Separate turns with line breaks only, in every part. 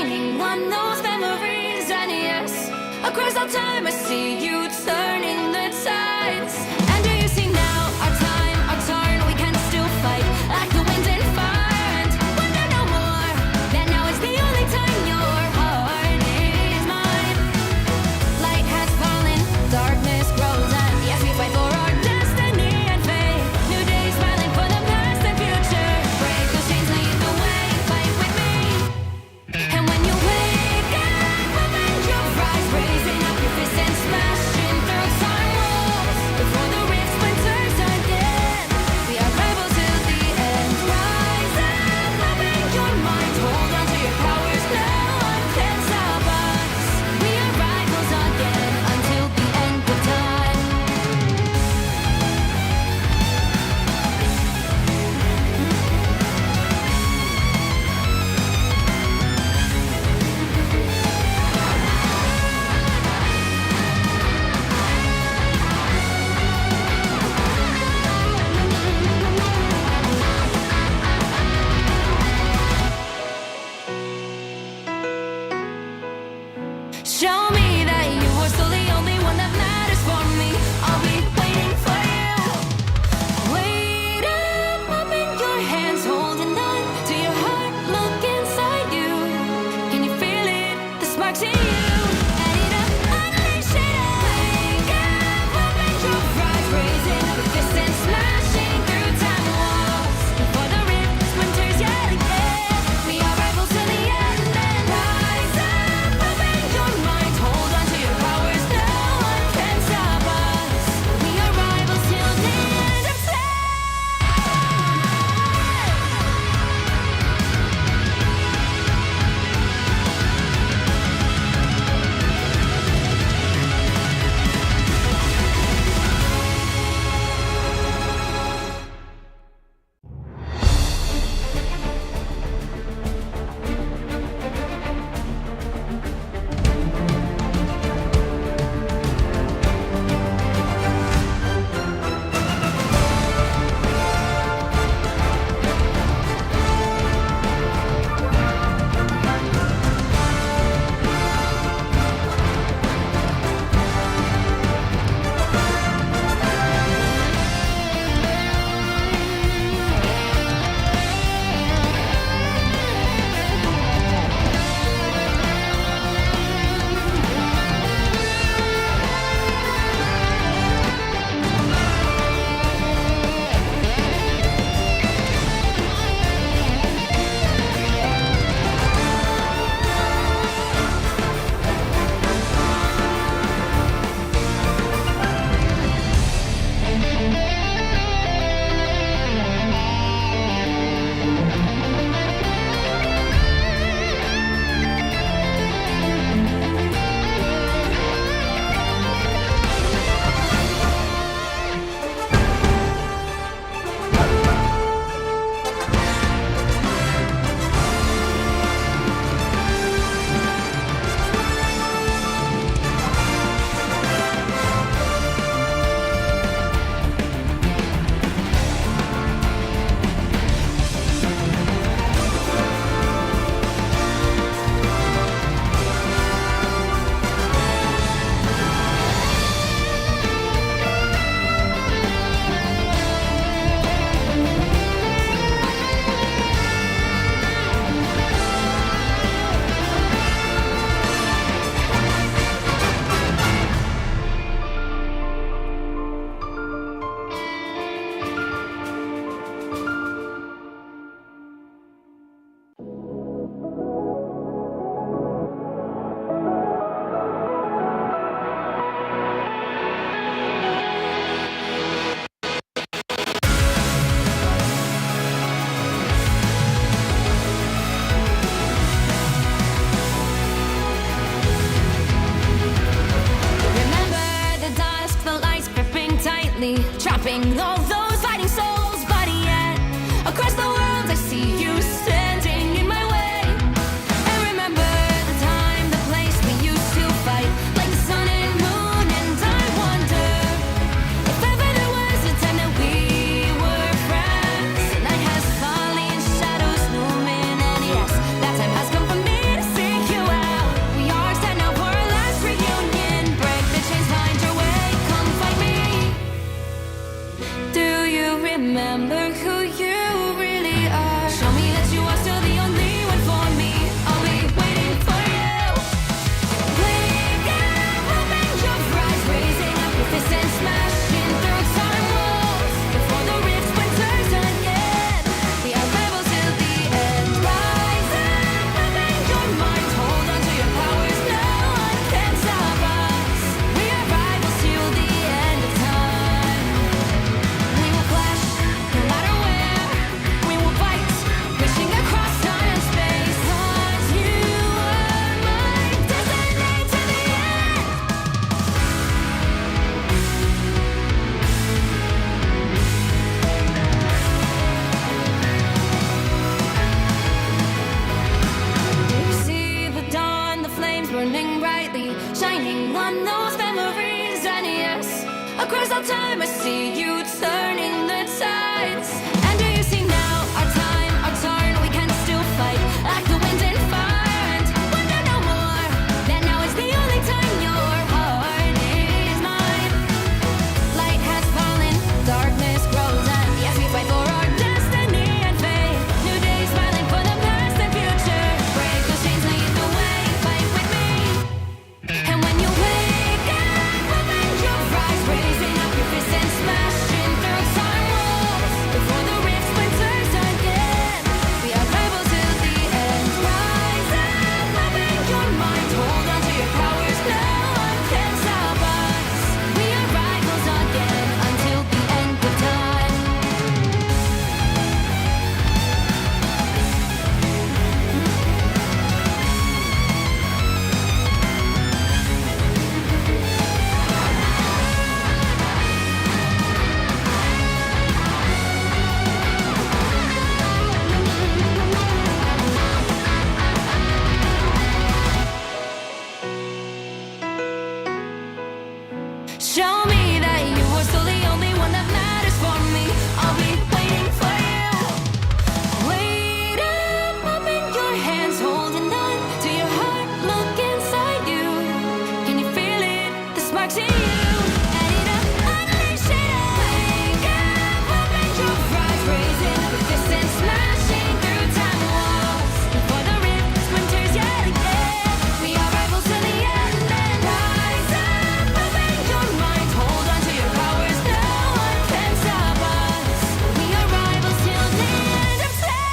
shining on those memories. And yes, across all time I see you turning the tides. And do you see now our time, our turn? We can still fight like the wind and fire. And wonder no more that now is the only time your heart is mine. Light has fallen, darkness grows, and yes, we fight for our destiny and fate. New days smiling for the past and future. Break those chains, lead the way, fight with me. And when you wake up, revenge your rise, raising up your fists and smashing through brightly, shining on those memories. And yes, across all time I see you turning the tides. And do you see now our time, our turn? We can still fight like the wind and fire. And wonder no more that now is the only time your heart is mine. Light has fallen, darkness grows, and yes, we fight for our destiny and fate. New days smiling for the past and future. Break those chains, lead the way, fight with me. And when you wake up, open your eyes, raising up your fists and smashing through time walls. Before the rift splinters again, we are rebels till the end. Rise up, open your mind, hold on to your powers, no one can stop us. We are rivals again until the end of time. Show me that you are still the only one that matters for me. I'll be waiting for you. Wait up, open your hands, holding on to your heart. Look inside you. Can you feel it? The sparks in you. Add it up, unleash it up. Wake up, open your eyes, raising up your fists and smashing through time walls. Before the rift splinters yet again, we are rivals till the end. And rise up, open your mind, hold on to your powers, no one can stop us. We are rivals till the end of time.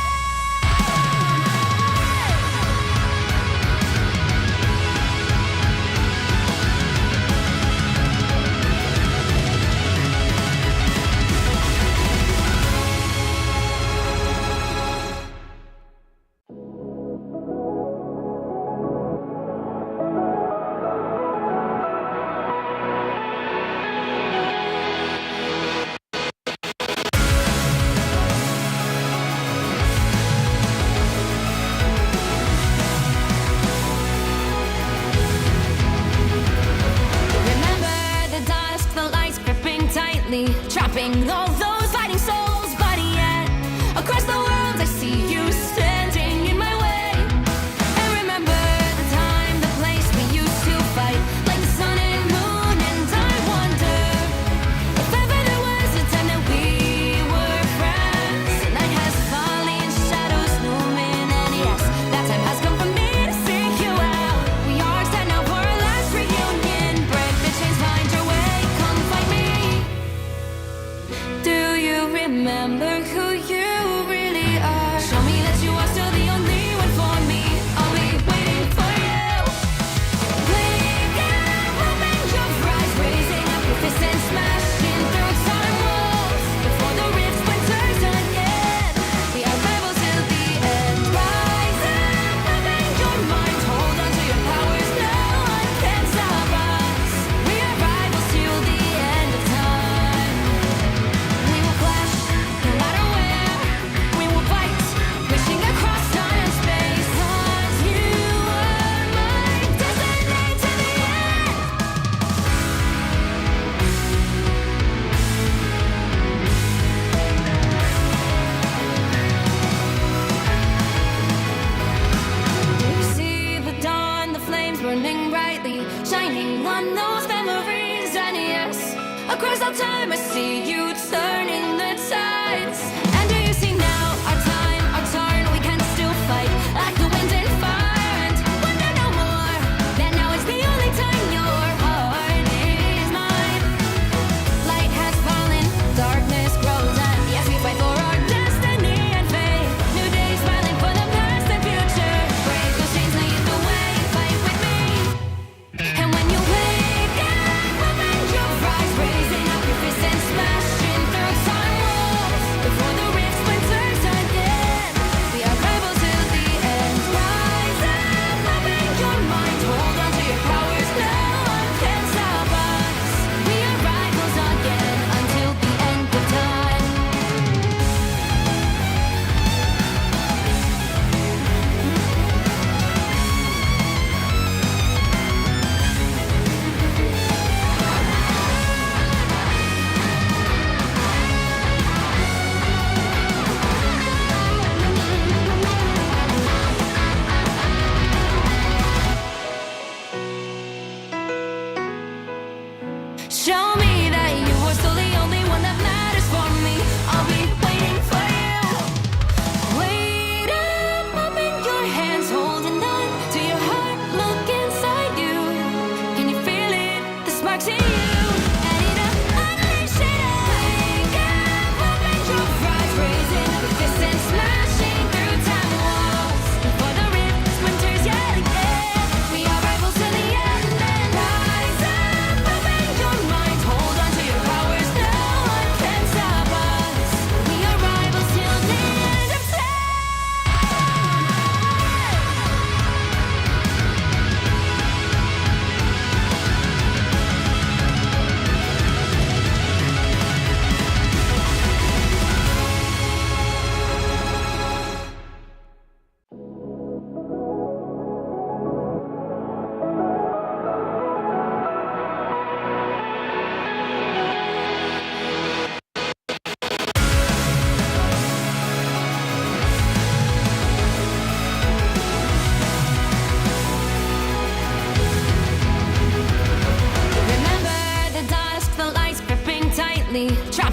Remember the dusk, the lights gripping tightly, trapping all those fighting souls. But yet, across the world, I see you standing in my way. And remember the time, the place we used to fight, like the sun and moon. And I wonder if ever there was a time that we were friends. The night has fallen, shadows looming, and yes, that time has come for me to seek you out. We are set now for our last reunion. Break the chains, find your way, come find me. Do you remember who you really are? Show me that you are still the only one for me. I'll be waiting for you. Wake up, open your eyes, raising up your fists and smashing through time walls. Before the rift splinters again, we are rebels till the end. Rise up, open your mind, hold on to your powers, no one can stop us. We are rivals till the end of time. We will clash, no matter where. We will fight, reaching across time and space. 'Cause you are my destiny to the end. You see the dawn, the flames burning brightly, shining on those memories. And yes, across all time I see you turning the tides. And do you see now our time, our turn? We can still fight like the wind and fire. And wonder no more that now is the only time your heart is mine. Light has fallen, darkness grows, and yes, we fight for our destiny and fate. New days smiling for the past and future. Break those chains, lead the way, fight with me. And when you wake up, open your eyes, raising up your fists and smashing through time walls. Before the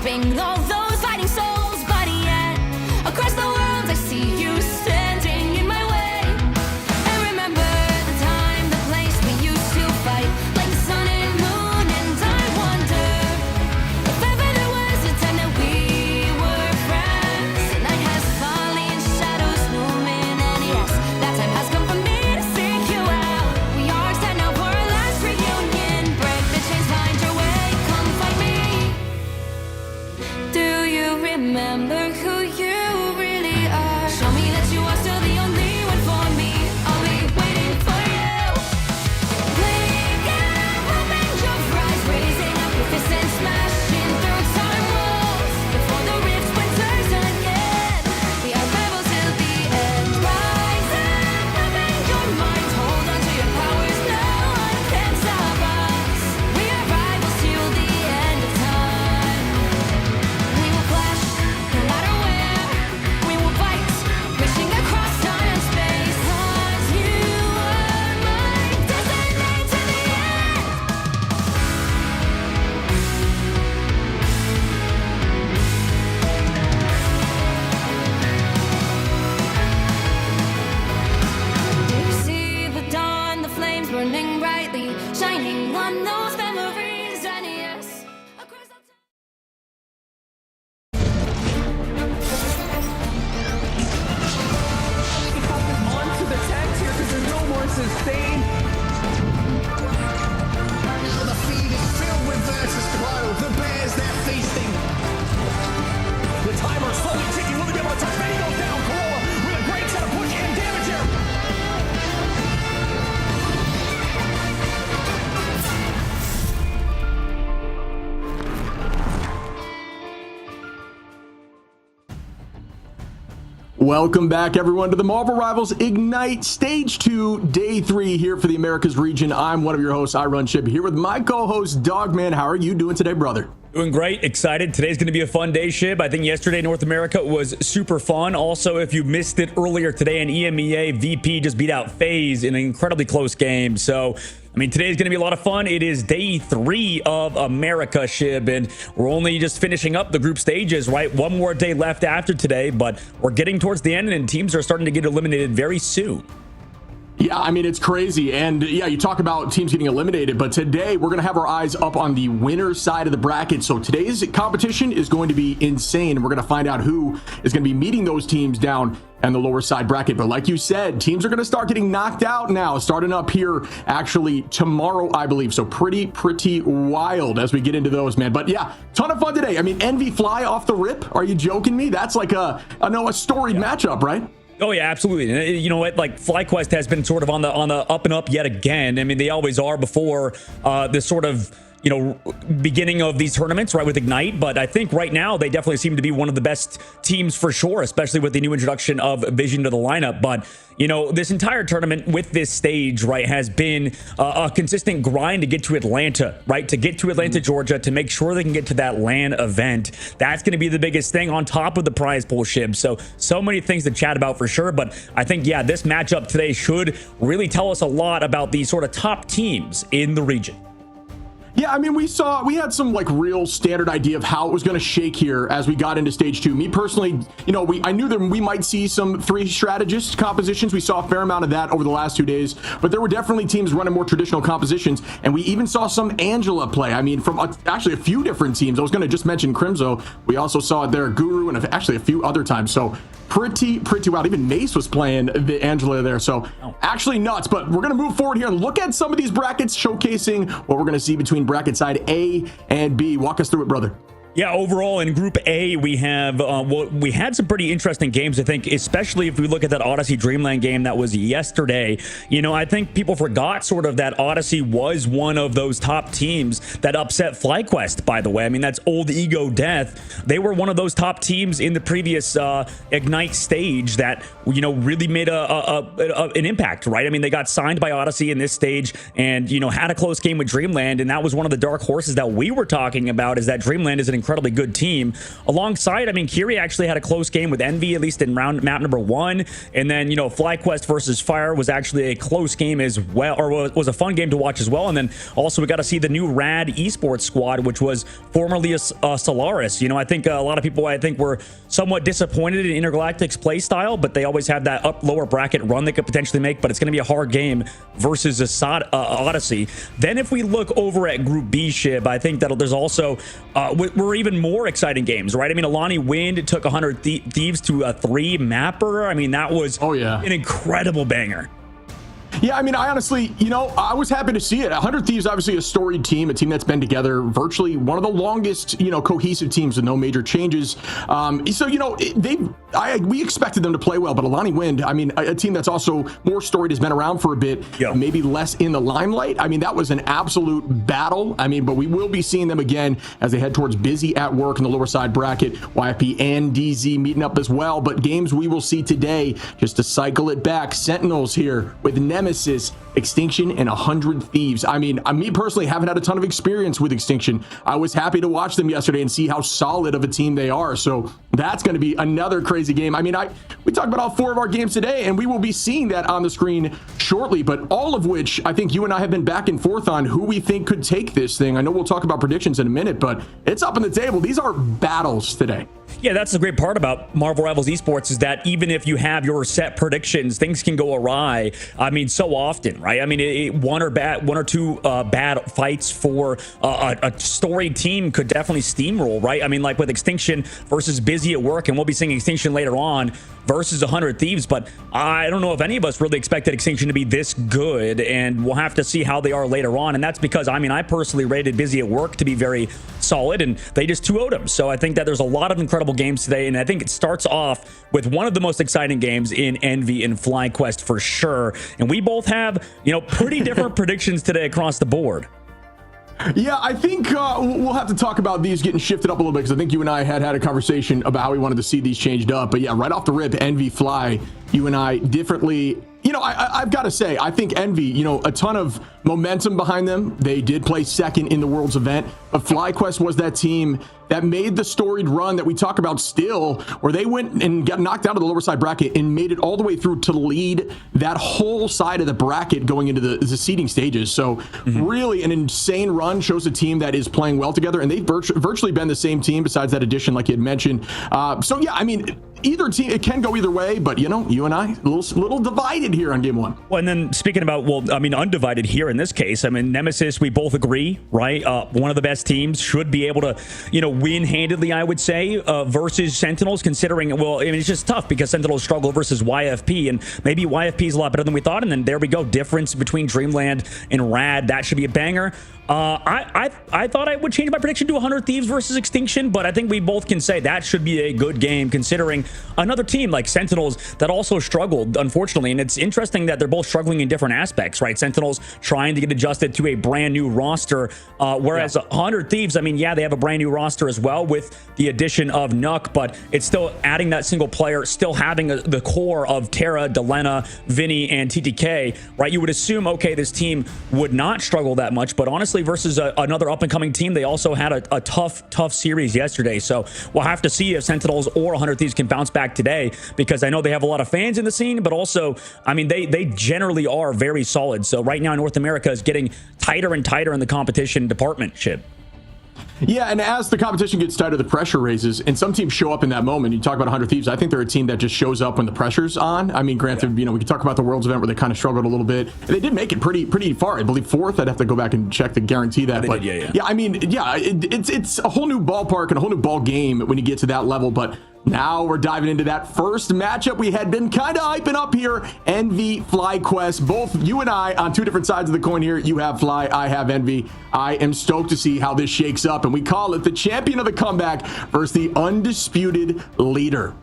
worshipping all those fighting souls, but yet across the world I see you standing in my way. And remember the time, the place we used to fight like the sun and moon, and I wonder if ever there was a time that we were friends. The night has fallen, shadows looming, and yes, that time has come for me to seek you out. We are set now for our last reunion. Break the chains, find your way, come find me. Do you remember who you really are? Show me that you are still the only one for me. I'll be waiting for you. Playing out, open your eyes, raising up your fists and smashing through time walls. Before the rift splinters again, we are rebels till the end. Rise up, open your mind, hold on to your powers, no one can stop us. We are rivals till the end of time. We will clash, no matter where. We will fight, reaching across time and space. 'Cause you are my destiny to the end. Do you see the dawn, the flames burning brightly, shining on those memories? And yes, across the time.
Onto the text here because there's no more sustain.
Now the feed is filled with versus glow. The bears, they're feasting.
The timer slowly ticking. Will they be able to touch? Benny goes down. Corolla with a great set of push and damage here.
Welcome back, everyone, to the Marvel Rivals Ignite Stage 2, Day 3 here for the Americas region. I'm one of your hosts, I Run Ship, here with my co-host, Dogman. How are you doing today, brother?
Doing great, excited. Today's going to be a fun day, Shib. I think yesterday North America was super fun. Also, if you missed it earlier today in EMEA, VP just beat out FaZe in an incredibly close game. So, I mean, today's going to be a lot of fun. It is day 3 of America, Shib, and we're only just finishing up the group stages, right? One more day left after today, but we're getting towards the end, and teams are starting to get eliminated very soon.
Yeah, I mean, it's crazy. And yeah, you talk about teams getting eliminated, but today we're going to have our eyes up on the winner's side of the bracket. So today's competition is going to be insane. We're going to find out who is going to be meeting those teams down in the lower side bracket. But like you said, teams are going to start getting knocked out now, starting up here actually tomorrow, I believe. So pretty wild as we get into those, man. But yeah, ton of fun today. I mean, Envy Fly off the rip. Are you joking me? That's like a storied matchup, right?
Oh yeah, absolutely. And you know what? Like FlyQuest has been sort of on the up and up yet again. I mean, they always are before this sort of, you know, beginning of these tournaments, right, with Ignite. But I think right now they definitely seem to be one of the best teams for sure, especially with the new introduction of Vision to the lineup. But, you know, this entire tournament with this stage, right, has been a consistent grind to get to Atlanta, right, to get to Atlanta, Georgia, to make sure they can get to that LAN event. That's going to be the biggest thing on top of the prize pool, Shib. So many things to chat about for sure. But I think, yeah, this matchup today should really tell us a lot about the sort of top teams in the region.
Yeah, I mean, we had some like real standard idea of how it was going to shake here as we got into stage 2. Me personally, you know, I knew that we might see some 3 strategist compositions. We saw a fair amount of that over the last 2 days, but there were definitely teams running more traditional compositions, and we even saw some Angela play. I mean, from actually a few different teams. I was going to just mention Crimzo. We also saw it there, Guru, and actually a few other times. So pretty wild. Even Mace was playing the Angela there. So actually nuts, but we're going to move forward here and look at some of these brackets showcasing what we're going to see between bracket side A and B. Walk us through it, brother.
Yeah, overall in Group A, we have we had some pretty interesting games, I think, especially if we look at that Odyssey Dreamland game that was yesterday. You know, I think people forgot sort of that Odyssey was one of those top teams that upset FlyQuest, by the way. I mean, that's Old Ego Death. They were one of those top teams in the previous Ignite stage that, you know, really made an impact, right? I mean, they got signed by Odyssey in this stage and, you know, had a close game with Dreamland, and that was one of the dark horses that we were talking about, is that Dreamland is an incredibly good team. Alongside, I mean, Kiri actually had a close game with Envy, at least in map number 1. And then, you know, FlyQuest versus Fire was actually a close game as well, or was a fun game to watch as well. And then also we got to see the new Rad esports squad, which was formerly a Solaris. You know, I think a lot of people, I think, were somewhat disappointed in Intergalactic's play style, but they always have that lower bracket run they could potentially make, but it's going to be a hard game versus Odyssey. Then if we look over at Group B, Shib, I think that there's also were even more exciting games, right? I mean, Alani Wind took 100 Thieves to a 3 mapper. I mean, that was an incredible banger.
Yeah, I mean, I honestly, you know, I was happy to see it. 100 Thieves, obviously a storied team, a team that's been together virtually one of the longest, you know, cohesive teams with no major changes. So, you know, we expected them to play well, but Alani Wind, I mean, a team that's also more storied, has been around for a bit, maybe less in the limelight. I mean, that was an absolute battle. I mean, but we will be seeing them again as they head towards Busy at Work in the lower side bracket. YFP and DZ meeting up as well. But games we will see today, just to cycle it back, Sentinels here with Nemesis, Extinction, and 100 Thieves. I mean, me personally haven't had a ton of experience with Extinction. I was happy to watch them yesterday and see how solid of a team they are. So that's going to be another crazy game. I mean, we talked about all 4 of our games today, and we will be seeing that on the screen shortly, but all of which I think you and I have been back and forth on who we think could take this thing. I know we'll talk about predictions in a minute, but it's up on the table. These are battles today.
Yeah, that's the great part about Marvel Rivals Esports, is that even if you have your set predictions, things can go awry. I mean, so often, right? I mean, one or two bad fights for a storied team could definitely steamroll, right? I mean, like with Extinction versus Busy at Work, and we'll be seeing Extinction later on versus 100 Thieves, but I don't know if any of us really expected Extinction to be this good, and we'll have to see how they are later on. And that's because, I mean, I personally rated Busy at Work to be very solid, and they just 2-0'd them. So I think that there's a lot of incredible games today, and I think it starts off with one of the most exciting games in Envy and FlyQuest for sure. And we both have, you know, pretty different predictions today across the board.
Yeah, I think we'll have to talk about these getting shifted up a little bit, because I think you and I had a conversation about how we wanted to see these changed up. But yeah, right off the rip, Envy, Fly, you and I differently. You know, I've got to say, I think Envy, you know, a ton of momentum behind them. They did play second in the Worlds event, but FlyQuest was that team that made the storied run that we talk about still, where they went and got knocked out of the lower side bracket and made it all the way through to lead that whole side of the bracket going into the seeding stages. So really an insane run, shows a team that is playing well together, and they've virtually been the same team besides that addition like you had mentioned. So yeah, I mean, either team, it can go either way, but you know, you and I, a little divided here on game 1.
Well, and then speaking about, well, I mean, undivided here in this case, I mean, Nemesis, we both agree, right? One of the best teams, should be able to, you know, win handedly, I would say, versus Sentinels, considering, well, I mean, it's just tough because Sentinels struggle versus YFP, and maybe YFP is a lot better than we thought. And then there we go, difference between Dreamland and Rad. That should be a banger. I thought I would change my prediction to 100 Thieves versus Extinction, but I think we both can say that should be a good game, considering another team like Sentinels that also struggled, unfortunately. And it's interesting that they're both struggling in different aspects, right? Sentinels trying to get adjusted to a brand new roster, whereas 100 Thieves, I mean, yeah, they have a brand new roster as well with the addition of Nuck, but it's still adding that single player, still having the core of Terra, Delena, Vinny, and TTK, right? You would assume, okay, this team would not struggle that much, but honestly, versus another up-and-coming team, they also had a tough series yesterday. So we'll have to see if Sentinels or 100 Thieves can bounce back today, because I know they have a lot of fans in the scene, but also, I mean, they generally are very solid. So right now, North America is getting tighter and tighter in the competition department, Shib.
Yeah, and as the competition gets tighter, the pressure raises, and some teams show up in that moment. You talk about 100 Thieves. I think they're a team that just shows up when the pressure's on. I mean, granted, you know, we can talk about the Worlds event where they kind of struggled a little bit. And they did make it pretty far. I believe 4th. I'd have to go back and check to guarantee that. But yeah, I mean, yeah, it's a whole new ballpark and a whole new ball game when you get to that level. But now we're diving into that first matchup we had been kind of hyping up here. Envy, FlyQuest, both you and I on 2 different sides of the coin here. You have Fly, I have Envy. I am stoked to see how this shakes up, and we call it the champion of the comeback versus the undisputed leader.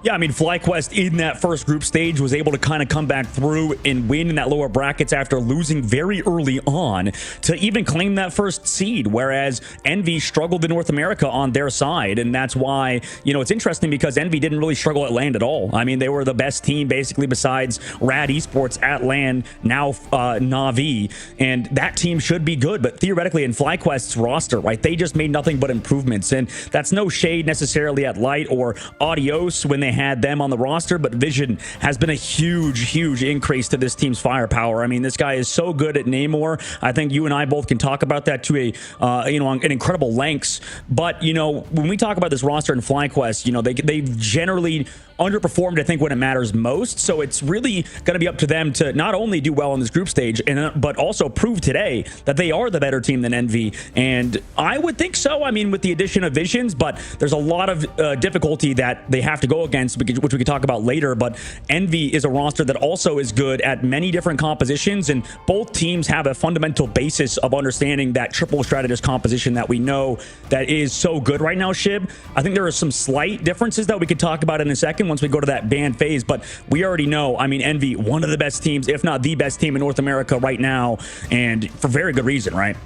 Yeah, I mean, FlyQuest in that first group stage was able to kind of come back through and win in that lower brackets after losing very early on to even claim that first seed, whereas Envy struggled in North America on their side. And that's why, you know, it's interesting because Envy didn't really struggle at land at all. I mean, they were the best team basically besides Rad Esports at land, now Na'Vi, and that team should be good. But theoretically in FlyQuest's roster, right, they just made nothing but improvements. And that's no shade necessarily at Light or Audios when they had them on the roster, but Vision has been a huge increase to this team's firepower. I mean, this guy is so good at Namor. I think you and I both can talk about that to a you know, an incredible lengths. But you know, when we talk about this roster in FlyQuest, you know, they've generally underperformed, I think, when it matters most. So it's really going to be up to them to not only do well on this group stage, but also prove today that they are the better team than Envy. And I would think so. I mean, with the addition of Visions, but there's a lot of difficulty that they have to go against, which we could talk about later. But Envy is a roster that also is good at many different compositions, and both teams have a fundamental basis of understanding that triple strategist composition that we know that is so good right now, Shib. I think there are some slight differences that we could talk about in a second once we go to that ban phase, but we already know, I mean, Envy, one of the best teams, if not the best team in North America right now, and for very good reason, right?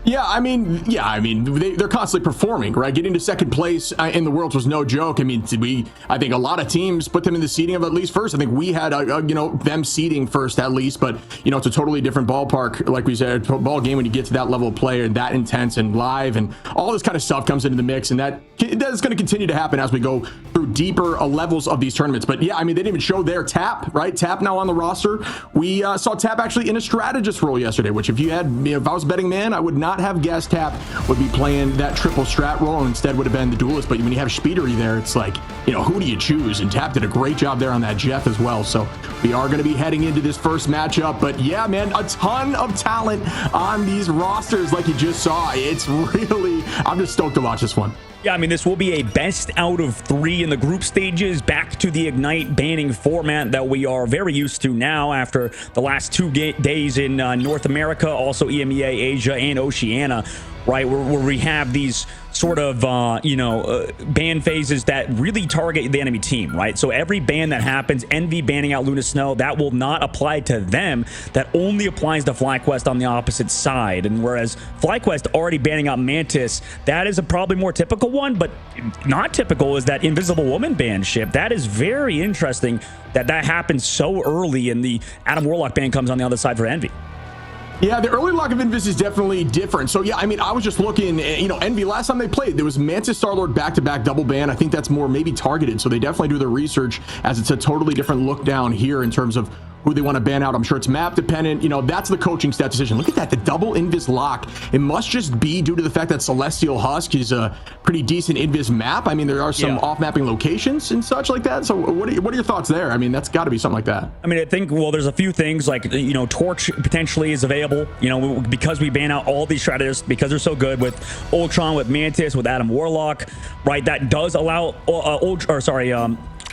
Yeah, I mean, they're constantly performing, right? Getting to second place in the Worlds was no joke. I mean, I think a lot of teams put them in the seeding of at least first. I think we had, you know, them seeding first at least, but, you know, it's a totally different ballpark. Like we said, ball game when you get to that level of play and that intense and live and all this kind of stuff comes into the mix. And that is going to continue to happen as we go through deeper levels of these tournaments. But yeah, I mean, they didn't even show their Tap, right? Tap now on the roster. We saw Tap actually in a strategist role yesterday, which if I was a betting man, I would not have guessed Tap would be playing that triple strat role and instead would have been the duelist. But when you have Speedery there, it's like, you know, who do you choose? And Tap did a great job there on that Jeff as well. So we are going to be heading into this first matchup. But yeah, man, a ton of talent on these rosters like you just saw. It's really, I'm just stoked to watch this one.
Yeah, I mean, this will be a best out of 3 in the group stages, back to the Ignite banning format that we are very used to now after the last 2 days in North America, also EMEA, Asia, and Oceania, right, where we have these sort of, you know, ban phases that really target the enemy team, right? So every ban that happens, Envy banning out Luna Snow, that will not apply to them. That only applies to FlyQuest on the opposite side. And whereas FlyQuest already banning out Mantis, that is a probably more typical one, but not typical is that Invisible Woman ban ship. That is very interesting that happens so early, and the Adam Warlock ban comes on the other side for Envy.
Yeah, the early lock of Invis is definitely different. So yeah, I mean, I was just looking, you know, Envy, last time they played, there was Mantis Star-Lord back-to-back double ban. I think that's more maybe targeted. So they definitely do their research, as it's a totally different look down here in terms of who they want to ban out. I'm sure it's map dependent. You know, that's the coaching stat decision. Look at that, the double Invis lock. It must just be due to the fact that Celestial Husk is a pretty decent Invis map. I mean, there are some off-mapping locations and such like that. So what are your thoughts there? I mean, that's got to be something like that.
I mean, I think, well, there's a few things like, you know, Torch potentially is available, you know, because we ban out all these strategists, because they're so good with Ultron, with Mantis, with Adam Warlock, right? That does allow,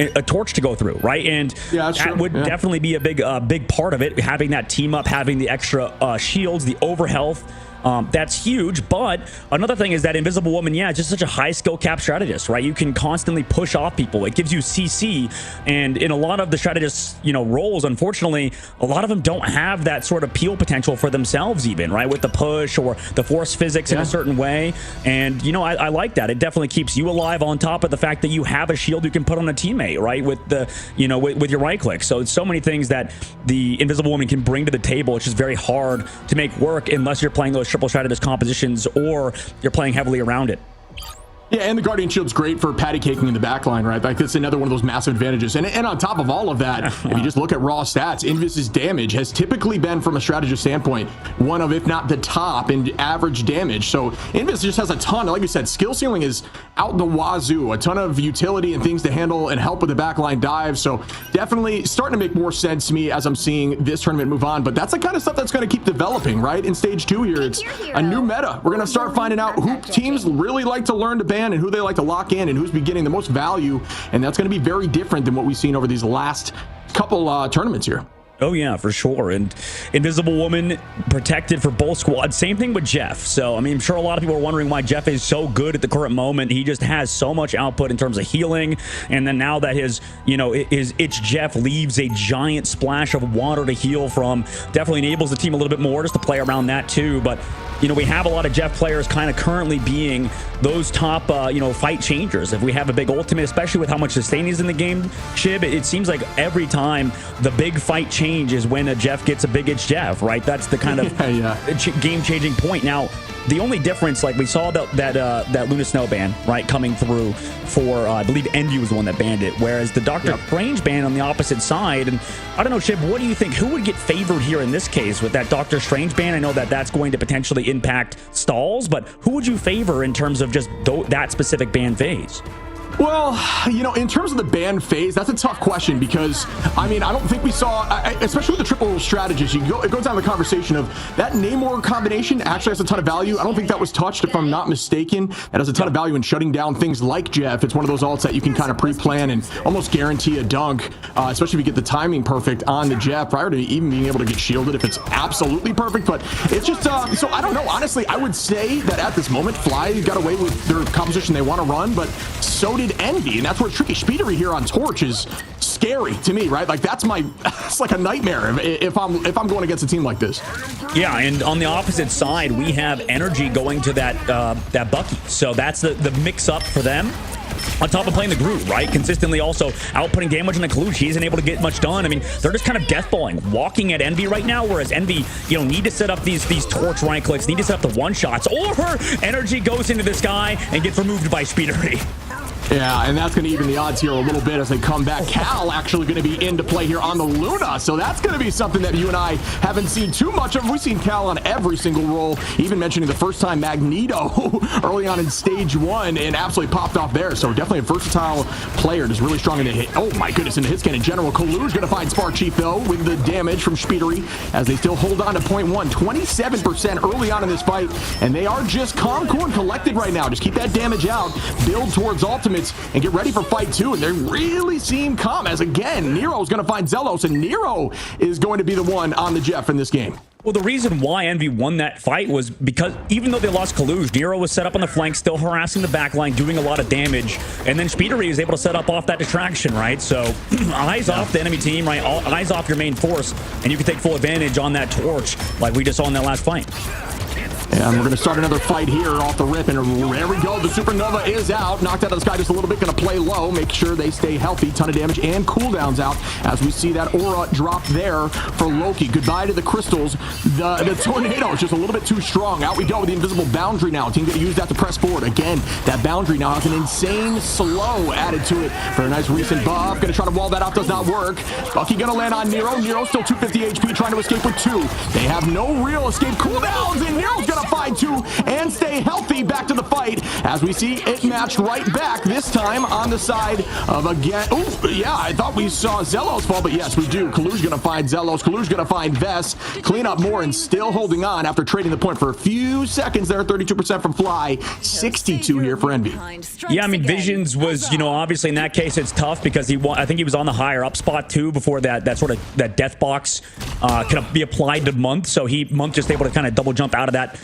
a Torch to go through, right? And that would definitely be a big part of it, having that team up, having the extra shields, the overhealth. That's huge. But another thing is that Invisible Woman, yeah, just such a high skill cap strategist, right? You can constantly push off people. It gives you CC, and in a lot of the strategist, you know, roles, unfortunately, a lot of them don't have that sort of peel potential for themselves even, right? With the push or the force physics in a certain way. And, you know, I like that. It definitely keeps you alive, on top of the fact that you have a shield you can put on a teammate, right? With the, you know, with your right click. So it's so many things that the Invisible Woman can bring to the table. It's just very hard to make work unless you're playing those triple strategist compositions or you're playing heavily around it.
Yeah, and the Guardian Shield's great for patty caking in the backline, right? Like, that's another one of those massive advantages. And on top of all of that, if you just look at raw stats, Invis's damage has typically been, from a strategist standpoint, one of, if not the top in average damage. So Invis just has a ton, like we said, skill ceiling is out the wazoo, a ton of utility and things to handle and help with the backline dive. So definitely starting to make more sense to me as I'm seeing this tournament move on. But that's the kind of stuff that's going to keep developing, right? In stage 2 here, it's a new meta. We're going to start finding out who teams really like to learn to ban and who they like to lock in and who's be getting the most value, and that's going to be very different than what we've seen over these last couple tournaments here.
Oh, yeah, for sure. And Invisible Woman protected for both squads. Same thing with Jeff. So, I mean, I'm sure a lot of people are wondering why Jeff is so good at the current moment. He just has so much output in terms of healing. And then now that his It's Jeff leaves a giant splash of water to heal from, definitely enables the team a little bit more just to play around that too. But, we have a lot of Jeff players kind of currently being those top, fight changers. If we have a big ultimate, especially with how much sustain is in the game, Shib, it seems like every time the big fight change is when a Jeff gets a big It's Jeff, right? That's the kind of game-changing point. Now, the only difference, like we saw that Luna Snow ban, right, coming through for, I believe Envy was the one that banned it, whereas the Dr. Strange ban on the opposite side. And I don't know, Shib, what do you think? Who would get favored here in this case with that Dr. Strange ban? I know that that's going to potentially impact stalls, but who would you favor in terms of just that specific ban phase?
Well, in terms of the ban phase, that's a tough question because, I don't think we saw, especially with the triple strategist, it goes down the conversation of that Namor combination actually has a ton of value. I don't think that was touched, if I'm not mistaken. That has a ton of value in shutting down things like Jeff. It's one of those ults that you can kind of pre-plan and almost guarantee a dunk, especially if you get the timing perfect on the Jeff prior to even being able to get shielded if it's absolutely perfect. But it's just, so I don't know. Honestly, I would say that at this moment, Fly got away with their composition they want to run, but so did Envy, and that's where tricky Speedery here on Torch is scary to me, right? Like it's like a nightmare if I'm going against a team like this.
Yeah, and on the opposite side, we have Energy going to that Bucky, so that's the mix up for them. On top of playing the Groot, right? Consistently also outputting damage on the Kalush. He isn't able to get much done. I mean, they're just kind of deathballing, walking at Envy right now, whereas Envy, need to set up these Torch right clicks, need to set up the one-shots, or Energy goes into the sky and gets removed by Speedery.
Yeah, and that's going to even the odds here a little bit as they come back. Cal actually going to be into play here on the Luna, so that's going to be something that you and I haven't seen too much of. We've seen Cal on every single role, even mentioning the first time Magneto early on in stage 1 and absolutely popped off there. So definitely a versatile player, just really strong in the hit. Oh my goodness, into hit scan in general. Kalu's going to find Spark Chief though with the damage from Speedery as they still hold on to point 1. 27% early on in this fight, and they are just calm, cool, and collected right now. Just keep that damage out, build towards ultimate, and get ready for fight 2, and they really seem calm as again Nero's going to find Zelos, and Nero is going to be the one on the Jeff in this game.
Well, the reason why Envy won that fight was because even though they lost Kalush, Nero was set up on the flank, still harassing the backline, doing a lot of damage, and then Speedery is able to set up off that distraction, right? So eyes off the enemy team, right? Eyes off your main force, and you can take full advantage on that Torch like we just saw in that last fight.
And we're going to start another fight here off the rip, and there we go. The Supernova is out, knocked out of the sky just a little bit, going to play low, make sure they stay healthy. Ton of damage and cooldowns out as we see that aura drop there for Loki. Goodbye to the crystals. The tornado is just a little bit too strong. Out we go with the invisible boundary now. Team going to use that to press forward. Again, that boundary now has an insane slow added to it for a nice recent buff. Going to try to wall that off, does not work. Bucky going to land on Nero. Nero still 250 HP, trying to escape with 2. They have no real escape cooldowns, and Nero's going to find 2 and stay healthy. Back to the fight as we see it matched right back, this time on the side of again. Oh yeah, I thought we saw Zelos fall, but yes we do. Kalu's gonna find Zelos, Kalu's gonna find Vess, clean up more, and still holding on after trading the point for a few seconds there. 32% from Fly, 62 here for Envy.
Yeah, I mean Visions was, obviously in that case it's tough because I think he was on the higher up spot too before that sort of that death box can be applied to Month, so Month just able to kind of double jump out of that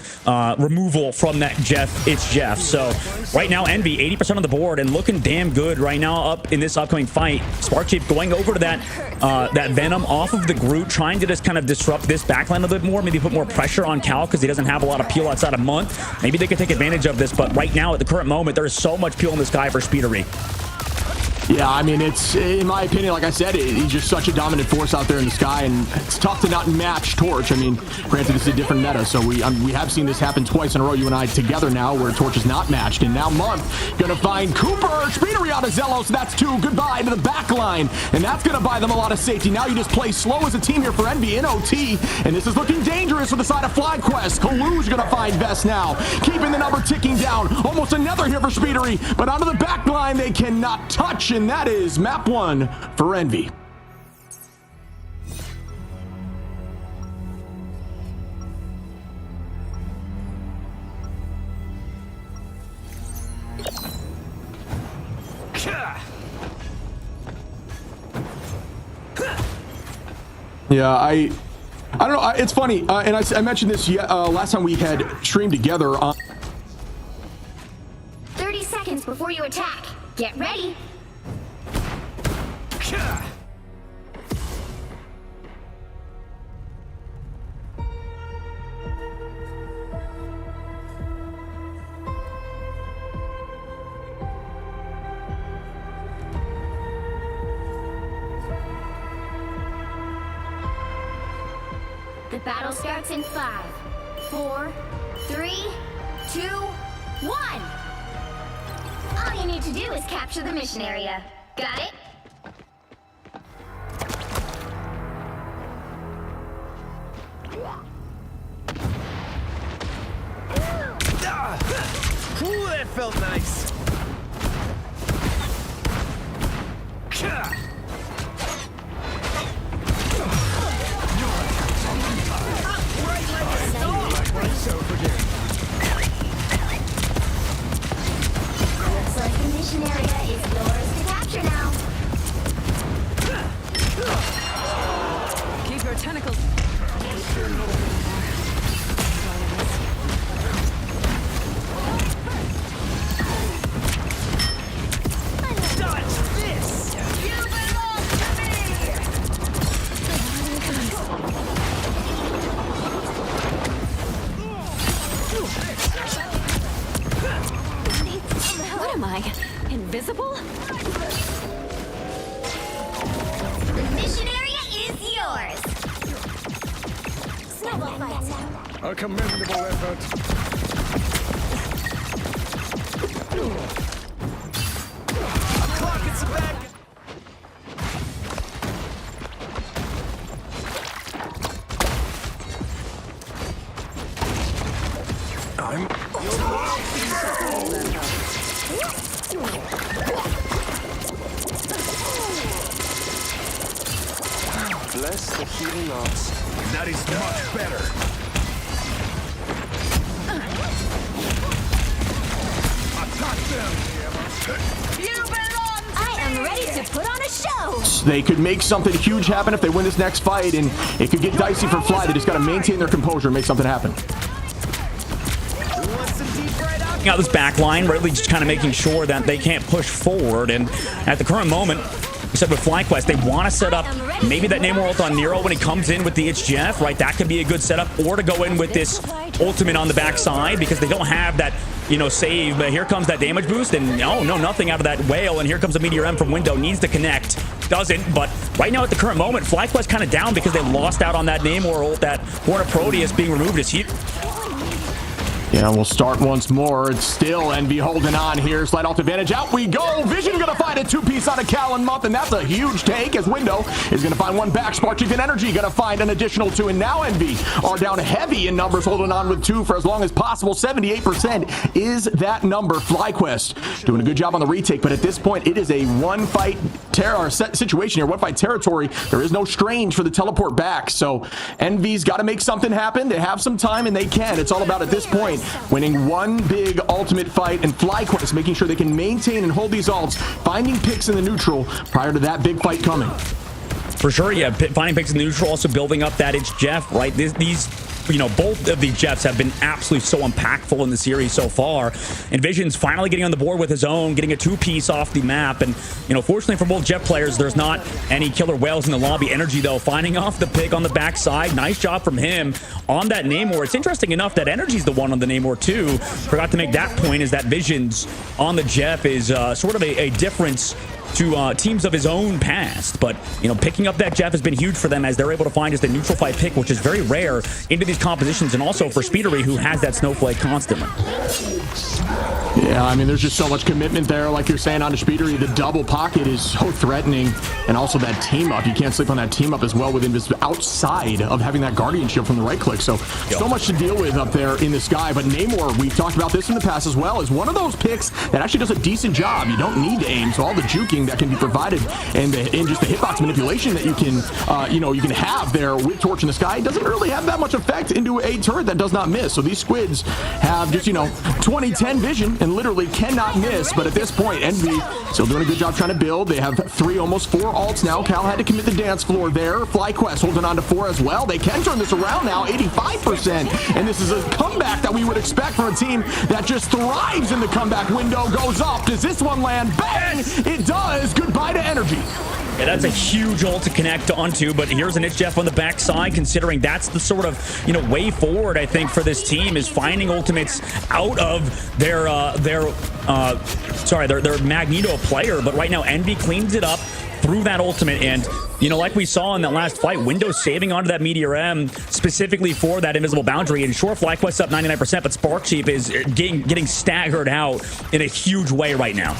removal from that Jeff. It's Jeff. So right now Envy 80% on the board and looking damn good right now up in this upcoming fight. Spark Chief going over to that Venom off of the Groot, trying to just kind of disrupt this backline a little bit more, maybe put more pressure on Cal because he doesn't have a lot of peel outside of Month. Maybe they could take advantage of this, but right now at the current moment there is so much peel in the sky for Speedery.
Yeah, I mean, it's, in my opinion, like I said, he's just such a dominant force out there in the sky, and it's tough to not match Torch. I mean, granted, this is a different meta, so we have seen this happen twice in a row, you and I together now, where Torch is not matched, and now Month gonna find Cooper, Speedery out of Zelos, that's 2, goodbye to the back line, and that's gonna buy them a lot of safety. Now you just play slow as a team here for Envy in OT, and this is looking dangerous with the side of FlyQuest. Kalu's gonna find Vest now, keeping the number ticking down, almost another here for Speedery, but onto the back line they cannot touch, and that is map 1 for Envy. Yeah, I don't know. It's funny, and I mentioned this last time we had streamed together.
30 seconds before you attack. Get ready. The battle starts in 5, 4, 3, 2, 1. All you need to do is capture the mission area. Got it?
Ooh, that felt nice.
Looks like the mission area is yours to capture now.
Keep your tentacles.
What am I? Invisible?
The mission area is yours. Snowball fights.
A commendable effort. Clock, it's back.
Bless the healing arts.
That is much better. Attack them!
I am ready to put on a show.
They could make something huge happen if they win this next fight, and it could get dicey for Fly. They just got to maintain their composure and make something happen.
Out this back line, really just kind of making sure that they can't push forward. And at the current moment, we said with FlyQuest, they want to set up maybe that Namor ult on Nero when he comes in with the It's Jeff, right? That could be a good setup, or to go in with this ultimate on the backside because they don't have that, you know, save. But here comes that damage boost, and oh no, nothing out of that whale. And here comes a Meteor M from Window, needs to connect, doesn't. But right now at the current moment, FlyQuest kind of down because they lost out on that Namor ult. That Horn of Proteus being removed is huge.
Yeah, we'll start once more. It's still Envy holding on here. Slide off advantage. Out we go. Vision going to find a two-piece on a Cal and Muff, and that's a huge take as Window is going to find one back. Sparching and Energy going to find an additional two, and now Envy are down heavy in numbers, holding on with two for as long as possible. 78% is that number. FlyQuest doing a good job on the retake, but at this point, it is a one-fight situation here, one-fight territory. There is no Strange for the teleport back, so Envy's got to make something happen. They have some time, and they can. It's all about, at this point, winning one big ultimate fight, and FlyQuest making sure they can maintain and hold these ults, finding picks in the neutral prior to that big fight coming.
For sure, yeah. Finding picks in the neutral, also building up that It's Jeff, right? These, you know, both of these Jeffs have been absolutely so impactful in the series so far. And Vision's finally getting on the board with his own, getting a two-piece off the map. And, you know, fortunately for both Jeff players, there's not any killer whales in the lobby. Energy, though, finding off the pick on the backside. Nice job from him on that Namor. It's interesting enough that Energy's the one on the Namor, too. Forgot to make that point, is that Vision's on the Jeff is sort of a difference to teams of his own past. But, you know, picking up that Jeff has been huge for them as they're able to find just a neutral fight pick, which is very rare into these compositions, and also for Speedery, who has that Snowflake constantly.
Yeah, I mean, there's just so much commitment there, like you're saying, on to Speedery. The double pocket is so threatening, and also that team up. You can't sleep on that team up as well with him outside of having that Guardian Shield from the right click. So much to deal with up there in the sky. But Namor, we've talked about this in the past as well, is one of those picks that actually does a decent job. You don't need to aim, so all the juking everything that can be provided, and just the hitbox manipulation that you can, you can have there with Torch in the Sky doesn't really have that much effect into a turret that does not miss. So these squids have just, 2010 vision and literally cannot miss. But at this point, Envy still doing a good job trying to build. They have 3, almost 4 ults now. Cal had to commit the dance floor there. FlyQuest holding on to 4 as well. They can turn this around now, 85%. And this is a comeback that we would expect from a team that just thrives in the comeback window. Goes off. Does this one land? Bang! It does. Goodbye to Energy.
Yeah, that's a huge ult to connect onto, but here's an Itch Jeff on the backside, considering that's the sort of, way forward, I think, for this team, is finding ultimates out of their Magneto player. But right now, Envy cleans it up through that ultimate, and like we saw in that last fight, Windows saving onto that Meteor M specifically for that invisible boundary. And sure, FlyQuest's up 99%, but Sparksheep is getting staggered out in a huge way right now.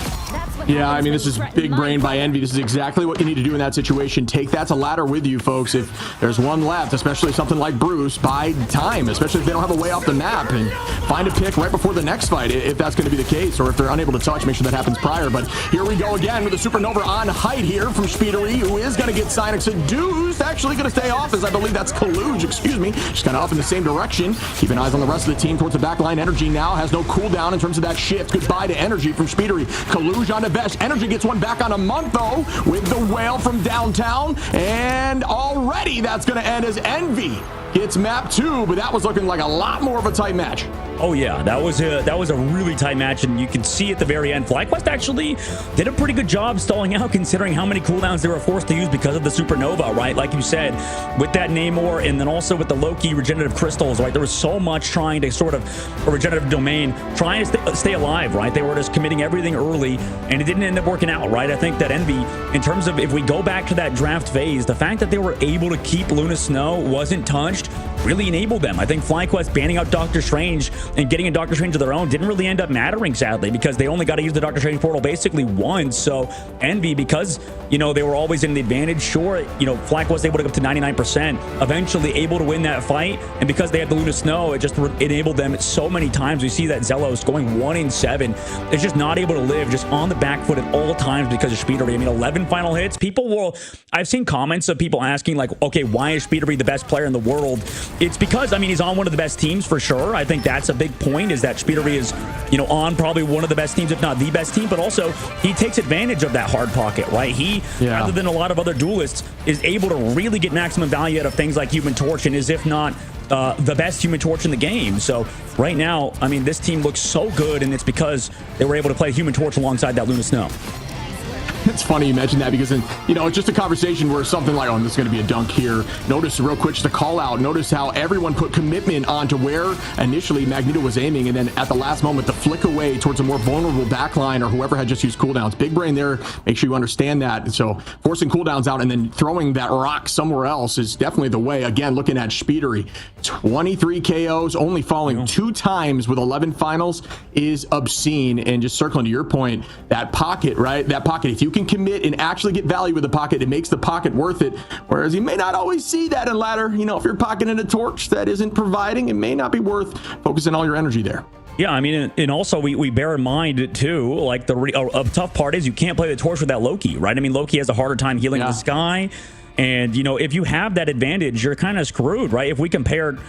Yeah, I mean, this is big brain by Envy. This is exactly what you need to do in that situation. Take that to ladder with you, folks. If there's one left, especially something like Bruce, buy time, especially if they don't have a way off the map, and find a pick right before the next fight, if that's going to be the case, or if they're unable to touch, make sure that happens prior. But here we go again with a Supernova on height here from Speedery, who is going to get Cynic seduced. Actually going to stay off, as I believe that's Kaluge, excuse me. Just kind of off in the same direction. Keeping eyes on the rest of the team towards the back line. Energy now has no cooldown in terms of that shift. Goodbye to Energy from Speedery. Kaluge on the Vesh. Energy gets one back on a month, though, with the whale from downtown. And already that's going to end as Envy gets map 2, but that was looking like a lot more of a tight match.
Oh yeah, that was a really tight match, and you can see at the very end, FlyQuest actually did a pretty good job stalling out, considering how many cooldowns they were forced to use because of the Supernova, right? Like you said, with that Namor, and then also with the Loki regenerative crystals, right? There was so much trying to sort of, a regenerative domain, trying to stay alive, right? They were just committing everything early, and it didn't end up working out, right? I think that Envy, in terms of, if we go back to that draft phase, the fact that they were able to keep Luna Snow wasn't touched really enabled them. I think FlyQuest banning out Doctor Strange and getting a Doctor Strange of their own didn't really end up mattering, sadly, because they only got to use the Doctor Strange portal basically once. So Envy, because they were always in the advantage, sure, FlyQuest was able to go up to 99%, eventually able to win that fight, and because they had the Luna Snow, it just enabled them so many times. We see that Zelos going 1-7. It's just not able to live, just on the back foot at all times because of Speedery. I mean, 11 final hits. I've seen comments of people asking, like, okay, why is Speedery the best player in the world? It's because, he's on one of the best teams for sure. I think that's a big point, is that Speedery is, on probably one of the best teams, if not the best team, but also he takes advantage of that hard pocket, right? He, rather than a lot of other duelists, is able to really get maximum value out of things like Human Torch, and is, if not the best Human Torch in the game. So right now, this team looks so good, and it's because they were able to play Human Torch alongside that Luna Snow.
It's funny you mentioned that, because it's just a conversation where something like, oh, this is going to be a dunk here. Notice real quick, just a call out. Notice how everyone put commitment onto where initially Magneto was aiming, and then at the last moment, the flick away towards a more vulnerable backline, or whoever had just used cooldowns. Big brain there. Make sure you understand that. So forcing cooldowns out and then throwing that rock somewhere else is definitely the way. Again, looking at Speedery, 23 KOs, only falling 2 times with 11 finals is obscene. And just circling to your point, that pocket, right? That pocket, if you can commit and actually get value with the pocket, it makes the pocket worth it. Whereas you may not always see that in ladder. If you're pocketing a torch that isn't providing, it may not be worth focusing all your energy there.
Yeah, and also we bear in mind too, like a tough part is you can't play the torch with that Loki, right? Loki has a harder time healing the Sky, and if you have that advantage, you're kind of screwed, right? If we compared,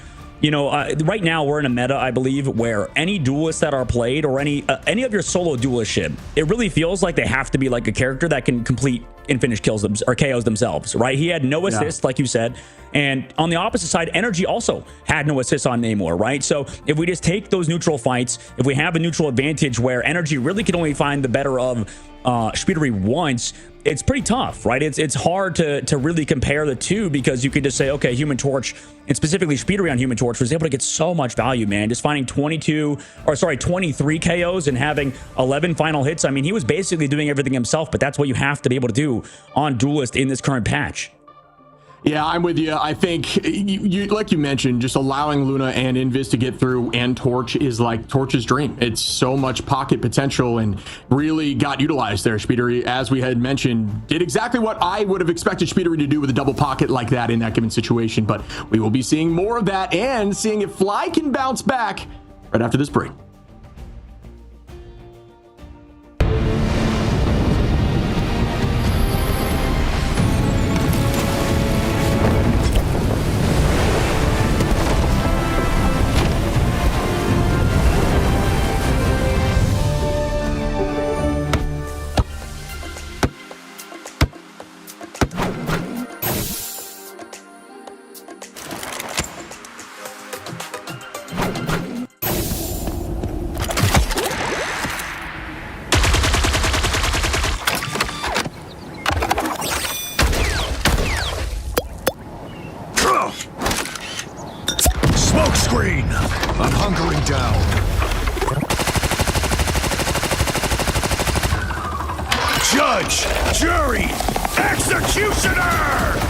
right now we're in a meta, I believe, where any duelists that are played, or any of your solo duelist ship, it really feels like they have to be like a character that can complete and finish kills them or KOs themselves, right? He had no assist, like you said, and on the opposite side, Energy also had no assist on Namor, right? So if we just take those neutral fights, if we have a neutral advantage where Energy really can only find the better of Speedery once, it's pretty tough, right? It's hard to really compare the two, because you could just say, okay, Human Torch, and specifically Speedery on Human Torch, was able to get so much value, man. Just finding 23 KOs and having 11 final hits. He was basically doing everything himself, but that's what you have to be able to do on Duelist in this current patch.
Yeah, I'm with you. I think, you like you mentioned, just allowing Luna and Invis to get through and Torch is like Torch's dream. It's so much pocket potential and really got utilized there. Speedery, as we had mentioned, did exactly what I would have expected Speedery to do with a double pocket like that in that given situation. But we will be seeing more of that and seeing if Fly can bounce back right after this break.
Screen. I'm hunkering down. Judge, jury, executioner!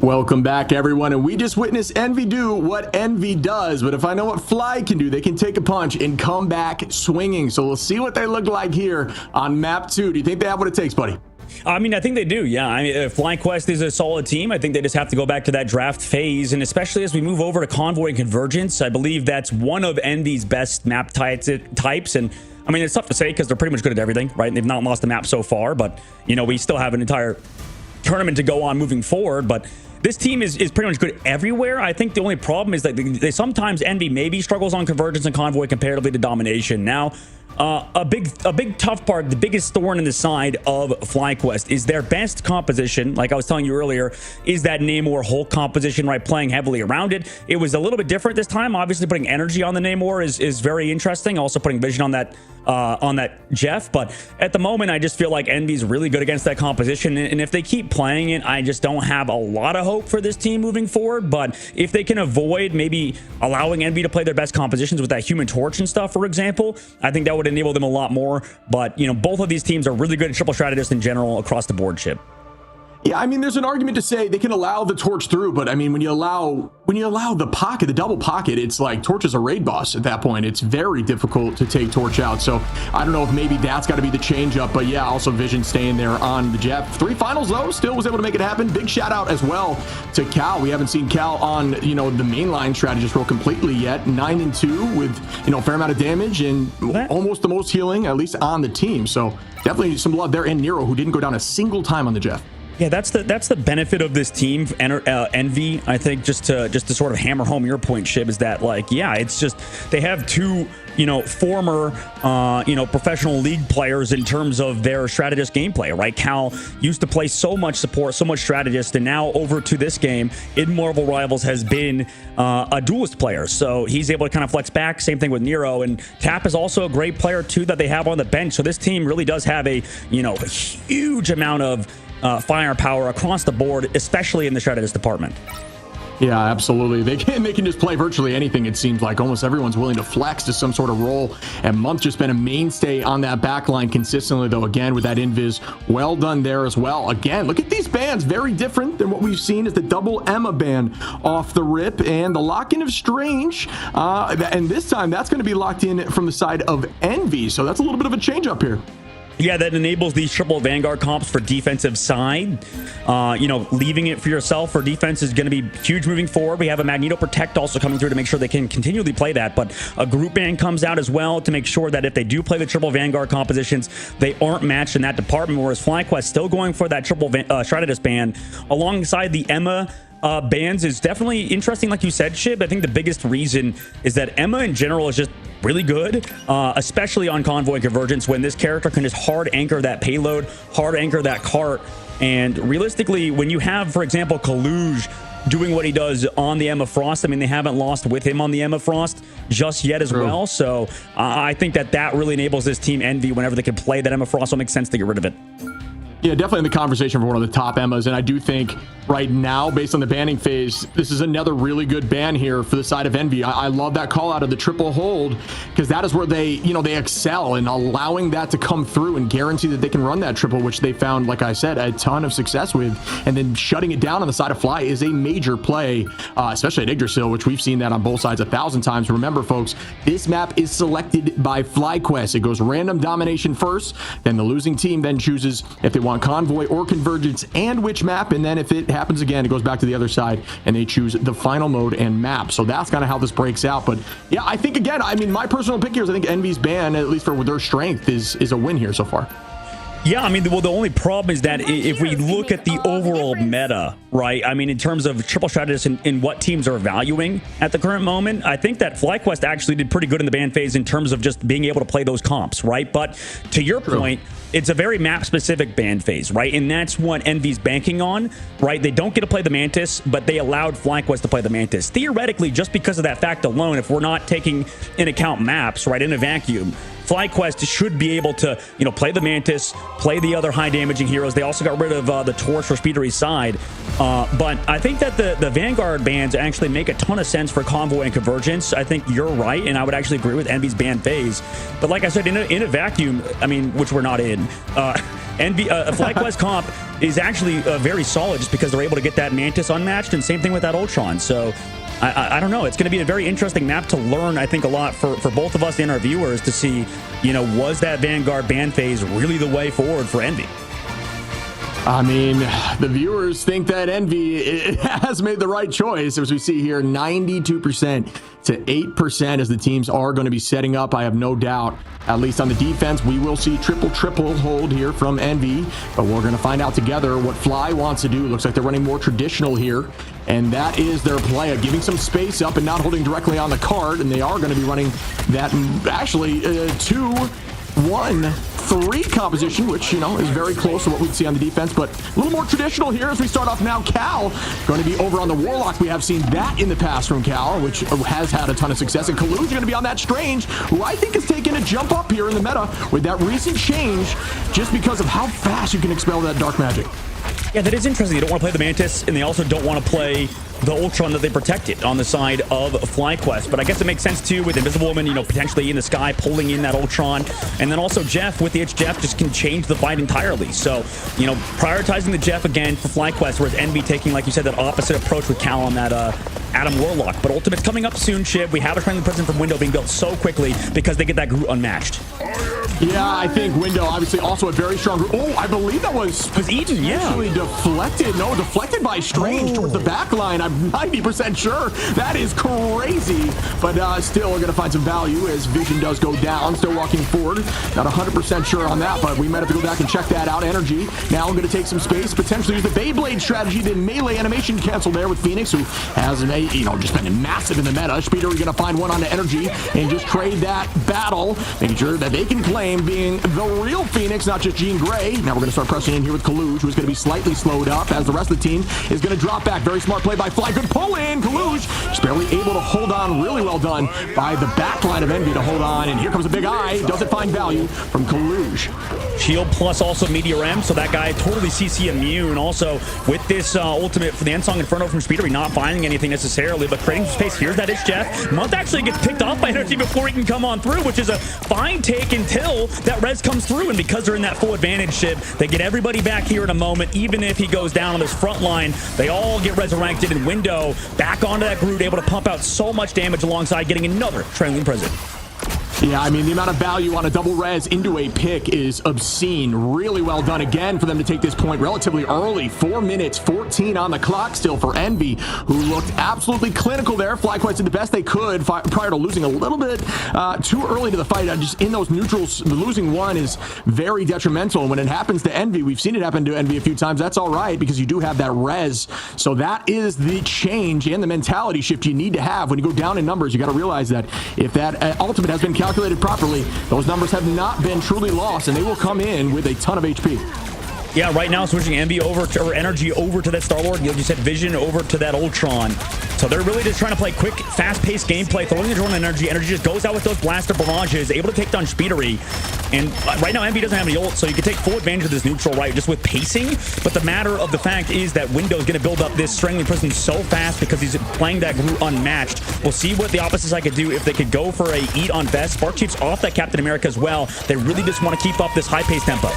Welcome back, everyone, and we just witnessed Envy do what Envy does, but if I know what Fly can do, they can take a punch and come back swinging. So we'll see what they look like here on map 2. Do you think they have what it takes, buddy?
I mean, I think they do, yeah. I mean, FlyQuest is a solid team. I think they just have to go back to that draft phase, and especially as we move over to Convoy and Convergence, I believe that's one of Envy's best map types, and I mean, it's tough to say because they're pretty much good at everything, right? They've not lost a map so far, but, you know, we still have an entire tournament to go on moving forward, but this team is pretty much good everywhere. I think the only problem is that they sometimes Envy maybe struggles on Convergence and Convoy comparatively to Domination. Now, a big tough part, the biggest thorn in the side of FlyQuest is their best composition, like I was telling you earlier, is that Namor Hulk composition, right? Playing heavily around it. It was a little bit different this time. Obviously, putting energy on the Namor is very interesting. Also putting vision on that Jeff. But at the moment, I just feel like Envy's really good against that composition. And if they keep playing it, I just don't have a lot of hope for this team moving forward. But if they can avoid maybe allowing Envy to play their best compositions with that Human Torch and stuff, for example, I think that would enable them a lot more. But, you know, both of these teams are really good at triple strategists in general across the board, Chip.
Yeah, I mean, there's an argument to say they can allow the torch through, but I mean, when you allow the pocket, the double pocket, it's like Torch is a raid boss at that point. It's very difficult to take Torch out. So I don't know if maybe that's got to be the change up, but yeah, also Vision staying there on the Jeff. 3 finals though, still was able to make it happen. Big shout out as well to Cal. We haven't seen Cal on, you know, the mainline strategist role completely yet. 9-2 with, you know, a fair amount of damage and almost the most healing, at least on the team. So definitely some love there. And Nero, who didn't go down a single time on the Jeff.
Yeah, that's the benefit of this team, Envy. I think just to sort of hammer home your point, Shib, is that, like, yeah, it's just they have two, you know, former professional league players in terms of their strategist gameplay, right? Cal used to play so much support, so much strategist, and now over to this game in Marvel Rivals has been a duelist player, so he's able to kind of flex back. Same thing with Nero, and Tap is also a great player too that they have on the bench. So this team really does have a huge amount of firepower across the board, especially in the strategist department.
Yeah, absolutely. They can just play virtually anything. It seems like almost everyone's willing to flex to some sort of role. And Month just been a mainstay on that back line consistently, though, again, with that invis. Well done there as well. Again, look at these bans. Very different than what we've seen is the double Emma ban off the rip and the lock-in of Strange. And this time, that's going to be locked in from the side of Envy. So that's a little bit of a change up here.
Yeah, that enables these triple Vanguard comps for defensive side. Leaving it for yourself for defense is going to be huge moving forward. We have a Magneto Protect also coming through to make sure they can continually play that. But a group ban comes out as well to make sure that if they do play the triple Vanguard compositions, they aren't matched in that department. Whereas FlyQuest still going for that triple Strategist ban alongside the Emma bans is definitely interesting, like you said, Shib. I think the biggest reason is that Emma in general is just really good, especially on Convoy Convergence, when this character can just hard anchor that payload, hard anchor that cart. And realistically, when you have, for example, Kaluge doing what he does on the Emma Frost, I mean, they haven't lost with him on the Emma Frost just yet as well. So I think that really enables this team Envy whenever they can play that Emma Frost. So it makes sense to get rid of it.
Yeah, definitely in the conversation for one of the top Emmas. And I do think right now, based on the banning phase, this is another really good ban here for the side of Envy. I love that call out of the triple hold, because that is where they excel in allowing that to come through and guarantee that they can run that triple, which they found, like I said, a ton of success with. And then shutting it down on the side of Fly is a major play, especially at Yggdrasil, which we've seen that on both sides 1,000 times. Remember, folks, this map is selected by FlyQuest. It goes random domination first, then the losing team then chooses if they want Convoy or Convergence and which map, and then if it happens again, it goes back to the other side and they choose the final mode and map. So that's kind of how this breaks out. But yeah, I think again, I mean, my personal pick here is I think Envy's ban, at least for their strength, is a win here so far.
Yeah, I mean, the only problem is that if we look at the overall meta, right? I mean, in terms of triple strategists and what teams are valuing at the current moment, I think that FlyQuest actually did pretty good in the ban phase in terms of just being able to play those comps, right? But to your point, it's a very map-specific ban phase, right? And that's what Envy's banking on, right? They don't get to play the Mantis, but they allowed FlyQuest to play the Mantis. Theoretically, just because of that fact alone, if we're not taking in account maps, right, in a vacuum, FlyQuest should be able to, play the Mantis, play the other high-damaging heroes. They also got rid of the Torch for Speedery's side. But I think that the Vanguard bans actually make a ton of sense for Convoy and Convergence. I think you're right, and I would actually agree with Envy's ban phase. But like I said, in a vacuum, I mean, which we're not in, Envy, FlyQuest comp is actually very solid just because they're able to get that Mantis unmatched, and same thing with that Ultron. So I don't know. It's going to be a very interesting map to learn, I think, a lot for both of us and our viewers to see, was that Vanguard ban phase really the way forward for Envy?
I mean, the viewers think that Envy has made the right choice. As we see here, 92% to 8% as the teams are going to be setting up. I have no doubt, at least on the defense, we will see triple hold here from Envy. But we're going to find out together what Fly wants to do. Looks like they're running more traditional here. And that is their play of giving some space up and not holding directly on the card. And they are going to be running that actually 2-1-3 composition, which, is very close to what we'd see on the defense, but a little more traditional here as we start off now. Cal going to be over on the Warlock. We have seen that in the past from Cal, which has had a ton of success. And Kaluge going to be on that Strange, who I think is taking a jump up here in the meta with that recent change just because of how fast you can expel that dark magic.
Yeah, that is interesting. They don't want to play the Mantis, and they also don't want to play the Ultron that they protected on the side of FlyQuest. But I guess it makes sense, too, with Invisible Woman, potentially in the sky, pulling in that Ultron. And then also Jeff, with the Jeff, just can change the fight entirely. So, prioritizing the Jeff again for FlyQuest, whereas Envy taking, like you said, that opposite approach with Cal on that Adam Warlock. But Ultimate's coming up soon, Shib. We have a friendly present from Window being built so quickly because they get that Groot unmatched.
Yeah, I think Window, obviously, also a very strong Groot. Oh, I believe that was
Eden, yeah.
Actually deflected. No, deflected by Strange towards the back line. I'm 90% sure. That is crazy. But still, we're going to find some value as Vision does go down. Still walking forward. Not 100% sure on that, but we might have to go back and check that out. Energy. Now I'm going to take some space, potentially use the Beyblade strategy. The melee animation canceled there with Phoenix, who has just been massive in the meta. Speeder, we're going to find one on the Energy and just trade that battle, making sure that they can claim being the real Phoenix, not just Jean Grey. Now we're going to start pressing in here with Kaluge, who's going to be slightly slowed up as the rest of the team is going to drop back. Very smart play by Firefly, good pull in. Kalush just barely able to hold on. Really well done by the backline of Envy to hold on. And here comes a big eye. Does it find value from Kalush?
Shield plus also Meteor M, so that guy totally CC immune. Also, with this ultimate for the Ensong Inferno from Speedery, not finding anything necessarily, but creating some space. Here's that itch, Jeff. Month actually gets picked off by Energy before he can come on through, which is a fine take until that res comes through. And because they're in that full advantage ship, they get everybody back here in a moment. Even if he goes down on this front line, they all get resurrected. And Window back onto that Groot, able to pump out so much damage alongside getting another trailing present.
Yeah, I mean, the amount of value on a double res into a pick is obscene. Really well done again for them to take this point relatively early. 4 minutes, 14 on the clock still for Envy, who looked absolutely clinical there. FlyQuest did the best they could prior to losing a little bit too early to the fight. Just in those neutrals, the losing one is very detrimental. When it happens to Envy, we've seen it happen to Envy a few times. That's all right because you do have that res. So that is the change and the mentality shift you need to have. When you go down in numbers, you got to realize that if that ultimate has been calculated properly, those numbers have not been truly lost, and they will come in with a ton of HP.
Yeah, right now switching Envy over to, or Energy over to that Star-Lord. You said Vision over to that Ultron. So they're really just trying to play quick, fast-paced gameplay, throwing the drone on Energy. Energy just goes out with those blaster barrages, able to take down Speedery. And right now, Envy doesn't have any ult, so you can take full advantage of this neutral, right, just with pacing. But the matter of the fact is that Window's going to build up this Strangling Prison so fast because he's playing that Groot unmatched. We'll see what the opposite side could do if they could go for a eat on Vest. Spark Chief's off that Captain America as well. They really just want to keep up this high-paced tempo.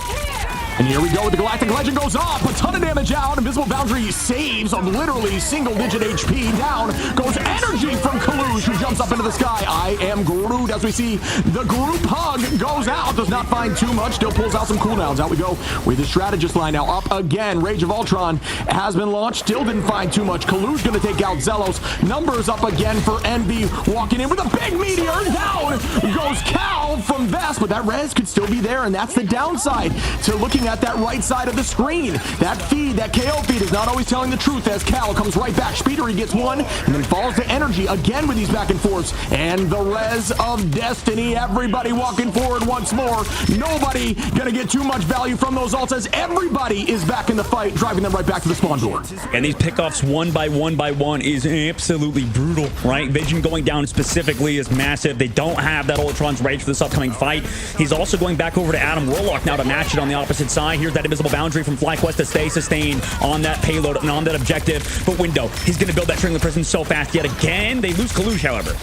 And here we go with the Galactic Legend goes off. A ton of damage out. Invisible Boundary saves of literally single-digit HP. Down goes Energy from Kalush, who jumps up into the sky. I am Groot as we see the group hug goes out. Does not find too much. Still pulls out some cooldowns. Out we go with the strategist line now up again. Rage of Ultron has been launched. Still didn't find too much. Kalush going to take out Zelos. Numbers up again for Envy. Walking in with a big meteor. Down goes Cal from Vest. But that res could still be there. And that's the downside to looking at that right side of the screen. That feed, that KO feed is not always telling the truth as Cal comes right back. Speedery gets one and then falls to Energy again with these back and forths. And the res of Destiny. Everybody walking forward once more. Nobody gonna get too much value from those ults as everybody is back in the fight, driving them right back to the spawn door.
And these pickoffs one by one is absolutely brutal, right? Vision going down specifically is massive. They don't have that Ultron's Rage for this upcoming fight. He's also going back over to Adam Warlock now to match it on the opposite side. Here's that invisible boundary from FlyQuest to stay sustained on that payload and on that objective. But Window, he's going to build that Strangling Prison so fast yet again. They lose Kalush, however.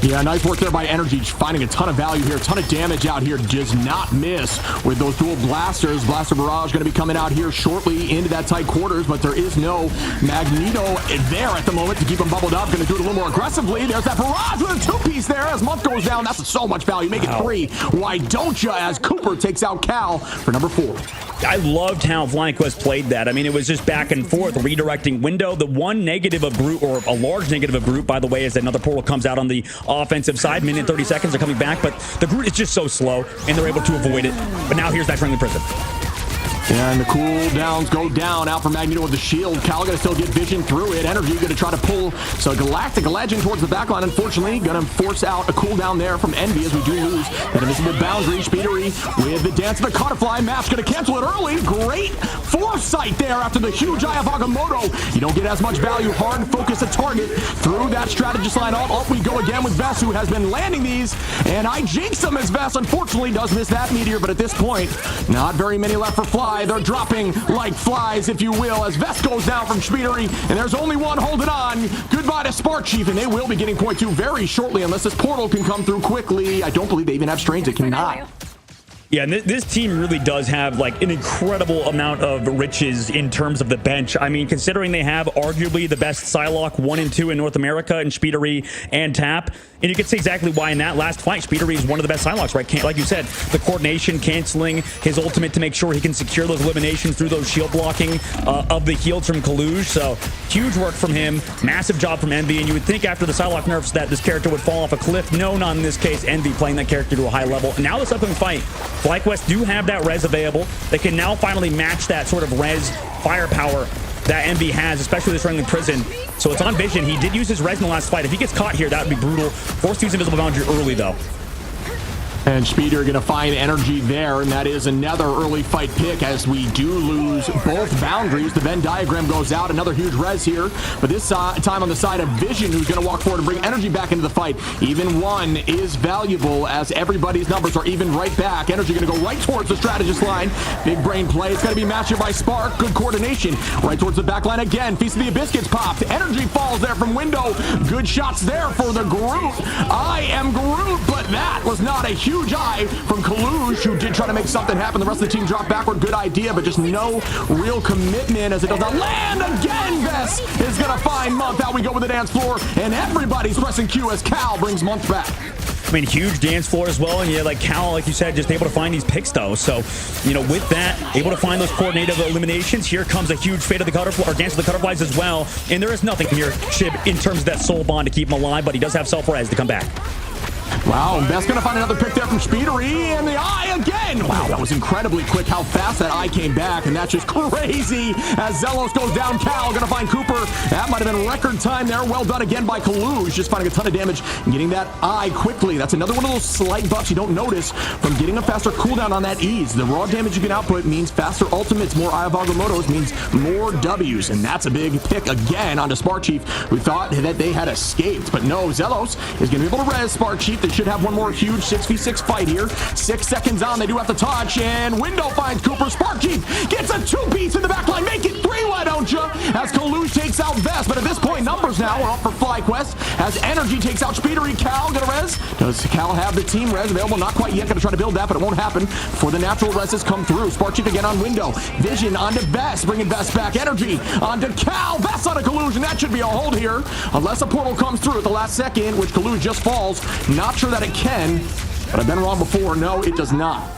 Yeah, nice work there by Energy, finding a ton of value here, a ton of damage out here, does not miss with those dual blasters. Blaster Barrage going to be coming out here shortly into that tight quarters, but there is no Magneto there at the moment to keep him bubbled up. Going to do it a little more aggressively. There's that Barrage with a two-piece there as Month goes down. That's so much value. Make it 3. Why don't you? As Cooper takes out Cal for number 4.
I loved how FlyQuest played that. I mean, it was just back and forth, redirecting Window. The one negative of Groot, or a large negative of Groot, by the way, is that another portal comes out on the offensive side. Minute 30 seconds are coming back, but the Groot is just so slow, and they're able to avoid it. But now here's that Strangling Prison.
And the cooldowns go down out for Magneto with the shield. Cal gonna still get Vision through it. Energy gonna try to pull so Galactic Legend towards the backline. Unfortunately, gonna force out a cooldown there from Envy as we do lose that invisible boundary. Speedery with the dance of the Cutterfly. Match gonna cancel it early. Great foresight there after the huge Eye of Agamotto. You don't get as much value. Hard focus a target through that strategist line. Up we go again with Vess, who has been landing these. And I jinx him as Vess unfortunately does miss that meteor. But at this point, not very many left for Fly. They're dropping like flies, if you will, as Vest goes down from Speedery, and there's only one holding on. Goodbye to Spark Chief, and they will be getting point 2 very shortly unless this portal can come through quickly. I don't believe they even have strains. It cannot.
Yeah, and this team really does have like an incredible amount of riches in terms of the bench. I mean, considering they have arguably the best Psylocke 1 and 2 in North America in Speedery and Tap, and you can see exactly why in that last fight, Speedery is one of the best Psylocks, right? Like you said, the coordination, canceling his ultimate to make sure he can secure those eliminations through those shield blocking of the heals from Kalush. So huge work from him, massive job from Envy, and you would think after the Psylocke nerfs that this character would fall off a cliff. No, not in this case. Envy playing that character to a high level. And now this upcoming fight, FlyQuest do have that res available. They can now finally match that sort of res firepower that Envy has, especially this Strangling Prison. So it's on Vision. He did use his res in the last fight. If he gets caught here, that would be brutal. Forced to use Invisible Boundary early, though.
And Speeder going to find energy there, and that is another early fight pick as we do lose both boundaries. The Venn diagram goes out. Another huge res here, but this time on the side of Vision, who's going to walk forward and bring energy back into the fight. Even one is valuable as everybody's numbers are even right back. Energy going to go right towards the strategist line. Big brain play. It's going to be matched by Spark. Good coordination. Right towards the back line again. Feast of the Abyss gets popped. Energy falls there from window. Good shots there for the Groot. I am Groot, but that was not a huge eye from Kalush, who did try to make something happen. The rest of the team dropped backward. Good idea, but just no real commitment as it does not land again. Vess is going to find Month. Out we go with the dance floor, and everybody's pressing Q as Cal brings Month back.
I mean, huge dance floor as well. And yeah, like Cal, like you said, just able to find these picks though. So, you know, with that, able to find those coordinated eliminations. Here comes a huge fate of the Cutterfly, or Dance of the Cutterflies as well. And there is nothing here, Shib, in terms of that soul bond to keep him alive, but he does have self-res to come back.
Wow, Beth's going to find another pick there from Speedery, and the eye again. Wow, that was incredibly quick how fast that eye came back, and that's just crazy as Zelos goes down. Cal going to find Cooper. That might have been record time there. Well done again by Kalush, just finding a ton of damage and getting that eye quickly. That's another one of those slight buffs you don't notice from getting a faster cooldown on that ease. The raw damage you can output means faster ultimates, more Eye of Agamotto's means more W's, and that's a big pick again onto Spark Chief, who thought that they had escaped, but no, Zelos is going to be able to res Spark Chief. They should have one more huge 6v6 fight here. 6 seconds on, they do have to touch, and Window finds Cooper. Spark Chief gets a 2-piece in the back line. Make it 3, why don't you? As Kalush takes out Vest, but at this point, numbers now are up for FlyQuest as Energy takes out Speedery. Cal gonna res. Does Cal have the team res available? Not quite yet. Gonna try to build that, but it won't happen before the natural reses come through. Spark Chief again on Window. Vision onto Vest, bringing Vest back. Energy onto Cal. Vest on a collusion. That should be a hold here, unless a portal comes through at the last second, which Kalush just falls. Not sure that it can, but I've been wrong before. No, it does not.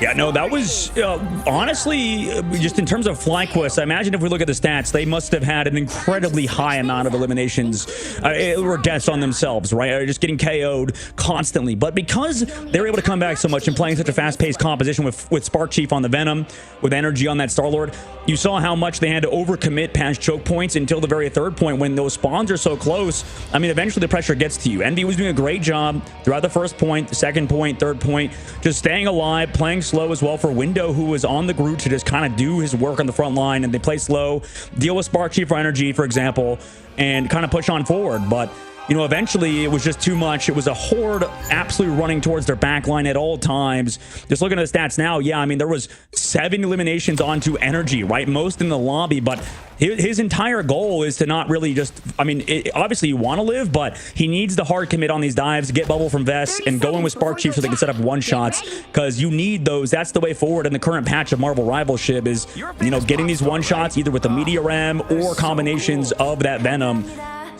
Yeah, no, that was honestly, just in terms of FlyQuest, I imagine if we look at the stats, they must have had an incredibly high amount of eliminations or deaths on themselves, right? Just getting KO'd constantly. But because they were able to come back so much and playing such a fast-paced composition with Spark Chief on the Venom, with Energy on that Star-Lord, you saw how much they had to overcommit past choke points until the very third point when those spawns are so close. I mean, eventually the pressure gets to you. Envy was doing a great job throughout the first point, the second point, third point, just staying alive, playing slow as well for Window, who was on the Groot to just kind of do his work on the front line, and they play slow, deal with Spark Chief for Energy, for example, and kind of push on forward. But you know, eventually it was just too much. It was a horde absolutely running towards their back line at all times. Just looking at the stats now, yeah, I mean, there was 7 eliminations onto Energy, right? Most in the lobby, but his entire goal is to not really just, I mean, obviously you want to live, but he needs the hard commit on these dives, get bubble from Vest, and go in with Spark Chief so they can set up one-shots, because you need those. That's the way forward in the current patch of Marvel Rivalship is, you know, getting these one-shots either with the Meteor M or combinations of that Venom.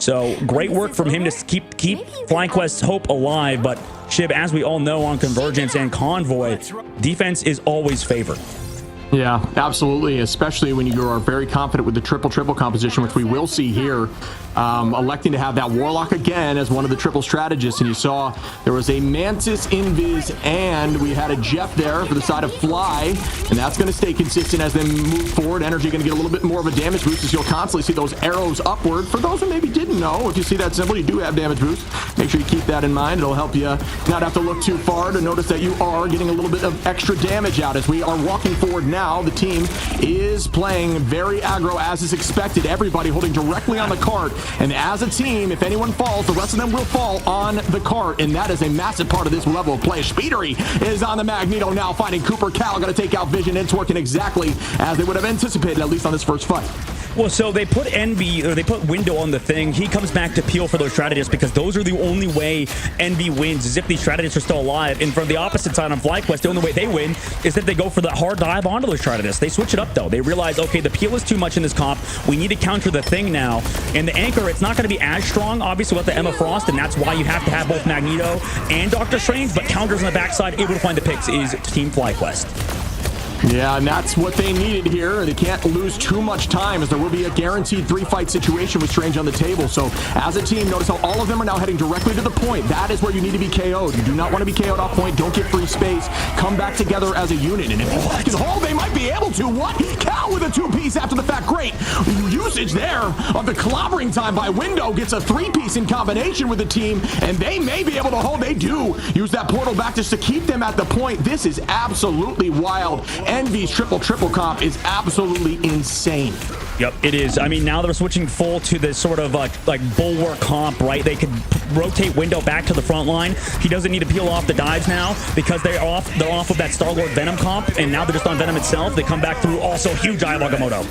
So great work from him to keep FlyQuest's hope alive. But Shib, as we all know on Convergence and Convoy, defense is always favored.
Yeah, absolutely, especially when you are very confident with the triple composition, which we will see here. Electing to have that Warlock again as one of the triple strategists, and you saw there was a Mantis, Invis, and we had a Jeff there for the side of Fly, and that's going to stay consistent as they move forward. Energy going to get a little bit more of a damage boost as you'll constantly see those arrows upward. For those who maybe didn't know, if you see that symbol, you do have damage boost. Make sure you keep that in mind. It'll help you not have to look too far to notice that you are getting a little bit of extra damage out as we are walking forward now. The team is playing very aggro as is expected. Everybody holding directly on the cart. And as a team, if anyone falls, the rest of them will fall on the cart. And that is a massive part of this level of play. Speedery is on the Magneto now, finding Cooper. Cal going to take out Vision. It's working exactly as they would have anticipated, at least on this first fight.
Well, so they put Envy, or they put Window on the thing. He comes back to peel for those strategists because those are the only way Envy wins, is if these strategists are still alive. And from the opposite side on FlyQuest, the only way they win is that they go for the hard dive onto those strategists. They switch it up, though. They realize, okay, the peel is too much in this comp. We need to counter the thing now. And the anchor, it's not going to be as strong, obviously, with the Emma Frost, and that's why you have to have both Magneto and Doctor Strange, but counters on the backside, able to find the picks is Team FlyQuest.
Yeah, and that's what they needed here. They can't lose too much time, as there will be a guaranteed 3-fight situation with Strange on the table. So as a team, notice how all of them are now heading directly to the point. That is where you need to be KO'd. You do not want to be KO'd off point. Don't get free space. Come back together as a unit. And if they can hold, they might be able to. What? Cal with a 2-piece after the fact. Great usage there of the clobbering time by Window. Gets a 3-piece in combination with the team, and they may be able to hold. They do use that portal back just to keep them at the point. This is absolutely wild. Envy's triple comp is absolutely insane.
Yep, it is. I mean, now they're switching full to this sort of like bulwark comp, right? They could rotate Window back to the front line. He doesn't need to peel off the dives now because they're off of that Star-Lord Venom comp, and now they're just on Venom itself. They come back through. Also, huge Eye of Agamotto.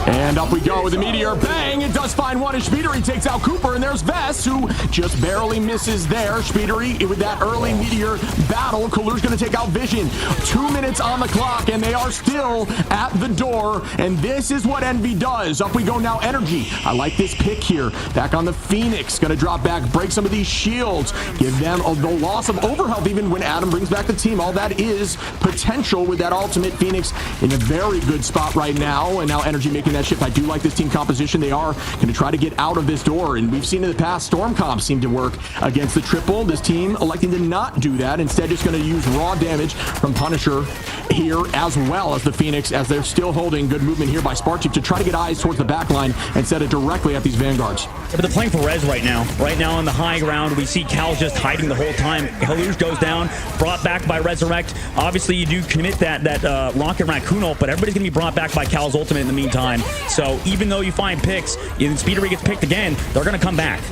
And up we go with the Meteor. Bang! It does find one, and Speedery takes out Cooper, and there's Vess, who just barely misses there. Speedery with that early Meteor battle. Kalu's going to take out Vision. 2 minutes on the clock, and they are still at the door, and this is what Envy does. Up we go now, Energy. I like this pick here. Back on the Phoenix. Going to drop back, break some of these shields, give them the loss of overhealth even when Adam brings back the team. All that is potential with that ultimate. Phoenix in a very good spot right now, and now Energy making that shift. I do like this team composition. They are going to try to get out of this door, and we've seen in the past Storm comps seem to work against the triple. This team electing to not do that, instead just going to use raw damage from Punisher here, as well as the Phoenix, as they're still holding. Good movement here by Spark Chief to try to get eyes towards the back line and set it directly at these Vanguards.
Yeah, but they're playing for res right now. Right now on the high ground, we see Cal just hiding the whole time. Haluj goes down, brought back by Resurrect. Obviously, you do commit that Rocket Raccoon ult, but everybody's going to be brought back by Cal's ultimate in the meantime. So even though you find picks, and Speedery gets picked again, they're going to come back.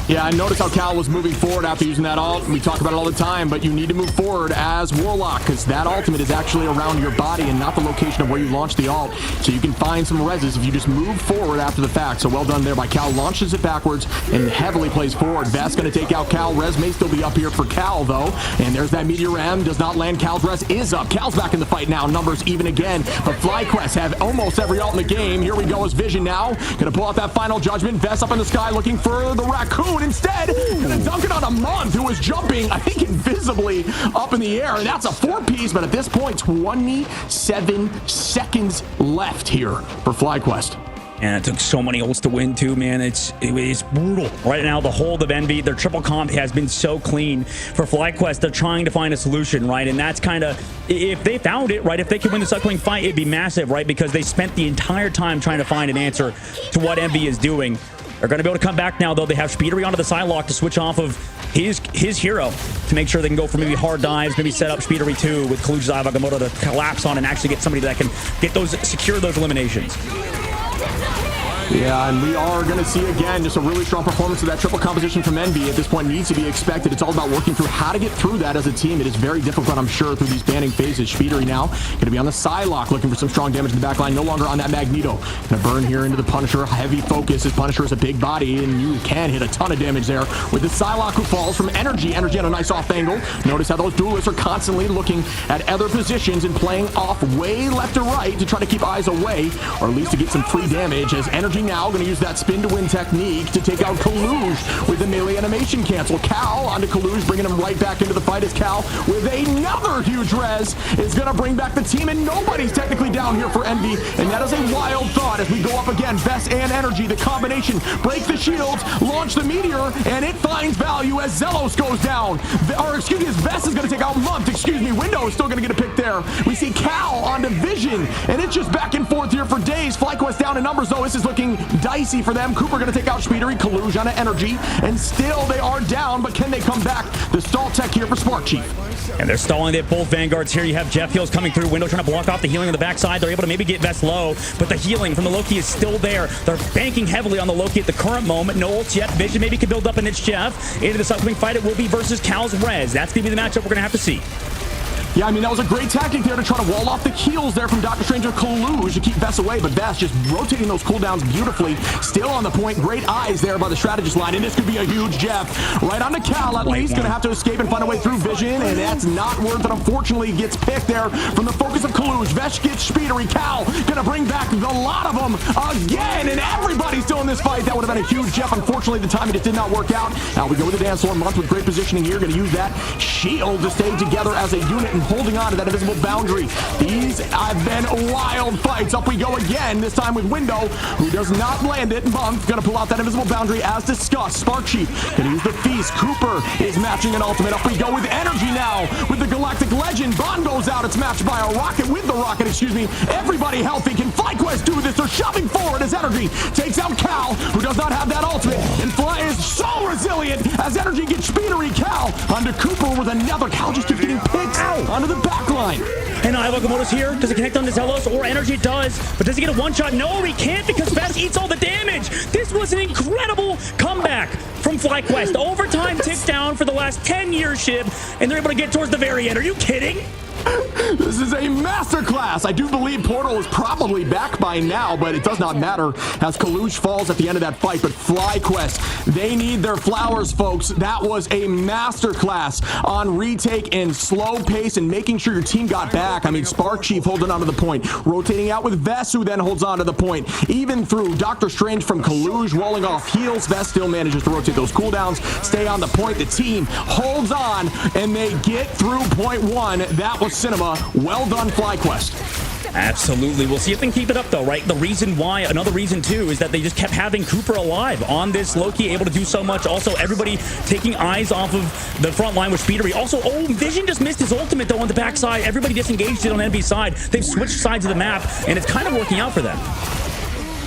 Yeah, I noticed how Cal was moving forward after using that ult. We talk about it all the time, but you need to move forward as Warlock, because that ultimate is actually around your body and not the location of where you launched the ult. So you can find some reses if you just move forward after the fact. So well done there by Cal. Launches it backwards and heavily plays forward. Vess going to take out Cal. Res may still be up here for Cal, though. And there's that Meteor M. Does not land. Cal's res is up. Cal's back in the fight now. Numbers even again. But FlyQuest have almost every ult in the game. Here we go as Vision now. Going to pull out that final judgment. Vess up in the sky looking for the Raccoon. Instead, gonna dunk it on a Month, who was jumping, I think, invisibly up in the air, and that's a 4-piece. But at this point, 27 seconds left here for FlyQuest.
And it took so many ults to win too, man. It's brutal. Right now, the hold of Envy, their triple comp has been so clean. For FlyQuest, they're trying to find a solution, right? And that's kind of, if they found it, right, if they could win this upcoming fight, it'd be massive, right? Because they spent the entire time trying to find an answer to what Envy is doing. They're going to be able to come back now, though. They have Speedery onto the Psylocke to switch off of his hero to make sure they can go for maybe hard dives, maybe set up Speedery too with Kaluja's Eye of Agamotto to collapse on and actually get somebody that can secure those eliminations.
Yeah, and we are going to see again just a really strong performance of that triple composition from Envy. At this point, needs to be expected. It's all about working through how to get through that as a team. It is very difficult, I'm sure, through these banning phases. Speedery now going to be on the Psylocke, looking for some strong damage in the back line. No longer on that Magneto. Going to burn here into the Punisher. Heavy focus, as Punisher is a big body, and you can hit a ton of damage there with the Psylocke, who falls from Energy. Energy on a nice off angle. Notice how those duelists are constantly looking at other positions and playing off way left to right to try to keep eyes away, or at least to get some free damage, as Energy now going to use that spin to win technique to take out Kaluj with the melee animation cancel. Cal onto Kaluj, bringing him right back into the fight, as Cal with another huge res is going to bring back the team, and nobody's technically down here for Envy, and that is a wild thought as we go up again. Vess and Energy, the combination, break the shields, launch the Meteor, and it finds value as Zelos goes down. Or excuse me, as Vess is going to take out Month. Excuse me, Window is still going to get a pick there. We see Cal onto Vision, and it's just back and forth here for days. FlyQuest down in numbers, though. This is looking dicey for them. Cooper going to take out Speedery, Kaluj on Energy, and still they are down, but can they come back? The stall tech here for Spark Chief.
And they're stalling. They have both Vanguards here. You have Jeff Heals coming through. Window trying to block off the healing on the backside. They're able to maybe get Vess low, but the healing from the Loki is still there. They're banking heavily on the Loki at the current moment. No ults yet. Vision maybe can build up an itch Jeff. Into this upcoming fight, it will be versus Cal's Res. That's going to be the matchup we're going to have to see.
Yeah, I mean, that was a great tactic there to try to wall off the heals there from Dr. Strange or Kaluj to keep Vess away, but Vess just rotating those cooldowns beautifully. Still on the point. Great eyes there by the strategist line, and this could be a huge Jeff. Right on to Cal, at least. Going to have to escape and find a way through Vision, and that's not worth it. Unfortunately, gets picked there from the focus of Kaluj. Vess gets Speedery. Cal going to bring back the lot of them again, and everybody's still in this fight. That would have been a huge Jeff. Unfortunately, the timing just did not work out. Now we go with the dance floor. Month with great positioning here. Going to use that shield to stay together as a unit and holding on to that invisible boundary. These have been wild fights. Up we go again, this time with Window, who does not land it. Month gonna pull out that invisible boundary as discussed. Sparksheet gonna use the feast. Cooper is matching an ultimate. Up we go with Energy now with the Galactic Legend. Bond goes out. It's matched by a rocket with the rocket, excuse me. Everybody healthy. Can FlyQuest do this? They're shoving forward as Energy takes out Cal, who does not have that ultimate. And Fly is so resilient as Energy gets speedery. Cal onto Cooper with another. Cal just keeps getting picked onto the back line.
And Locomotive's here. Does it connect on the Zelos? Or Energy does. But does he get a one-shot? No, he can't because Vest eats all the damage. This was an incredible comeback from FlyQuest. Overtime ticked down for the last 10 years, Shib, and they're able to get towards the very end. Are you kidding?
This is a masterclass. I do believe Portal is probably back by now, but it does not matter as Kalush falls at the end of that fight. But FlyQuest, they need their flowers, folks. That was a masterclass on retake and slow pace and making sure your team got back. I mean, Spark Chief holding on to the point, rotating out with Vest, who then holds on to the point. Even through Doctor Strange from Kalush rolling off heals, Vest still manages to rotate those cooldowns, stay on the point. The team holds on, and they get through point one. That was cinema. Well done, FlyQuest.
Absolutely. We'll see if they can keep it up, though, right? The reason why, another reason, too, is that they just kept having Cooper alive on this Loki, able to do so much. Also, everybody taking eyes off of the front line with Speedery. Also, Vision just missed his ultimate, though, on the backside. Everybody disengaged it on NB's side. They've switched sides of the map, and it's kind of working out for them.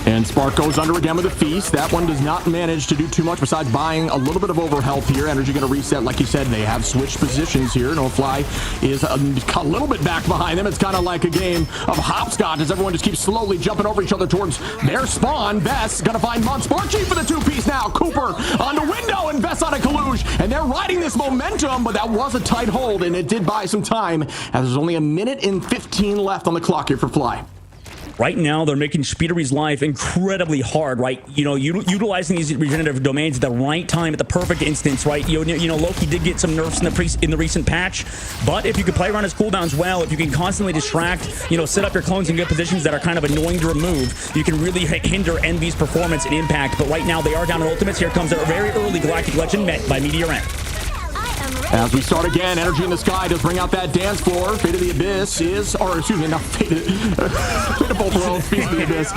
And Spark goes under again with a feast. That one does not manage to do too much besides buying a little bit of over health here. Energy going to reset. Like you said, they have switched positions here. No Fly is a little bit back behind them. It's kind of like a game of hopscotch as everyone just keeps slowly jumping over each other towards their spawn. Vest going to find Mon. Spark Chief for the two-piece now. Cooper on the window and Vest on a Kalush. And they're riding this momentum, but that was a tight hold, and it did buy some time as there's only a minute and 15 left on the clock here for Fly.
Right now, they're making Speedery's life incredibly hard, right? You know, utilizing these regenerative domains at the right time, at the perfect instance, right? You know, Loki did get some nerfs in the recent patch, but if you can play around his cooldowns well, if you can constantly distract, set up your clones in good positions that are kind of annoying to remove, you can really hinder Envy's performance and impact. But right now, they are down in ultimates. Here comes a very early Galactic Legend met by Meteor M.
As we start again, Energy in the Sky does bring out that dance floor. Fate of the Abyss is, or excuse me, not Fate of Both Worlds, Fate of the Abyss.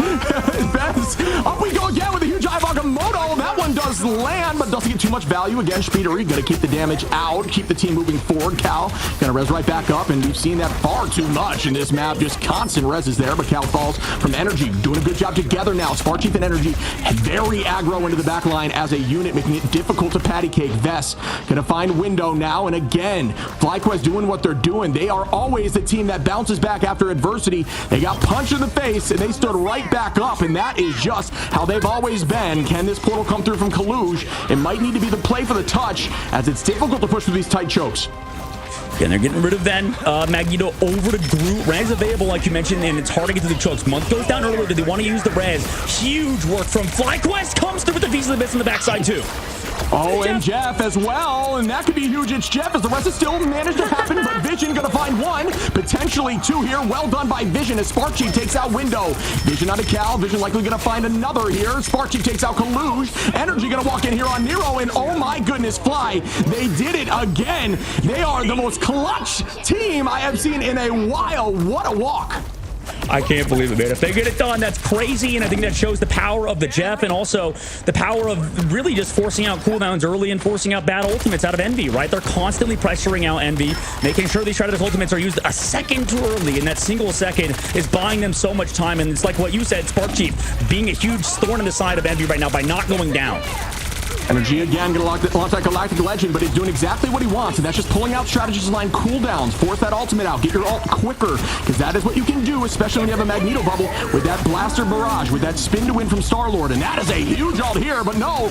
Up we go again with a huge Ivagomoto. That one does land, but doesn't get too much value. Again, Speedery gonna keep the damage out, keep the team moving forward. Cal gonna res right back up, and we've seen that far too much in this map. Just constant res is there, but Cal falls from Energy. Doing a good job together now. Spark Chief and Energy very aggro into the back line as a unit, making it difficult to patty cake. Vest gonna find Window now, and again, FlyQuest doing what they're doing. They are always the team that bounces back after adversity. They got punched in the face, and they stood right back up, and that is just how they've always been. Can this portal come through from Kalush? It might need to be the play for the touch, as it's difficult to push through these tight chokes.
And they're getting rid of that Magneto over to Groot. Res available, like you mentioned, and it's hard to get through the chokes. Month goes down earlier. Do they want to use the res? Huge work from FlyQuest. Comes through with the Feast of the Abyss on the backside, too.
Oh, and Jeff as well, and that could be huge. It's Jeff as the rest is still managed to happen, but Vision gonna find one, potentially two here. Well done by Vision as Spark Chief takes out Window. Vision on a Cal. Vision likely gonna find another here. Spark Chief takes out Kalush. Energy gonna walk in here on Nero, and oh my goodness, Fly, they did it again. They are the most clutch team I have seen in a while. What a walk.
I can't believe it, man. If they get it done, that's crazy, and I think that shows the power of the Jeff and also the power of really just forcing out cooldowns early and forcing out bad ultimates out of Envy, right? They're constantly pressuring out Envy, making sure these Shredder's ultimates are used a second too early, and that single second is buying them so much time, and it's like what you said, Spark Chief, being a huge thorn in the side of Envy right now by not going down.
Energy again gonna launch that Galactic Legend, but he's doing exactly what he wants, and that's just pulling out strategies line cooldowns. Force that ultimate out. Get your ult quicker, because that is what you can do, especially when you have a Magneto bubble with that Blaster Barrage, with that spin to win from Star-Lord, and that is a huge ult here, but no,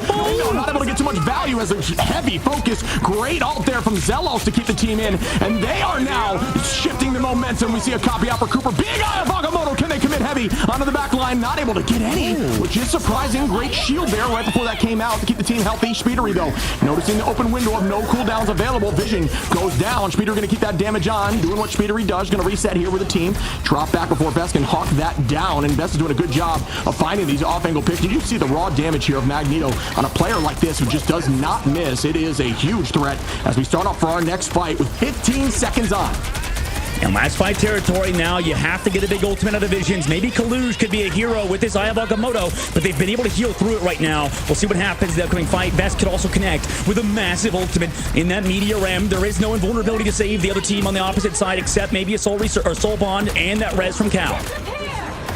not able to get too much value as a heavy focus. Great ult there from Zelos to keep the team in, and they are now shifting the momentum. We see a copy out for Cooper. Big Eye of Agamotto. Can they commit heavy onto the back line? Not able to get any, which is surprising. Great shield there right before that came out to keep the team healthy. Speedery though, noticing the open window of no cooldowns available. Vision goes down. Speedery gonna keep that damage on, doing what Speedery does. Gonna reset here with the team. Drop back before Vest can hawk that down, and Vest is doing a good job of finding these off-angle picks. Did you see the raw damage here of Magneto on a player like this who just does not miss? It is a huge threat as we start off for our next fight with 15 seconds on.
And last fight territory, now you have to get a big ultimate out of Visions. Maybe Kaluj could be a hero with this Eye of Agamotto, but they've been able to heal through it right now. We'll see what happens in the upcoming fight. Vest could also connect with a massive ultimate in that Meteor Ram. There is no invulnerability to save the other team on the opposite side, except maybe a Soul Bond and that res from Cal.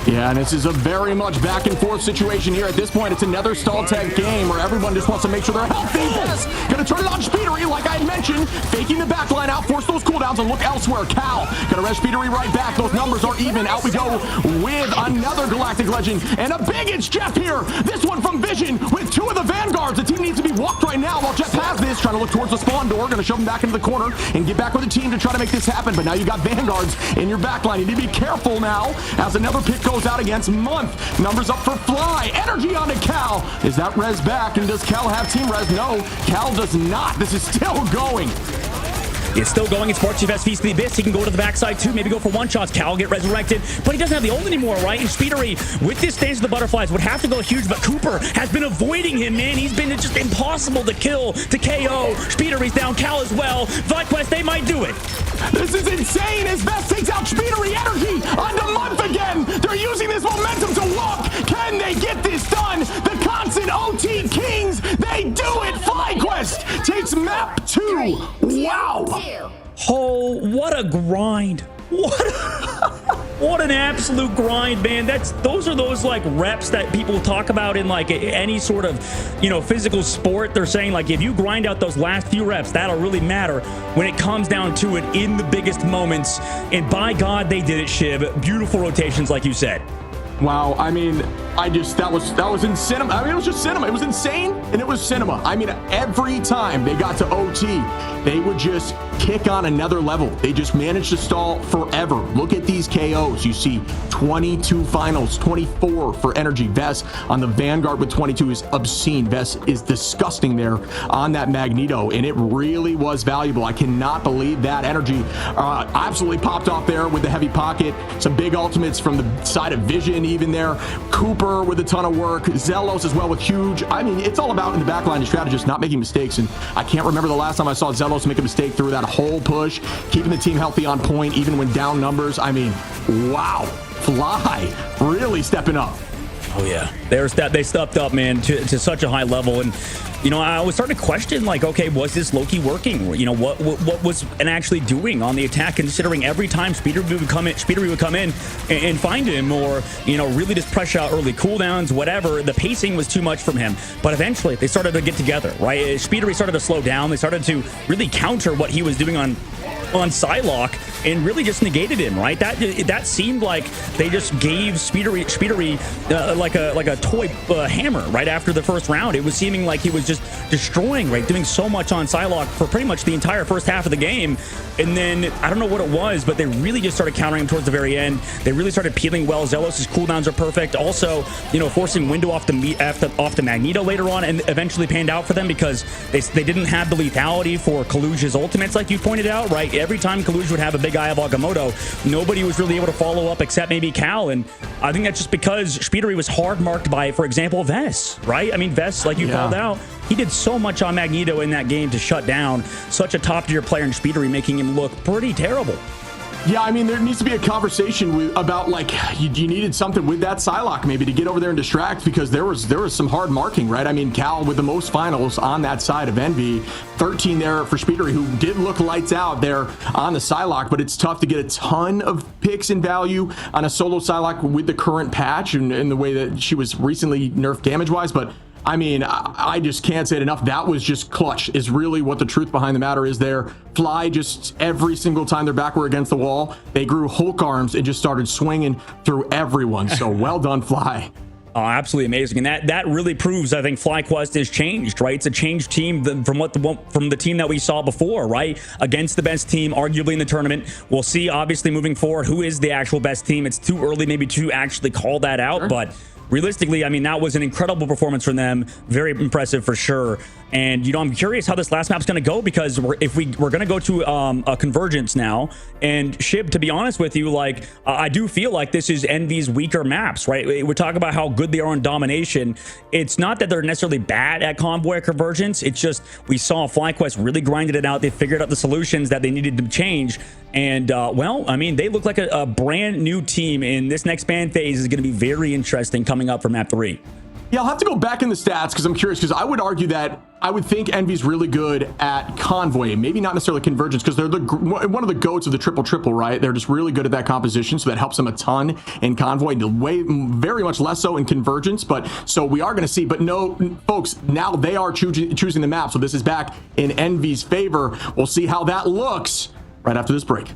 Yeah, and this is a very much back and forth situation here. At this point, it's another stall tag game where everyone just wants to make sure they're healthy. Yes, gonna turn it on Speedery, like I mentioned, faking the backline out, force those cooldowns and look elsewhere. Cal gonna res Speedery right back. Those numbers are even. Out we go with another Galactic Legend and a big it's Jeff here. This one from Vision with 2 of the Vanguards. The team needs to be walked right now while Jeff has this, trying to look towards the spawn door, gonna shove him back into the corner and get back with the team to try to make this happen. But now you got Vanguards in your backline. You need to be careful now as another pick goes out against Month. Numbers up for Fly. Energy onto Cal. Is that res back? And does Cal have team res? No, Cal does not. This is still going.
It's still going. It's Sparks Feast of the Abyss. He can go to the backside too. Maybe go for one shots. Cal get resurrected, but he doesn't have the ult anymore, right? And Speedery, with this Dance of the Butterflies, would have to go huge, but Cooper has been avoiding him, man. He's been just impossible to kill, to KO. Speedery's down. Cal as well. VideQuest, they might do it.
This is insane as Vest takes out Speedery. Energy onto Month again. They're using this momentum to walk. Can they get this done? The constant OT Kings, they do it. FlyQuest takes map 2. Wow.
Oh, what a grind. What an absolute grind, man. Those are those like reps that people talk about in like any sort of, physical sport. They're saying like if you grind out those last few reps, that'll really matter when it comes down to it in the biggest moments. And by God, they did it, Shiv. Beautiful rotations, like you said.
Wow, I mean, that was in cinema. I mean, it was just cinema. It was insane, and it was cinema. I mean, every time they got to OT, they would just kick on another level. They just managed to stall forever. Look at these KOs. You see 22 finals, 24 for Energy. Vest on the Vanguard with 22 is obscene. Vest is disgusting there on that Magneto, and it really was valuable. I cannot believe that Energy absolutely popped off there with the heavy pocket. Some big ultimates from the side of Vision even there. Cooper with a ton of work. Zelos as well with huge. I mean, it's all about in the backline the strategist not making mistakes, and I can't remember the last time I saw Zelos make a mistake through that whole push, keeping the team healthy on point even when down numbers. I mean, wow. Fly really stepping up.
Oh yeah, they stepped up, man, to such a high level. And I was starting to question, like, okay, was this Loki working? What was an actually doing on the attack, considering every time Speedery would come in and find him, or really just pressure out early cooldowns, whatever. The pacing was too much from him. But eventually they started to get together, right? Speedery started to slow down. They started to really counter what he was doing on Psylocke and really just negated him, right? That seemed like they just gave Speedery like a toy hammer right after the first round. It was seeming like he was just destroying, right? Doing so much on Psylocke for pretty much the entire first half of the game. And then I don't know what it was, but they really just started countering him towards the very end. They really started peeling well. Zelos' cooldowns are perfect. Also, forcing Window off the Magneto later on, and eventually panned out for them because they didn't have the lethality for Kaluj's ultimates, like you pointed out, right? Every time Kaluj would have a big Eye of Agamotto, nobody was really able to follow up except maybe Cal. And I think that's just because Speedery was hard marked by, for example, Vest, right? I mean, Vest, like you called out, he did so much on Magneto in that game to shut down such a top-tier player in Speedery, making him look pretty terrible.
Yeah, I mean, there needs to be a conversation about like you needed something with that Psylocke maybe to get over there and distract, because there was some hard marking, right? I mean, Cal with the most finals on that side of Envy, 13 there for Speedery, who did look lights out there on the Psylocke, but it's tough to get a ton of picks and value on a solo Psylocke with the current patch and the way that she was recently nerfed damage-wise. But I mean, I just can't say it enough. That was just clutch, is really what the truth behind the matter is there. Fly, just every single time their back were against the wall, they grew Hulk arms and just started swinging through everyone. So well done, Fly.
Oh, absolutely amazing. And that really proves, I think, FlyQuest has changed, right? It's a changed team from the team that we saw before, right? Against the best team, arguably in the tournament. We'll see, obviously, moving forward, who is the actual best team. It's too early maybe to actually call that out, but realistically, I mean, that was an incredible performance from them. Very impressive for sure. And, you know, I'm curious how this last map's going to go, because we're going to go to a convergence now. And Shib, to be honest with you, like, I do feel like this is Envy's weaker maps, right? We're talking about how good they are on domination. It's not that they're necessarily bad at convoy or convergence. It's just we saw FlyQuest really grinded it out. They figured out the solutions that they needed to change. And, well, I mean, they look like a brand new team. And this next ban phase is going to be very interesting coming up for map 3.
Yeah, I'll have to go back in the stats because I'm curious, because I would argue that I would think Envy's really good at convoy, maybe not necessarily convergence, because they're one of the goats of the triple, right? They're just really good at that composition, so that helps them a ton in convoy, very much less so in convergence. But so we are going to see, but no, folks, now they are choosing the map, so this is back in Envy's favor. We'll see how that looks right after this break.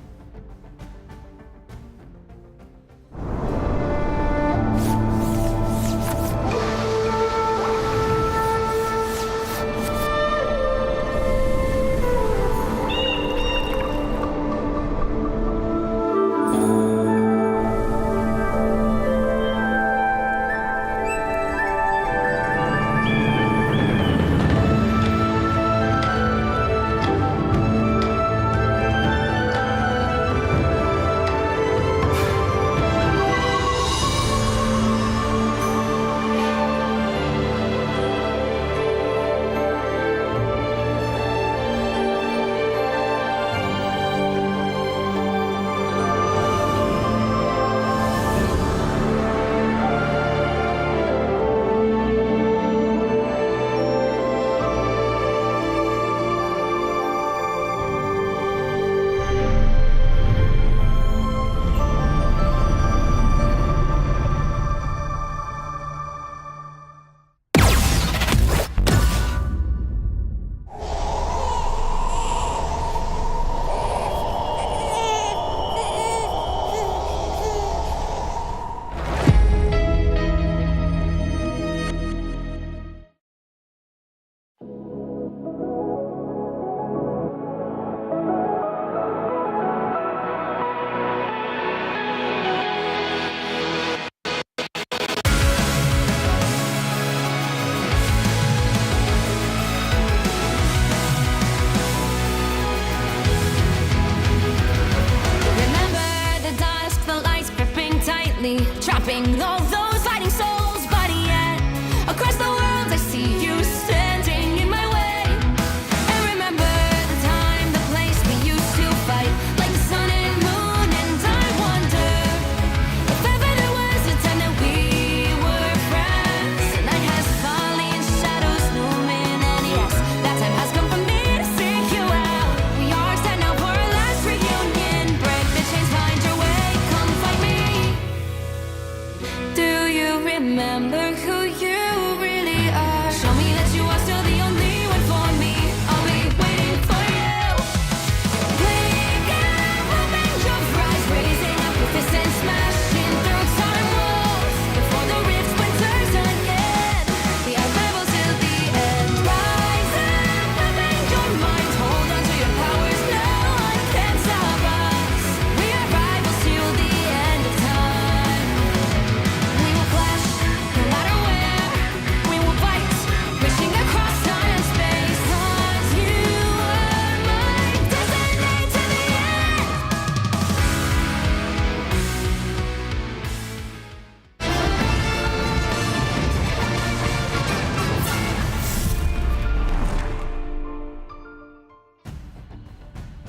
Trapping all those fighting souls, but yet across the world I see you standing in my way. And remember the time, the place we used to fight, like the sun and moon, and I wonder if ever there was a time that we were friends. The night has fallen, shadows looming, and yes, that time has come for me to seek you out. We are set now for our last reunion. Break the chains, find your way, come fight me. Do you remember who you really are? Show me that you are still the only one for me. I'll be waiting for you. Wake up, open your eyes, raising up your fists and smashing through time walls. Before the rift splinters again, we are rebels till the end. Rise up, open your mind, hold on to your powers. No one can stop us. We are rivals till the end of time. We will clash, no matter where. We will fight, reaching across time and space. 'Cause you are my destiny to the end.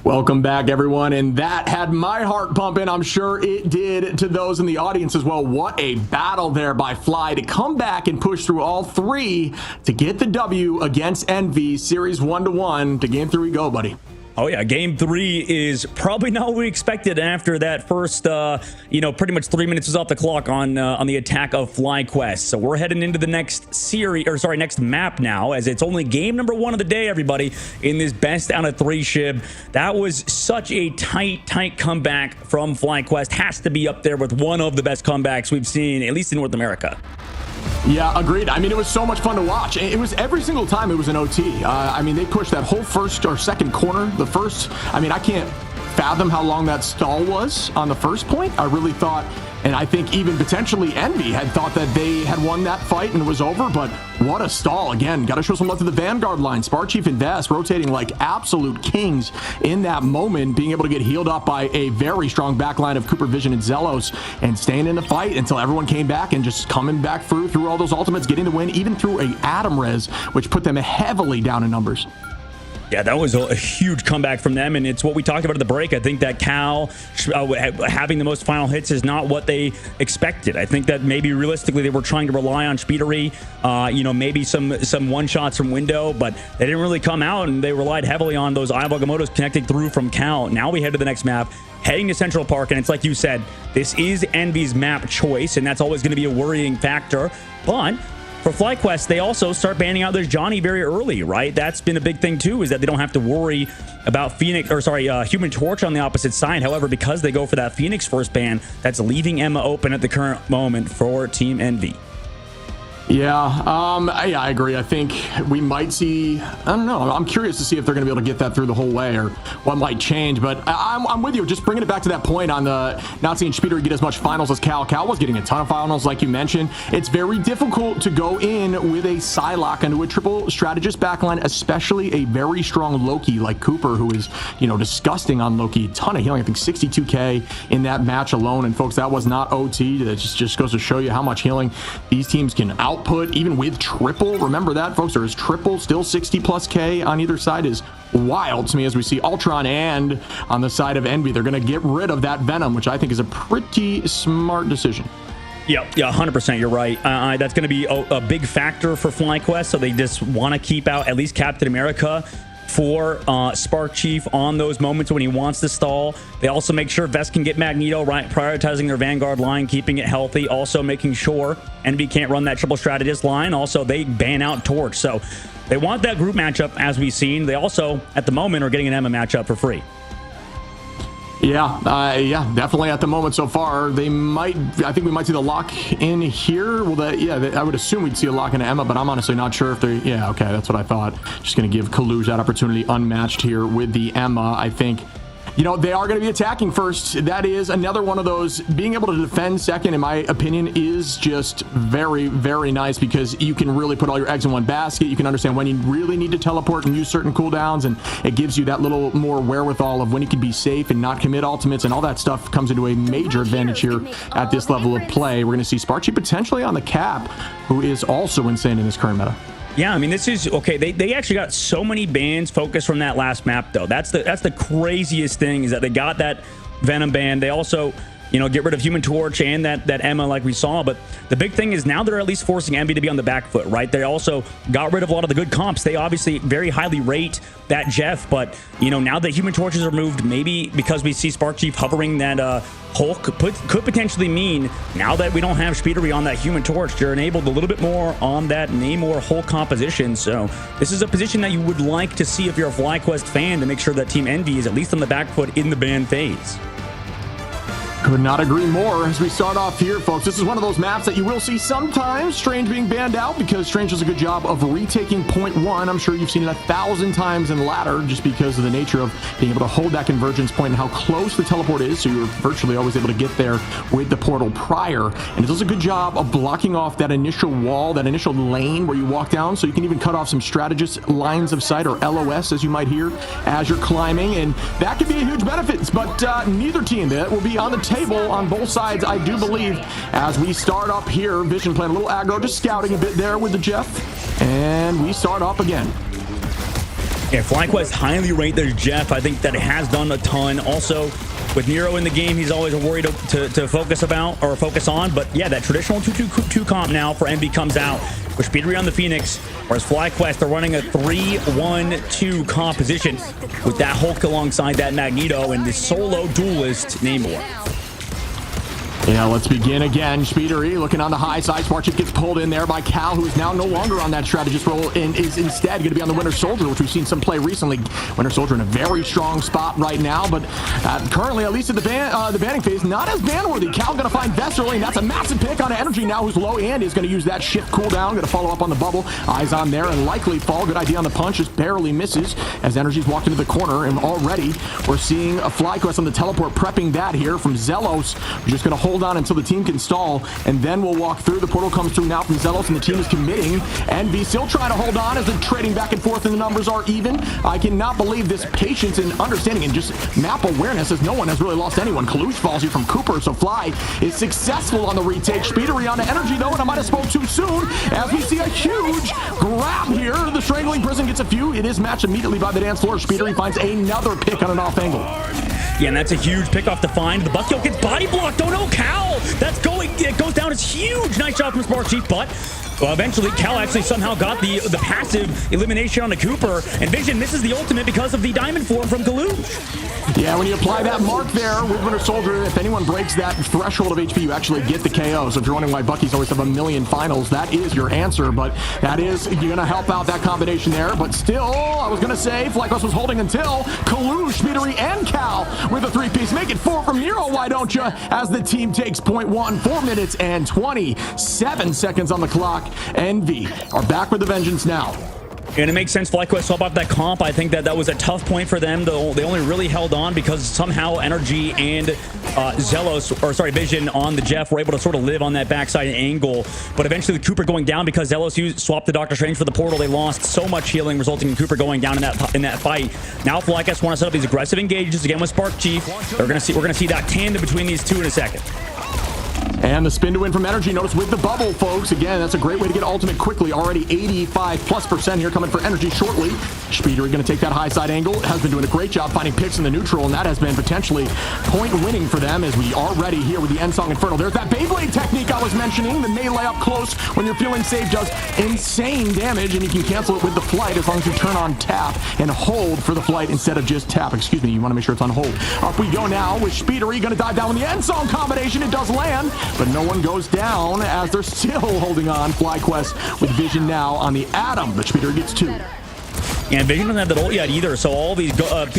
Welcome back, everyone, and that had my heart pumping. I'm sure it did to those in the audience as well. What a battle there by Fly to come back and push through all three to get the W against Envy. Series 1-1 to game 3 we go, buddy.
Oh yeah, game 3 is probably not what we expected after that first, pretty much 3 minutes was off the clock on the attack of FlyQuest. So we're heading into the next next map now, as it's only game number 1 of the day, everybody, in this best out of 3 Shib. That was such a tight comeback from FlyQuest. Has to be up there with one of the best comebacks we've seen, at least in North America.
Yeah, agreed. I mean, it was so much fun to watch. It was every single time it was an OT. I mean, they pushed that whole first or second corner. The first, I mean, I can't fathom how long that stall was on the first point. I really thought, and I think even potentially Envy had thought that they had won that fight and it was over, but what a stall. Again, got to show some love to the Vanguard line. Spar Chief and Vest rotating like absolute kings in that moment, being able to get healed up by a very strong backline of Cooper Vision and Zelos, and staying in the fight until everyone came back and just coming back through all those ultimates, getting the win, even through a Atom Res, which put them heavily down in numbers.
Yeah, that was a huge comeback from them, and it's what we talked about at the break. I think that Cal having the most final hits is not what they expected. I think that maybe realistically they were trying to rely on Speedery, maybe some one-shots from window, but they didn't really come out, and they relied heavily on those Iwagamotos connecting through from Cal. Now we head to the next map, heading to Central Park, and it's like you said, this is Envy's map choice, and that's always going to be a worrying factor, but for FlyQuest, they also start banning out their Johnny very early, right? That's been a big thing too, is that they don't have to worry about Human Torch on the opposite side. However, because they go for that Phoenix first ban, that's leaving Emma open at the current moment for Team Envy.
Yeah, I agree. I think we might see, I don't know, I'm curious to see if they're going to be able to get that through the whole way or what might change, but I'm with you. Just bringing it back to that point on the not seeing Speedery get as much finals as Cal. Cal was getting a ton of finals, like you mentioned. It's very difficult to go in with a Psylocke into a triple strategist backline, especially a very strong Loki like Cooper, who is, disgusting on Loki. Ton of healing, I think 62k in that match alone. And folks, that was not OT. That just goes to show you how much healing these teams can output, even with triple. Remember that, folks. There is triple, still 60 plus K on either side is wild to me, as we see Ultron, and on the side of Envy, they're going to get rid of that Venom, which I think is a pretty smart decision.
Yeah, 100%. You're right. That's going to be a big factor for FlyQuest, so they just want to keep out at least Captain America for Spark Chief on those moments when he wants to stall. They also make sure Vest can get Magneto, right, prioritizing their Vanguard line, keeping it healthy, also making sure Envy can't run that triple strategist line. Also, they ban out Torch, so they want that group matchup, as we've seen. They also, at the moment, are getting an Emma matchup for free.
Yeah, definitely at the moment so far. I think we might see the lock in here. Well, I would assume we'd see a lock into Emma, but I'm honestly not sure if they, okay, that's what I thought. Just going to give Kaluj that opportunity unmatched here with the Emma. I think, they are going to be attacking first. That is another one of those. Being able to defend second, in my opinion, is just very, very nice, because you can really put all your eggs in one basket. You can understand when you really need to teleport and use certain cooldowns, and it gives you that little more wherewithal of when you can be safe and not commit ultimates, and all that stuff comes into a major advantage here at this level of play. We're going to see Sparchi potentially on the cap, who is also insane in this current meta.
Yeah, I mean, this is okay. They actually got so many bans focused from that last map, though. That's the craziest thing, is that they got that Venom ban. They also, get rid of Human Torch and that Emma, like we saw. But the big thing is now they're at least forcing Envy to be on the back foot, right? They also got rid of a lot of the good comps. They obviously very highly rate that Jeff, but now that Human Torch is removed, maybe because we see Spark Chief hovering that Hulk could potentially mean, now that we don't have Speedery on that Human Torch, you're enabled a little bit more on that Namor Hulk composition. So this is a position that you would like to see if you're a FlyQuest fan, to make sure that Team Envy is at least on the back foot in the ban phase.
Could not agree more. As we start off here, folks, this is one of those maps that you will see sometimes Strange being banned out, because Strange does a good job of retaking point one. I'm sure you've seen it 1,000 times in ladder, just because of the nature of being able to hold that convergence point and how close the teleport is, so you're virtually always able to get there with the portal prior. And it does a good job of blocking off that initial wall, that initial lane where you walk down, so you can even cut off some strategist lines of sight, or LOS as you might hear, as you're climbing, and that could be a huge benefit. But neither team, that will be on the table on both sides, I do believe, as we start up here. Vision playing a little aggro, just scouting a bit there with the Jeff, and we start up again.
Yeah, FlyQuest highly rate their Jeff. I think that it has done a ton. Also, with Nero in the game, he's always a worry to focus on. But yeah, that traditional 2-2 comp now for Envy comes out with Speedery on the Phoenix, whereas FlyQuest are running a 3-1-2 composition with that Hulk alongside that Magneto and the solo duelist Namor.
Yeah, let's begin again. Speedery looking on the high side. Sparchik gets pulled in there by Cal, who is now no longer on that strategist role and is instead going to be on the Winter Soldier, which we've seen some play recently. Winter Soldier in a very strong spot right now, but currently, at least at the banning phase, not as ban-worthy. Cal going to find Vest early, and that's a massive pick on Energy now, who's low and is going to use that shift cooldown. Going to follow up on the bubble. Eyes on there and likely fall. Good idea on the punch, just barely misses as Energy's walked into the corner, and already we're seeing a FlyQuest on the teleport prepping that here from Zelos. We're just going to hold on until the team can stall, and then we'll walk through. The portal comes through now from Zelos, and the team is committing. Envy still trying to hold on as they're trading back and forth, and the numbers are even. I cannot believe this patience and understanding and just map awareness, as no one has really lost anyone. Kalush falls here from Cooper, so Fly is successful on the retake. Speedery on the Energy, though, and I might have spoke too soon, as we see a huge grab here. The Strangling Prison gets a few. It is matched immediately by the dance floor. Speedery finds another pick on an off angle.
Yeah, and that's a huge pick off to find. The Buckyo gets body blocked. Oh no, Cal! It goes down. It's huge. Nice shot from Sparchik, but eventually Cal actually somehow got the passive elimination on the Cooper, and Vision misses the ultimate because of the diamond form from Kalush.
Yeah, when you apply that mark there with Winter Soldier, if anyone breaks that threshold of HP, you actually get the KO. So if you're wondering why Bucky's always have a million finals, that is your answer. But that is, you're going to help out that combination there. But still, I was going to say, FlyQuest was holding until Kalush, Speedery, and Cal with a three-piece. Make it 4 from Nero, why don't you? As the team takes point 1, 4 minutes and 27 seconds on the clock. Envy are back with the vengeance now.
And it makes sense. FlyQuest swap off that comp. I think that was a tough point for them, though. They only really held on because somehow Energy and Vision on the Jeff were able to sort of live on that backside angle. But eventually the Cooper going down because Zelos swapped the Doctor Strange for the portal. They lost so much healing, resulting in Cooper going down in that fight. Now FlyQuest want to set up these aggressive engages again with Sparchik. We're gonna see that tandem between these two in a second.
And the spin to win from Energy. Notice with the bubble, folks. Again, that's a great way to get ultimate quickly. Already 85+% here coming for Energy shortly. Speedery going to take that high side angle. Has been doing a great job finding picks in the neutral, and that has been potentially point winning for them as we are ready here with the Endsong Inferno. There's that Beyblade technique I was mentioning. The melee up close when you're feeling safe does insane damage, and you can cancel it with the flight as long as you turn on tap and hold for the flight instead of just tap. Excuse me, you want to make sure it's on hold. Up we go now with Speedery. Going to dive down with the Endsong combination. It does land, but no one goes down as they're still holding on. FlyQuest with Vision now on the Atom, but Speedery gets 2.
And Vision doesn't have that ult yet either, so all these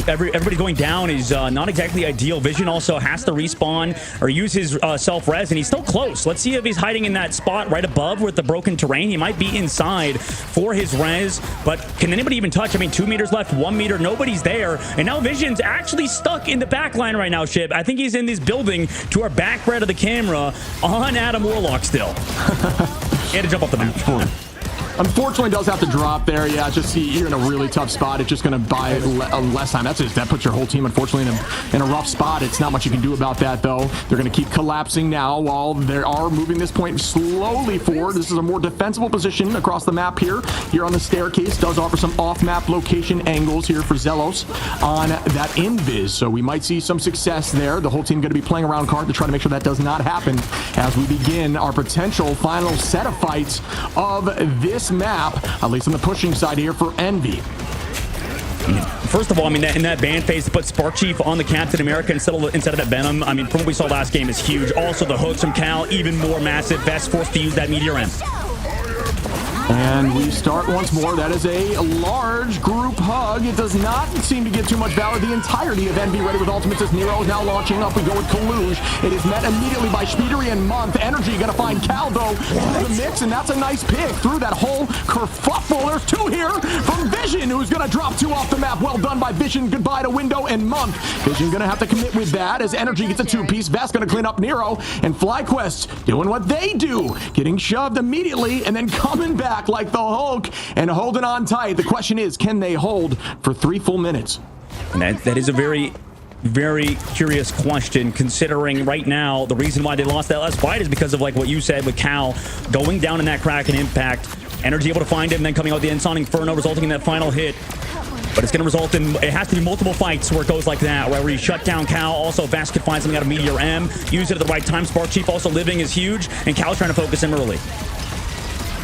everybody going down is not exactly ideal. Vision also has to respawn or use his self-res, and he's still close. Let's see if he's hiding in that spot right above with the broken terrain. He might be inside for his res, but can anybody even touch? I mean, 2 meters left, 1 meter, nobody's there, and now Vision's actually stuck in the back line right now, Shib. I think he's in this building to our back right of the camera on Adam Warlock still. He had to jump off the map.
Unfortunately, does have to drop there. Yeah, just see you're in a really tough spot. It's just going to buy less time. That puts your whole team, unfortunately, in a rough spot. It's not much you can do about that, though. They're going to keep collapsing now while they are moving this point slowly forward. This is a more defensible position across the map here. Here on the staircase does offer some off-map location angles here for Zelos on that invis. So we might see some success there. The whole team going to be playing around card to try to make sure that does not happen as we begin our potential final set of fights of this map, at least on the pushing side here for Envy.
First of all, I mean, in that ban phase to put Sparchik on the Captain America instead of that Venom, I mean, from what we saw last game is huge. Also, the hooks from Cal, even more massive. Vest forced to use that Meteor M.
And we start once more. That is a large group hug. It does not seem to get too much valor. The entirety of Envy ready with ultimates as Nero is now launching up. We go with Kalush. It is met immediately by Speedery and Month. Energy going to find Caldo in the mix, and that's a nice pick through that whole kerfuffle. There's 2 here from Vision, who's going to drop 2 off the map. Well done by Vision. Goodbye to Window and Month. Vision going to have to commit with that as Energy gets a 2-piece. Vest going to clean up Nero, and FlyQuest doing what they do, getting shoved immediately and then coming back like the Hulk and holding on tight. The question is, can they hold for 3 full minutes?
And that is a very, very curious question, considering right now the reason why they lost that last fight is because of like what you said with Cal going down in that crack and impact. Energy able to find him, then coming out the Endsong Inferno, resulting in that final hit. But it's going to result in, it has to be multiple fights where it goes like that, where you shut down Cal. Also, Vast could find something out of Meteor M, use it at the right time. Sparchik also living is huge, and Cal's trying to focus him early.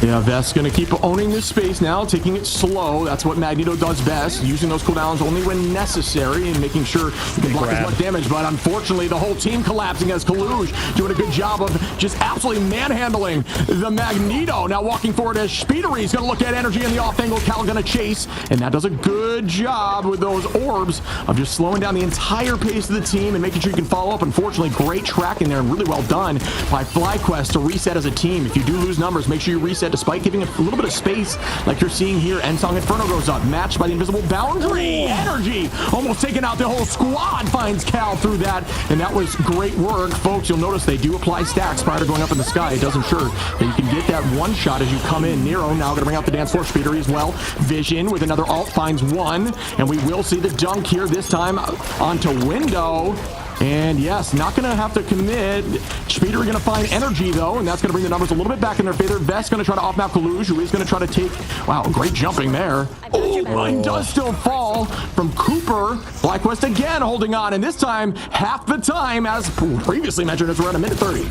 Yeah, Vest's going to keep owning this space now, taking it slow. That's what Magneto does best, using those cooldowns only when necessary and making sure he can block as much damage. But unfortunately, the whole team collapsing as Kaluj doing a good job of just absolutely manhandling the Magneto. Now walking forward as Speedery's going to look at energy in the off angle. Cal going to chase, and that does a good job with those orbs of just slowing down the entire pace of the team and making sure you can follow up. Unfortunately, great tracking there and really well done by FlyQuest to reset as a team. If you do lose numbers, make sure you reset despite giving a little bit of space like you're seeing here. Endsong Inferno goes up, matched by the invisible boundary. Energy almost taking out the whole squad, finds Cal through that, and that was great work. Folks, you'll notice they do apply stacks prior to going up in the sky. It does ensure that you can get that one shot as you come in. Nero now going to bring out the dance floor. Speedery as well. Vision with another ult finds one, and we will see the dunk here, this time onto Window. And yes, not going to have to commit. Speedery going to find energy, though, and that's going to bring the numbers a little bit back in their favor. Vest going to try to off-map Kaluj, who is going to try to take... Wow, great jumping there. Oh, mine does still fall from Cooper. FlyQuest again holding on, and this time, half the time, as previously mentioned, it's around a minute 30.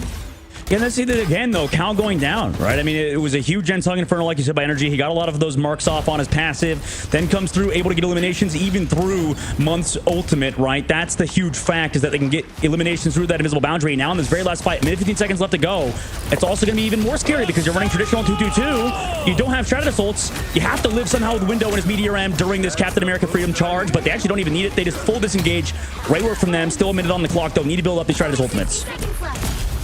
Yeah, let's see that again, though. Cal going down, right? I mean, it was a huge Endsong Inferno, like you said, by energy. He got a lot of those marks off on his passive, then comes through, able to get eliminations even through Month's ultimate, right? That's the huge fact, is that they can get eliminations through that invisible boundary. Now in this very last fight, minute 15 seconds left to go, it's also going to be even more scary because you're running traditional 2-2-2. You don't have Shrouded Assaults. You have to live somehow with Window and his Meteor M during this Captain America Freedom charge, but they actually don't even need it. They just full disengage. Great work from them. Still a minute on the clock, though. Need to build up these Shrouded ultimates.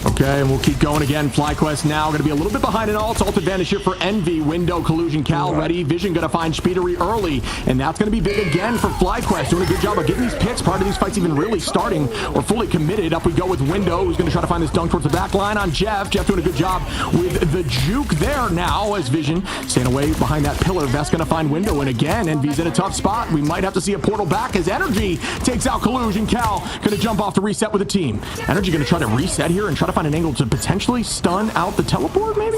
Okay, and we'll keep going again. FlyQuest now going to be a little bit behind in ult. Ult advantage here for Envy. Window, Collusion, Cal ready. Vision going to find Speedery early, and that's going to be big again for FlyQuest. Doing a good job of getting these picks prior to these fights even really starting or fully committed. Up we go with Window, who's going to try to find this dunk towards the back line on Jeff. Jeff doing a good job with the juke there now as Vision staying away behind that pillar. Vest going to find Window, and again, Envy's in a tough spot. We might have to see a portal back as Energy takes out Collusion. Cal going to jump off to reset with the team. Energy going to try to reset here and try to find an angle to potentially stun out the teleport, maybe?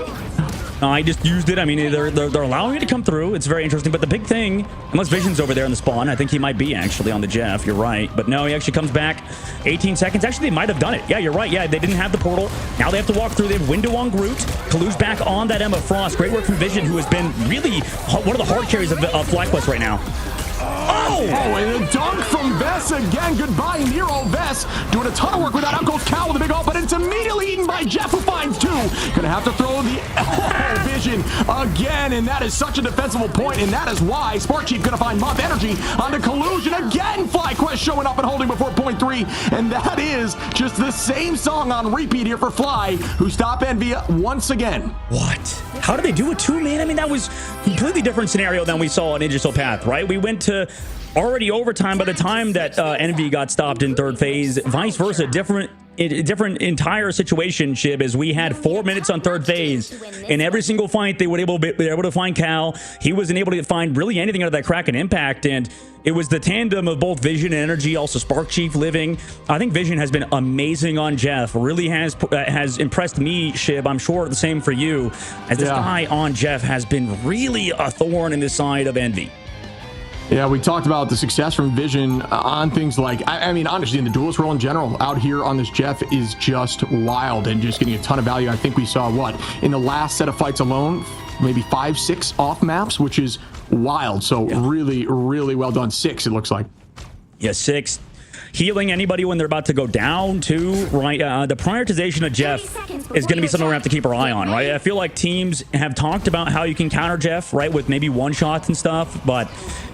No, I just used it. I mean, they're allowing it to come through. It's very interesting. But the big thing, unless Vision's over there in the spawn, I think he might be actually on the Jeff. You're right. But no, he actually comes back 18 seconds. Actually, they might have done it. Yeah, you're right. Yeah, they didn't have the portal. Now they have to walk through. They have Window on Groot. Kalu's back on that Emma Frost. Great work from Vision, who has been really one of the hard carries of FlyQuest right now.
Oh, and a dunk from Vess again. Goodbye, Nero. Vess doing a ton of work with that. Out goes Cal with a big ult, but it's immediately eaten by Jeff, who finds two. Gonna have to throw the Vision again, and that is such a defensible point, and that is why Spark Chief gonna find Month Energy onto Collusion again. FlyQuest showing up and holding before point 3, and that is just the same song on repeat here for Fly, who stop Envy once again.
What? How did they do it too, man? I mean, that was completely different scenario than we saw on Aegis Path, right? We went to already overtime by the time that Envy got stopped in third phase. Vice versa, different entire situation, Shib, as we had 4 minutes on third phase. In every single fight, they were able to find Cal. He wasn't able to find really anything out of that Kraken impact, and it was the tandem of both Vision and Energy, also Spark Chief living. I think Vision has been amazing on Jeff. Really has impressed me, Shib. I'm sure the same for you, as this guy on Jeff has been really a thorn in the side of Envy.
Yeah, we talked about the success from Vision on things like, I mean, honestly, in the duelist role in general, out here on this Jeff is just wild and just getting a ton of value. I think we saw, what, in the last set of fights alone, maybe 5-6 off maps, which is wild. So really, really well done. 6, it looks like.
Yeah, 6. Healing anybody when they're about to go down too, right? The prioritization of Jeff is going to be something we're going to have to keep our eye on, right? I feel like teams have talked about how you can counter Jeff, right, with maybe one-shots and stuff, but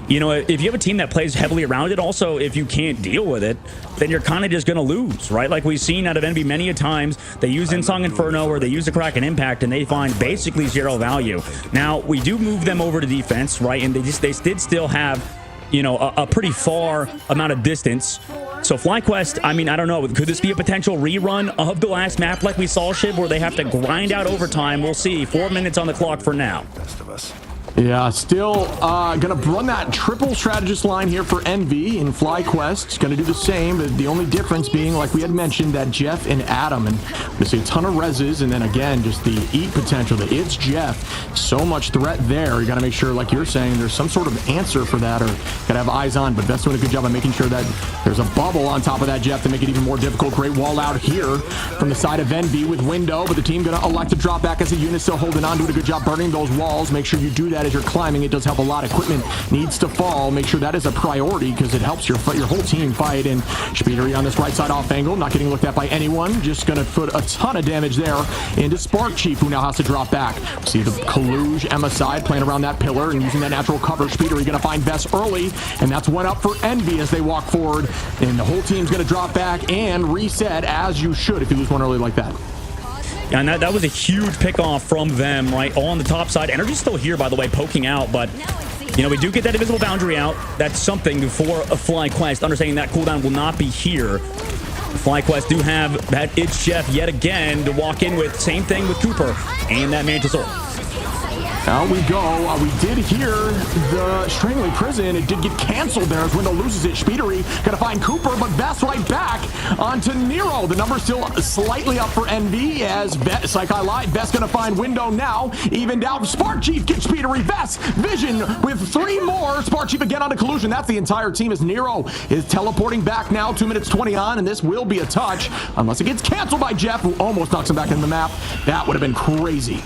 you know, if you have a team that plays heavily around it, also, if you can't deal with it, then you're kind of just going to lose, right? Like we've seen out of Envy many a times, they use Endsong Inferno or they use the Kraken Impact and they find basically 0 value. Now, we do move them over to defense, right? And they did still have, you know, a pretty far amount of distance. So FlyQuest, I mean, I don't know. Could this be a potential rerun of the last map like we saw, Shib, where they have to grind out overtime? We'll see. 4 minutes on the clock for now.
Yeah, still gonna run that triple strategist line here for Envy in FlyQuest. Gonna do the same, but the only difference being, like we had mentioned, that Jeff and Adam, and we see a ton of reses, and then again, just the eat potential, the it's Jeff. So much threat there. You gotta make sure, like you're saying, there's some sort of answer for that, or gotta have eyes on, but Vest's doing a good job of making sure that there's a bubble on top of that Jeff to make it even more difficult. Great wall out here from the side of Envy with Window, but the team gonna elect to drop back as a unit, still holding on, doing a good job burning those walls. Make sure you do that as you're climbing. It does help a lot. Equipment needs to fall. Make sure that is a priority because it helps your whole team fight. And Speedery on this right side off angle, not getting looked at by anyone. Just going to put a ton of damage there into Spark Chief, who now has to drop back. See the Kaluge Emma side playing around that pillar and using that natural cover. Speedery going to find Vest early, and that's one up for Envy as they walk forward. And the whole team's going to drop back and reset, as you should if you lose one early like that.
And that was a huge pick off from them, right? On the top side. Energy's still here, by the way, poking out, but you know, we do get that invisible boundary out. That's something for a FlyQuest, understanding that cooldown will not be here. FlyQuest do have that It's Jeff yet again to walk in with. Same thing with Cooper and that Mantis ult.
Out we go. We did hear the Strangley Prison. It did get canceled there as Window loses it. Speedery gonna find Cooper, but Vest right back onto Nero. The number's still slightly up for Envy as Psych I lied. Vest gonna find Window now. Evened out. Spark Chief gets Speedery. Vest Vision with 3 more. Spark Chief again onto Collusion. That's the entire team as Nero is teleporting back now. 2 minutes 20 on, and this will be a touch unless it gets canceled by Jeff, who almost knocks him back in the map. That would have been crazy.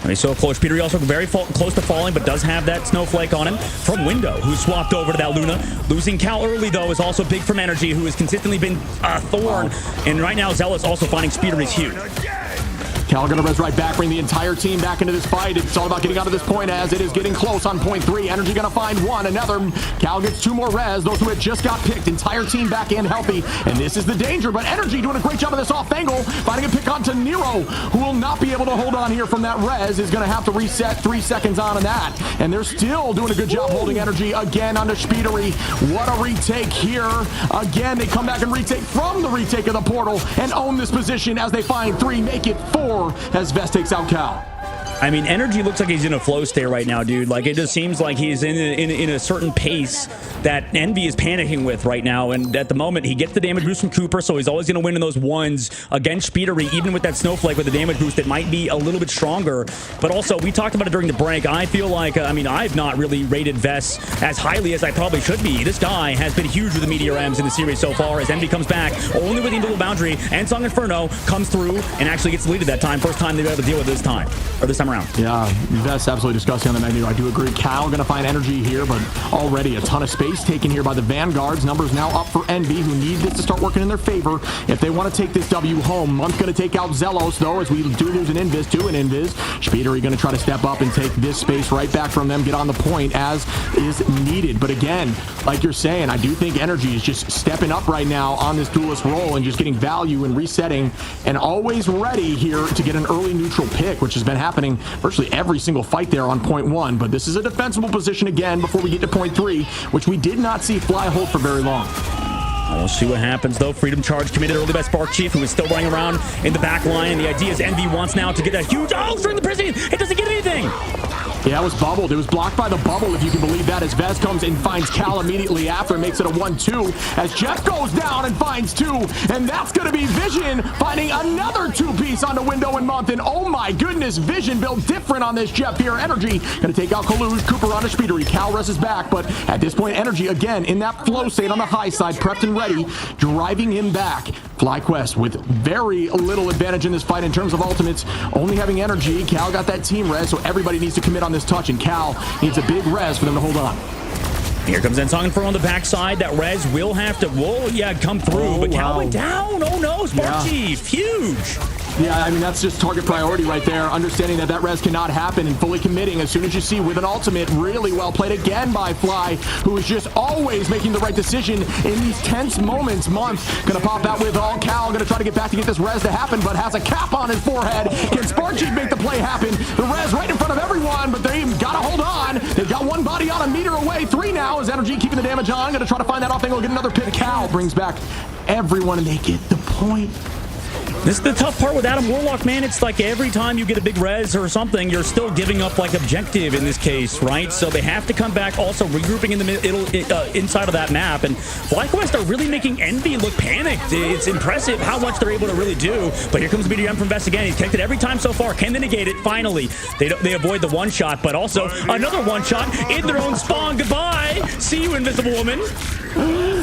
And he's so close. Peter also very close to falling, but does have that snowflake on him from Window, who swapped over to that Luna. Losing Cal early, though, is also big from Energy, who has consistently been a thorn. And right now, Zealous also finding Speedery's huge.
Cal gonna res right back, bring the entire team back into this fight. It's all about getting out of this point as it is getting close on point 3. Energy gonna find one, another. Cal gets 2 more res. Those who had just got picked, entire team back and healthy. And this is the danger, but Energy doing a great job of this off angle, finding a pick onto Nero, who will not be able to hold on here from that res, is gonna have to reset 3 seconds on that. And they're still doing a good job holding Energy again onto Speedery. What a retake here. Again, they come back and retake from the retake of the portal and own this position as they find 3, make it 4 as Vest takes out Cal.
I mean, Energy looks like he's in a flow state right now, dude. Like, it just seems like he's in a certain pace that Envy is panicking with right now. And at the moment, he gets the damage boost from Cooper, so he's always going to win in those ones against Speedery, even with that Snowflake with the damage boost that might be a little bit stronger. But also, we talked about it during the break. I feel like, I mean, I've not really rated Vest as highly as I probably should be. This guy has been huge with the Meteor M's in the series so far as Envy comes back, only with the Invisible Boundary, and Song Inferno comes through and actually gets deleted that time. First time they've ever deal with this time, or this time around.
Yeah, Vest absolutely disgusting on the menu. I do agree. Cal gonna find Energy here, but already a ton of space taken here by the Vanguards. Numbers now up for Envy, who need this to start working in their favor if they want to take this W home. Month gonna take out Zelos, though, as we do lose an Invis to an Invis. Speedery gonna try to step up and take this space right back from them, get on the point as is needed. But again, like you're saying, I do think Energy is just stepping up right now on this duelist role and just getting value and resetting, and always ready here to get an early neutral pick, which has been happening virtually every single fight there on point 1. But this is a defensible position again before we get to point 3, which we did not see Fly hold for very long.
We'll see what happens, though. Freedom charge committed early by Spark Chief, who is still running around in the back line. And the idea is Envy wants now to get that huge... Oh, during the prison! It doesn't get anything!
Yeah, it was bubbled. It was blocked by the bubble, if you can believe that, as Vest comes and finds Cal immediately after, makes it a 1-2, as Jeff goes down and finds 2, and that's going to be Vision finding another 2-piece on the Window and Month, and oh my goodness, Vision built different on this Jeff here. Energy going to take out Kaluge, Cooper on a Speedery, Cal rests back, but at this point, Energy again in that flow state on the high side, prepped and ready, driving him back. FlyQuest with very little advantage in this fight in terms of ultimates, only having Energy. Cal got that team res, so everybody needs to commit on this touch, and Cal needs a big res for them to hold on.
Here comes Ensong Inferno on the backside. That res will have to, come through, but Cal went down. Oh no, Spark Chief, huge.
Yeah, I mean, that's just target priority right there. Understanding that that res cannot happen and fully committing as soon as you see with an ultimate. Really well played again by Fly, who is just always making the right decision in these tense moments. Month gonna pop out with all Cal. Gonna try to get back to get this res to happen, but has a cap on his forehead. Can Spark Chief make the play happen? The res right in front of everyone, but they've got to hold on. They've got one body on a meter away. 3 now as Energy keeping the damage on. Gonna try to find that off angle, get another pick. Cal brings back everyone, and they get the point.
This is the tough part with Adam Warlock, man. It's like every time you get a big res or something, you're still giving up like objective in this case, right? So they have to come back, also regrouping in the middle, inside of that map. And FlyQuest are really making Envy look panicked. It's impressive how much they're able to really do. But here comes BDM from Vest again. He's connected every time so far. Can they negate it? Finally, they avoid the one shot, but also another one shot in their own spawn. Goodbye. See you, Invisible Woman.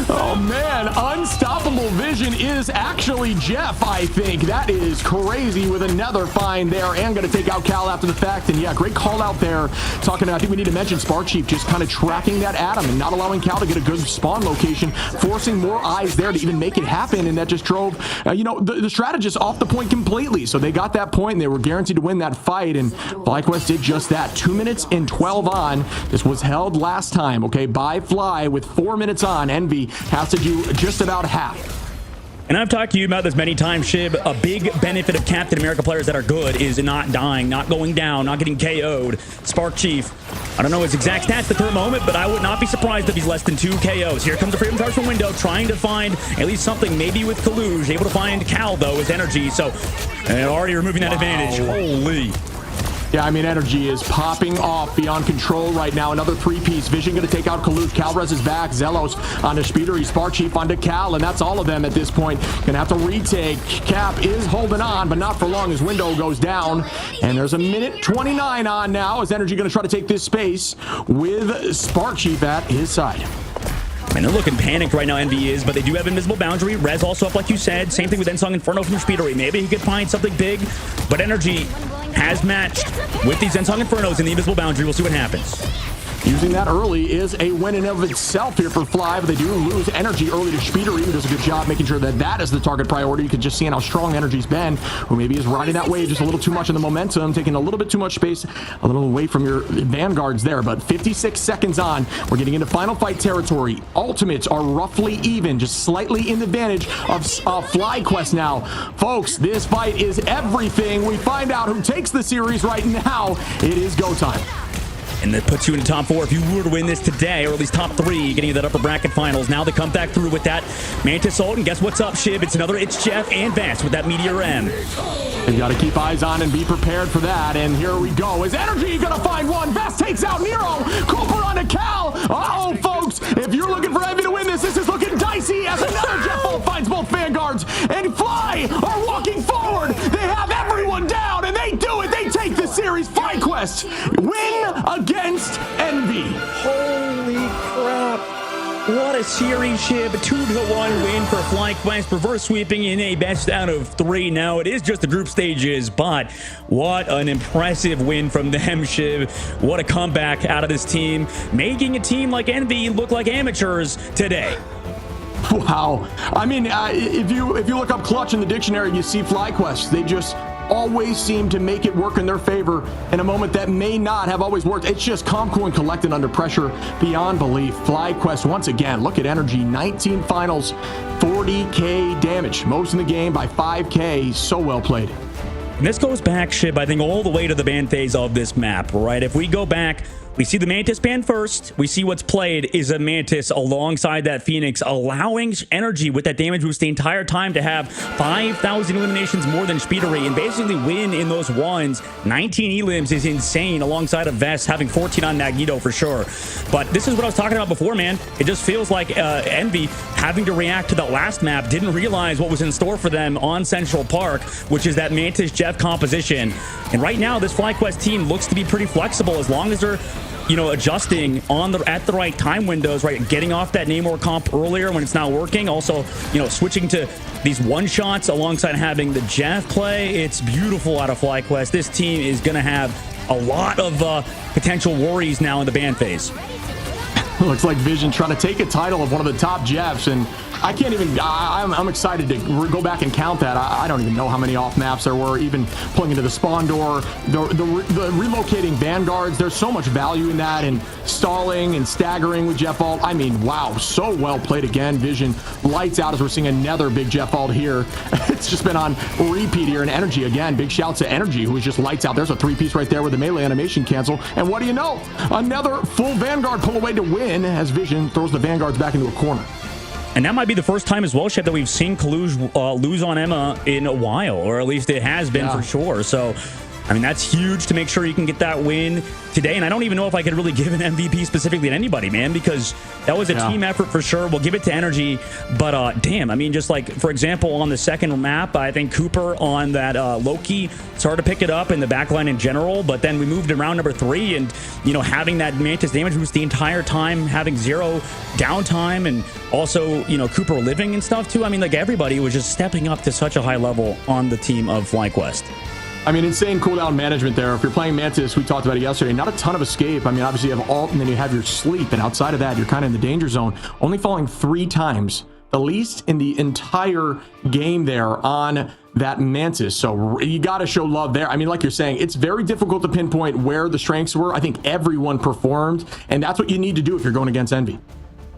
Oh man, unstoppable vision is actually Jeff, I think. That is crazy with another find there and going to take out Cal after the fact. And yeah, great call out there. Talking to, I think we need to mention Spark Chief just kind of tracking that Adam and not allowing Cal to get a good spawn location, forcing more eyes there to even make it happen. And that just drove, the strategist off the point completely. So they got that point and they were guaranteed to win that fight. And FlyQuest did just that. 2 minutes and 12 on. This was held last time, okay, by Fly with 4 minutes on. Envy has to do just about half.
And I've talked to you about this many times, Shib. A big benefit of Captain America players that are good is not dying, not going down, not getting KO'd. Spark Chief, I don't know his exact stats at the current moment, but I would not be surprised if he's less than 2 KOs. Here comes the Freedom Charge from Window, trying to find at least something, maybe with Kaluge. Able to find Cal, though, his energy. So, and already removing that advantage. Holy.
Yeah, I mean, energy is popping off beyond control right now. Another 3-piece. Vision going to take out Kaluge. Calrez is back. Zelos onto Speedery. Spark Chief onto Cal, and that's all of them at this point. Going to have to retake. Cap is holding on, but not for long as Window goes down. And there's a minute 29 on now as Energy going to try to take this space with Spark Chief at his side.
And they're looking panicked right now, Envy is, but they do have Invisible Boundary. Res also up, like you said. Same thing with Ensong Inferno from Speedery. Maybe he could find something big, but Energy has matched with these Ensong Infernos in the Invisible Boundary. We'll see what happens.
Using that early is a win in of itself here for Fly, but they do lose energy early to Speedery, who does a good job making sure that that is the target priority. You can just see how strong energy's been, who maybe is riding that wave just a little too much in the momentum, taking a little bit too much space, a little away from your vanguards there. But 56 seconds on, we're getting into final fight territory. Ultimates are roughly even, just slightly in the advantage of FlyQuest now. Folks, this fight is everything. We find out who takes the series right now. It is go time.
And that puts you in the top 4 if you were to win this today, or at least top 3, getting into that upper bracket finals. Now they come back through with that Mantis ult, and guess what's up, Shib? It's Jeff and Vance with that Meteor M.
You got to keep eyes on and be prepared for that. And here we go. Is Energy going to find one? Vest takes out Nero. Cooper onto Cal. Uh-oh, folks. If you're looking for Envy to win this is looking dicey as another Jeff ult finds both Vanguards. And Fly are walking forward. They have everyone down, and they do it. They take the series. FlyQuest win against Envy.
Holy crap. What a series, Shib. 2-1 win for FlyQuest. Reverse sweeping in a best out of 3. Now, it is just the group stages, but what an impressive win from them, Shib. What a comeback out of this team, making a team like Envy look like amateurs today.
Wow. I mean, if you look up clutch in the dictionary, you see FlyQuest. They just always seem to make it work in their favor in a moment that may not have always worked. It's just calm, cool, and collected under pressure beyond belief. FlyQuest, once again, look at energy. 19 finals, 40K damage. Most in the game by 5K. So well played.
And this goes back, Shib, I think, all the way to the ban phase of this map, right? If we go back, we see the Mantis ban first. We see what's played is a Mantis alongside that Phoenix, allowing energy with that damage boost the entire time to have 5,000 eliminations more than Speedery and basically win in those ones. 19 elims is insane alongside of Vest having 14 on Magneto for sure. But this is what I was talking about before, man. It just feels like Envy having to react to the last map, didn't realize what was in store for them on Central Park, which is that Mantis Jeff composition. And right now, this FlyQuest team looks to be pretty flexible as long as they're adjusting at the right time windows, right? Getting off that Namor comp earlier when it's not working. Also, switching to these one shots alongside having the Jeff play. It's beautiful out of FlyQuest. This team is going to have a lot of potential worries now in the ban phase.
Looks like Vision trying to take a title of one of the top Jeffs, and I can't even, I'm excited to go back and count that. I don't even know how many off maps there were, even pulling into the spawn door, the relocating vanguards. There's so much value in that, and stalling and staggering with Jeff ult. I mean, wow, so well played again. Vision lights out as we're seeing another big Jeff ult here. It's just been on repeat here, and Energy again. Big shouts to Energy, who is just lights out. There's a 3-piece right there with the melee animation cancel. And what do you know? Another full Vanguard pull away to win as Vision throws the Vanguards back into a corner.
And that might be the first time as well, Shep, that we've seen Kaluj lose on Emma in a while, or at least it has been for sure. So, I mean, that's huge to make sure you can get that win today. And I don't even know if I could really give an MVP specifically to anybody, man, because that was a team effort for sure. We'll give it to Energy. But damn, I mean, just like, for example, on the second map, I think Cooper on that Loki started to pick it up in the backline in general. But then we moved in round number 3 and, you know, having that Mantis damage boost the entire time, having 0 downtime, and also, you know, Cooper living and stuff too. I mean, like, everybody was just stepping up to such a high level on the team of FlyQuest.
I mean, insane cooldown management there. If you're playing Mantis, we talked about it yesterday, not a ton of escape. I mean, obviously you have ult and then you have your sleep. And outside of that, you're kind of in the danger zone. Only falling 3 times, the least in the entire game there on that Mantis. So you got to show love there. I mean, like you're saying, it's very difficult to pinpoint where the strengths were. I think everyone performed. And that's what you need to do if you're going against Envy.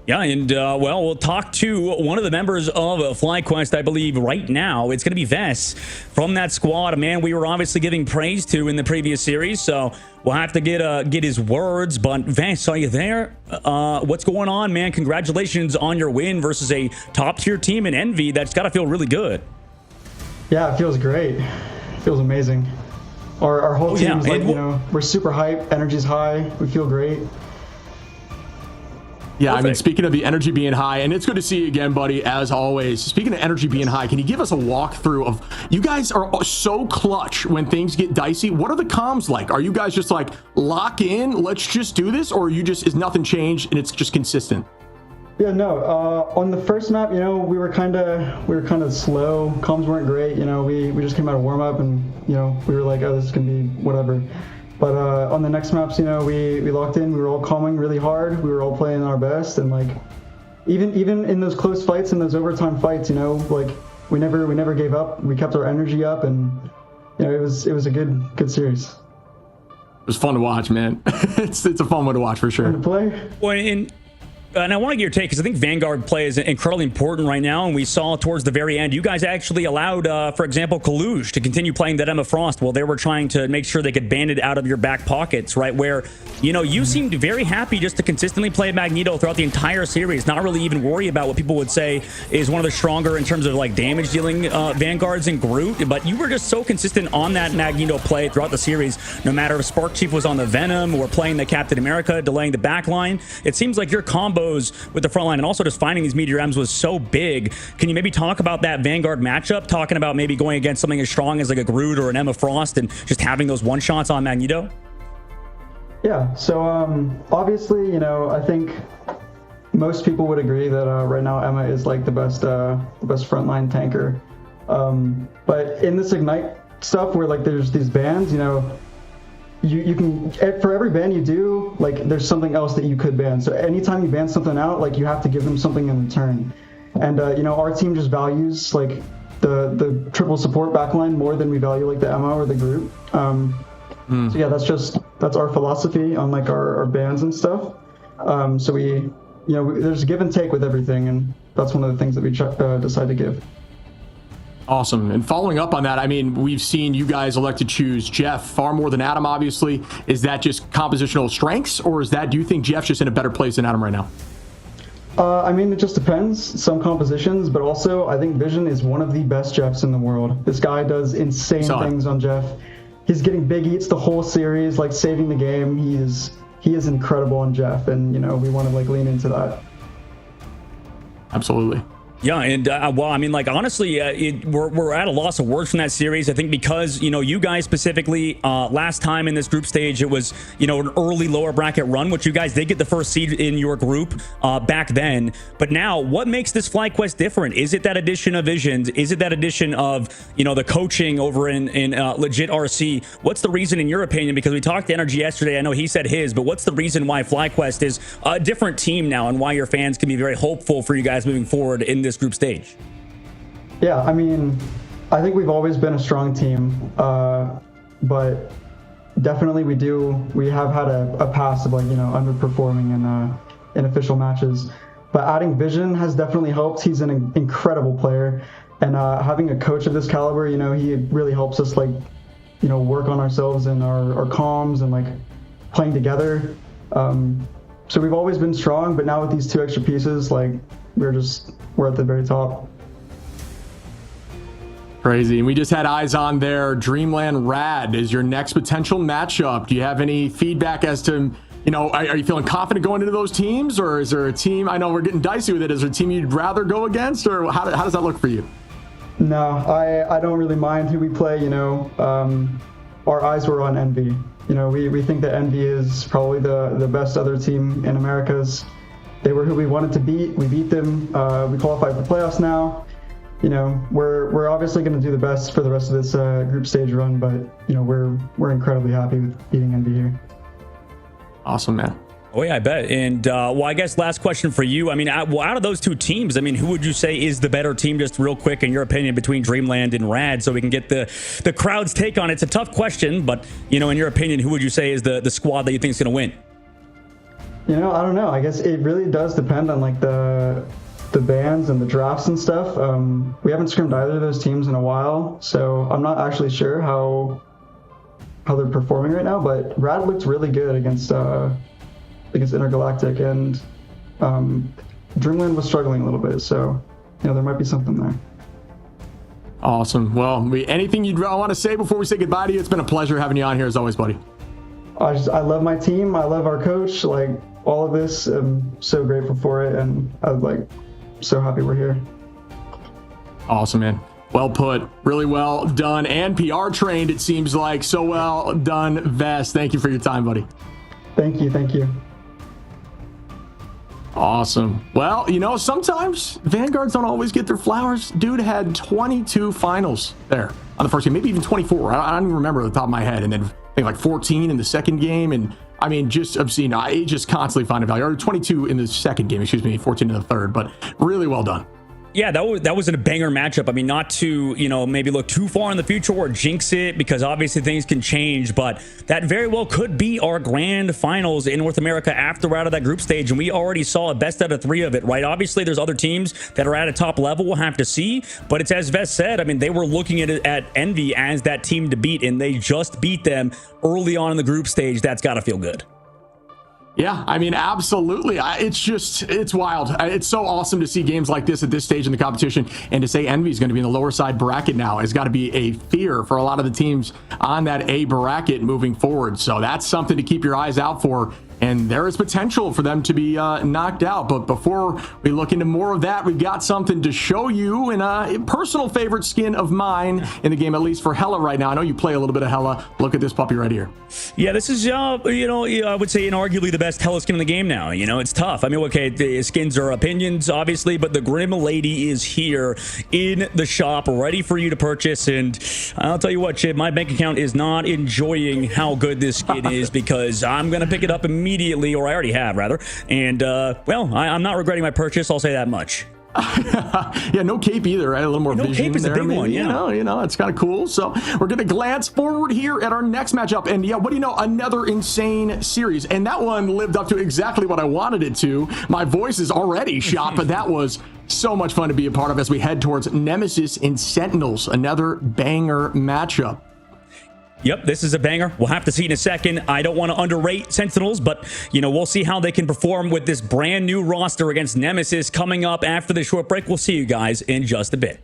Yeah, and well, we'll talk to one of the members of FlyQuest, I believe, right now. It's going to be Vess from that squad, a man we were obviously giving praise to in the previous series. So we'll have to get his words. But Vess, are you there? What's going on, man? Congratulations on your win versus a top-tier team in Envy. That's got to feel really good.
Yeah, it feels great. It feels amazing. Our whole team's like, you know, we're super hyped. Energy's high. We feel great.
Yeah, perfect. I mean, speaking of the energy being high, and it's good to see you again, buddy, as always. Speaking of energy being high, can you give us a walkthrough of, you guys are so clutch when things get dicey. What are the comms like? Are you guys just like, lock in, let's just do this? Or is nothing changed and it's just consistent?
Yeah, no, on the first map, you know, we were kind of slow. Comms weren't great. You know, we just came out of warm up and, you know, we were like, oh, this is going to be whatever. But on the next maps, you know, we locked in. We were all calming really hard. We were all playing our best, and like, even in those close fights and those overtime fights, you know, like we never gave up. We kept our energy up, and you know, it was a good series.
It was fun to watch, man. it's a fun one to watch for sure.
Fun to play.
Well, and I want to get your take, because I think Vanguard play is incredibly important right now, and we saw towards the very end, you guys actually allowed, for example, Kaluj to continue playing that Emma Frost while they were trying to make sure they could ban it out of your back pockets, right? Where, you know, you seemed very happy just to consistently play Magneto throughout the entire series, not really even worry about what people would say is one of the stronger in terms of like damage dealing Vanguards in Groot, but you were just so consistent on that Magneto play throughout the series, no matter if Spark Chief was on the Venom or playing the Captain America, delaying the back line. It seems like your combo with the front line and also just finding these Meteor M's was so big. Can you maybe talk about that Vanguard matchup, talking about maybe going against something as strong as like a Groot or an Emma Frost and just having those one shots on Magneto?
Yeah, so obviously, you know, I think most people would agree that right now Emma is like the best frontline tanker. But in this Ignite stuff where like there's these bans, you know, you can, for every ban you do, like there's something else that you could ban. So anytime you ban something out, like you have to give them something in return. And you know, our team just values like the triple support backline more than we value like the Emma or the Groot. So yeah, that's our philosophy on like our bans and stuff. So we, you know, there's a give and take with everything, and that's one of the things that we decide to give.
Awesome. And following up on that, I mean, we've seen you guys elect to choose Jeff far more than Adam, obviously. Is that just compositional strengths, or do you think Jeff's just in a better place than Adam right now?
I mean, it just depends. Some compositions, but also I think Vision is one of the best Jeffs in the world. This guy does insane things on Jeff. He's getting big eats the whole series, like saving the game. He is incredible on Jeff, and you know, we want to like lean into that.
Absolutely.
Yeah, and well, I mean, like, honestly, we're at a loss of words from that series. I think because, you know, you guys specifically, last time in this group stage, it was, you know, an early lower bracket run, which you guys did get the first seed in your group back then. But now, what makes this FlyQuest different? Is it that addition of Visions? Is it that addition of, you know, the coaching over in legit RC? What's the reason, in your opinion? Because we talked to Energy yesterday. I know he said his, but what's the reason why FlyQuest is a different team now, and why your fans can be very hopeful for you guys moving forward in this group stage?
Yeah, I mean, I think we've always been a strong team, but definitely we have had a past of like, you know, underperforming in official matches. But adding Vision has definitely helped. He's an incredible player, and having a coach of this caliber, you know, he really helps us like, you know, work on ourselves and our comms and like playing together. So we've always been strong, but now with these 2 extra pieces, like we're at the very top.
Crazy. And we just had eyes on there. Dreamland Rad is your next potential matchup. Do you have any feedback as to, you know, are you feeling confident going into those teams, or is there a team, I know we're getting dicey with it, is there a team you'd rather go against, or how does that look for you?
No, I don't really mind who we play, you know. Our eyes were on Envy. You know, we think that Envy is probably the best other team in Americas. They were who we wanted to beat. We beat them. We qualified for playoffs now. You know, we're obviously going to do the best for the rest of this group stage run, but you know, we're incredibly happy with beating Envy here.
Awesome, man.
Oh yeah, I bet. And well, I guess last question for you. I mean, out of those 2 teams, I mean, who would you say is the better team, just real quick, in your opinion, between Dreamland and Rad, so we can get the crowd's take on it? It's a tough question, but you know, in your opinion, who would you say is the squad that you think is going to win?
You know, I don't know. I guess it really does depend on like the bans and the drafts and stuff. We haven't scrimmed either of those teams in a while, so I'm not actually sure how they're performing right now. But Rad looked really good against Intergalactic, and Dreamland was struggling a little bit, so you know, there might be something there.
Awesome. Well, anything you'd want to say before we say goodbye to you? It's been a pleasure having you on here as always, buddy.
I love my team. I love our coach. Like all of this, I'm so grateful for it, and I'm like so happy we're here.
Awesome, man. Well put. Really well done, and PR trained, it seems like. So well done, Vest. Thank you for your time, buddy.
Thank you.
Awesome. Well, you know, sometimes Vanguards don't always get their flowers. Dude had 22 finals there on the first game, maybe even 24. I don't even remember at the top of my head. And then I think like 14 in the second game. And I mean, just obscene. I just constantly finding value. Or 22 in the second game, 14 in the third. But really well done.
Yeah, that was a banger matchup. I mean, not to, you know, maybe look too far in the future or jinx it, because obviously things can change, but that very well could be our grand finals in North America after we're out of that group stage, and we already saw a best out of 3 of it, right? Obviously, there's other teams that are at a top level. We'll have to see, but it's as Vest said. I mean, they were looking at Envy as that team to beat, and they just beat them early on in the group stage. That's got to feel good.
Yeah, I mean, absolutely. It's wild. It's so awesome to see games like this at this stage in the competition, and to say Envy is going to be in the lower side bracket now has got to be a fear for a lot of the teams on that A bracket moving forward. So that's something to keep your eyes out for. And there is potential for them to be knocked out. But before we look into more of that, we've got something to show you, and a personal favorite skin of mine in the game, at least for Hella right now. I know you play a little bit of Hella. Look at this puppy right here.
Yeah, this is, you know, I would say inarguably the best Hella skin in the game now. You know, it's tough. I mean, okay, the skins are opinions, obviously, but the Grim Lady is here in the shop, ready for you to purchase. And I'll tell you what, Chip, my bank account is not enjoying how good this skin is, because I'm going to pick it up immediately, or I already have, rather. And, well, I'm not regretting my purchase, I'll say that much.
Yeah, no cape either, right? A little more
no
vision
cape is
there.
a big one, yeah.
You know, it's kind of cool. So we're going to glance forward here at our next matchup. And yeah, what do you know? Another insane series. And that one lived up to exactly what I wanted it to. My voice is already shot, but that was so much fun to be a part of as we head towards Nemesis and Sentinels. Another banger matchup.
Yep, this is a banger. We'll have to see in a second. I don't want to underrate Sentinels, but, you know, we'll see how they can perform with this brand new roster against Nemesis coming up after the short break. We'll see you guys in just a bit.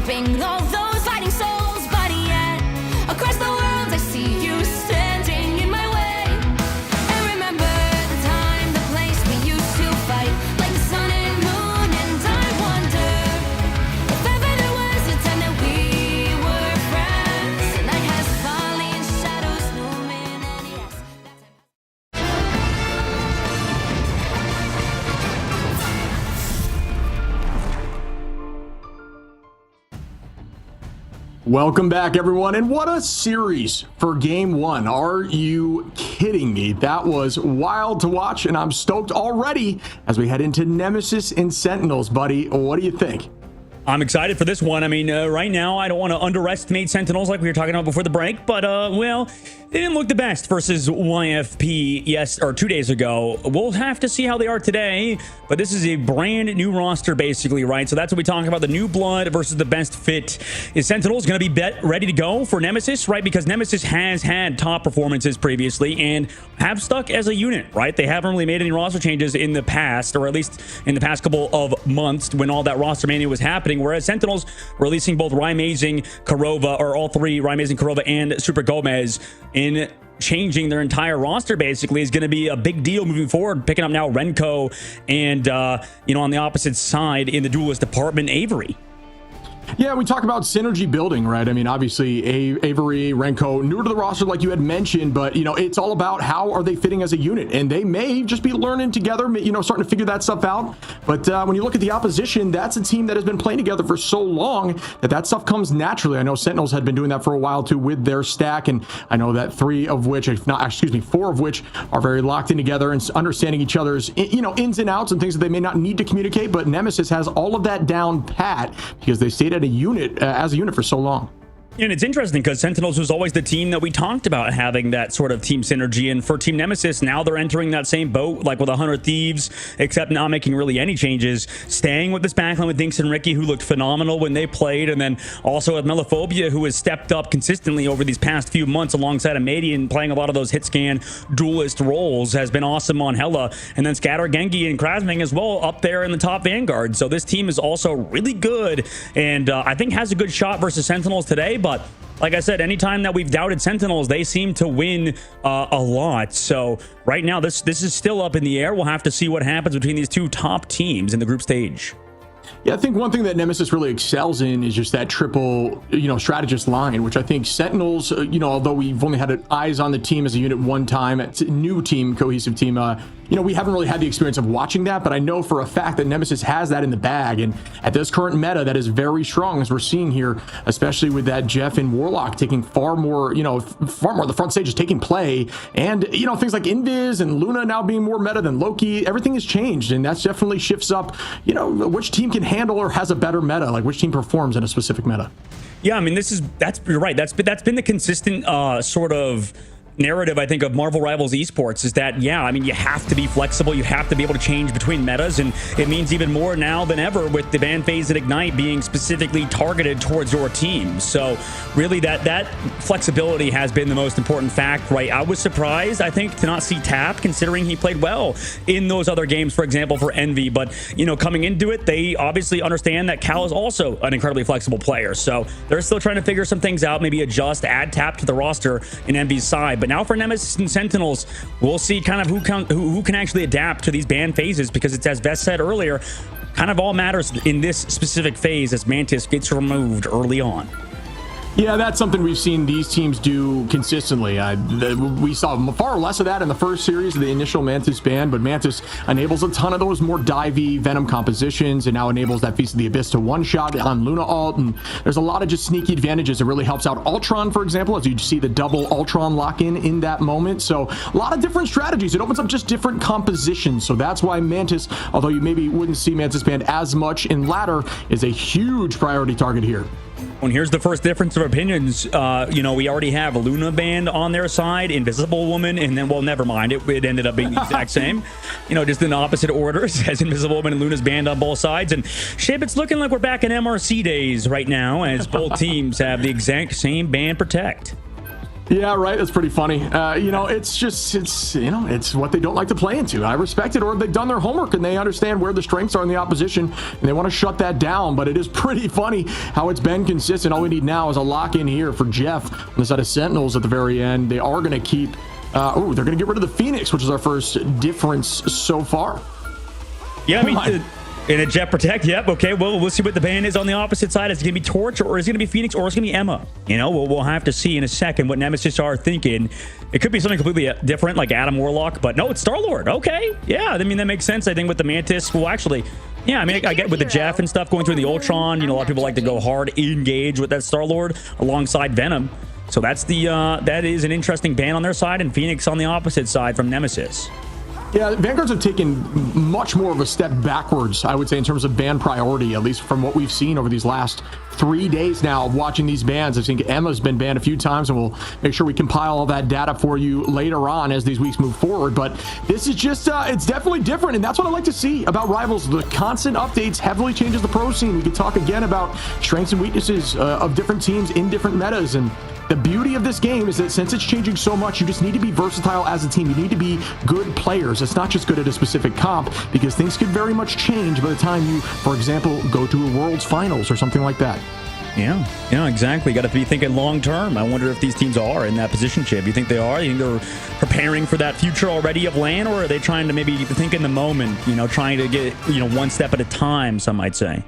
worshipping all those fighting souls, but yet across the world I see you standing in my way. And remember the time, the place we used to fight like the sun and moon, and I wonder if ever there was a time that we were friends. The night has fallen, shadows looming, and yes, that time.
Welcome back, everyone, and what a series for game one. Are you kidding me? That was wild to watch, and I'm stoked already as we head into Nemesis and Sentinels. Buddy, what do you think?
I'm excited for this one. I mean, right now, I don't want to underestimate Sentinels like we were talking about before the break, but, well, they didn't look the best versus YFP 2 days ago. We'll have to see how they are today, but this is a brand new roster, basically, right? So that's what we talk about, the new blood versus the best fit. Is Sentinels going to be ready to go for Nemesis, right? Because Nemesis has had top performances previously and have stuck as a unit, right? They haven't really made any roster changes in the past, or at least in the past couple of months when all that roster mania was happening. Whereas Sentinels releasing both Rymazing, Karova, or all three, Rymazing, Karova, and Super Gomez, in changing their entire roster basically is going to be a big deal moving forward. Picking up now Renko and, you know, on the opposite side in the duelist department, Avery.
Yeah, we talk about synergy building, right? I mean, obviously, Avery, Renko, newer to the roster, like you had mentioned, but, you know, it's all about how are they fitting as a unit, and they may just be learning together, you know, starting to figure that stuff out. But when you look at the opposition, that's a team that has been playing together for so long that stuff comes naturally. I know Sentinels had been doing that for a while, too, with their stack, and I know that four of which are very locked in together and understanding each other's, you know, ins and outs and things that they may not need to communicate, but Nemesis has all of that down pat because they stayed at a unit as a unit for so long.
And it's interesting because Sentinels was always the team that we talked about having that sort of team synergy. And for Team Nemesis, now they're entering that same boat, like with 100 Thieves, except not making really any changes. Staying with this backline with Dinks and Ricky, who looked phenomenal when they played. And then also with Melophobia, who has stepped up consistently over these past few months alongside Amadian, playing a lot of those hit scan duelist roles, has been awesome on Hella. And then Scatter, Gengi, and Krasming as well up there in the top Vanguard. So this team is also really good and I think has a good shot versus Sentinels today. But like I said, anytime that we've doubted Sentinels, they seem to win a lot. So right now, this is still up in the air. We'll have to see what happens between these two top teams in the group stage.
Yeah, I think one thing that Nemesis really excels in is just that triple, you know, strategist line, which I think Sentinels, you know, although we've only had eyes on the team as a unit one time, it's a new team, cohesive team, you know, we haven't really had the experience of watching that, but I know for a fact that Nemesis has that in the bag. And at this current meta, that is very strong, as we're seeing here, especially with that Jeff and Warlock taking far more, the front stage is taking play. And, you know, things like Invis and Luna now being more meta than Loki, everything has changed. And that's definitely shifts up, you know, which team can handle or has a better meta, like which team performs in a specific meta.
Yeah, I mean, you're right. That's been the consistent sort of narrative, I think, of Marvel Rivals Esports is that, yeah, I mean, you have to be flexible. You have to be able to change between metas, and it means even more now than ever with the ban phase at Ignite being specifically targeted towards your team. So really that flexibility has been the most important fact, right? I was surprised, I think, to not see Tap, considering he played well in those other games, for example, for Envy. But, you know, coming into it, they obviously understand that Cal is also an incredibly flexible player. So they're still trying to figure some things out, maybe adjust, add Tap to the roster in Envy's side. But now for Nemesis and Sentinels, we'll see kind of who can actually adapt to these ban phases, because it's, as Vess said earlier, kind of all matters in this specific phase as Mantis gets removed early on.
Yeah, that's something we've seen these teams do consistently. We saw far less of that in the first series of the initial Mantis ban, but Mantis enables a ton of those more divey Venom compositions and now enables that Feast of the Abyss to one-shot on Luna ult, and there's a lot of just sneaky advantages. It really helps out Ultron, for example, as you see the double Ultron lock-in in that moment. So a lot of different strategies. It opens up just different compositions. So that's why Mantis, although you maybe wouldn't see Mantis banned as much in ladder, is a huge priority target here.
And here's the first difference of opinions. You know, we already have Luna banned on their side, Invisible Woman, and then, well, never mind. It ended up being the exact same. You know, just in opposite orders, as Invisible Woman and Luna's banned on both sides. And Shib, it's looking like we're back in MRC days right now, as both teams have the exact same ban protect.
Yeah, right. That's pretty funny. You know, it's what they don't like to play into. I respect it, or they've done their homework and they understand where the strengths are in the opposition and they want to shut that down. But it is pretty funny how it's been consistent. All we need now is a lock in here for Jeff on the side of Sentinels at the very end. They are going to keep, they're going to get rid of the Phoenix, which is our first difference so far.
Yeah, I mean, in a Jet Protect, yep, okay, well, we'll see what the ban is on the opposite side. Is it going to be Torch, or is it going to be Phoenix, or is it going to be Emma? You know, we'll have to see in a second what Nemesis are thinking. It could be something completely different, like Adam Warlock, but no, it's Star-Lord. Okay, yeah, I mean, that makes sense. I think with the Mantis, well, actually, yeah, I mean, I get with the Jeff and stuff going through the Ultron, you know, a lot of people like to go hard, engage with that Star-Lord alongside Venom. So that's that is an interesting ban on their side, and Phoenix on the opposite side from Nemesis.
Yeah, Vanguards have taken much more of a step backwards, I would say, in terms of ban priority, at least from what we've seen over these last 3 days now of watching these bans. I think Emma's been banned a few times, and we'll make sure we compile all that data for you later on as these weeks move forward. But this is just, it's definitely different, and that's what I like to see about Rivals. The constant updates heavily changes the pro scene. We could talk again about strengths and weaknesses of different teams in different metas, and the beauty of this game is that since it's changing so much, you just need to be versatile as a team. You need to be good players. It's not just good at a specific comp, because things could very much change by the time you, for example, go to a World's Finals or something like that.
Yeah, exactly. Got to be thinking long term. I wonder if these teams are in that position, Chip. You think they are? You think they're preparing for that future already of LAN, or are they trying to maybe think in the moment, you know, trying to get, you know, one step at a time, some might say?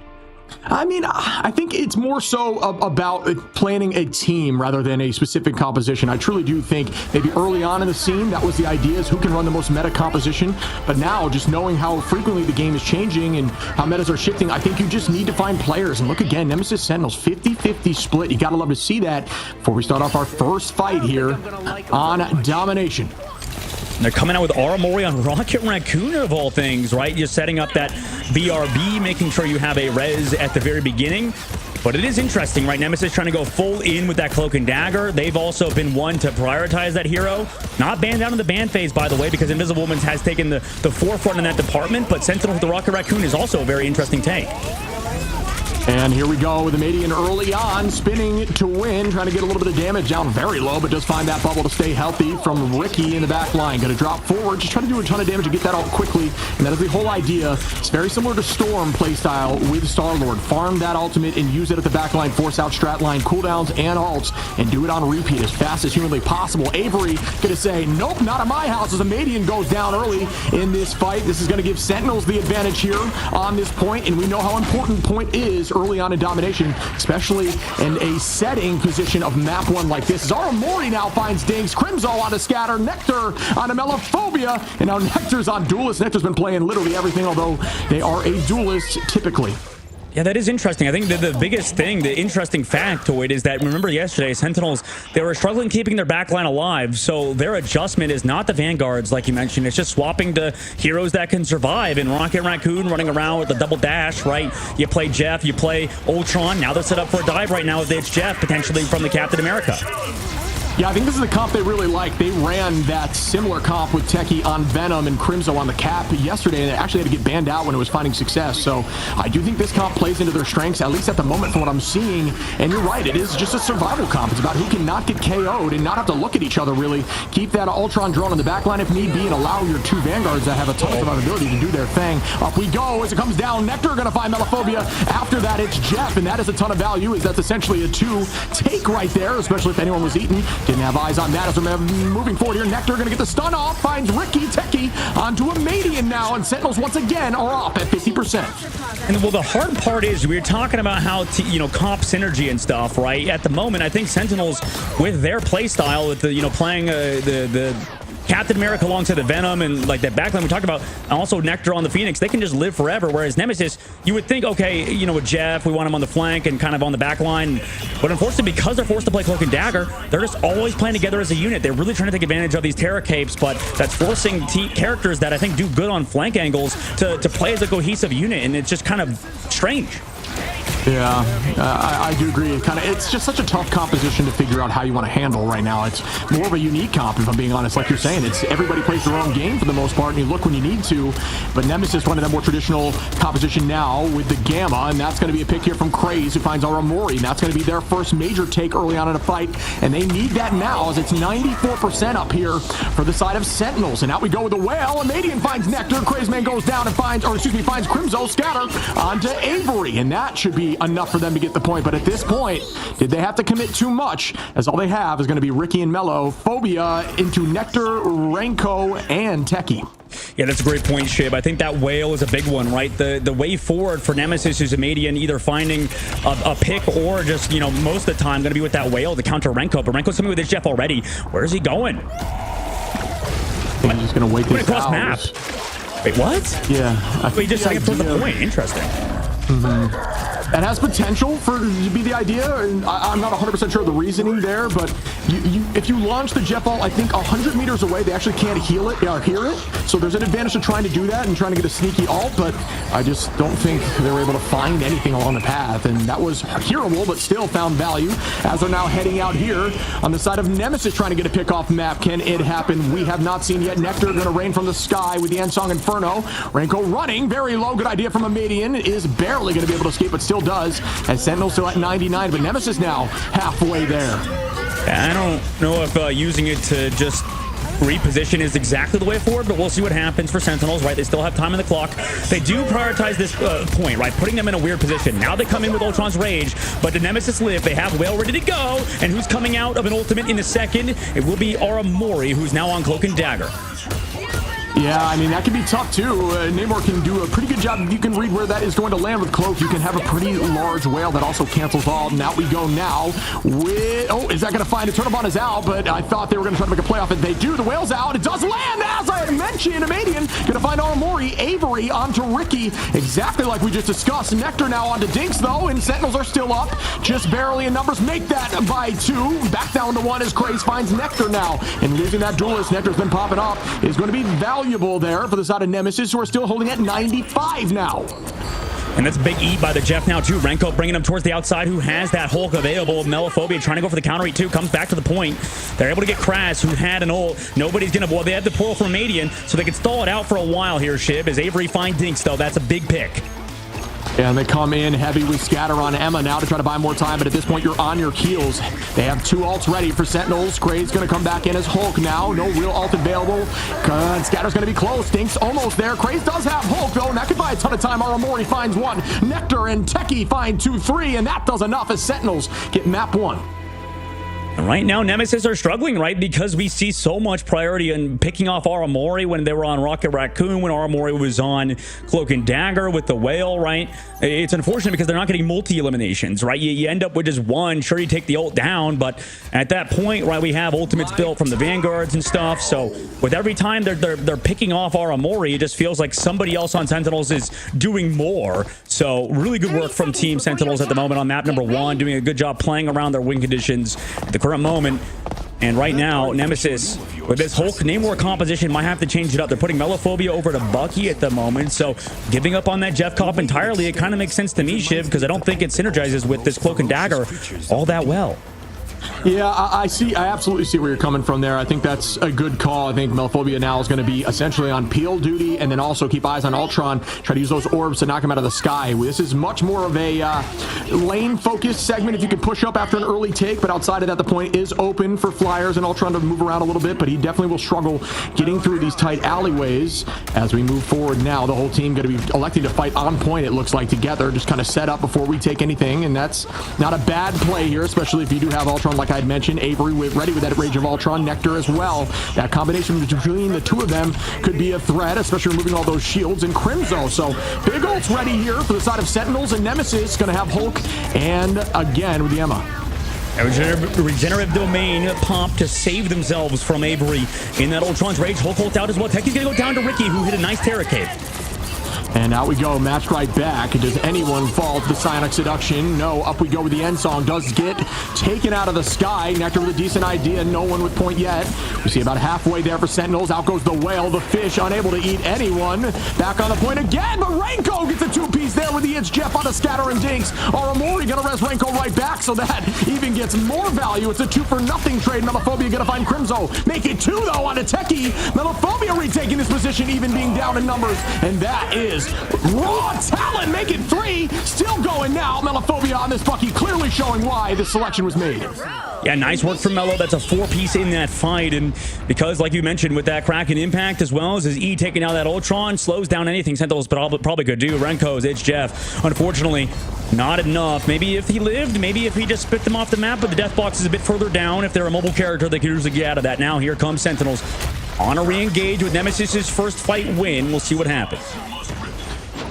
I mean, I think it's more so about planning a team rather than a specific composition. I truly do think maybe early on in the scene, that was the idea, is who can run the most meta composition. But now, just knowing how frequently the game is changing and how metas are shifting, I think you just need to find players. And look again, Nemesis Sentinels, 50-50 split. You got to love to see that before we start off our first fight here on Domination.
They're coming out with Aramori on Rocket Raccoon, of all things, right? You're setting up that BRB, making sure you have a res at the very beginning. But it is interesting, right? Nemesis trying to go full in with that Cloak and Dagger. They've also been one to prioritize that hero. Not banned out in the ban phase, by the way, because Invisible Woman's has taken the forefront in that department. But Sentinel with the Rocket Raccoon is also a very interesting take.
And here we go with the Median early on, spinning to win, trying to get a little bit of damage down very low, but does find that bubble to stay healthy from Ricky in the back line. Going to drop forward, just trying to do a ton of damage and get that out quickly. And that is the whole idea. It's very similar to Storm playstyle with Star-Lord. Farm that ultimate and use it at the back line, force out strat line, cooldowns and ults, and do it on repeat as fast as humanly possible. Avery going to say, nope, not at my house, as the Median goes down early in this fight. This is going to give Sentinels the advantage here on this point, and we know how important point is early on in Domination, especially in a setting position of map 1 like this. Zaramori now finds Dinks, Crimzo on a scatter, Nectar on a Melophobia, and now Nectar's on Duelist. Nectar's been playing literally everything, although they are a duelist typically.
Yeah, that is interesting. I think the biggest thing, the interesting factoid is that, remember yesterday, Sentinels, they were struggling keeping their backline alive, so their adjustment is not the Vanguards, like you mentioned. It's just swapping to heroes that can survive, and Rocket Raccoon running around with the double dash, right? You play Jeff, you play Ultron. Now they're set up for a dive right now if it's Jeff, potentially from the Captain America.
Yeah, I think this is the comp they really like. They ran that similar comp with Techie on Venom and Crimzo on the cap yesterday, and they actually had to get banned out when it was finding success. So I do think this comp plays into their strengths, at least at the moment from what I'm seeing. And you're right, it is just a survival comp. It's about who can not get KO'd and not have to look at each other, really. Keep that Ultron drone in the back line if need be, and allow your two Vanguards that have a ton of survivability to do their thing. Up we go as it comes down. Nectar going to find Melophobia. After that, it's Jeff, and that is a ton of value, as that's essentially a 2 take right there, especially if anyone was eaten. Didn't have eyes on that as we're moving forward here. Nectar going to get the stun off, finds Ricky Techie onto a Median now, and Sentinels once again are off at 50%.
And well, the hard part is we're talking about how comp synergy and stuff, right? At the moment, I think Sentinels with their play style, with the playing the Captain America alongside the Venom and like that backline we talked about, and also Nectar on the Phoenix, they can just live forever. Whereas Nemesis, you would think, okay, with Jeff, we want him on the flank and kind of on the back line. But unfortunately, because they're forced to play Cloak and Dagger, they're just always playing together as a unit. They're really trying to take advantage of these Terra Capes, but that's forcing characters that I think do good on flank angles to play as a cohesive unit, and it's just kind of strange.
Yeah, I do agree. It's just such a tough composition to figure out how you want to handle right now. It's more of a unique comp, if I'm being honest. Like you're saying, it's everybody plays their own game for the most part, and you look when you need to. But Nemesis, one of that more traditional composition now with the Gamma, and that's going to be a pick here from Craze, who finds Aramori, and that's going to be their first major take early on in a fight, and they need that now, as it's 94% up here for the side of Sentinels. And out we go with the Whale. Amadian finds Nectar. Craze Man goes down and finds Crimzo. Scatter onto Avery, and that should be enough for them to get the point. But at this point, did they have to commit too much, as all they have is going to be Ricky and Mello, Phobia into Nectar, Renko, and Techie.
Yeah, that's a great point, Shib. I think that Whale is a big one, right? The way forward for Nemesis is Amadian either finding a pick or just, most of the time going to be with that Whale to counter Renko. But Renko's coming with his Jeff already. Where is he going?
He's just going to wait this
across
out.
map. Wait, what?
Yeah.
Wait, just setting up towards the point. Interesting.
That has potential to be the idea, and I'm not 100% sure of the reasoning there, but if you launch the jet ball, I think 100 meters away, they actually can't hear it, so there's an advantage to trying to do that and trying to get a sneaky ult, but I just don't think they were able to find anything along the path, and that was hearable, but still found value, as they're now heading out here on the side of Nemesis trying to get a pick off map. Can it happen? We have not seen yet. Nectar going to rain from the sky with the Ansong Inferno. Renko running very low. Good idea from Amadian. Is barely going to be able to escape, but still does, as Sentinel's still at 99, but Nemesis now halfway there.
I don't know if using it to just reposition is exactly the way forward, but we'll see what happens for Sentinels, right? They still have time on the clock. They do prioritize this point, right? Putting them in a weird position. Now they come in with Ultron's Rage, but the Nemesis live. They have Whale ready to go, and who's coming out of an ultimate in a second? It will be Aramori, who's now on Cloak and Dagger.
Yeah, I mean, that can be tough, too. Namor can do a pretty good job. If you can read where that is going to land with Cloak, you can have a pretty large Whale that also cancels all. And out we go now with... Oh, is that going to find it? Turnabout is out, but I thought they were going to try to make a play off it. They do. The Whale's out. It does land, as I had mentioned. Amadian going to find Aramori. Avery onto Ricky, exactly like we just discussed. Nectar now onto Dinks, though, and Sentinels are still up. Just barely in numbers. Make that by 2. Back down to 1 as Craze finds Nectar now. And losing that duelist, Nectar's been popping up, is going to be valuable there for the side of Nemesis, who are still holding at 95 now.
And that's a big eat by the Jeff now, too. Renko bringing him towards the outside, who has that Hulk available. Melophobia trying to go for the counter eat, too. Comes back to the point. They're able to get Kraz, who had an ult. Nobody's going to... Well, they had the portal from Radiant, so they can stall it out for a while here, Shib. As Avery finds Dinks, though, that's a big pick.
And they come in heavy with Scatter on Emma now to try to buy more time, but at this point, you're on your heels. They have 2 ults ready for Sentinels. Craze going to come back in as Hulk now. No real ult available. And Scatter's going to be close. Dinks almost there. Craze does have Hulk, though, and that could buy a ton of time. Aramori finds 1. Nectar and Techie find 2, 3, and that does enough as Sentinels get map 1.
And right now, Nemesis are struggling, right? Because we see so much priority in picking off Aramori when they were on Rocket Raccoon, when Aramori was on Cloak and Dagger with the Whale, right? It's unfortunate because they're not getting multi-eliminations, right? You end up with just 1. Sure, you take the ult down, but at that point, right, we have ultimates built from the Vanguards and stuff. So with every time they're picking off Aramori, it just feels like somebody else on Sentinels is doing more. So really good work from Team Sentinels at the moment on map number 1, doing a good job playing around their win conditions at the current moment. And right now, Nemesis, with this Hulk Namor composition, might have to change it up. They're putting Melophobia over to Bucky at the moment, so giving up on that Jeff comp entirely, it kind of makes sense to me, Shiv, because I don't think it synergizes with this Cloak and Dagger all that well.
Yeah, I absolutely see where you're coming from there. I think that's a good call. I think Melophobia now is going to be essentially on peel duty, and then also keep eyes on Ultron, try to use those orbs to knock him out of the sky. This is much more of a lane-focused segment if you can push up after an early take, but outside of that, the point is open for Flyers and Ultron to move around a little bit, but he definitely will struggle getting through these tight alleyways as we move forward now. The whole team going to be electing to fight on point, it looks like, together, just kind of set up before we take anything, and that's not a bad play here, especially if you do have Ultron, like I had mentioned. Avery ready with that Rage of Ultron. Nectar as well. That combination between the 2 of them could be a threat, especially removing all those shields and Crimzo. So big ults ready here for the side of Sentinels, and Nemesis going to have Hulk, and again with the Emma.
Regenerative Domain pump to save themselves from Avery in that Ultron's Rage. Hulk ult out as well. Techie's going to go down to Ricky, who hit a nice Terra Cave.
And out we go, matched right back. Does anyone fall to the Psionic Seduction? No, up we go with the end song. Does get taken out of the sky. Nectar with a decent idea, no one with point yet. We see about halfway there for Sentinels. Out goes the whale, the fish, unable to eat anyone. Back on the point again, but Renko gets a two-piece there with the It's Jeff on the scatter and dinks. Aramori gonna res Renko right back, so that even gets more value. It's a 2-for-nothing trade. Melophobia gonna find Crimzo. Make it 2 though on a Techie. Melophobia retaking this position, even being down in numbers, and that is raw talent. Make it 3. Still going now. Melophobia on this Bucky, clearly showing why this selection was made.
Yeah, nice work from Melo. That's a 4-piece in that fight. And because, like you mentioned, with that Kraken impact as well as his E taking out that Ultron, slows down anything Sentinels probably could do. Renko's It's Jeff, unfortunately, not enough. Maybe if he lived, maybe if he just spit them off the map, but the death box is a bit further down. If they're a mobile character, they could usually get out of that. Now here comes Sentinels on a re-engage with Nemesis's first fight win. We'll see what happens.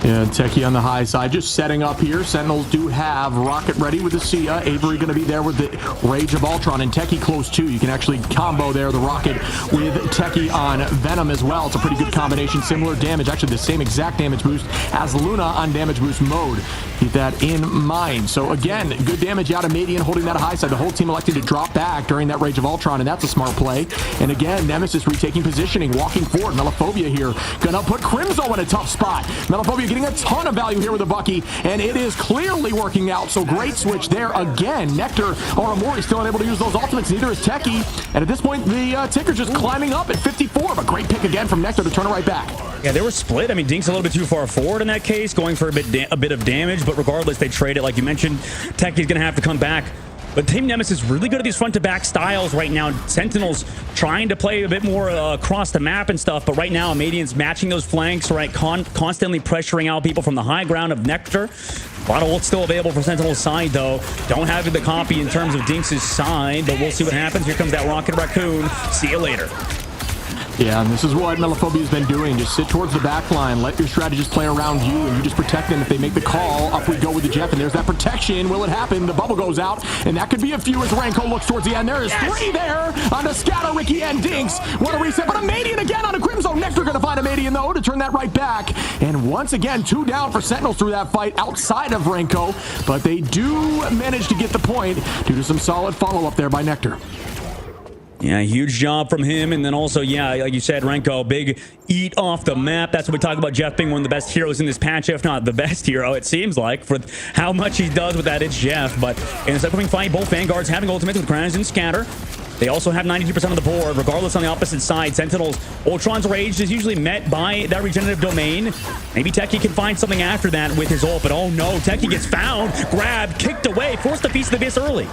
Yeah, Techie on the high side, just setting up here. Sentinels do have Rocket ready with the Sia. Avery going to be there with the Rage of Ultron, and Techie close too. You can actually combo there the Rocket with Techie on Venom as well. It's a pretty good combination. Similar damage, actually the same exact damage boost as Luna on damage boost mode. Keep that in mind. So again, good damage out of Median holding that high side. The whole team electing to drop back during that Rage of Ultron, and that's a smart play. And again, Nemesis retaking positioning, walking forward. Melophobia here gonna put Crimzo in a tough spot. Melophobia getting a ton of value here with the Bucky, and it is clearly working out. So great switch there again. Nectar or Amori still unable to use those ultimates. Neither is Techie. And at this point, the Ticker's just climbing up at 54. But great pick again from Nectar to turn it right back.
Yeah, they were split. I mean, Dink's a little bit too far forward in that case, going for a bit of damage. But regardless, they trade it. Like you mentioned, Techie's going to have to come back. But Team Nemesis is really good at these front-to-back styles right now. Sentinels trying to play a bit more across the map and stuff, but right now, Median's matching those flanks, right? Constantly pressuring out people from the high ground of Nectar. A lot of ult still available for Sentinel's side, though. Don't have the copy in terms of Dinks' side, but we'll see what happens. Here comes that Rocket Raccoon. See you later.
Yeah, and this is what Melophobia's been doing. Just sit towards the back line. Let your strategists play around you, and you just protect them if they make the call. Up we go with the Jeff, and there's that protection. Will it happen? The bubble goes out, and that could be a few as Renko looks towards the end. There is 3 there on the scatter. Ricky and Dinks. What a reset, but a Median again on a Crimzo. Nectar going to find a Median, though, to turn that right back. And once again, 2 down for Sentinels through that fight outside of Renko, but they do manage to get the point due to some solid follow-up there by Nectar.
Yeah, huge job from him. And then also, yeah, like you said, Renko, big eat off the map. That's what we talk about Jeff being one of the best heroes in this patch, if not the best hero, it seems like, for how much he does with that. It's Jeff. But in this upcoming fight, both Vanguards having ultimates with Crans and Scatter. They also have 92% of the board. Regardless, on the opposite side, Sentinels, Ultron's Rage is usually met by that regenerative domain. Maybe Techie can find something after that with his ult, but oh no, Techie gets found, grabbed, kicked away, forced to Feast of the Abyss early.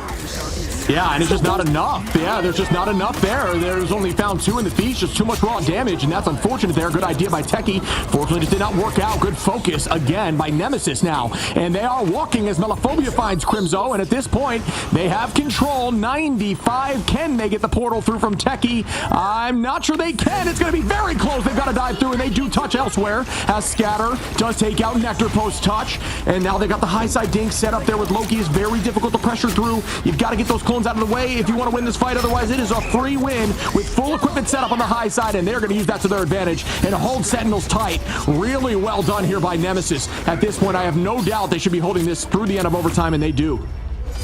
Yeah, and it's just not enough. Yeah, there's just not enough there. There's only found 2 in the feast, just too much raw damage, and that's unfortunate there. Good idea by Techie. Fortunately, just did not work out. Good focus again by Nemesis now. And they are walking as Melophobia finds Crimzo, and at this point, they have control. 95. Can they get the portal through from Techie? I'm not sure they can. It's going to be very close. They've got to dive through, and they do touch elsewhere, as Scatter does take out Nectar post-touch. And now they got the high side dink set up there with Loki. Is very difficult to pressure through. You've got to get those clones out of the way if you want to win this fight. Otherwise, it is a free win with full equipment set up on the high side, and they're going to use that to their advantage and hold Sentinels tight. Really well done here by Nemesis. At this point, I have no doubt they should be holding this through the end of overtime, and they do.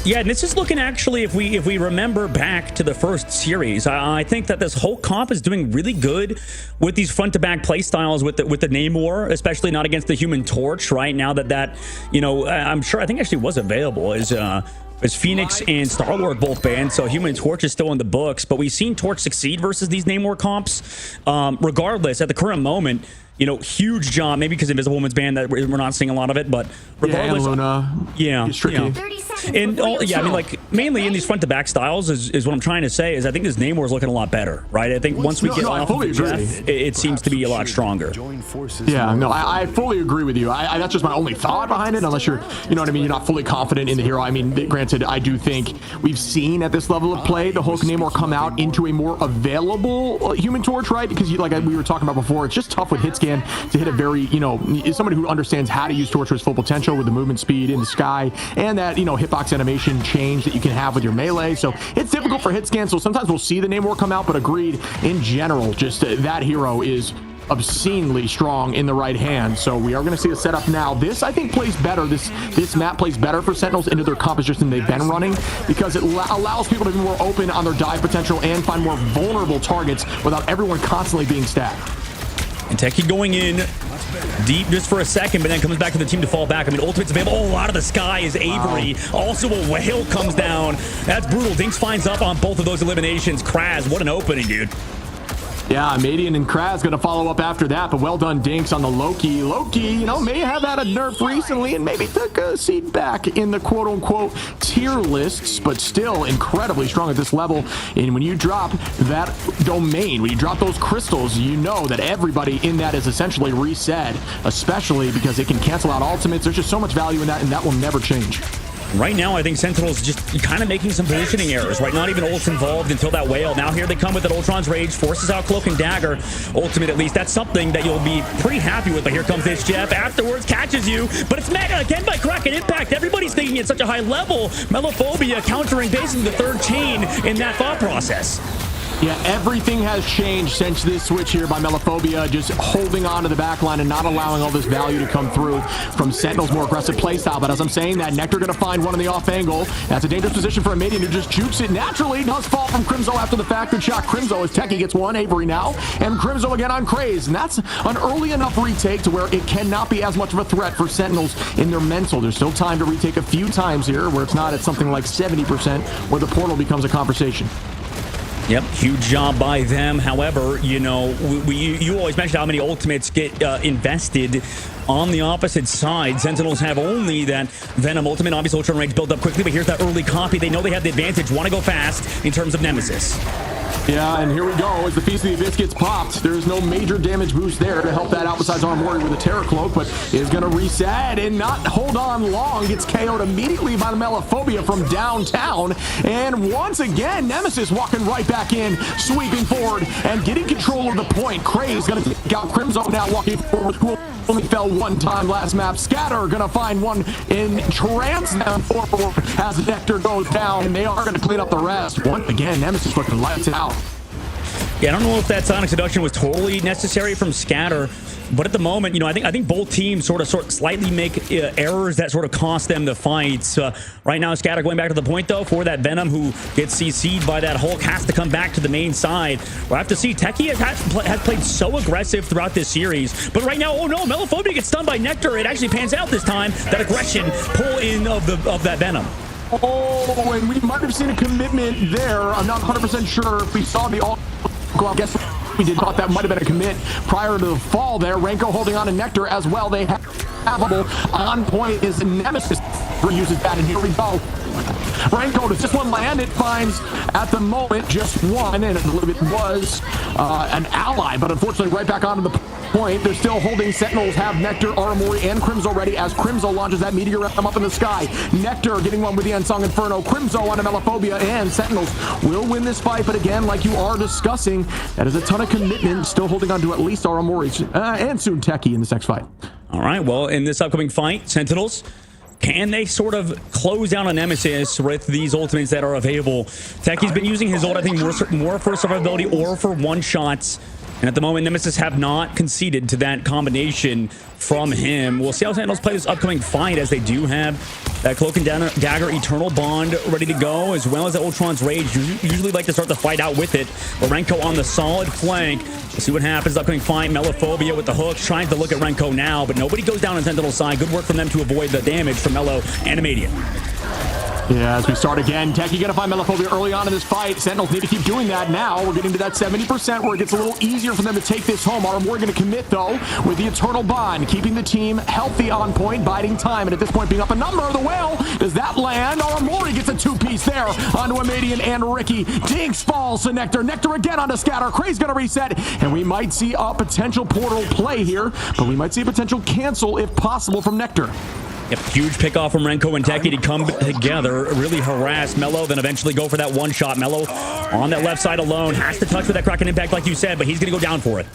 Yeah, and this is looking actually, if we remember back to the first series, I think that this whole comp is doing really good with these front-to-back play styles with the Namor, especially not against the Human Torch, right? Now that you know, I'm sure, I think actually was available as Phoenix and Star-Lord both banned, so Human Torch is still in the books, but we've seen Torch succeed versus these Namor comps. Regardless, at the current moment, you know, huge job, maybe because Invisible Woman's banned that we're not seeing a lot of it, but regardless,
yeah, and Luna,
yeah,
it's tricky.
And yeah, I mean, like mainly in these front-to-back styles is what I'm trying to say is I think this Namor is looking a lot better, right? I think once we get off of Jeff, it seems to be a lot stronger.
Yeah, no, I fully agree with you. That's just my only thought behind it, unless you're, you know what I mean, you're not fully confident in the hero. I mean, granted, I do think we've seen at this level of play the Hulk Namor come out into a more available Human Torch, right? Because like we were talking about before, it's just tough with hit scan to hit a very, you know, somebody who understands how to use Torch to its full potential with the movement speed in the sky and that, you know, hitbox animation change that you can have with your melee. So it's difficult for hit scan. So sometimes we'll see the Namor come out, but agreed, in general, just that hero is obscenely strong in the right hand. So we are going to see a setup now. This, I think, plays better. This map plays better for Sentinels into their composition they've been running, because it allows people to be more open on their dive potential and find more vulnerable targets without everyone constantly being stacked.
And Techie going in deep just for a second, but then comes back to the team to fall back. I mean, ultimate's available. Oh, out of the sky is Avery. Also, a whale comes down. That's brutal. Dinks finds up on both of those eliminations. Kraz, what an opening, dude.
Yeah, Madian and Kraz gonna follow up after that, but well done Dinks on the Loki. Loki, you know, may have had a nerf recently and maybe took a seat back in the quote-unquote tier lists, but still incredibly strong at this level. And when you drop that domain, when you drop those crystals, you know that everybody in that is essentially reset, especially because it can cancel out ultimates. There's just so much value in that, and that will never change.
Right now, I think Sentinels just kind of making some positioning errors, right? Not even ults involved until that whale. Now here they come with that Ultron's Rage, forces out Cloak and Dagger. Ultimate, at least, that's something that you'll be pretty happy with. But here comes this Jeff. Afterwards, catches you. But it's met again by Kraken Impact. Everybody's thinking at such a high level. Melophobia countering basically the third chain in that thought process.
Yeah, everything has changed since this switch here by Melophobia, just holding on to the back line and not allowing all this value to come through from Sentinel's more aggressive playstyle. But as I'm saying that, Nectar going to find one in the off angle. That's a dangerous position for a Madian who just jukes it naturally. Does fall from Crimzo after the fact. Good shot, Crimzo, as Techie gets one. Avery now. And Crimzo again on Craze. And that's an early enough retake to where it cannot be as much of a threat for Sentinels in their mental. There's still time to retake a few times here where it's not at something like 70% where the portal becomes a conversation.
Yep, huge job by them. However, you know, you always mention how many ultimates get invested on the opposite side. Sentinels have only that Venom ultimate. Obviously, Ultron Rage built up quickly, but here's that early copy. They know they have the advantage. Want to go fast in terms of Nemesis.
Yeah, and here we go as the Feast of the Abyss gets popped. There's no major damage boost there to help that out besides Armory with a Terror Cloak, but is going to reset and not hold on long. Gets KO'd immediately by the Melophobia from downtown. And once again, Nemesis walking right back in, sweeping forward and getting control of the point. Craze going to take out Crimzo now walking forward. Cool. Only fell one time last map. Scatter gonna find one in trance down forward as Nectar goes down, and they are gonna clean up the rest. Once again, Nemesis looking lights out.
Yeah, I don't know if that Sonic Seduction was totally necessary from Scatter, but at the moment, you know, I think both teams sort of slightly make errors that sort of cost them the fights. Right now, Scatter going back to the point, though, for that Venom who gets CC'd by that Hulk, has to come back to the main side. We'll have to see. Techie has played so aggressive throughout this series, but right now, oh no, Melophobia gets stunned by Nectar. It actually pans out this time. That aggression pull in of that Venom.
Oh, and we might have seen a commitment there. I'm not 100% sure if we saw the all. I guess we did thought that might have been a commit prior to the fall there. Renko holding on to Nectar as well. They have on point is Nemesis uses that, and here we go. Renko, does this one land? It finds at the moment just one, and I believe it was an ally, but unfortunately right back onto the point. They're still holding. Sentinels have Nectar, Armory, and Crimzo ready as Crimzo launches that meteor up in the sky. Nectar getting one with the Unsung Inferno. Crimzo on a Melophobia, and Sentinels will win this fight, but again, like you are discussing, that is a ton of commitment. Still holding on to at least Armory and soon Techie in this next fight.
All right, well, in this upcoming fight, Sentinels, can they sort of close down on Nemesis with these ultimates that are available? Techie's been using his ult, I think, more for survivability or for one-shots. And at the moment, Nemesis have not conceded to that combination from him. We'll see how Sentinels play this upcoming fight, as they do have that Cloak and Dagger Eternal Bond ready to go, as well as the Ultron's Rage. Usually like to start the fight out with it. Renko on the solid flank. We'll see what happens. Upcoming fight, Melophobia with the hooks, trying to look at Renko now, but nobody goes down on Sentinel's side. Good work from them to avoid the damage from Melo and Amadian.
Yeah, as we start again, Techie gonna find Melophobia early on in this fight. Sentinels need to keep doing that now. We're getting to that 70% where it gets a little easier for them to take this home. Armory gonna commit, though, with the Eternal Bond, keeping the team healthy on point, biding time, and at this point being up a number. The whale, does that land? Armory gets a two-piece there onto Amadian and Ricky. Dinks falls to Nectar. Nectar again onto Scatter. Craze gonna reset, and we might see a potential portal play here, but we might see a potential cancel if possible from Nectar.
Yep, huge pick off from Renko and Techie to come together, really harass Melo, then eventually go for that one shot. Melo on that left side alone, has to touch with that Kraken Impact like you said, but he's going to go down for it.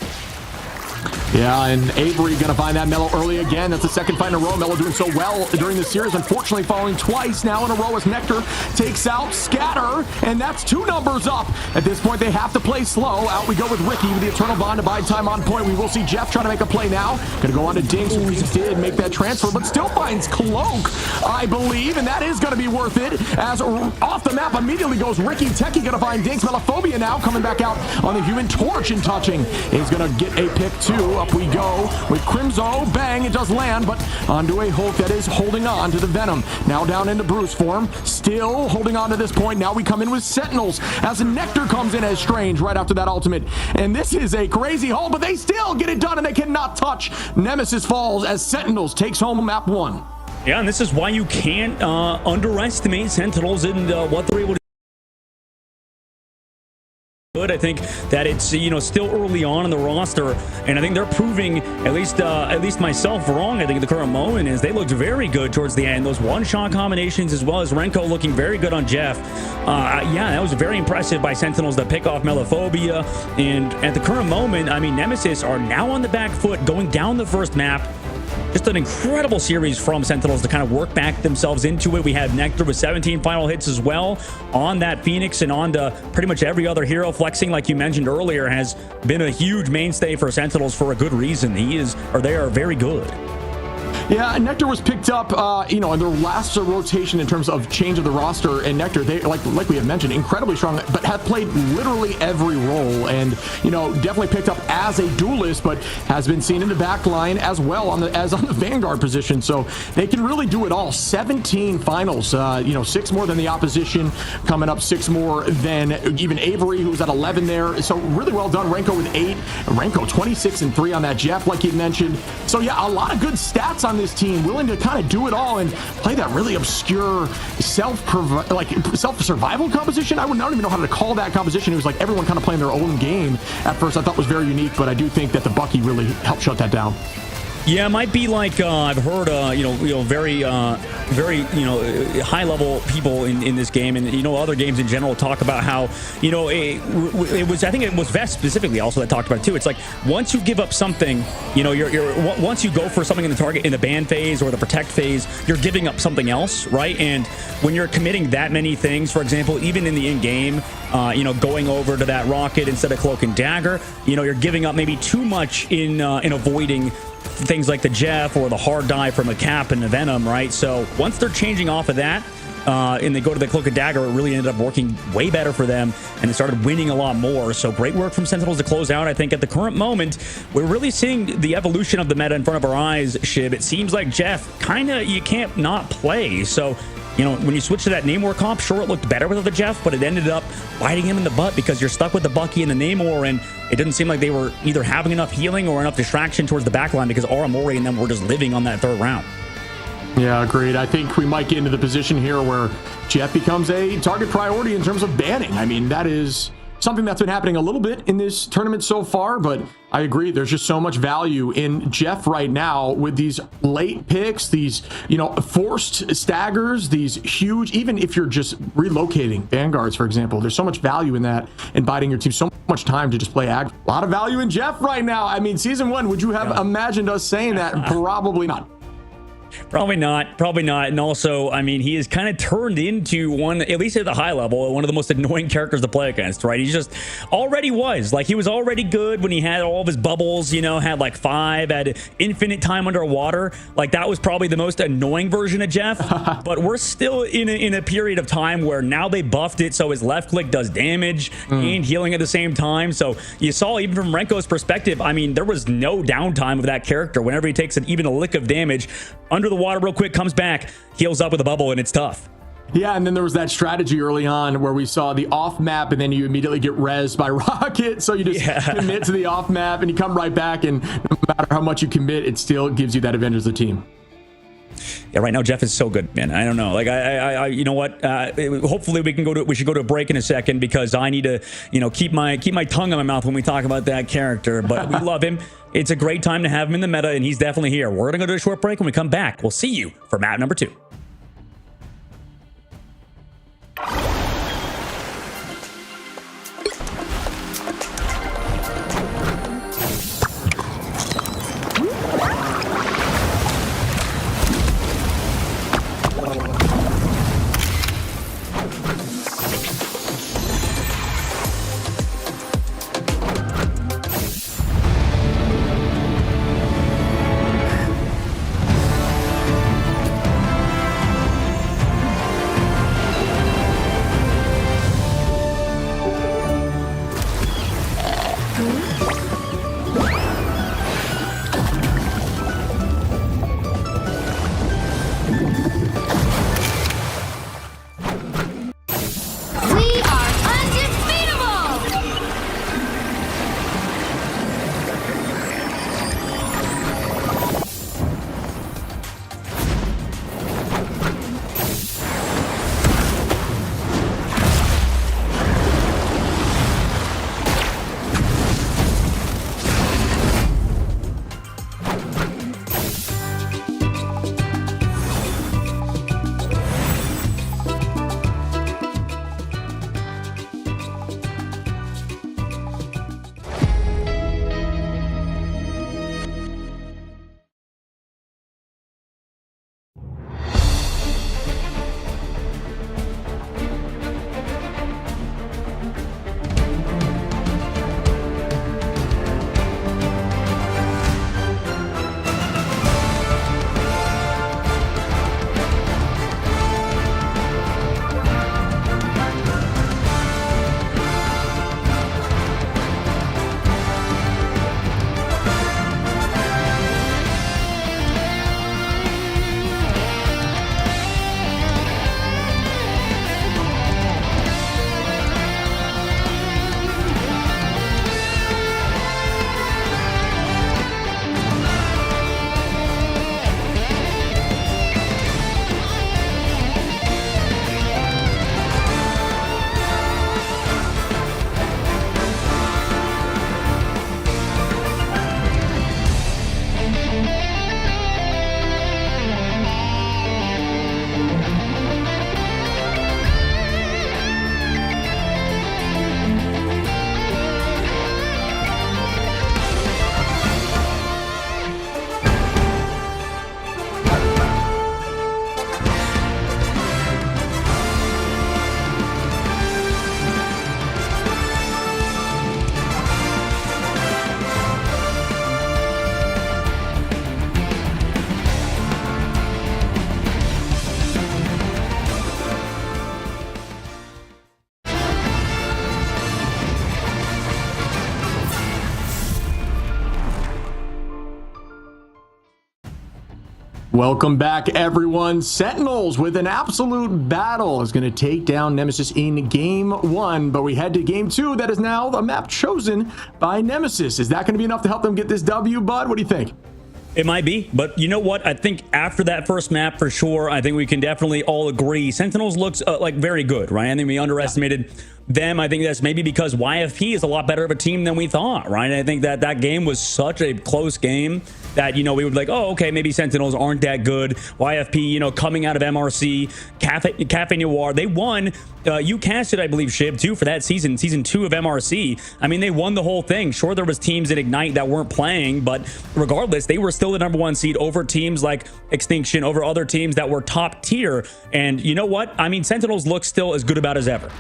Yeah, and Avery gonna find that Mello early again. That's the second fight in a row. Mello doing so well during the series, unfortunately falling twice now in a row as Nectar takes out Scatter, and that's 2 numbers up. At this point, they have to play slow. Out we go with Ricky with the Eternal Bond to bide time on point. We will see Jeff trying to make a play now. Gonna go on to Dinks. Dinks did make that transfer, but still finds Cloak, I believe, and that is gonna be worth it, as off the map immediately goes Ricky. Techie gonna find Dinks. Melophobia now coming back out on the Human Torch and touching. Is gonna get a pick 2. Up we go with Crimzo. Bang, it does land, but onto a Hulk that is holding on to the Venom. Now down into Bruce form, still holding on to this point. Now we come in with Sentinels as Nectar comes in as Strange right after that ultimate. And this is a crazy hold, but they still get it done and they cannot touch. Nemesis falls as Sentinels takes home map 1.
Yeah, and this is why you can't underestimate Sentinels and what they're able to. I think that it's, you know, still early on in the roster, and I think they're proving at least myself wrong. I think at the current moment is they looked very good towards the end. Those one-shot combinations, as well as Renko looking very good on Jeff. Yeah, that was very impressive by Sentinels to pick off Melophobia. And at the current moment, I mean, Nemesis are now on the back foot, going down the first map. Just an incredible series from Sentinels to kind of work back themselves into it. We had Nectar with 17 final hits as well on that Phoenix, and on to pretty much every other hero. Flexing, like you mentioned earlier, has been a huge mainstay for Sentinels for a good reason. They are very good.
Yeah, Nectar was picked up, you know, in their last rotation in terms of change of the roster. And Nectar, they like we have mentioned, incredibly strong, but have played literally every role, and you know, definitely picked up as a duelist, but has been seen in the back line as well on the Vanguard position. So they can really do it all. 17 finals, you know, 6 more than the opposition, coming up 6 more than even Avery, who was at 11 there. So really well done. Renko with 8. Renko 26 and 3 on that Jeff, like you mentioned. So yeah, a lot of good stats on this team, willing to kind of do it all and play that really obscure self-survival composition. I don't even know how to call that composition. It was like everyone kind of playing their own game at first. I thought was very unique, but I do think that the Bucky really helped shut that down.
Yeah, it might be like I've heard, you know, very, you know, high-level people in this game, and you know, other games in general talk about how, you know, I think it was Vest specifically also that talked about it too. It's like once you give up something, you know, once you go for something in the target in the ban phase or the protect phase, you're giving up something else, right? And when you're committing that many things, for example, even in the in-game, you know, going over to that rocket instead of cloak and dagger, you know, you're giving up maybe too much in avoiding things like the Jeff or the hard dive from a Cap and the Venom, right? So once they're changing off of that and they go to the Cloak and Dagger, it really ended up working way better for them, and they started winning a lot more. So great work from Sentinels to close out. I think at the current moment, we're really seeing the evolution of the meta in front of our eyes, Shib. It seems like Jeff, kind of, you can't not play. So, you know, when you switch to that Namor comp, sure, it looked better with the Jeff, but it ended up biting him in the butt because you're stuck with the Bucky and the Namor, and it didn't seem like they were either having enough healing or enough distraction towards the backline because Aramori and them were just living on that third round.
Yeah, agreed. I think we might get into the position here where Jeff becomes a target priority in terms of banning. I mean, that is something that's been happening a little bit in this tournament so far, but I agree. There's just so much value in Jeff right now with these late picks, these, you know, forced staggers, these huge, even if you're just relocating Vanguards, for example, there's so much value in that and biding your team so much time to just play ag. A lot of value in Jeff right now. I mean, season 1, would you have imagined us saying that? Probably not.
Probably not. And also, I mean, he has kind of turned into one, at least at the high level, one of the most annoying characters to play against, right? He just already was. Like, he was already good when he had all of his bubbles, you know, had like 5, had infinite time underwater. Like, that was probably the most annoying version of Jeff. But we're still in a period of time where now they buffed it so his left click does damage and healing at the same time. So you saw, even from Renko's perspective, I mean, there was no downtime of that character. Whenever he takes even a lick of damage, under the water real quick, comes back, heals up with a bubble, and it's tough.
Yeah, and then there was that strategy early on where we saw the off map and then you immediately get rezzed by Rocket. So you just commit to the off map and you come right back, and no matter how much you commit, it still gives you that advantage as a team.
Yeah, right now Jeff is so good, man. I don't know. Like, I you know what? Hopefully we should go to a break in a second because I need to, you know, keep my tongue in my mouth when we talk about that character. But we love him. It's a great time to have him in the meta, and he's definitely here. We're gonna go to a short break. When we come back, we'll see you for map number 2.
Welcome back, everyone. Sentinels with an absolute battle is going to take down Nemesis in game 1, but we head to game 2. That is now a map chosen by Nemesis. Is that going to be enough to help them get this W, bud? What do you think?
It might be, but you know what? I think after that first map, for sure, I think we can definitely all agree Sentinels looks like very good, right? I think we underestimated them. I think that's maybe because YFP is a lot better of a team than we thought, right? I think that that game was such a close game that, you know, we would like, oh, okay, maybe Sentinels aren't that good. YFP, you know, coming out of MRC, Cafe Noir, they won. You cast it, I believe, Shib, too, for that season 2 of MRC. I mean, they won the whole thing. Sure, there was teams in Ignite that weren't playing, but regardless, they were still the #1 seed over teams like Extinction, over other teams that were top tier. And you know what? I mean, Sentinels look still as good about as ever.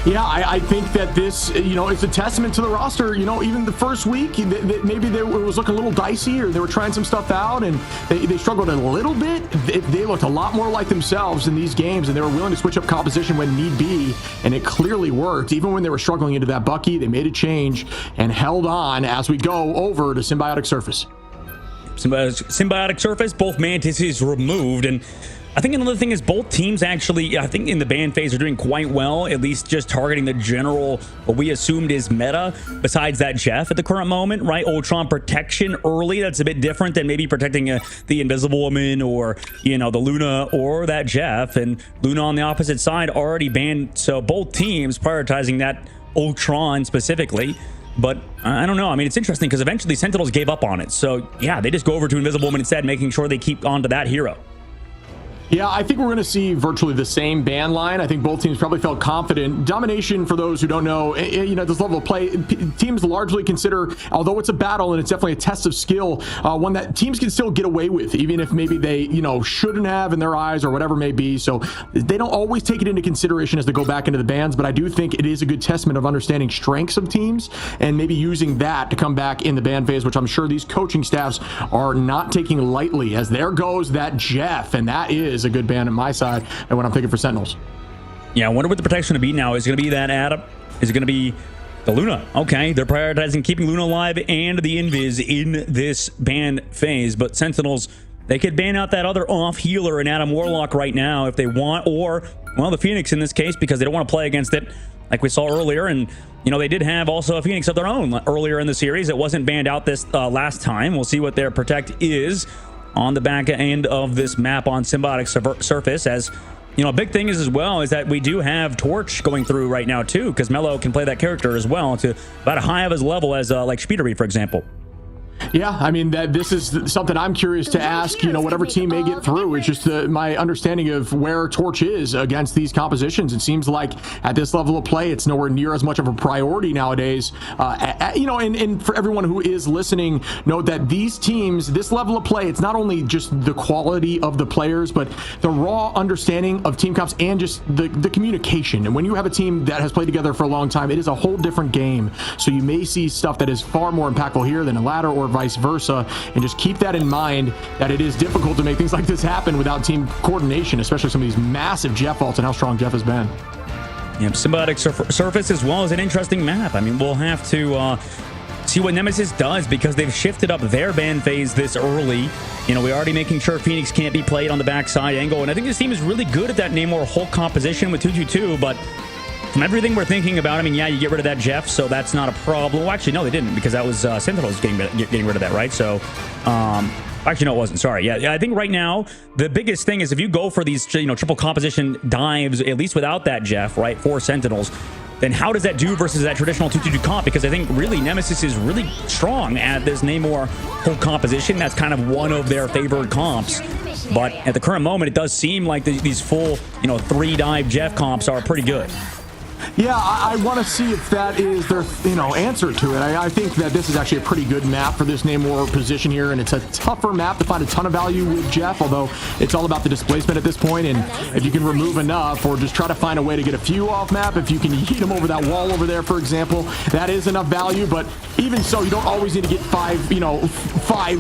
Yeah, I think that this, you know, it's a testament to the roster. You know, even the first week, maybe it was looking a little dicey, or they were trying some stuff out, and they struggled a little bit. They looked a lot more like themselves in these games, and they were willing to switch up composition when need be, and it clearly worked. Even when they were struggling into that Bucky, they made a change and held on as we go over to Symbiotic Surface.
Symbiotic Surface, both Mantises removed, and I think another thing is both teams actually, I think in the ban phase, are doing quite well, at least just targeting the general, what we assumed is meta, besides that Jeff at the current moment, right? Ultron protection early, that's a bit different than maybe protecting the Invisible Woman, or, you know, the Luna, or that Jeff. And Luna on the opposite side already banned, so both teams prioritizing that Ultron specifically. But I don't know. I mean, it's interesting because eventually Sentinels gave up on it. So yeah, they just go over to Invisible Woman instead, making sure they keep on to that hero.
Yeah, I think we're going to see virtually the same ban line. I think both teams probably felt confident. Domination, for those who don't know, you know, this level of play, teams largely consider, although it's a battle and it's definitely a test of skill, one that teams can still get away with, even if maybe they, you know, shouldn't have in their eyes or whatever may be. So they don't always take it into consideration as they go back into the bans, but I do think it is a good testament of understanding strengths of teams and maybe using that to come back in the ban phase, which I'm sure these coaching staffs are not taking lightly, as there goes that Jeff, and that is a good ban on my side and what I'm thinking for Sentinels.
Yeah, I wonder what the protection to be now. Is it going to be that Adam? Is it going to be the Luna? Okay, they're prioritizing keeping Luna alive and the Invis in this ban phase, but Sentinels, they could ban out that other off healer in Adam Warlock right now if they want, or, well, the Phoenix in this case, because they don't want to play against it like we saw earlier. And, you know, they did have also a Phoenix of their own earlier in the series. It wasn't banned out this last time. We'll see what their protect is on the back end of this map on Symbiotic Surface. As you know, a big thing is as well is that we do have Torch going through right now too, because Mello can play that character as well to about a high of his level as like Speedery, for example.
Yeah, I mean, this is something I'm curious to ask, you know, whatever team may get through. It's just my understanding of where Torch is against these compositions. It seems like at this level of play, it's nowhere near as much of a priority nowadays. You know, and for everyone who is listening, note that these teams, this level of play, it's not only just the quality of the players, but the raw understanding of team comps and just the communication. And when you have a team that has played together for a long time, it is a whole different game. So you may see stuff that is far more impactful here than a ladder, or vice versa, and just keep that in mind, that it is difficult to make things like this happen without team coordination, especially some of these massive Jeff ults and how strong Jeff has been.
Yeah, Symbiotic Surface as well as an interesting map. I mean, we'll have to see what Nemesis does, because they've shifted up their ban phase this early. You know, we're already making sure Phoenix can't be played on the backside angle, and I think this team is really good at that Namor Hulk composition with 222, but from everything we're thinking about, I mean, yeah, you get rid of that Jeff, so that's not a problem. Well, actually, no, they didn't, because that was Sentinels getting rid of that, right? So, actually, no, it wasn't. Sorry. Yeah, I think right now, the biggest thing is if you go for these, you know, triple composition dives, at least without that Jeff, right, for Sentinels, then how does that do versus that traditional 2-2 comp? Because I think really Nemesis is really strong at this Namor whole composition. That's kind of one of their favored comps. But at the current moment, it does seem like these full, you know, 3-dive Jeff comps are pretty good.
Yeah, I want to see if that is their, you know, answer to it. I think that this is actually a pretty good map for this Namor position here, and it's a tougher map to find a ton of value with Jeff, although it's all about the displacement at this point, and if you can remove enough or just try to find a way to get a few off map, if you can heat them over that wall over there, for example, that is enough value. But even so, you don't always need to get 5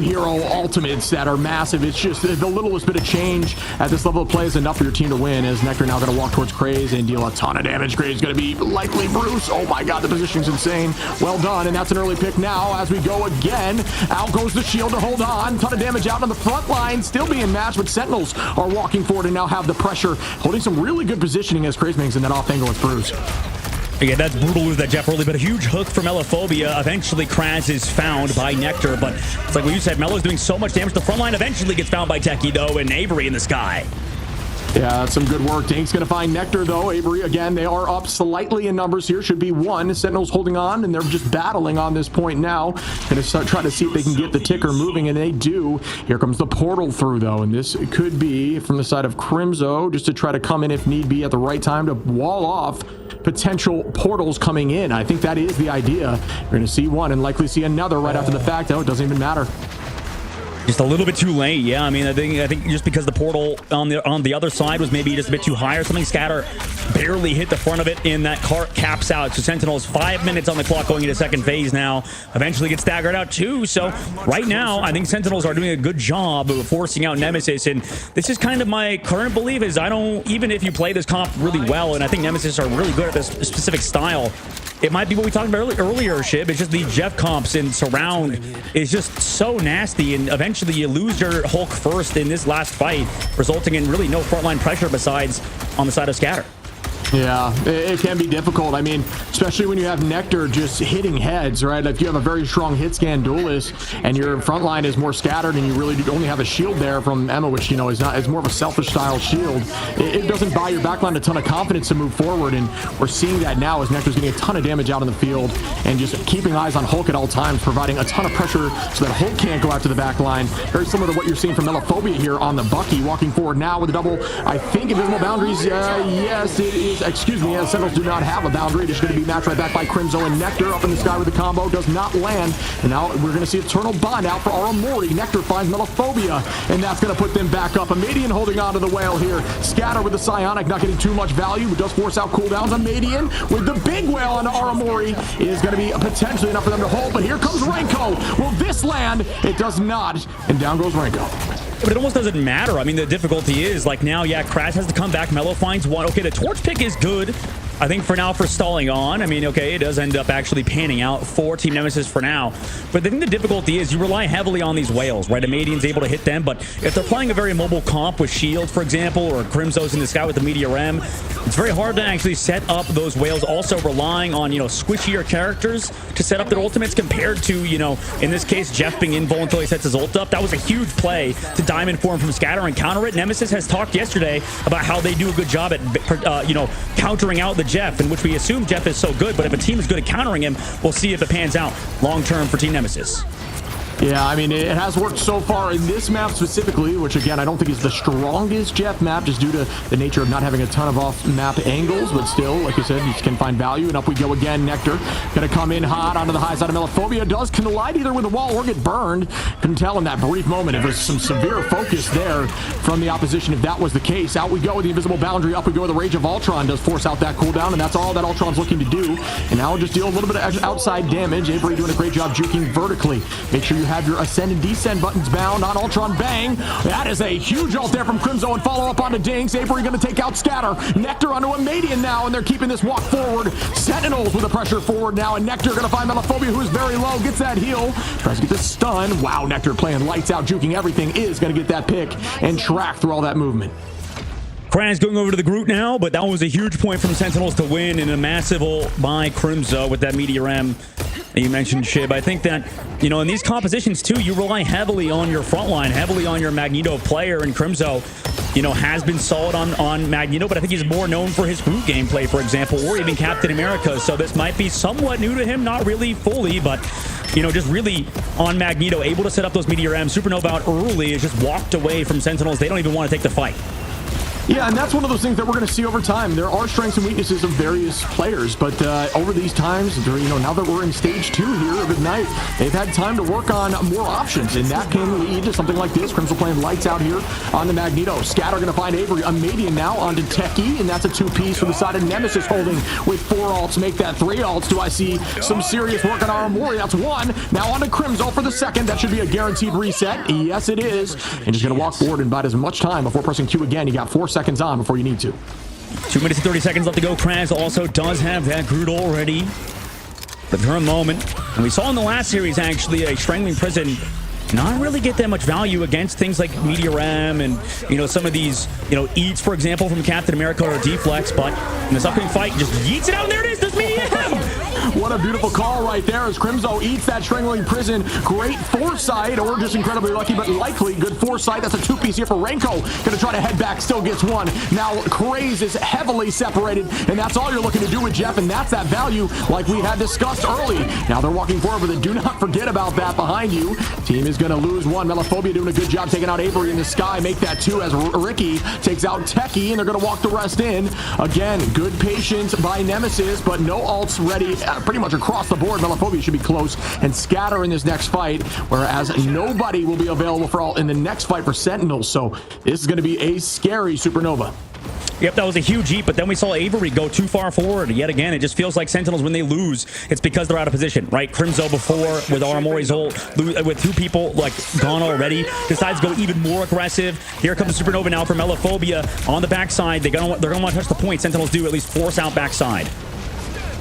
hero ultimates that are massive. It's just the littlest bit of change at this level of play is enough for your team to win, as Nectar now going to walk towards Craze and deal a ton of damage. Craze going to going to be likely Bruce. Oh my god, the positioning's insane. Well done, and that's an early pick now as we go again. Out goes the shield to hold on. Ton of damage out on the front line, still being matched, but Sentinels are walking forward and now have the pressure, holding some really good positioning as Crazeman's in that off angle with Bruce.
Yeah, that's brutal to lose that Jeff early, but a huge hook for Melophobia. Eventually, Kraz is found by Nectar, but it's like what you said, Melo's doing so much damage. The front line eventually gets found by Techie, though, and Avery in the sky.
Yeah, that's some good work. Dank's going to find Nectar, though. Avery, again, they are up slightly in numbers here. Should be one. Sentinels holding on, and they're just battling on this point now. Going to try to see if they can get the ticker moving, and they do. Here comes the portal through, though, and this could be from the side of Crimzo, just to try to come in if need be at the right time to wall off potential portals coming in. I think that is the idea. You're going to see one and likely see another right after the fact. Oh, it doesn't even matter.
Just a little bit too late. Yeah, I mean, I think just because the portal on the other side was maybe just a bit too high or something, Scatter barely hit the front of it, and that cart caps out. So Sentinels 5 minutes on the clock going into second phase now. Eventually get staggered out too. So right now, I think Sentinels are doing a good job of forcing out Nemesis, and this is kind of my current belief is even if you play this comp really well, and I think Nemesis are really good at this specific style, it might be what we talked about earlier, Shib. It's just the Jeff comps and surround is just so nasty, and eventually you lose your Hulk first in this last fight, resulting in really no frontline pressure besides on the side of Scatter.
Yeah, it can be difficult. I mean, especially when you have Nectar just hitting heads, right? If you have a very strong hit scan duelist and your front line is more scattered and you really only have a shield there from Emma, which, you know, is more of a selfish style shield, it doesn't buy your backline a ton of confidence to move forward. And we're seeing that now as Nectar's getting a ton of damage out in the field and just keeping eyes on Hulk at all times, providing a ton of pressure so that Hulk can't go out to the backline. Very similar to what you're seeing from Melophobia here on the Bucky, walking forward now with a double, I think, invisible boundaries. Yes, it is. Excuse me, Sentinels do not have a boundary. It's going to be matched right back by Crimzo, and Nectar up in the sky with the combo does not land. And now we're going to see Eternal Bond out for Aramori. Nectar finds Melophobia, and that's going to put them back up. A Median holding on to the whale here. Scatter with the Psionic, not getting too much value, but does force out cooldowns on Median. With the big whale on Aramori is going to be potentially enough for them to hold, but here comes Renko. Will this land? It does not, and down goes Renko.
But it almost doesn't matter. I mean, the difficulty is, like, now, yeah, Kraz has to come back. Melo finds one. Okay, the torch pick is good, I think, for now, for stalling on. I mean, okay, it does end up actually panning out for Team Nemesis for now. But I think the difficulty is you rely heavily on these whales, right? Amadian's able to hit them, but if they're playing a very mobile comp with Shield, for example, or Crimzo's in the sky with the Meteor M, it's very hard to actually set up those whales, also relying on, you know, squishier characters to set up their ultimates compared to, you know, in this case, Jeff being invulnerable until he sets his ult up. That was a huge play to diamond form from Scatter and counter it. Nemesis has talked yesterday about how they do a good job at, you know, countering out the Jeff, in which we assume Jeff is so good, but if a team is good at countering him, we'll see if it pans out long-term for Team Nemesis.
Yeah, I mean, it has worked so far in this map specifically, which, again, I don't think is the strongest Jeff map, just due to the nature of not having a ton of off-map angles, but still, like you said, you can find value, and up we go again. Nectar gonna come in hot onto the high side of Melophobia. Does collide either with the wall or get burned. Couldn't tell in that brief moment if there's some severe focus there from the opposition if that was the case. Out we go with the invisible boundary. Up we go with the Rage of Ultron. Does force out that cooldown, and that's all that Ultron's looking to do. And now we'll just deal a little bit of outside damage. Avery doing a great job juking vertically. Make sure you have your ascend and descend buttons bound on Ultron. Bang! That is a huge ult there from Crimzo, and follow up onto Dinks. Avery going to take out Scatter. Nectar onto a Median now, and they're keeping this walk forward. Sentinels with the pressure forward now, and Nectar going to find Melophobia, who is very low. Gets that heal. Tries to get the stun. Wow, Nectar playing lights out, juking everything. Is going to get that pick and track through all that movement.
Kraz going over to the Groot now, but that was a huge point from Sentinels to win, and a massive ult by Crimzo with that Meteor M that you mentioned, Shib. I think that, you know, in these compositions too, you rely heavily on your front line, heavily on your Magneto player, and Crimzo, you know, has been solid on Magneto, but I think he's more known for his Groot gameplay, for example, or even Captain America, so this might be somewhat new to him, not really fully, but, you know, just really on Magneto, able to set up those Meteor M. Supernova out early, is just walked away from Sentinels. They don't even want to take the fight.
Yeah, and that's one of those things that we're going to see over time. There are strengths and weaknesses of various players, but over these times, you know, now that we're in stage 2 here of Ignite, they've had time to work on more options, and that can lead to something like this. Crimson playing lights out here on the Magneto. Scatter going to find Avery. A Median now onto Techie, and that's a 2-piece for the side of Nemesis, holding with 4 ults. Make that 3 ults. Do I see some serious work on Aramori? That's 1. Now onto Crimson for the second. That should be a guaranteed reset. Yes, it is. And just going to walk forward and bide as much time before pressing Q again. You got 4 seconds on before you need to.
2 minutes and 30 seconds left to go. Kraz also does have that Groot already. The current moment. And we saw in the last series, actually, a Strangling Prison not really get that much value against things like Meteor M and, you know, some of these, you know, eats, for example, from Captain America or Deflex. But in this upcoming fight, just yeets it out. And there it is. There's Meteor M.
What a beautiful call right there as Crimzo eats that Strangling Prison. Great foresight, or just incredibly lucky, but likely good foresight. That's a two-piece here for Renko. Gonna try to head back, still gets one. Now Craze is heavily separated, and that's all you're looking to do with Jeff, and that's that value like we had discussed early. Now they're walking forward with it. Do not forget about that behind you. Team is gonna lose one. Melophobia doing a good job taking out Avery in the sky. Make that two as Ricky takes out Techie, and they're gonna walk the rest in. Again, good patience by Nemesis, but no ults ready pretty much across the board. Melophobia should be close and scatter in this next fight, whereas nobody will be available for ult in the next fight for Sentinels. So this is going to be a scary Supernova.
Yep, that was a huge heat, but then we saw Avery go too far forward. Yet again, it just feels like Sentinels, when they lose, it's because they're out of position, right? Crimzo before, with Aramori's ult, with two people, like, gone already, decides to go even more aggressive. Here comes the Supernova now for Melophobia on the backside. They're gonna want to touch the point. Sentinels do at least force out backside.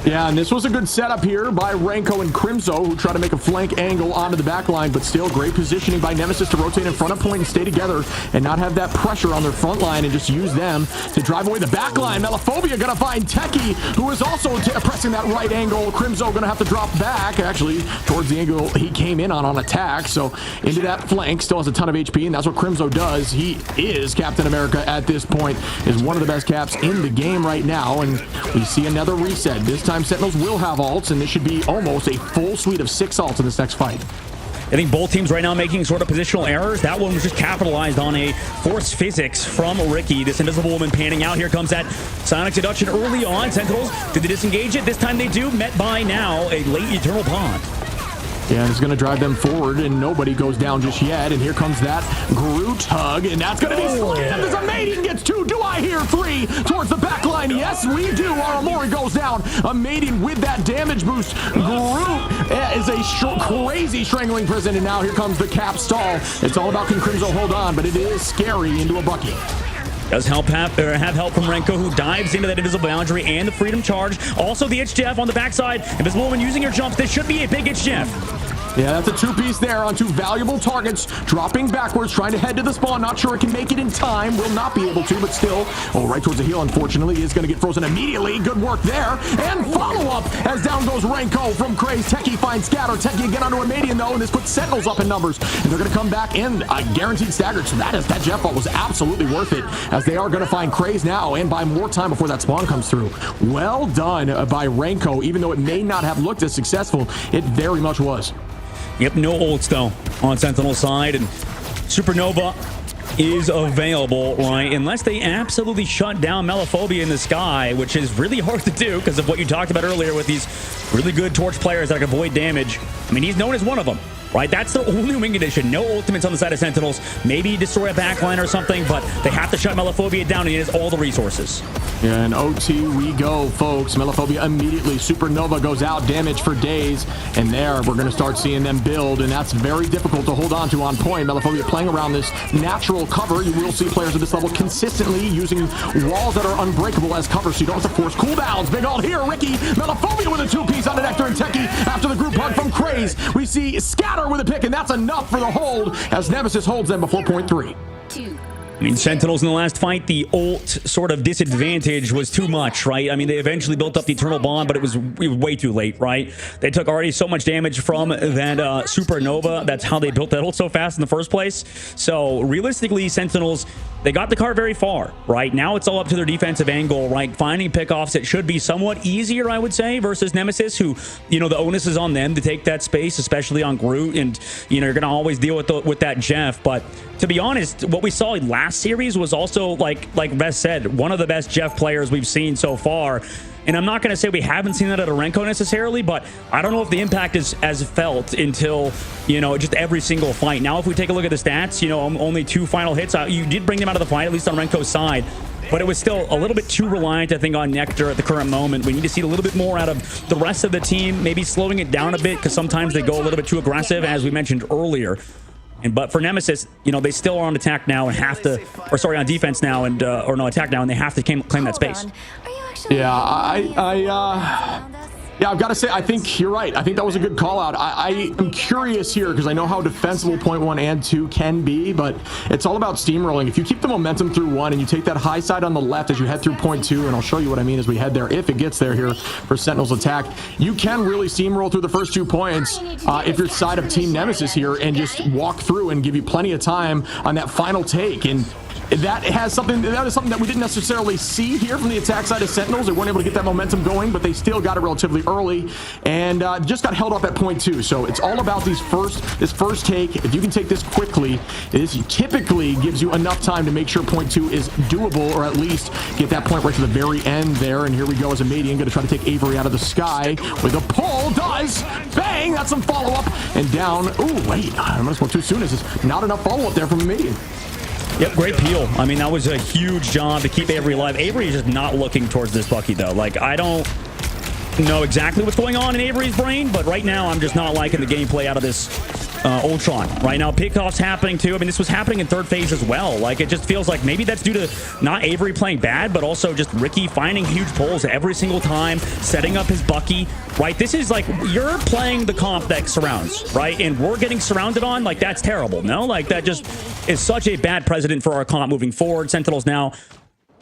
Yeah, and this was a good setup here by Renko and Crimzo, who try to make a flank angle onto the back line, but still great positioning by Nemesis to rotate in front of point and stay together and not have that pressure on their front line and just use them to drive away the back line. Melophobia gonna find Techie, who is also pressing that right angle. Crimzo gonna have to drop back, actually, towards the angle he came in on attack. So into that flank, still has a ton of HP, and that's what Crimzo does. He is Captain America at this point, is one of the best caps in the game right now, and we see another reset. This time Sentinels will have ults, and this should be almost a full suite of 6 ults in this next fight.
I think both teams right now making sort of positional errors. That one was just capitalized on a force physics from Ricky. This Invisible Woman panning out. Here comes that Sonic Seduction early on. Sentinels, did they disengage it? This time they do. Met by now a late Eternal Bond.
Yeah, it's going to drive them forward, and nobody goes down just yet. And here comes that Groot hug, and that's going to be slammed as a maiden gets 2. Do I hear 3 towards the back line? Yes, we do. Aramori goes down. A maiden with that damage boost. Groot is a crazy Strangling Prison, and now here comes the cap stall. It's all about can Crimzo hold on, but it is scary into a bucket.
Does have help from Renko, who dives into that Invisible Boundary and the Freedom Charge. Also the Itch Jeff on the backside. Invisible Woman using her jumps. This should be a big Itch Jeff.
Yeah, that's a 2-piece there on 2 valuable targets. Dropping backwards, trying to head to the spawn. Not sure it can make it in time. Will not be able to, but still. Oh, right towards the heel, unfortunately. Is going to get frozen immediately. Good work there. And follow-up as down goes Renko from Craze. Techie finds Scatter. Techie again onto a Median, though, and this puts Sentinels up in numbers. And they're going to come back in a guaranteed stagger. So that Jeff ult was absolutely worth it, as they are going to find Craze now and buy more time before that spawn comes through. Well done by Renko. Even though it may not have looked as successful, it very much was.
Yep, no ults though on Sentinel side, and Supernova is available, right? Unless they absolutely shut down Melophobia in the sky, which is really hard to do because of what you talked about earlier with these really good torch players that can avoid damage. I mean, he's known as one of them, right? That's the only wing condition. No ultimates on the side of Sentinels. Maybe destroy a backline or something, but they have to shut Melophobia down, and he has all the resources.
Yeah, and OT we go, folks. Melophobia immediately. Supernova goes out, damage for days, and there we're going to start seeing them build, and that's very difficult to hold on to on point. Melophobia playing around this natural cover. You will see players at this level consistently using walls that are unbreakable as cover, so you don't have to force cooldowns. Big ult here, Ricky. Melophobia with a 2-piece on Nectar and Techie after the group hug from Craze. We see Scatter with a pick, and that's enough for the hold as Nemesis holds them before point 3.
I mean, Sentinels in the last fight, the ult sort of disadvantage was too much, right? I mean, they eventually built up the Eternal Bond, but it was way too late, right? They took already so much damage from that Supernova. That's how they built that ult so fast in the first place. So realistically, Sentinels, they got the car very far, right? Now it's all up to their defensive angle, right? Finding pickoffs, it should be somewhat easier, I would say, versus Nemesis, who, you know, the onus is on them to take that space, especially on Groot, and, you know, you're going to always deal with that Jeff. But to be honest, what we saw last series was also, like Beth said, one of the best Jeff players we've seen so far. And I'm not going to say we haven't seen that at a Renko necessarily, but I don't know if the impact is as felt until, you know, just every single fight. Now, if we take a look at the stats, you know, only 2 final hits. You did bring them out of the fight, at least on Renko's side. But it was still a little bit too reliant, I think, on Nectar at the current moment. We need to see a little bit more out of the rest of the team, maybe slowing it down a bit, because sometimes they go a little bit too aggressive, as we mentioned earlier. But for Nemesis, you know, they still are on attack now and have to, or sorry, on defense now and, or no, attack now, and they have to claim that space.
Yeah, yeah, I've got to say, I think you're right. I think that was a good call out. I am curious here because I know how defensible point 1 and 2 can be, but it's all about steamrolling. If you keep the momentum through 1 and you take that high side on the left as you head through point 2, and I'll show you what I mean as we head there, if it gets there here for Sentinels attack, you can really steamroll through the first 2 points if you're side of Team Nemesis here and just walk through and give you plenty of time on that final take. And that is something that we didn't necessarily see here from the attack side of Sentinels. They weren't able to get that momentum going, but they still got it relatively early and just got held off at point 2. So it's all about this first take. If you can take this quickly, this typically gives you enough time to make sure point 2 is doable, or at least get that point right to the very end there. And here we go as Amadian going to try to take Avery out of the sky with a pull. Does bang? That's some follow-up and down. Oh wait, I almost went too soon. This is not enough follow-up there from Amadian.
Yep, great peel. I mean, that was a huge job to keep Avery alive. Avery is just not looking towards this Bucky, though. Like, I don't know exactly what's going on in Avery's brain, but right now I'm just not liking the gameplay out of this Ultron. Right now, pickoff's happening, too. I mean, this was happening in third phase as well. Like, it just feels like maybe that's due to not Avery playing bad, but also just Ricky finding huge pulls every single time, setting up his Bucky, right? This is like, you're playing the comp that surrounds, right? And we're getting surrounded on, like, that's terrible, no? Like, that just is such a bad precedent for our comp moving forward. Sentinels now,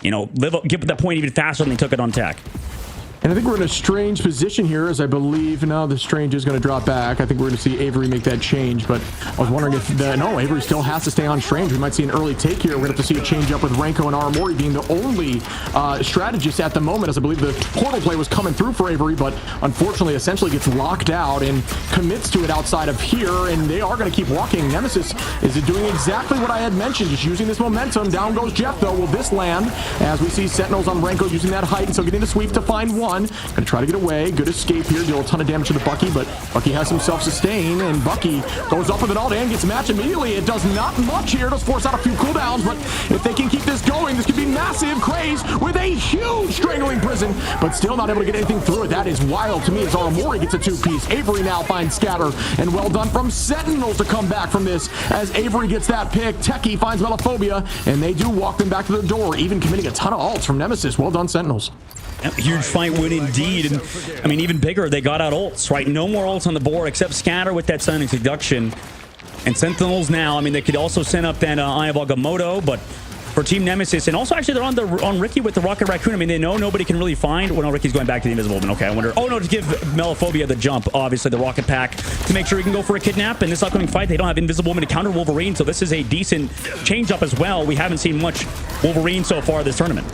you know, give that point even faster than they took it on attack.
And I think we're in a strange position here, as I believe now the Strange is going to drop back. I think we're going to see Avery make that change, but I was wondering if no, Avery still has to stay on Strange. We might see an early take here. We're going to have to see a change up with Renko and Aramori being the only strategist at the moment, as I believe the portal play was coming through for Avery, but unfortunately essentially gets locked out and commits to it outside of here, and they are going to keep walking. Nemesis is doing exactly what I had mentioned, just using this momentum. Down goes Jeff, though. Will this land? As we see Sentinels on Renko using that height, and so getting the sweep to find one. Gonna try to get away. Good escape here. Deal a ton of damage to the Bucky, but Bucky has some self-sustain, and Bucky goes up with it all and gets matched immediately. It does not much here. Does force out a few cooldowns, but if they can keep this going, this could be massive. Craze with a huge strangling prison, but still not able to get anything through it. That is wild to me as Aramori gets a 2-piece. Avery now finds Scatter, and well done from Sentinels to come back from this as Avery gets that pick. Techie finds Melophobia, and they do walk them back to the door, even committing a ton of ults from Nemesis. Well done, Sentinels.
Huge fight win indeed. And I mean, even bigger, they got out ults, right? No more ults on the board except Scatter with that stunning seduction. And Sentinels now, I mean, they could also send up that Eye of Agamotto, but for Team Nemesis, and also actually they're on Ricky with the Rocket Raccoon. I mean, they know nobody can really find. Well, no, Ricky's going back to the Invisible Woman. Okay, I wonder. Oh no, to give Melophobia the jump, obviously the Rocket Pack to make sure he can go for a kidnap. In this upcoming fight, they don't have Invisible Woman to counter Wolverine, so this is a decent change up as well. We haven't seen much Wolverine so far this tournament.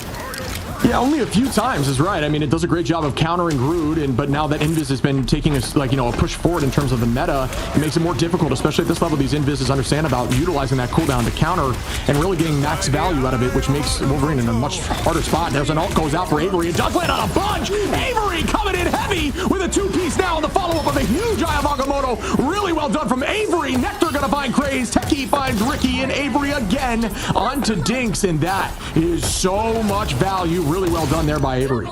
Yeah, only a few times is right. I mean, it does a great job of countering Groot, but now that Invis has been taking a push forward in terms of the meta, it makes it more difficult, especially at this level. These Invises understand about utilizing that cooldown to counter and really getting max value out of it, which makes Wolverine in a much harder spot. There's an ult goes out for Avery. It does land on a bunch. Avery coming in heavy with a 2-piece now on the follow-up of a huge Eye of Agamotto. Really well done from Avery. Nectar gonna find Craze. Techie finds Ricky, and Avery again onto Dinks, and that is so much value. Really well done there by Avery.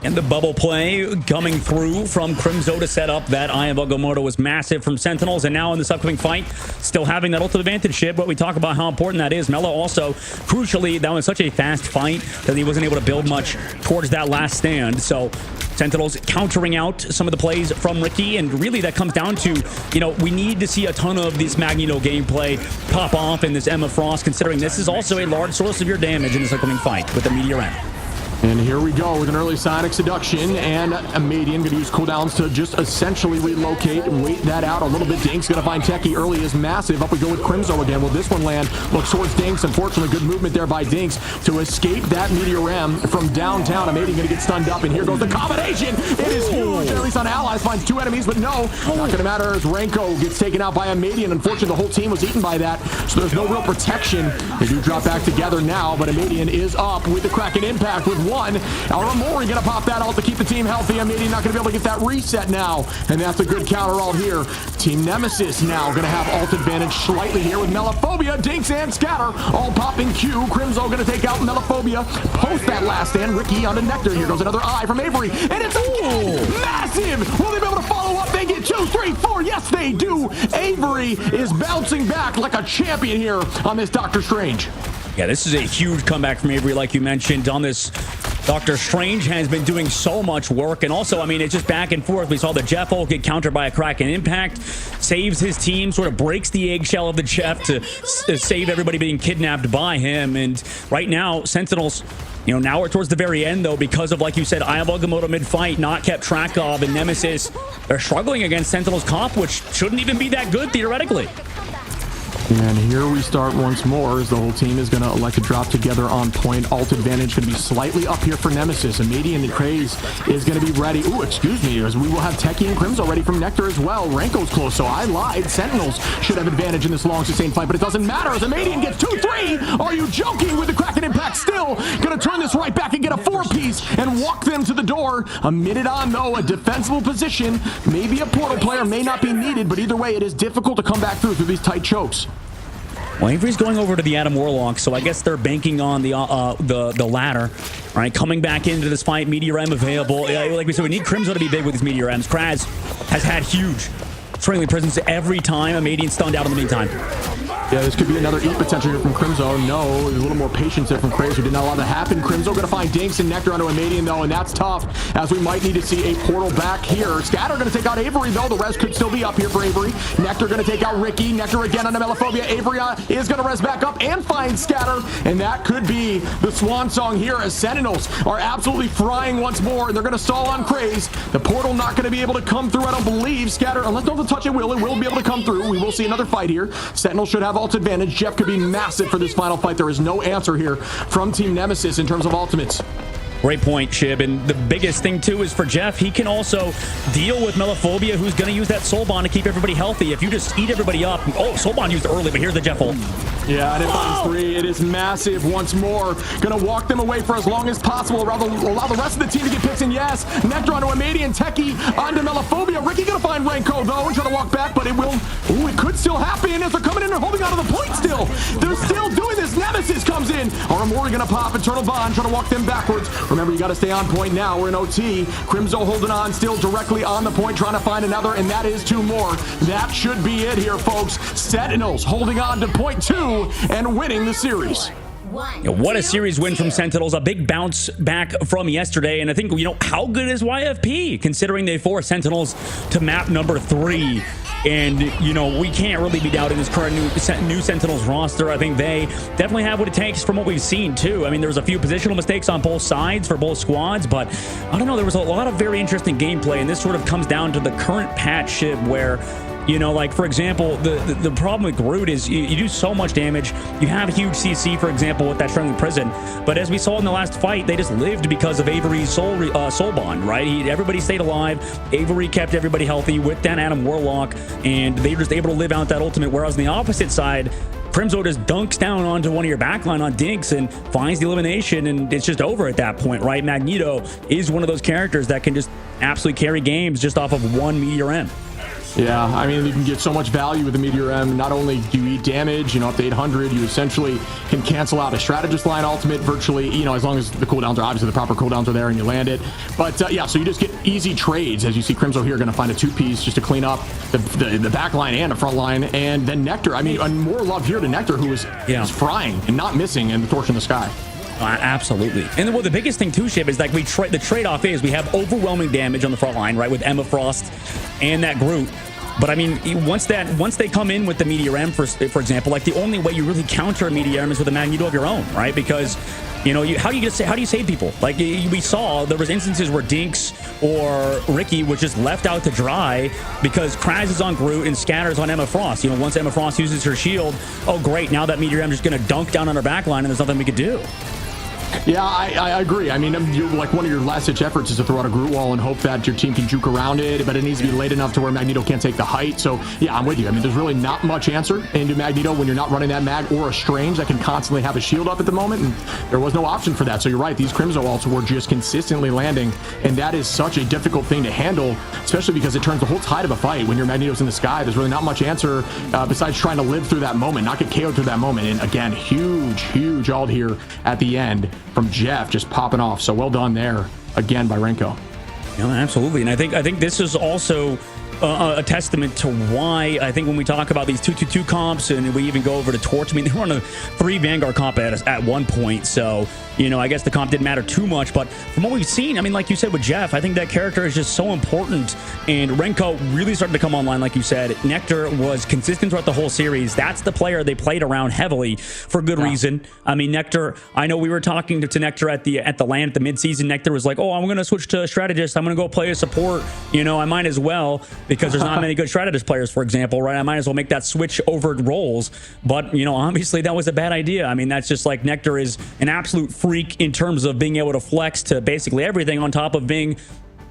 And the bubble play coming through from Crimzo to set up that Eye of Agamotto was massive from Sentinels. And now in this upcoming fight, still having that ult advantage ship, but we talk about how important that is. Mello also, crucially, that was such a fast fight that he wasn't able to build much towards that last stand. So Sentinels countering out some of the plays from Ricky, and really that comes down to, you know, we need to see a ton of this Magneto gameplay pop off in this Emma Frost, considering this is also a large source of your damage in this upcoming fight with the Meteor M.
And here we go with an early Sonic Seduction, and Amadian going to use cooldowns to just essentially relocate and wait that out a little bit. Dink's going to find Techie early is massive. Up we go with Crimzo again. Will this one land? Looks towards Dinks. Unfortunately, good movement there by Dinks to escape that Meteor M from downtown. Amadian going to get stunned up, and here goes the combination. It is huge, at least on Allies. Finds 2 enemies, but no, not going to matter as Renko gets taken out by Amadian. Unfortunately, the whole team was eaten by that, so there's no real protection. They do drop back together now, but Amadian is up with the Kraken Impact with 1. Aramori gonna pop that ult to keep the team healthy. Amedi not gonna be able to get that reset now, and that's a good counter ult here. Team Nemesis now gonna have ult advantage slightly here with Melophobia, Dinks, and Scatter all popping Q. Crimzo gonna take out Melophobia. Post that last stand. Ricky onto Nectar. Here goes another eye from Avery, and it's massive. Will they be able to follow up? They get 2, 3, 4. Yes, they do. Avery is bouncing back like a champion here on this Doctor Strange.
Yeah, this is a huge comeback from Avery, like you mentioned on this. Doctor Strange has been doing so much work, and also, I mean, it's just back and forth. We saw the Jeff ult get countered by a Kraken impact, saves his team, sort of breaks the eggshell of the Jeff to save everybody being kidnapped by him. And right now, Sentinels, you know, now we're towards the very end, though, because of, like you said, Ayabogamoto mid-fight, not kept track of, and Nemesis, they're struggling against Sentinels comp, which shouldn't even be that good, theoretically.
And here we start once more as the whole team is going to elect to drop together on point. Ult advantage going to be slightly up here for Nemesis. Immediate and Craze is going to be ready. Ooh, excuse me, as we will have Techie and Crimzo ready from Nectar as well. Ranko's close, so I lied. Sentinels should have advantage in this long sustained fight, but it doesn't matter as Immediate gets 2-3. Are you joking? With the Kraken impact still going to turn this right back and get a 4-piece and walk them to the door. A minute on, though, a defensible position. Maybe a portal player may not be needed, but either way, it is difficult to come back through these tight chokes.
Well, Avery's going over to the Adam Warlock, so I guess they're banking on the ladder. All right, coming back into this fight, Meteor M available. Like we said, we need Crimzo to be big with his Meteor M's. Kraz has had huge trailing presence every time. Amadian stunned out in the meantime.
Yeah, this could be another eat potential here from Crimzo. No, a little more patience there from Craze, who did not allow that to happen. Crimzo going to find Dinks and Nectar onto Amadian, though, and that's tough, as we might need to see a portal back here. Scatter going to take out Avery, though. The res could still be up here for Avery. Nectar going to take out Ricky. Nectar again onto Melophobia. Avery is going to res back up and find Scatter, and that could be the swan song here, as Sentinels are absolutely frying once more, and they're going to stall on Craze. The portal not going to be able to come through, I don't believe. Scatter, unless don't touch it will be able to come through. We will see another fight here. Sentinels should have ult advantage. Jeff could be massive for this final fight. There is no answer here from Team Nemesis in terms of ultimates.
Great point, Shib. And the biggest thing, too, is for Jeff, he can also deal with Melophobia, who's going to use that Soul Bond to keep everybody healthy. If you just eat everybody up... Oh, Soul Bond used early, but here's the Jeff ult.
Yeah, and it finds 3. It is massive once more. Gonna walk them away for as long as possible. Allow the rest of the team to get picks, and yes, Nectar onto Amadian, Techie onto Melophobia. Ricky gonna find Ranko, though, and try to walk back, but it will... Ooh, it could still happen as they're coming in and holding onto the point still. They're still doing this. Nemesis comes in. Aramori gonna pop Eternal Bond, trying to walk them backwards. Remember, you gotta stay on point now. We're in OT. Crimzo holding on, still directly on the point, trying to find another, and that is 2 more. That should be it here, folks. Sentinels holding on to point 2 and winning the series.
Yeah, what a series win from Sentinels. A big bounce back from yesterday. And I think, you know, how good is YFP, considering they forced Sentinels to map number 3? And, you know, we can't really be doubting this current new Sentinels roster. I think they definitely have what it takes from what we've seen, too. I mean, there was a few positional mistakes on both sides for both squads, but I don't know, there was a lot of very interesting gameplay. And this sort of comes down to the current patch ship where, you know, like, for example, the problem with Groot is you do so much damage. You have a huge CC, for example, with that Strangling Prison. But as we saw in the last fight, they just lived because of Avery's soul bond, right? Everybody stayed alive. Avery kept everybody healthy with that Adam Warlock, and they were just able to live out that ultimate. Whereas on the opposite side, Crimzo just dunks down onto one of your backline on Dinks and finds the elimination, and it's just over at that point, right? Magneto is one of those characters that can just absolutely carry games just off of one Meteor M.
Yeah, I mean, you can get so much value with the Meteor M. Not only do you eat damage, you know, up to 800, you essentially can cancel out a strategist line ultimate virtually, you know, as long as the cooldowns are, obviously the proper cooldowns are there and you land it. But yeah, so you just get easy trades. As you see, Crimzo here going to find a 2-piece just to clean up the back line and the front line. And then Nectar, I mean, and more love here to Nectar, who is frying and not missing and the torch in the sky.
Absolutely. And well, the biggest thing too, Shib, is like the trade-off is we have overwhelming damage on the front line, right, with Emma Frost and that Groot. But I mean, once they come in with the Meteor M, for example, like the only way you really counter a Meteor M is with a Magneto of your own, right? Because, you know, how do you save people? Like we saw, there was instances where Dinks or Ricky was just left out to dry because Kraz is on Groot and Scatter's on Emma Frost. You know, once Emma Frost uses her shield, oh great, now that Meteor M is just going to dunk down on her backline and there's nothing we could do.
Yeah, I agree. I mean, you're like one of your last-ditch efforts is to throw out a Groot wall and hope that your team can juke around it, but it needs to be late enough to where Magneto can't take the height. So, yeah, I'm with you. I mean, there's really not much answer into Magneto when you're not running that mag or a Strange that can constantly have a shield up at the moment, and there was no option for that. So you're right. These Crimson ults were just consistently landing, and that is such a difficult thing to handle, especially because it turns the whole tide of a fight. When your Magneto's in the sky, there's really not much answer besides trying to live through that moment, not get KO'd through that moment. And again, huge ult here at the end from Jeff, just popping off. So well done there again by Renko.
Yeah, absolutely. And I think this is also a testament to why I think when we talk about these 2-2-2 comps and we even go over to Torch, I mean, they were on a 3 Vanguard comp at one point. So, you know, I guess the comp didn't matter too much. But from what we've seen, I mean, like you said with Jeff, I think that character is just so important. And Renko really started to come online, like you said. Nectar was consistent throughout the whole series. That's the player they played around heavily for good reason. I mean, Nectar, I know we were talking to Nectar at the LAN at the midseason. Nectar was like, oh, I'm going to switch to strategist. I'm going to go play a support. You know, I might as well, because there's not many good strategist players, for example, right? I might as well make that switch over roles. But, you know, obviously that was a bad idea. I mean, that's just like Nectar is an absolute freak in terms of being able to flex to basically everything on top of being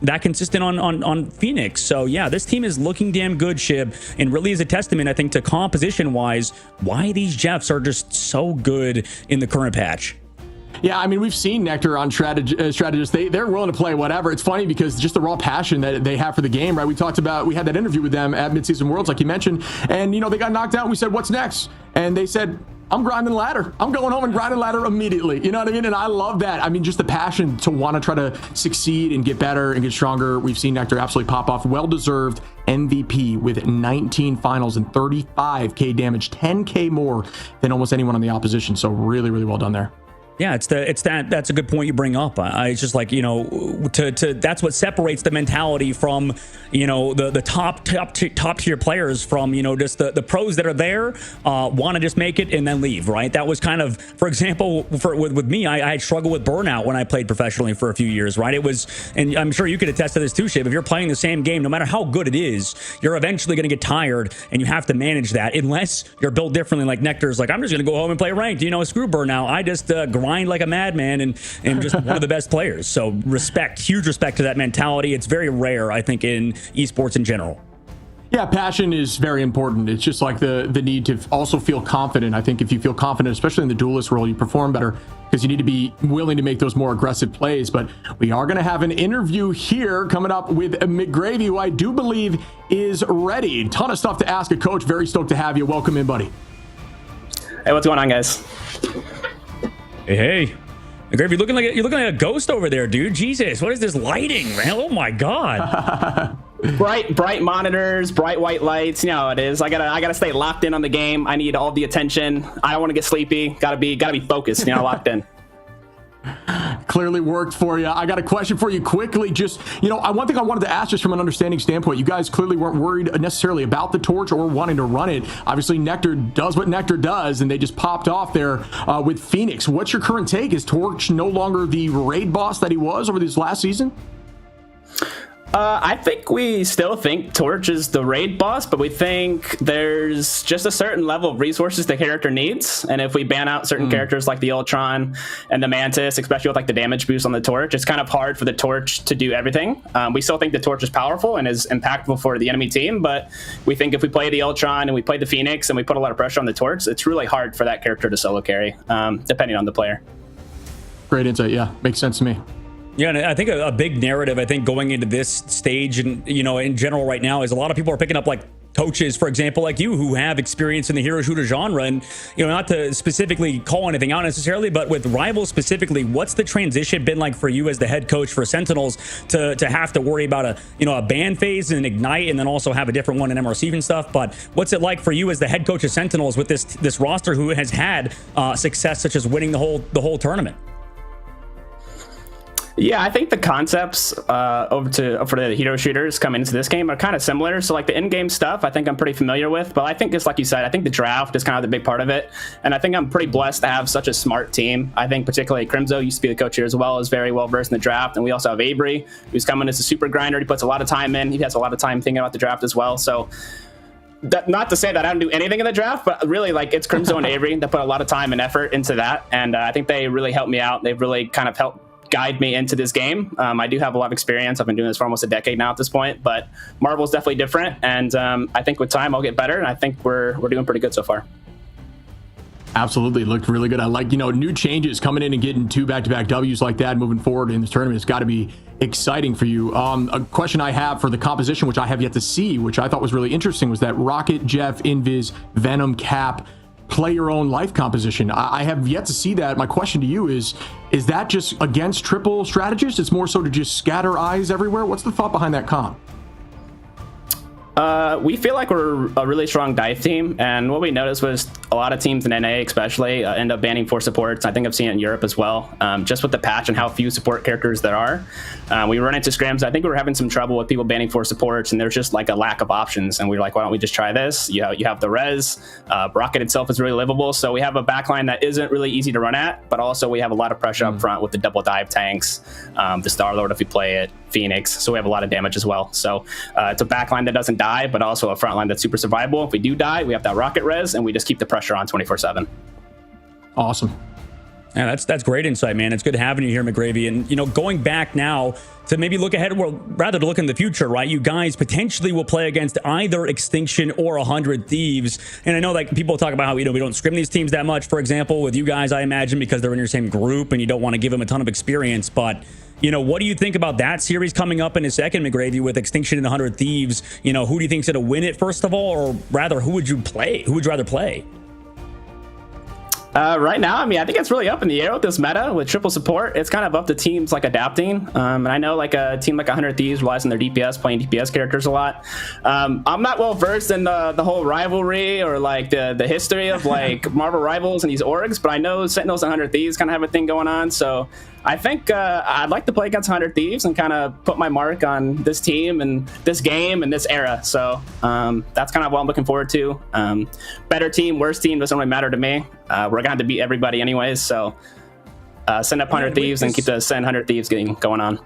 that consistent on Phoenix. So yeah, this team is looking damn good, Shib, and really is a testament, I think, to composition wise why these Jeffs are just so good in the current patch.
Yeah, I mean, we've seen Nectar on strategists. They're willing to play whatever. It's funny because just the raw passion that they have for the game, right? We had that interview with them at Midseason Worlds, like you mentioned, and, you know, they got knocked out. And we said, what's next? And they said, I'm grinding ladder. I'm going home and grinding ladder immediately. You know what I mean? And I love that. I mean, just the passion to want to try to succeed and get better and get stronger. We've seen Nectar absolutely pop off. Well-deserved MVP with 19 finals and 35k damage, 10k more than almost anyone on the opposition. So really, really well done there.
Yeah, that's a good point you bring up. It's just like, you know, that's what separates the mentality from, you know, the top tier players from, you know, just the pros that are there, want to just make it and then leave, right? That was kind of, for example, with me, I had struggled with burnout when I played professionally for a few years, right? It was, and I'm sure you could attest to this too, Shiv, if you're playing the same game, no matter how good it is, you're eventually going to get tired and you have to manage that unless you're built differently. Like Nectar's like, I'm just going to go home and play ranked, you know, screw burnout. I just grind like a madman and just one of the best players. So huge respect to that mentality. It's very rare, I think, in esports in general.
Yeah, passion is very important. It's just like the need to also feel confident. I think if you feel confident, especially in the duelist role, you perform better because you need to be willing to make those more aggressive plays. But we are going to have an interview here coming up with McGravy, who I do believe is ready. Ton of stuff to ask a coach. Very stoked to have you. Welcome in, buddy.
Hey, what's going on, guys?
Hey, McGravy, you're looking like a ghost over there, dude. Jesus, what is this lighting, man? Oh my god.
bright monitors, bright white lights. You know how it is. I gotta stay locked in on the game. I need all the attention. I don't want to get sleepy. Gotta be focused. You know, locked in.
Clearly worked for you. I got a question for you quickly. Just, you know, one thing I wanted to ask just from an understanding standpoint, you guys clearly weren't worried necessarily about the Torch or wanting to run it. Obviously, Nectar does what Nectar does, and they just popped off there with Phoenix. What's your current take? Is Torch no longer the raid boss that he was over this last season?
I think we still think Torch is the raid boss, but we think there's just a certain level of resources the character needs. And if we ban out certain characters like the Ultron and the Mantis, especially with like the damage boost on the Torch, it's kind of hard for the Torch to do everything. We still think the Torch is powerful and is impactful for the enemy team, but we think if we play the Ultron and we play the Phoenix and we put a lot of pressure on the Torch, it's really hard for that character to solo carry, depending on the player.
Great insight. Yeah, makes sense to me.
Yeah, and I think a big narrative, I think, going into this stage and, you know, in general right now is a lot of people are picking up like coaches, for example, like you, who have experience in the hero shooter genre. And, you know, not to specifically call anything out necessarily, but with Rivals specifically, what's the transition been like for you as the head coach for Sentinels to have to worry about a ban phase and Ignite and then also have a different one in MRC and stuff? But what's it like for you as the head coach of Sentinels with this roster who has had success such as winning the whole tournament?
Yeah, I think the concepts for the hero shooters coming into this game are kind of similar. So like the in-game stuff, I think I'm pretty familiar with. But I think just like you said, I think the draft is kind of the big part of it. And I think I'm pretty blessed to have such a smart team. I think particularly Crimzo used to be the coach here as well, is very well versed in the draft. And we also have Avery, who's coming as a super grinder. He puts a lot of time in. He has a lot of time thinking about the draft as well. So not to say that I don't do anything in the draft, but really like it's Crimzo and Avery that put a lot of time and effort into that, and I think they really helped me out. They've really kind of helped guide me into this game. I do have a lot of experience. I've been doing this for almost a decade now at this point, but Marvel's definitely different, and I think with time I'll get better, and I think we're doing pretty good so far.
Absolutely, looked really good. I like, new changes coming in and getting 2 back-to-back W's like that moving forward in this tournament. It's got to be exciting for you. A question I have for the composition, which I have yet to see, which I thought was really interesting, was that Rocket, Jeff, Invis, Venom, Cap, play your own life composition. I have yet to see that. My question to you is that just against triple strategists? It's more so to just scatter eyes everywhere? What's the thought behind that comp?
We feel like we're a really strong dive team, and what we noticed was a lot of teams in NA especially end up banning 4 supports. I think I've seen it in Europe as well, just with the patch and how few support characters there are. We run into scrims. I think we were having some trouble with people banning 4 supports, and there's just like a lack of options, and we were like, why don't we just try this? You have the res. Rocket itself is really livable, so we have a backline that isn't really easy to run at, but also we have a lot of pressure up front with the double dive tanks, the Star-Lord if we play it, Phoenix, so we have a lot of damage as well. So it's a backline that doesn't die, but also a front line that's super survivable. If we do die, we have that rocket res, and we just keep the pressure on 24/7.
Awesome.
Yeah, that's great insight, man. It's good having you here, McGravy. And, going back now to maybe look ahead, well, rather to look in the future, right? You guys potentially will play against either Extinction or 100 Thieves. And I know that people talk about how, we don't scrim these teams that much, for example, with you guys, I imagine, because they're in your same group and you don't want to give them a ton of experience. But, what do you think about that series coming up in a second, McGravy, with Extinction and 100 Thieves? Who do you think's going to win it, first of all? Or rather, who would you play? Who would you rather play?
Right now, I think it's really up in the air with this meta with triple support. It's kind of up to teams like adapting. And I know like a team like 100 Thieves relies on their DPS, playing DPS characters a lot. I'm not well versed in the whole rivalry or like the history of like Marvel Rivals and these orgs, but I know Sentinels and 100 Thieves kind of have a thing going on. So I think I'd like to play against 100 Thieves and kind of put my mark on this team and this game and this era. So that's kind of what I'm looking forward to. Better team, worse team, doesn't really matter to me. We're going to have to beat everybody anyways. So send up 100 Thieves and keep the send 100 Thieves going on.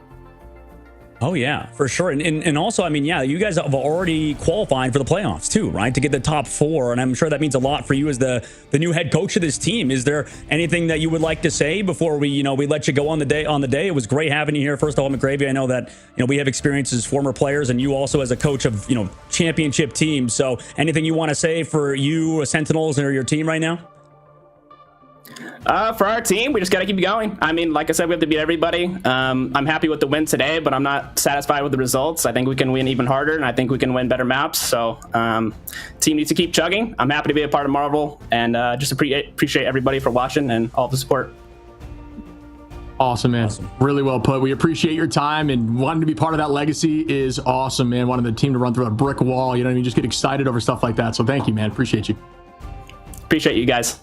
Oh, yeah, for sure. And also, yeah, you guys have already qualified for the playoffs, too, right? To get the top 4. And I'm sure that means a lot for you as the new head coach of this team. Is there anything that you would like to say before we let you go on the day? It was great having you here. First of all, McGravy, I know that, we have experience as former players and you also as a coach of, championship teams. So anything you want to say for you, Sentinels, or your team right now?
For our team, we just got to keep going. Like I said, we have to beat everybody. I'm happy with the win today, but I'm not satisfied with the results. I think we can win even harder, and I think we can win better maps. So team needs to keep chugging. I'm happy to be a part of Marvel, and just appreciate everybody for watching and all the support.
Awesome, man. Awesome. Really well put. We appreciate your time, and wanting to be part of that legacy is awesome, man. Wanting the team to run through a brick wall, just get excited over stuff like that. So thank you, man. Appreciate you.
Appreciate you guys.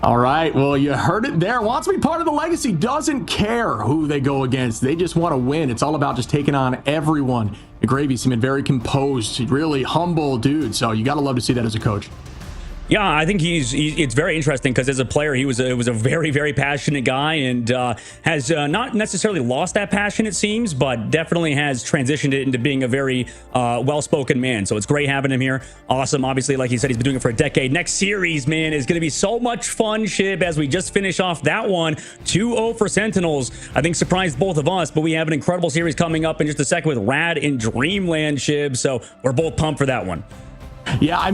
All right, well, you heard it there. Wants to be part of the legacy, doesn't care who they go against. They just want to win. It's all about just taking on everyone. McGravy seemed very composed, really humble dude. So you got to love to see that as a coach.
Yeah, I think it's very interesting because as a player, he was a very, very passionate guy and has not necessarily lost that passion, it seems, but definitely has transitioned it into being a very well-spoken man. So it's great having him here. Awesome. Obviously, like he said, he's been doing it for a decade. Next series, man, is going to be so much fun, Shib, as we just finish off that one. 2-0 for Sentinels. I think surprised both of us, but we have an incredible series coming up in just a second with Rad and Dreamland, Shib. So we're both pumped for that one.
Yeah,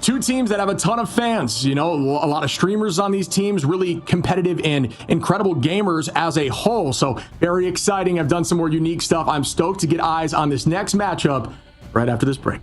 two teams that have a ton of fans, a lot of streamers on these teams, really competitive and incredible gamers as a whole. So very exciting. I've done some more unique stuff. I'm stoked to get eyes on this next matchup right after this break.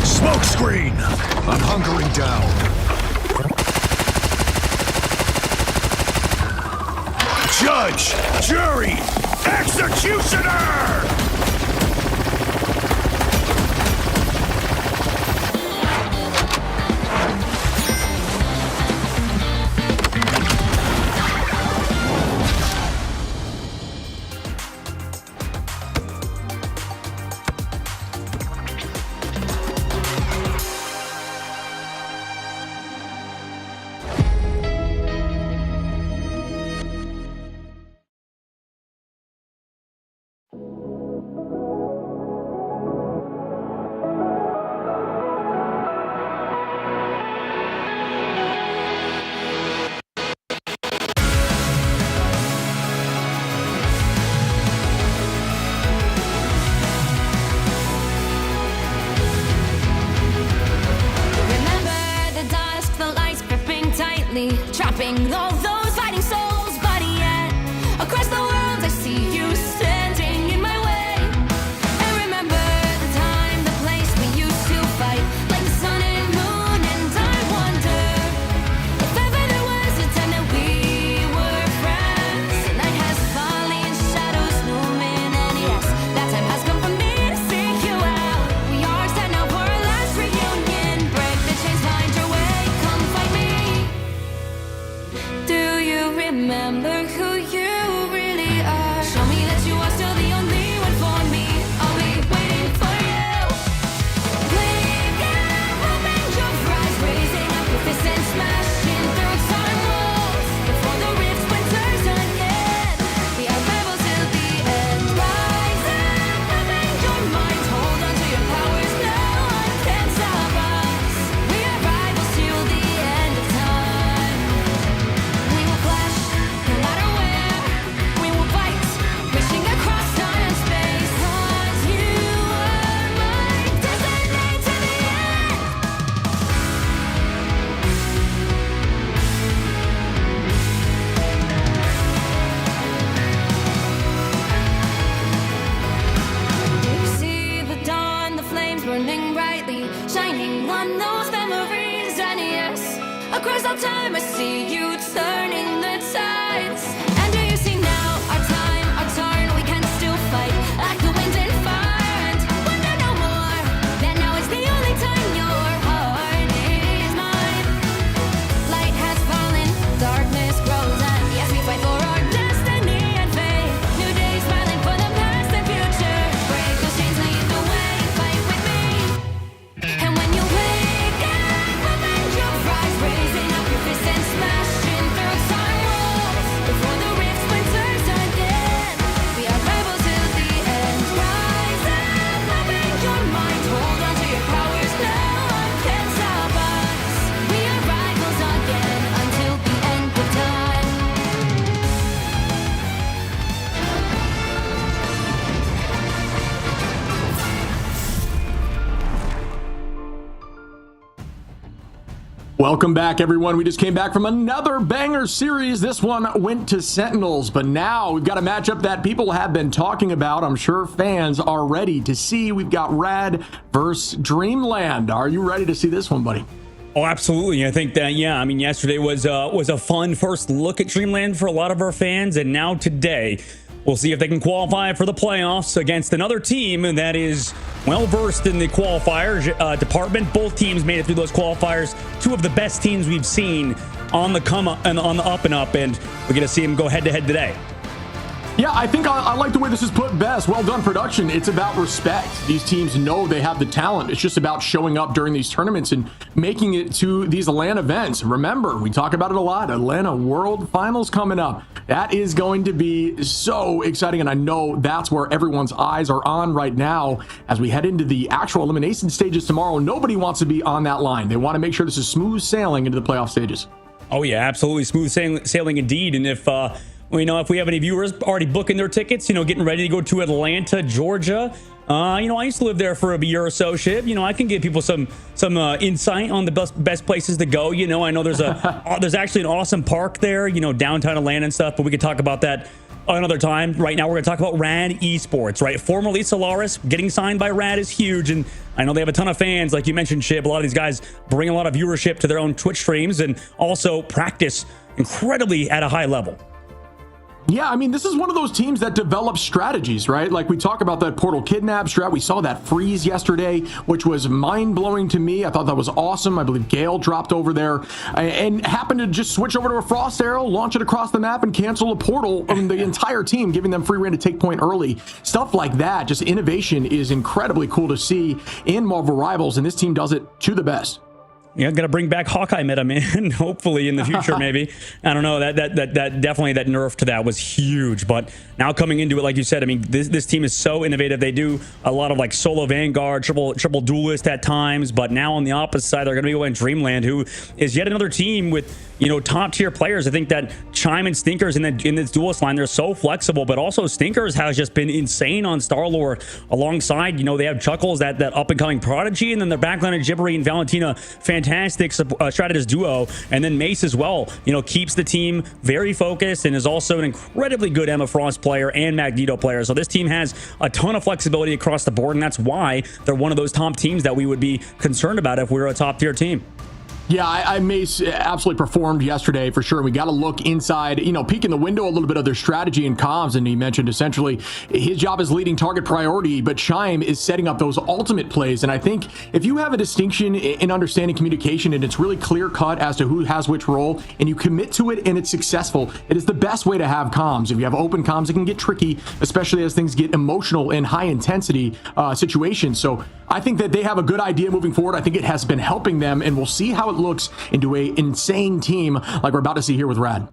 Smoke screen! I'm hunkering down. Judge, jury, executioner!
Trapping all those fighting souls, but yet across the world I see you standing in my way. And remember the time, the place we used to fight, like the sun and moon. And I wonder if ever there was a time that we were friends. The night has fallen, shadows looming, and yes, that time has come for me to seek you out. We are set now for our last reunion. Break the chains, find your way, come find me. Do you remember who you really are? Show me that you are still the only one for me. I'll be waiting for you. Wake up, open your eyes, raising up your fists and smashing through time walls. Before the rift splinters again, we are rebels till the end. Rise up, open your mind, hold on to your powers. No one can stop us. We are rivals till the end of time. We will flash, no matter where. We will fight, reaching across time and space. 'Cause you are my destiny to the end. You see the dawn, the flames burning brightly, shining on those memories. And yes, across all time I see you turning the tides. And do you see now our time, our turn? We can still fight like the wind and fire. And wonder no more that now is the only time your heart is mine. Light has fallen, darkness grows, and yes, we fight for our destiny and fate. New days smiling for the past and future. Break those chains, lead the way, fight with me. And when you wake up, open your eyes, raising up your fists and smashing through time walls. Before the rift splinters again, we are rebels till the end. Rise up, open your mind, hold on to your powers. No one can stop us. We are rivals again until the end of time.
Welcome back, everyone. We just came back from another banger series. This one went to Sentinels, but now we've got a matchup that people have been talking about. I'm sure fans are ready to see. We've got Rad versus Dreamland. Are you ready to see this one, buddy?
Oh, absolutely. I think that, yeah, I mean, yesterday was a fun first look at Dreamland for a lot of our fans, and now today we'll see if they can qualify for the playoffs against another team that is well versed in the qualifier department. Both teams made it through those qualifiers. Two of the best teams we've seen on the come up and on the up and up, and we're gonna see them go head to head today.
Yeah, I think I like the way this is put best. Well done, production. It's about respect. These teams know they have the talent. It's just about showing up during these tournaments and making it to these Atlanta events. Remember, we talk about it a lot. Atlanta World Finals coming up. That is going to be so exciting, and I know that's where everyone's eyes are on right now as we head into the actual elimination stages tomorrow. Nobody wants to be on that line. They want to make sure this is smooth sailing into the playoff stages.
Oh, yeah, absolutely. Smooth sailing indeed. And if if we have any viewers already booking their tickets, getting ready to go to Atlanta, Georgia. I used to live there for a year or so, Shib. I can give people some insight on the best places to go. I know there's there's actually an awesome park there, downtown Atlanta and stuff, but we could talk about that another time. Right now, we're going to talk about Rad Esports, right? Formerly Solaris, getting signed by Rad is huge, and I know they have a ton of fans, like you mentioned, Shib. A lot of these guys bring a lot of viewership to their own Twitch streams and also practice incredibly at a high level.
Yeah, I mean, this is one of those teams that develop strategies, right? Like we talk about that portal kidnap strat. We saw that freeze yesterday, which was mind-blowing to me. I thought that was awesome. I believe Gale dropped over there and happened to just switch over to a frost arrow, launch it across the map, and cancel a portal on the entire team, giving them free reign to take point early. Stuff like that, just innovation is incredibly cool to see in Marvel Rivals, and this team does it to the best.
Yeah, gonna bring back Hawkeye meta, man. Hopefully in the future, maybe. I don't know. That definitely, that nerf to that was huge. But now coming into it, like you said, I mean, this team is so innovative. They do a lot of like solo Vanguard, triple duelist at times. But now on the opposite side, they're gonna be going Dreamland, who is yet another team with, you know, top tier players. I think that Chime and Stinkers in this duelist line, they're so flexible. But also Stinkers has just been insane on Star-Lord. Alongside, you know, they have Chuckles, that up and coming prodigy, and then their backline of Gibbery and Valentina. Fantastic strategist duo, and then Mace as well, you know, keeps the team very focused and is also an incredibly good Emma Frost player and Magneto player. So this team has a ton of flexibility across the board, and that's why they're one of those top teams that we would be concerned about if we were a top tier team.
Yeah, Mace absolutely performed yesterday for sure. We got to look inside, you know, peek in the window a little bit of their strategy and comms. And he mentioned essentially his job is leading target priority, but Chime is setting up those ultimate plays. And I think if you have a distinction in understanding communication and it's really clear cut as to who has which role, and you commit to it and it's successful, it is the best way to have comms. If you have open comms, it can get tricky, especially as things get emotional and high intensity situations. So I think that they have a good idea moving forward. I think it has been helping them, and we'll see how it looks into a insane team like we're about to see here with Rad.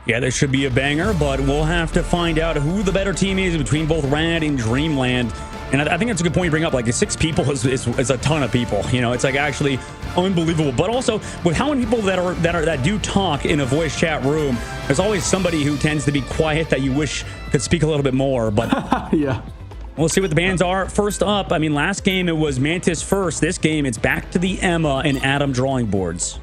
Yeah, there should be a banger, but we'll have to find out who the better team is between both Rad and Dreamland. And I think that's a good point you bring up. Like 6 people is a ton of people. You know, it's like actually unbelievable. But also with how many people that do talk in a voice chat room, there's always somebody who tends to be quiet that you wish could speak a little bit more. But
yeah.
We'll see what the bans are. First up, I mean, last game it was Mantis first. This game, it's back to the Emma and Adam drawing boards.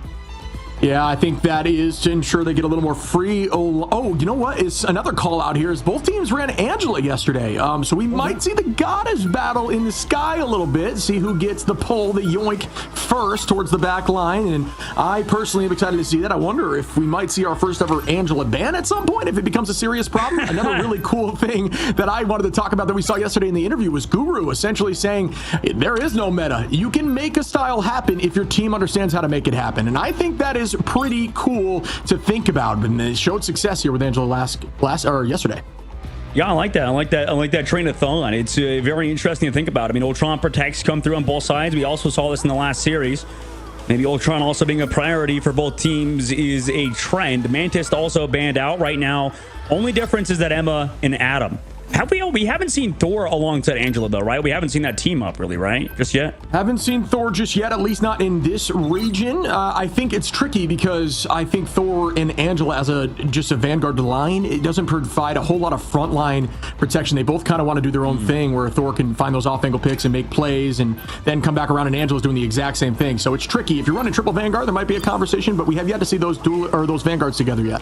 Yeah, I think that is to ensure they get a little more free. Oh, you know what? Is another call out here is both teams ran Angela yesterday. So we might see the goddess battle in the sky a little bit. See who gets the pull, the yoink first towards the back line. And I personally am excited to see that. I wonder if we might see our first ever Angela ban at some point if it becomes a serious problem. Another really cool thing that I wanted to talk about that we saw yesterday in the interview was Guru essentially saying there is no meta. You can make a style happen if your team understands how to make it happen. And I think that is pretty cool to think about, and it showed success here with Angela yesterday.
Yeah, I like that. I like that train of thought. It's very interesting to think about. I mean, Ultron protects come through on both sides. We also saw this in the last series. Maybe Ultron also being a priority for both teams is a trend. Mantis also banned out right now. Only difference is that Emma and Adam. We haven't seen Thor alongside Angela though, right? We haven't seen that team up really, right? Just yet?
Haven't seen Thor just yet, at least not in this region. I think it's tricky because I think Thor and Angela as just a Vanguard line, it doesn't provide a whole lot of frontline protection. They both kind of want to do their own thing where Thor can find those off-angle picks and make plays and then come back around and Angela's doing the exact same thing. So it's tricky. If you're running triple Vanguard, there might be a conversation, but we have yet to see those those Vanguards together yet.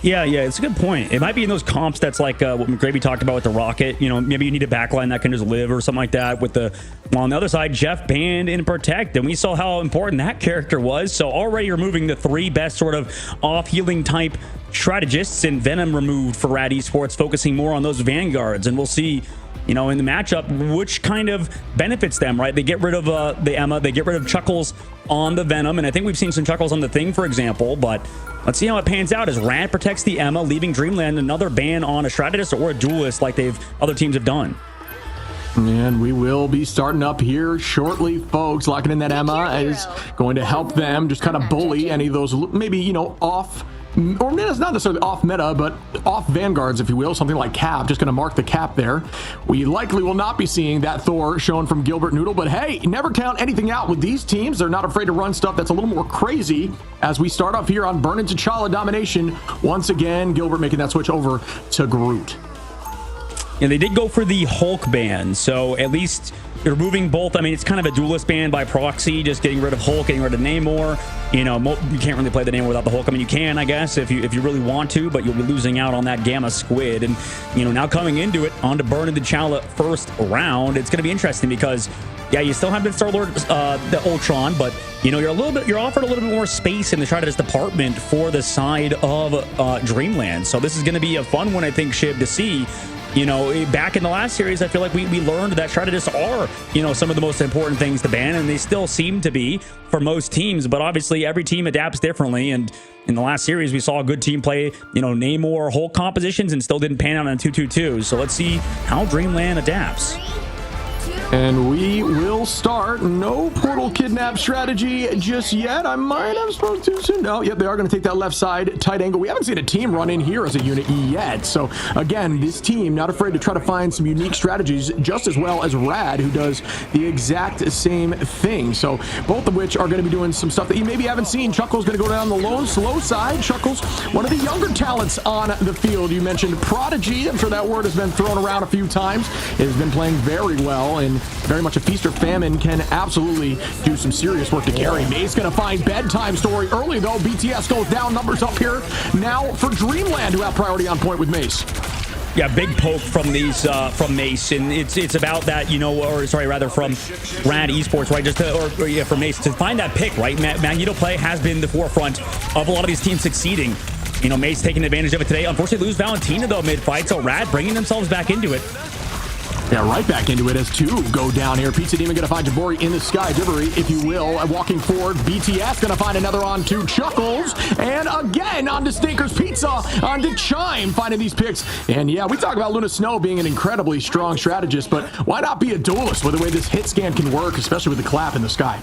Yeah, it's a good point. It might be in those comps that's like what McGravy talked about with the Rocket. You know, maybe you need a backline that can just live or something like that. While on the other side, Jeff banned and protect, and we saw how important that character was. So already removing the 3 best sort of off-healing type strategists, and Venom removed for Rad Esports, focusing more on those Vanguards. And we'll see, you know, in the matchup, which kind of benefits them, right? They get rid of the Emma, they get rid of Chuckles on the Venom, and I think we've seen some Chuckles on the Thing, for example, but let's see how it pans out as Rad protects the Emma, leaving Dreamland another ban on a strategist or a duelist like other teams have done.
And we will be starting up here shortly, folks. Locking in that Emma is going to help them just kind of bully any of those, maybe, you know, off, or it's not necessarily off meta, but off Vanguards, if you will, something like Cap, just going to mark the Cap there. We likely will not be seeing that Thor shown from Gilbert Noodle, but hey, never count anything out with these teams. They're not afraid to run stuff that's a little more crazy as we start off here on Burn and T'Challa domination. Once again, Gilbert making that switch over to Groot.
Yeah, they did go for the Hulk ban, so at least you're removing both. I mean, it's kind of a duelist ban by proxy, just getting rid of Hulk, getting rid of Namor. You know, you can't really play the Namor without the Hulk. I mean, you can, I guess, if you really want to, but you'll be losing out on that Gamma Squid. And, you know, now coming into it, on to Burn and T'Challa first round, it's going to be interesting because yeah, you still have the Star-Lord, the Ultron, but you know, you're offered a little bit more space in the Strategist department for the side of Dreamland. So this is going to be a fun one, I think, Shib, to see. You know, back in the last series, I feel like we learned that strategists are, you know, some of the most important things to ban, and they still seem to be for most teams. But obviously, every team adapts differently. And in the last series, we saw a good team play, you know, Namor Hulk compositions and still didn't pan out on 2-2-2. So let's see how Dreamland adapts.
And we will start. No portal kidnap strategy just yet. I might have spoke too soon. No, yep, they are going to take that left side tight angle. We haven't seen a team run in here as a unit yet. So again, this team not afraid to try to find some unique strategies, just as well as Rad, who does the exact same thing. So both of which are going to be doing some stuff that you maybe haven't seen. Chuckle's going to go down the low, slow side. Chuckle's one of the younger talents on the field. You mentioned Prodigy. I'm sure that word has been thrown around a few times. It has been playing very well, and very much a feast or famine, can absolutely do some serious work to carry. May's going to find bedtime story early, though. BTS goes down, numbers up here now for Dreamland, who have priority on point with Mace.
Yeah, big poke from these from Mace, and it's about that, you know, or sorry, rather from Rad Esports, right? Just to, yeah, for Mace to find that pick, right? Magneto play has been the forefront of a lot of these teams succeeding. You know, Mace taking advantage of it today. Unfortunately, lose Valentina though mid-fight, so Rad bringing themselves back into it.
Yeah, right back into it as two go down here. Pizza Demon going to find Jabori in the sky. Jabori, if you will, walking forward. BTS going to find another on to Chuckles. And again, on to Stinker's Pizza. On to Chime, finding these picks. And yeah, we talk about Luna Snow being an incredibly strong strategist, but why not be a duelist with the way this hit scan can work, especially with the clap in the sky?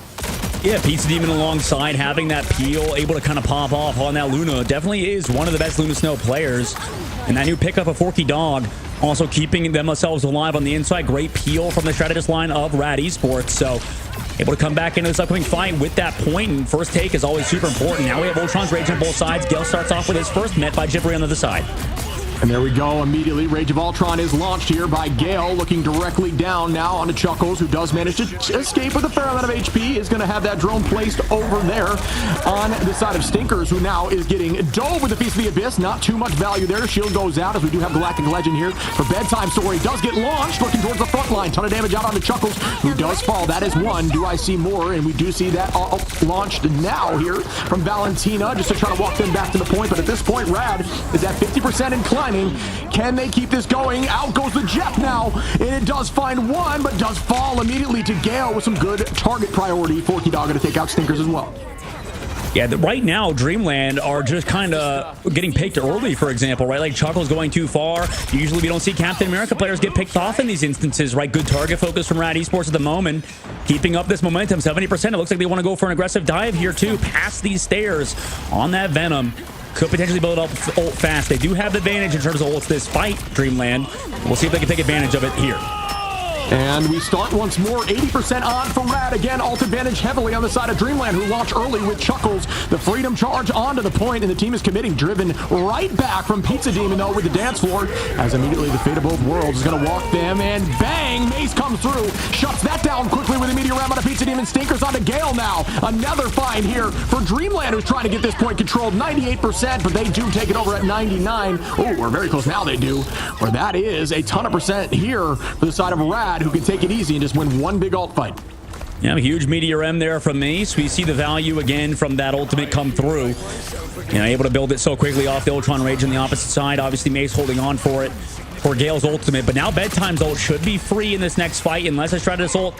Yeah, Pizza Demon alongside having that peel, able to kind of pop off on that Luna. Definitely is one of the best Luna Snow players. And that new pickup of Forky Dog, also keeping themselves alive on the inside. Great peel from the strategist line of Rad Esports. So able to come back into this upcoming fight with that point. And first take is always super important. Now we have Ultron's Rage on both sides. Gale starts off with his first, met by Jibri on the other side.
And there we go. Immediately, Rage of Ultron is launched here by Gale, looking directly down now onto Chuckles, who does manage to escape with a fair amount of HP. Is going to have that drone placed over there on the side of Stinkers, who now is getting dove with the Feast of the Abyss. Not too much value there. Shield goes out as we do have Galactic Legend here for bedtime story. Does get launched, looking towards the front line. Ton of damage out onto Chuckles, who does fall. That is one. Do I see more? And we do see that launched now here from Valentina, just to try to walk them back to the point. But at this point, Rad is at 50% and climbing. Can they keep this going? Out goes the Jet now, and it does find one, but does fall immediately to Gale with some good target priority. Forky Dog going to take out Stinkers as well.
Yeah, right now, Dreamland are just kind of getting picked early, for example, right? Like, Chuckle's going too far. Usually we don't see Captain America players get picked off in these instances, right? Good target focus from Rad Esports at the moment. Keeping up this momentum, 70%. It looks like they want to go for an aggressive dive here, too, past these stairs on that Venom. Could potentially build up ult fast. They do have the advantage in terms of ults this fight, Dreamland. We'll see if they can take advantage of it here.
And we start once more, 80% on for Rad. Again, ult advantage heavily on the side of Dreamland, who launch early with Chuckles. The Freedom Charge onto the point, and the team is committing. Driven right back from Pizza Demon, though, with the dance floor, as immediately the Fate of Both Worlds is going to walk them, and bang! Mace comes through, shuts that down quickly with a Meteor Ram on a Pizza Demon. Stinkers onto Gale now. Another find here for Dreamland, who's trying to get this point controlled. 98%, but they do take it over at 99. Oh, we're very close now, they do. Where that is a ton of percent here for the side of Rad, who can take it easy and just win one big ult fight.
Yeah, a huge Meteor M there from Mace. We see the value again from that ultimate come through. You know, able to build it so quickly off the Ultron Rage on the opposite side. Obviously, Mace holding on for it for Gale's ultimate. But now Bedtime's ult should be free in this next fight unless his Stratus ult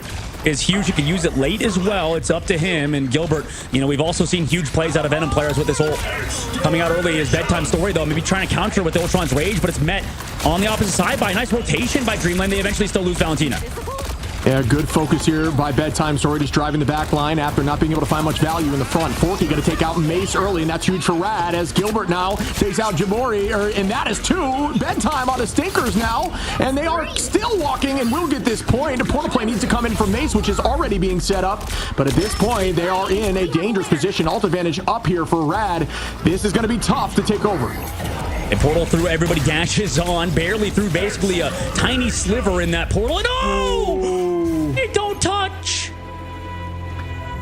is huge. He can use it late as well. It's up to him. And Gilbert, you know, we've also seen huge plays out of Venom players with this ult. Coming out early is Bedtime story, though. Maybe trying to counter with Ultron's Rage, but it's met on the opposite side by a nice rotation by Dreamland. They eventually still lose Valentina.
Yeah, good focus here by Bedtime Story, just driving the back line after not being able to find much value in the front. Forky going to take out Mace early, and that's huge for Rad, as Gilbert now takes out Jabori, and that is two. Bedtime on the Stinkers now, and they are still walking, and will get this point. A portal play needs to come in from Mace, which is already being set up, but at this point, they are in a dangerous position. Ult advantage up here for Rad. This is going to be tough to take over.
A portal through, everybody dashes on, barely through basically a tiny sliver in that portal, and oh! It don't touch.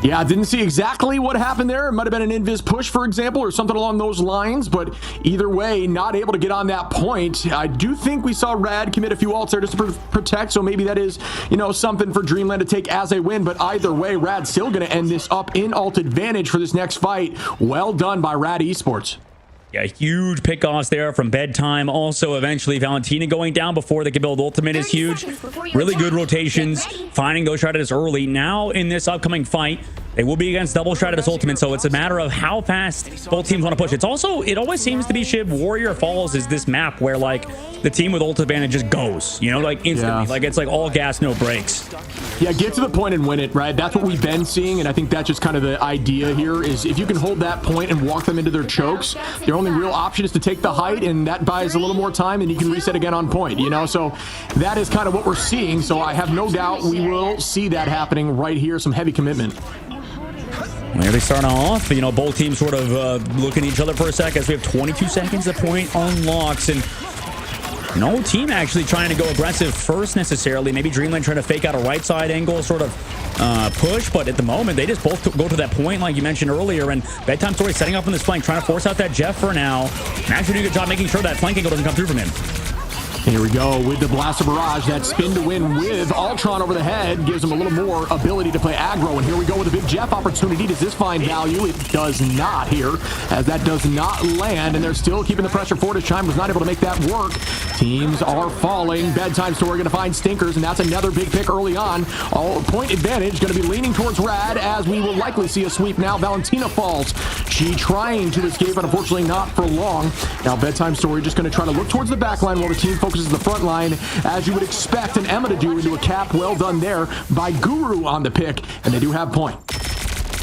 Yeah, I didn't see exactly what happened there. It might have been an invis push, for example, or something along those lines, but either way, not able to get on that point. I do think we saw Rad commit a few ults there just to protect, so maybe that is, you know, something for Dreamland to take as a win, but either way, Rad's still going to end this up in ult advantage for this next fight. Well done by Rad Esports.
Yeah, huge pickoffs there from Bedtime. Also, eventually, Valentina going down before they can build ultimate is huge. Really good rotations, finding those Stratus early. Now, in this upcoming fight, they will be against double Stratus ultimate, so it's a matter of how fast both teams want to push. It's also, it always seems to be Shib, Warrior Falls is this map where, like, the team with ult advantage just goes, you know, like, instantly. Yeah. Like, it's like all gas, no brakes.
Yeah, get to the point and win it, right? That's what we've been seeing, and I think that's just kind of the idea here is if you can hold that point and walk them into their chokes, their only real option is to take the height, and that buys a little more time, and you can reset again on point, you know? So that is kind of what we're seeing, so I have no doubt we will see that happening right here, some heavy commitment.
There they start off, you know, both teams sort of looking at each other for a sec as we have 22 seconds, the point unlocks, and no team actually trying to go aggressive first necessarily. Maybe Dreamland trying to fake out a right side angle sort of push, but at the moment they just both go to that point like you mentioned earlier, and Bedtime Story setting up on this flank, trying to force out that Jeff for now, and actually doing a good job making sure that flank angle doesn't come through from him.
Here we go with the Blaster Barrage. That spin to win with Ultron over the head gives him a little more ability to play aggro. And here we go with a big Jeff opportunity. Does this find value? It does not here, as that does not land. And they're still keeping the pressure forward as Chime was not able to make that work. Teams are falling. Bedtime Story going to find Stinkers, and that's another big pick early on. All point advantage going to be leaning towards Rad, as we will likely see a sweep now. Valentina falls. She trying to escape, but unfortunately not for long. Now Bedtime Story just going to try to look towards the back line while the team focuses the front line, as you would expect an Emma to do, into a cap. Well done there by Guru on the pick, and they do have point.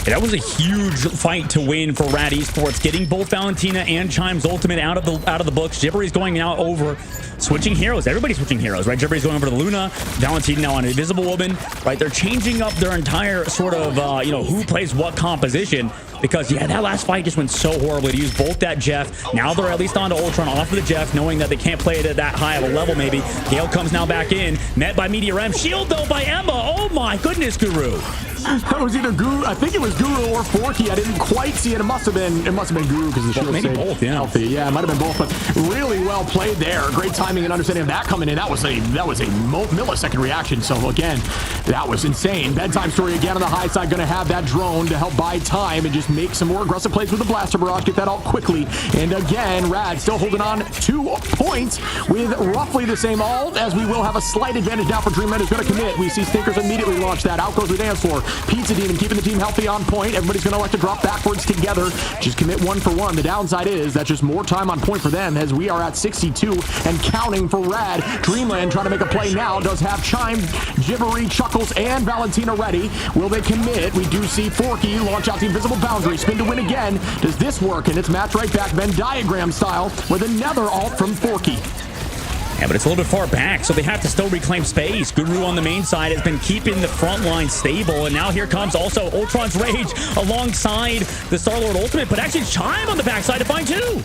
Yeah, that was a huge fight to win for Rad Esports, getting both Valentina and Chime's ultimate out of the books. Jibbery's going now over, switching heroes. Everybody's switching heroes, right? Jibbery's going over to Luna, Valentina now on Invisible Woman, right? They're changing up their entire sort of, you know, who plays what composition, because, yeah, that last fight just went so horribly to use both that Jeff. Now they're at least on to Ultron off of the Jeff, knowing that they can't play it at that high of a level maybe. Gale comes now back in, met by Meteor M. Shield, though, by Emma. Oh, my goodness, Guru.
That was either Guru, I think it was Guru or Forky. I didn't quite see it. It must have been Guru, because the shield
maybe both, yeah.
Healthy. Yeah, it might have been both, but really well played there. Great timing and understanding of that coming in. That was a millisecond reaction. So again, that was insane. Bedtime Story again on the high side, going to have that drone to help buy time and just make some more aggressive plays with the Blaster Barrage. Get that out quickly. And again, Rad still holding on 2 points with roughly the same ult, as we will have a slight advantage now for Dreamland is going to commit. We see Stinkers immediately launch that. Out goes the dance floor. Pizza Demon keeping the team healthy on point. Everybody's going to like to drop backwards together. Just commit 1 for 1. The downside is that's just more time on point for them, as we are at 62 and counting for Rad. Dreamland trying to make a play now. Does have Chime, Jibbery, Chuckles, and Valentina ready. Will they commit? We do see Forky launch out the invisible boundary. Spin to win again. Does this work? And it's match right back, Venn diagram style, with another ult from Forky.
Yeah, but it's a little bit far back, so they have to still reclaim space. Guru on the main side has been keeping the front line stable, and now here comes also Ultron's Rage alongside the Star-Lord ultimate, but actually Chime on the backside to find 2.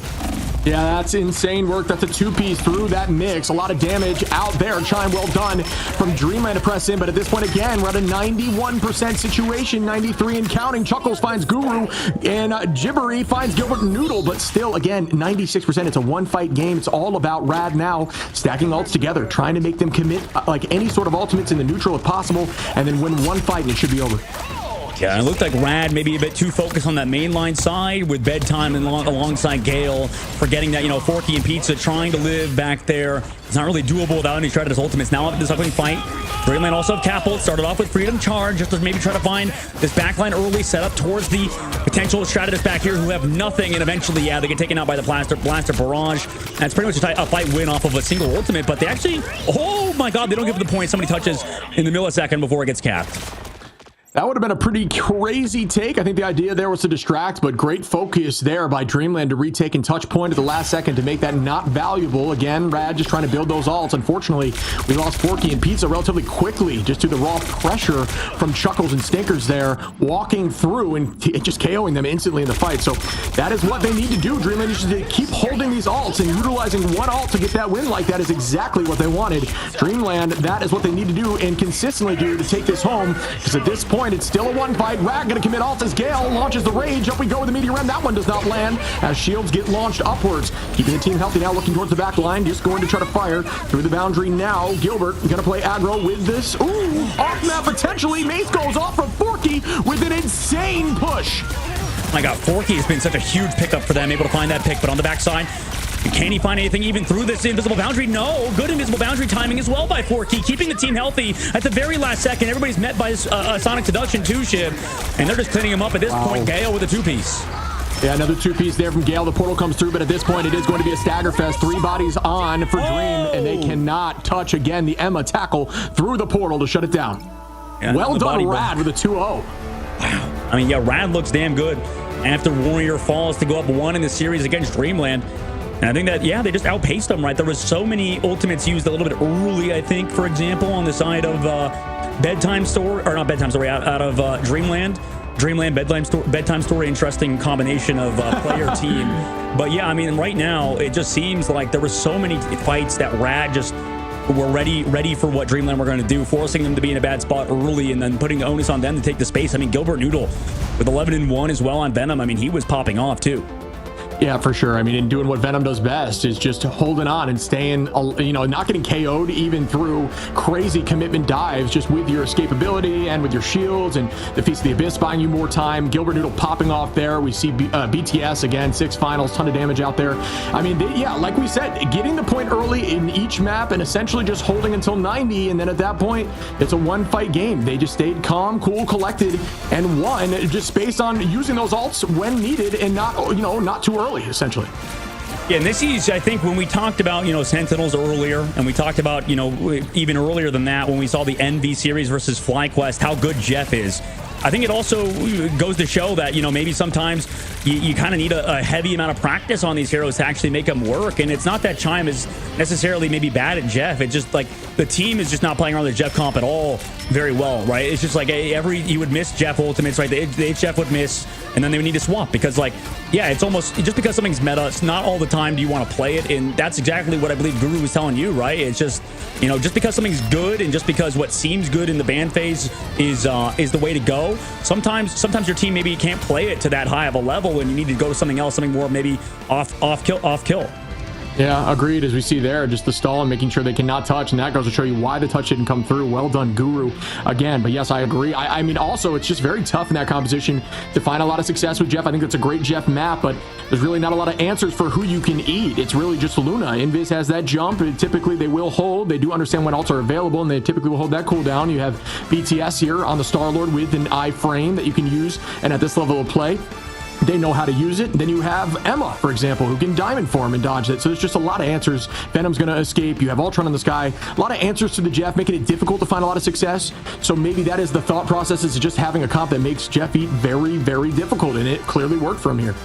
Yeah, that's insane work. That's a 2-piece through that mix. A lot of damage out there. Chime, well done from Dreamland to press in, but at this point, again, we're at a 91% situation, 93 and counting. Chuckles finds Guru, and Jibbery finds Gilbert Noodle, but still, again, 96%. It's a one-fight game. It's all about Rad now, stacking ults together, trying to make them commit like any sort of ultimates in the neutral if possible, and then win one fight, and it should be over.
Yeah, it looked like Rad maybe a bit too focused on that mainline side with Bedtime and alongside Gale, forgetting that, you know, Forky and Pizza trying to live back there. It's not really doable without any Stratus ultimates. Now this upcoming fight, Dreamland also have Capult, started off with Freedom Charge, just to maybe try to find this backline early, set up towards the potential Stratus back here who have nothing, and eventually, yeah, they get taken out by the Blaster Barrage. That's pretty much a fight win off of a single ultimate, but they actually, oh my god, they don't give the point. Somebody touches in the millisecond before it gets capped.
That would have been a pretty crazy take. I think the idea there was to distract, but great focus there by Dreamland to retake and touch point at the last second to make that not valuable. Again, Rad just trying to build those ults. Unfortunately, we lost Forky and Pizza relatively quickly just to the raw pressure from Chuckles and Stinkers there, walking through and just KOing them instantly in the fight. So that is what they need to do. Dreamland needs to keep holding these ults, and utilizing one ult to get that win like that is exactly what they wanted. Dreamland, that is what they need to do and consistently do to take this home, because at this point, point, it's still a one fight. Rad gonna commit ult as Gale launches the rage. Up we go with the Meteor Ram. That one does not land as shields get launched upwards. Keeping the team healthy now, looking towards the back line. Just going to try to fire through the boundary now. Gilbert gonna play aggro with this. Ooh, off map potentially. Mace goes off from Forky with an insane push.
My God, Forky has been such a huge pickup for them, able to find that pick, but on the backside, can he find anything even through this invisible boundary? No. Good invisible boundary timing as well by Forky, keeping the team healthy at the very last second. Everybody's met by Sonic Seduction 2 ship, and they're just cleaning him up at this point. Gale with a 2-piece.
Yeah, another 2-piece there from Gale. The portal comes through, but at this point, it is going to be a stagger fest. 3 bodies on for Dream, and they cannot touch again the Emma tackle through the portal to shut it down.
Yeah,
well done, Rad, with a 2-0.
Wow. I mean, yeah, Rad looks damn good after Warrior falls to go up 1 in the series against Dreamland. And I think that, yeah, they just outpaced them, right? There was so many ultimates used a little bit early, I think, for example, on the side of Bedtime Story, or not Bedtime Story, out of Dreamland. Dreamland, Bedtime Story, interesting combination of player team. But yeah, I mean, right now, it just seems like there were so many fights that Rad just were ready for what Dreamland were going to do, forcing them to be in a bad spot early and then putting the onus on them to take the space. I mean, Gilbert Noodle with 11-1 as well on Venom. I mean, he was popping off too.
Yeah, for sure. I mean, and doing what Venom does best is just holding on and staying, you know, not getting KO'd even through crazy commitment dives, just with your escapability and with your shields and the Feast of the Abyss buying you more time. Gilbert Noodle popping off there. We see BTS again, 6 finals, ton of damage out there. I mean, yeah, like we said, getting the point early in each map and essentially just holding until 90. And then at that point, it's a one-fight game. They just stayed calm, cool, collected, and won just based on using those ults when needed and not, you know, not too early, essentially.
Yeah, and this is, I think, when we talked about, you know, Sentinels earlier, and we talked about, you know, even earlier than that, when we saw the NV series versus FlyQuest, how good Jeff is. I think it also goes to show that, you know, maybe sometimes you kind of need a heavy amount of practice on these heroes to actually make them work. And it's not that Chime is necessarily maybe bad at Jeff. It's just like the team is just not playing around the Jeff comp at all very well, right? It's just like you would miss Jeff ultimates, right? The HF would miss, and then they would need to swap because, like, yeah, it's almost just because something's meta, it's not all the time do you want to play it. And that's exactly what I believe Guru was telling you, right? It's just, you know, just because something's good and just because what seems good in the ban phase is the way to go. Sometimes your team maybe can't play it to that high of a level, and you need to go to something else, something more maybe off kill.
Yeah, agreed. As we see there, just the stall and making sure they cannot touch, and that goes to show you why the touch didn't come through. Well done, Guru, again. But yes, I agree. I mean, also, it's just very tough in that composition to find a lot of success with Jeff. I think that's a great Jeff map, but there's really not a lot of answers for who you can eat. It's really just Luna. Invis has that jump, and typically they will hold. They do understand when ults are available, and they typically will hold that cooldown. You have BTS here on the Star-Lord with an iframe that you can use, and at this level of play, they know how to use it. Then you have Emma, for example, who can diamond form and dodge it. So there's just a lot of answers. Venom's going to escape. You have Ultron in the sky. A lot of answers to the Jeff, making it difficult to find a lot of success. So maybe that is the thought process, is just having a comp that makes Jeff eat very, very difficult. And it clearly worked for him here.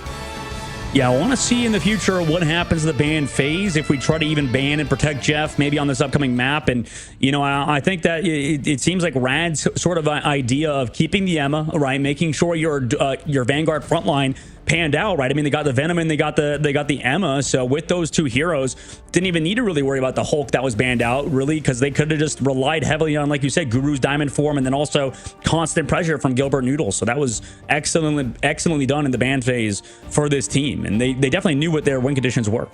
Yeah, I want to see in the future what happens to the ban phase if we try to even ban and protect Jeff maybe on this upcoming map. And, you know, I think that it seems like Rad's sort of idea of keeping the Emma, right, making sure your Vanguard frontline panned out, right? I mean, they got the Venom and they got the Emma. So with those two heroes, didn't even need to really worry about the Hulk that was banned out, really, because they could have just relied heavily on, like you said, Guru's diamond form, and then also constant pressure from Gilbert Noodle. So that was excellently done in the ban phase for this team, and they definitely knew what their win conditions were.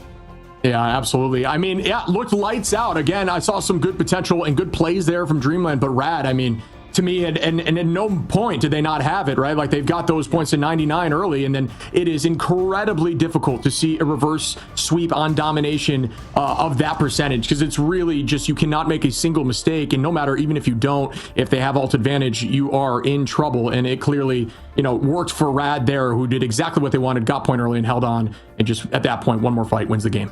Yeah, absolutely. I mean, yeah, looked lights out. Again, I saw some good potential and good plays there from Dreamland, but Rad, I mean, to me, and at no point did they not have it, right? Like, they've got those points to 99 early, and then it is incredibly difficult to see a reverse sweep on domination of that percentage, because it's really just, you cannot make a single mistake, and no matter, even if you don't, if they have ult advantage, you are in trouble. And it clearly, you know, worked for Rad there, who did exactly what they wanted, got point early and held on, and just at that point, one more fight wins the game.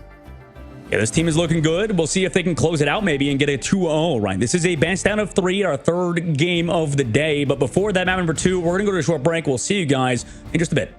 Yeah, this team is looking good. We'll see if they can close it out maybe and get a 2-0, right? This is a best down of 3, our third game of the day. But before that, map number 2, we're going to go to a short break. We'll see you guys in just a bit.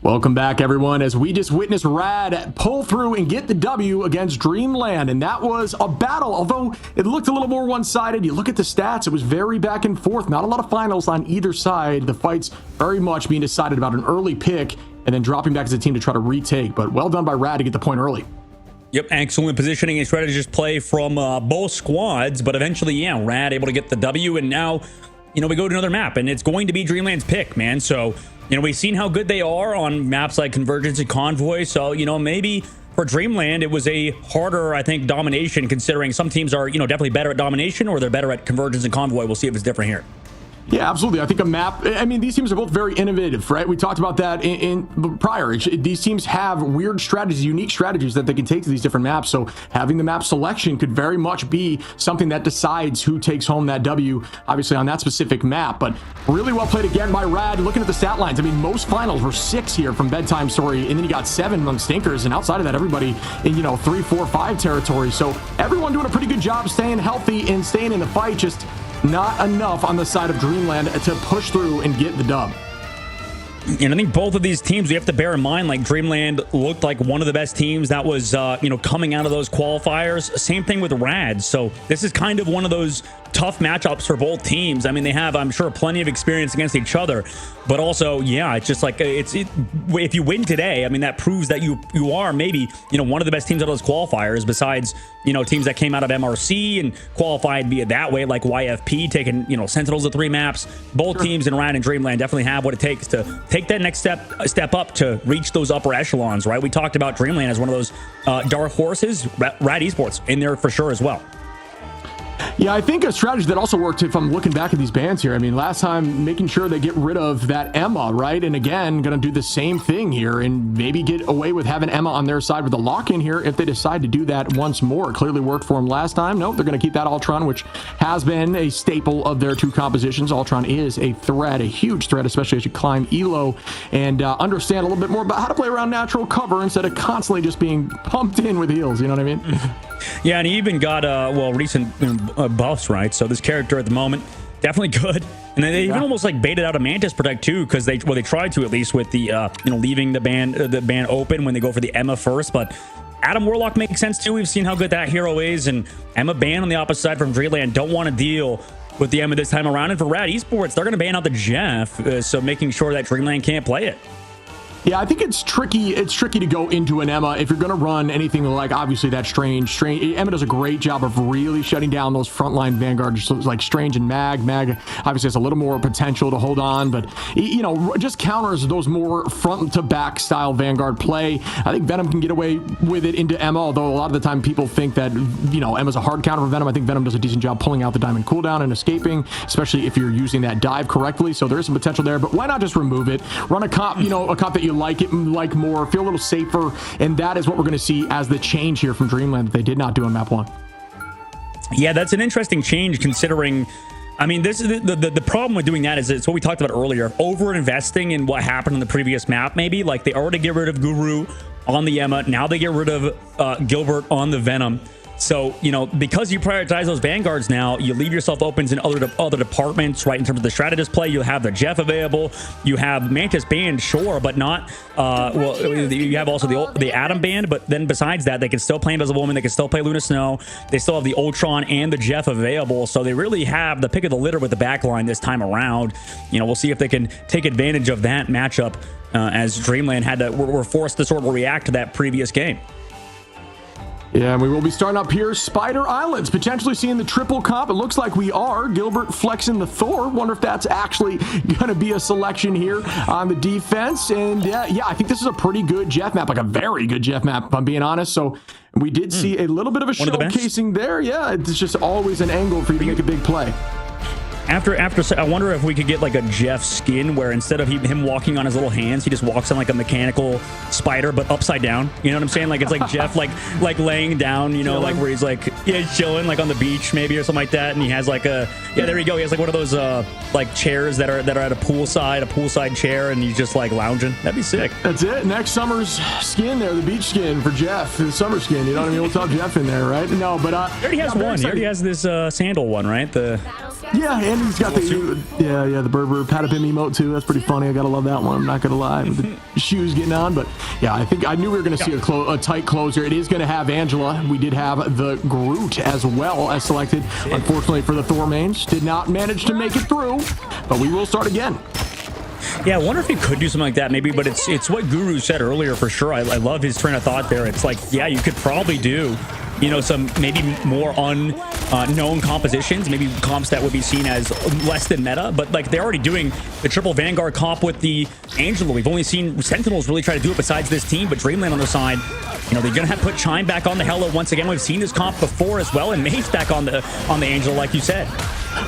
Welcome back, everyone, as we just witnessed Rad pull through and get the W against Dreamland. And that was a battle, although it looked a little more one-sided. You look at the stats, it was very back and forth. Not a lot of finals on either side. The fights very much being decided about an early pick and then dropping back as a team to try to retake. But well done by Rad to get the point early.
Yep, excellent positioning and strategist play from both squads. But eventually, yeah, Rad able to get the W. And now, we go to another map, and it's going to be Dreamland's pick, man. So, we've seen how good they are on maps like Convergence and Convoy. So, maybe for Dreamland, it was a harder, I think, domination, considering some teams are, definitely better at domination or they're better at Convergence and Convoy. We'll see if it's different here.
Yeah, absolutely. I think a map, these teams are both very innovative, right? We talked about that in prior. These teams have weird strategies, unique strategies that they can take to these different maps. So having the map selection could very much be something that decides who takes home that W, obviously on that specific map. But really well played again by Rad. Looking at the stat lines, most finals were 6 here from Bedtime Story, and then you got 7 on Stinkers, and outside of that, everybody in, 3, 4, 5 territory. So everyone doing a pretty good job staying healthy and staying in the fight. Just not enough on the side of Dreamland to push through and get the dub.
And I think both of these teams, we have to bear in mind, like Dreamland looked like one of the best teams that was, coming out of those qualifiers. Same thing with Rad. So this is kind of one of those tough matchups for both teams. They have, I'm sure, plenty of experience against each other, but also, yeah, it's just like if you win today, that proves that you are maybe, one of the best teams out of those qualifiers, besides, teams that came out of MRC and qualified via that way, like YFP taking, Sentinels to 3 maps. Both teams in Rad and Dreamland definitely have what it takes to take that next step up to reach those upper echelons, right? We talked about Dreamland as one of those dark horses. Rad Esports in there for sure as well.
Yeah, I think a strategy that also worked, if I'm looking back at these bans here, last time making sure they get rid of that Emma, right? And again, going to do the same thing here and maybe get away with having Emma on their side with the lock-in here if they decide to do that once more. It clearly worked for them last time. Nope, they're going to keep that Ultron, which has been a staple of their 2 compositions. Ultron is a threat, a huge threat, especially as you climb Elo and understand a little bit more about how to play around natural cover instead of constantly just being pumped in with heals, you know what I mean?
Yeah, and he even got recent buffs, right? So this character at the moment definitely good, and they even almost like baited out a Mantis Protect too, because they tried to, at least with the leaving the ban open when they go for the Emma first. But Adam Warlock makes sense too. We've seen how good that hero is, and Emma ban on the opposite side from Dreamland don't want to deal with the Emma this time around. And for Rad Esports, they're going to ban out the Jeff, so making sure that Dreamland can't play it.
Yeah, I think it's tricky. It's tricky to go into an Emma if you're going to run anything like, obviously, that Strange. Emma does a great job of really shutting down those frontline Vanguards like Strange and Mag. Mag obviously has a little more potential to hold on, but, just counters those more front-to-back style Vanguard play. I think Venom can get away with it into Emma, although a lot of the time people think that, Emma's a hard counter for Venom. I think Venom does a decent job pulling out the diamond cooldown and escaping, especially if you're using that dive correctly. So there is some potential there, but why not just remove it? Run a comp, a comp that you like more, feel a little safer, and that is what we're going to see as the change here from Dreamland that they did not do on map 1.
Yeah, that's an interesting change considering, this is the problem with doing that is it's what we talked about earlier, over investing in what happened on the previous map. Maybe like they already get rid of Guru on the Emma, now they get rid of Gilbert on the Venom. So, because you prioritize those Vanguards now, you leave yourself open in other departments, right? In terms of the strategist play, you have the Jeff available, you have Mantis banned, sure, but not, you have also the Atom banned, but then besides that, they can still play Invisible Woman, they can still play Luna Snow, they still have the Ultron and the Jeff available, so they really have the pick of the litter with the backline this time around. We'll see if they can take advantage of that matchup as Dreamland were forced to sort of react to that previous game.
Yeah, and we will be starting up here. Spider Islands, potentially seeing the triple comp. It looks like we are. Gilbert flexing the Thor. Wonder if that's actually going to be a selection here on the defense. And yeah, I think this is a pretty good Jeff map, like a very good Jeff map, if I'm being honest. So we did see a little bit of a showcasing there. Yeah, it's just always an angle for you to make a big play.
After, I wonder if we could get like a Jeff skin where instead of him walking on his little hands, he just walks on like a mechanical spider, but upside down. You know what I'm saying? Like it's like Jeff, like laying down, like where he's like, chilling like on the beach maybe or something like that. And he has like there you go. He has like one of those like chairs that are at a poolside chair, and he's just like lounging. That'd be sick.
That's it. Next summer's skin there, the beach skin for Jeff, the summer skin. You know what I mean? We'll talk Jeff in there, right? No, but
he already has one. He already has this sandal one, right?
Yeah, and he's got the the Berber Patapim emote too. That's pretty funny. I gotta love that one. I'm not gonna lie, with the shoes getting on, but yeah, I knew we were gonna see a tight closer. It is gonna have Angela. We did have the Groot as well as selected. Unfortunately for the Thor mains, did not manage to make it through, but we will start again.
Yeah, I wonder if he could do something like that maybe, but it's what Guru said earlier for sure. I love his train of thought there. It's like, yeah, you could probably do, you know, some maybe more unknown compositions, maybe comps that would be seen as less than meta, but like they're already doing the triple Vanguard comp with the Angela. We've only seen Sentinels really try to do it besides this team, but Dreamland on their side, you know, they're gonna have to put Chime back on the Hella once again. We've seen this comp before as well, and Mace back on the Angela, like you said.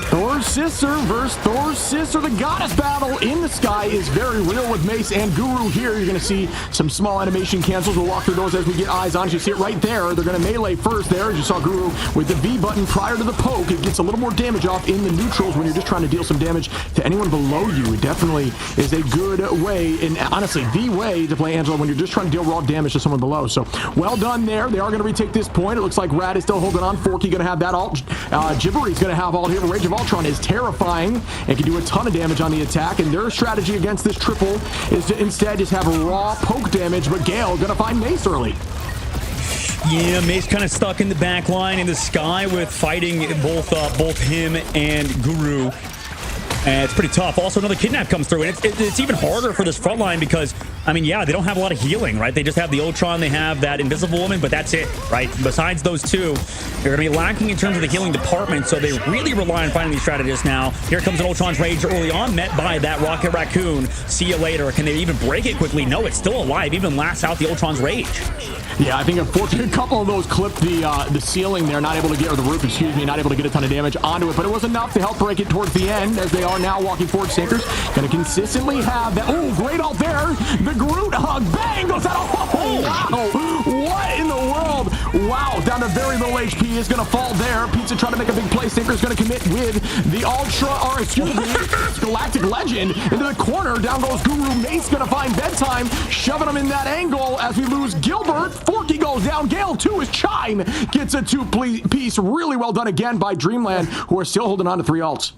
Thor's sister versus Thor's sister. The goddess battle in the sky is very real with Mace and Guru here. You're going to see some small animation cancels. We'll walk through those as we get eyes on. You see it right there. They're going to melee first there. As you saw Guru with the V button prior to the poke. It gets a little more damage off in the neutrals when you're just trying to deal some damage to anyone below you. It definitely is a good way, and honestly, the way to play Angela when you're just trying to deal raw damage to someone below. So well done there. They are going to retake this point. It looks like Rad is still holding on. Forky going to have that ult. Gibbery's going to have ult here. Rage of Ultron is terrifying and can do a ton of damage on the attack, and their strategy against this triple is to instead just have raw poke damage, but Gale gonna find Mace early.
Yeah, Mace kind of stuck in the back line in the sky with fighting both him and Guru. And it's pretty tough. Also, another kidnap comes through, and it's even harder for this front line because, I mean, yeah, they don't have a lot of healing, right? They just have the Ultron, they have that Invisible Woman, but that's it, right? Besides those two, they're going to be lacking in terms of the healing department, so they really rely on finding these strategists now. Here comes an Ultron's Rage early on, met by that Rocket Raccoon. See you later. Can they even break it quickly? No, it's still alive, even lasts out the Ultron's Rage.
Yeah, I think unfortunately a couple of those clipped the ceiling there, not able to get, or the roof, excuse me, not able to get a ton of damage onto it, but it was enough to help break it towards the end, as they are now walking forward. Sinkers going to consistently have that. Oh, great out there. The Groot hug. Bang! Goes out. Oh, wow. What in the world? Wow. Down to very low HP is going to fall there. Pizza trying to make a big play. Sinker's going to commit with the Ultra, or excuse me, Galactic Legend into the corner. Down goes Guru. Mace going to find bedtime, shoving him in that angle as we lose Gilbert. Forky goes down. Gale 2 is Chime. Gets a 2-piece. Really well done again by Dreamland, who are still holding on to 3 ults.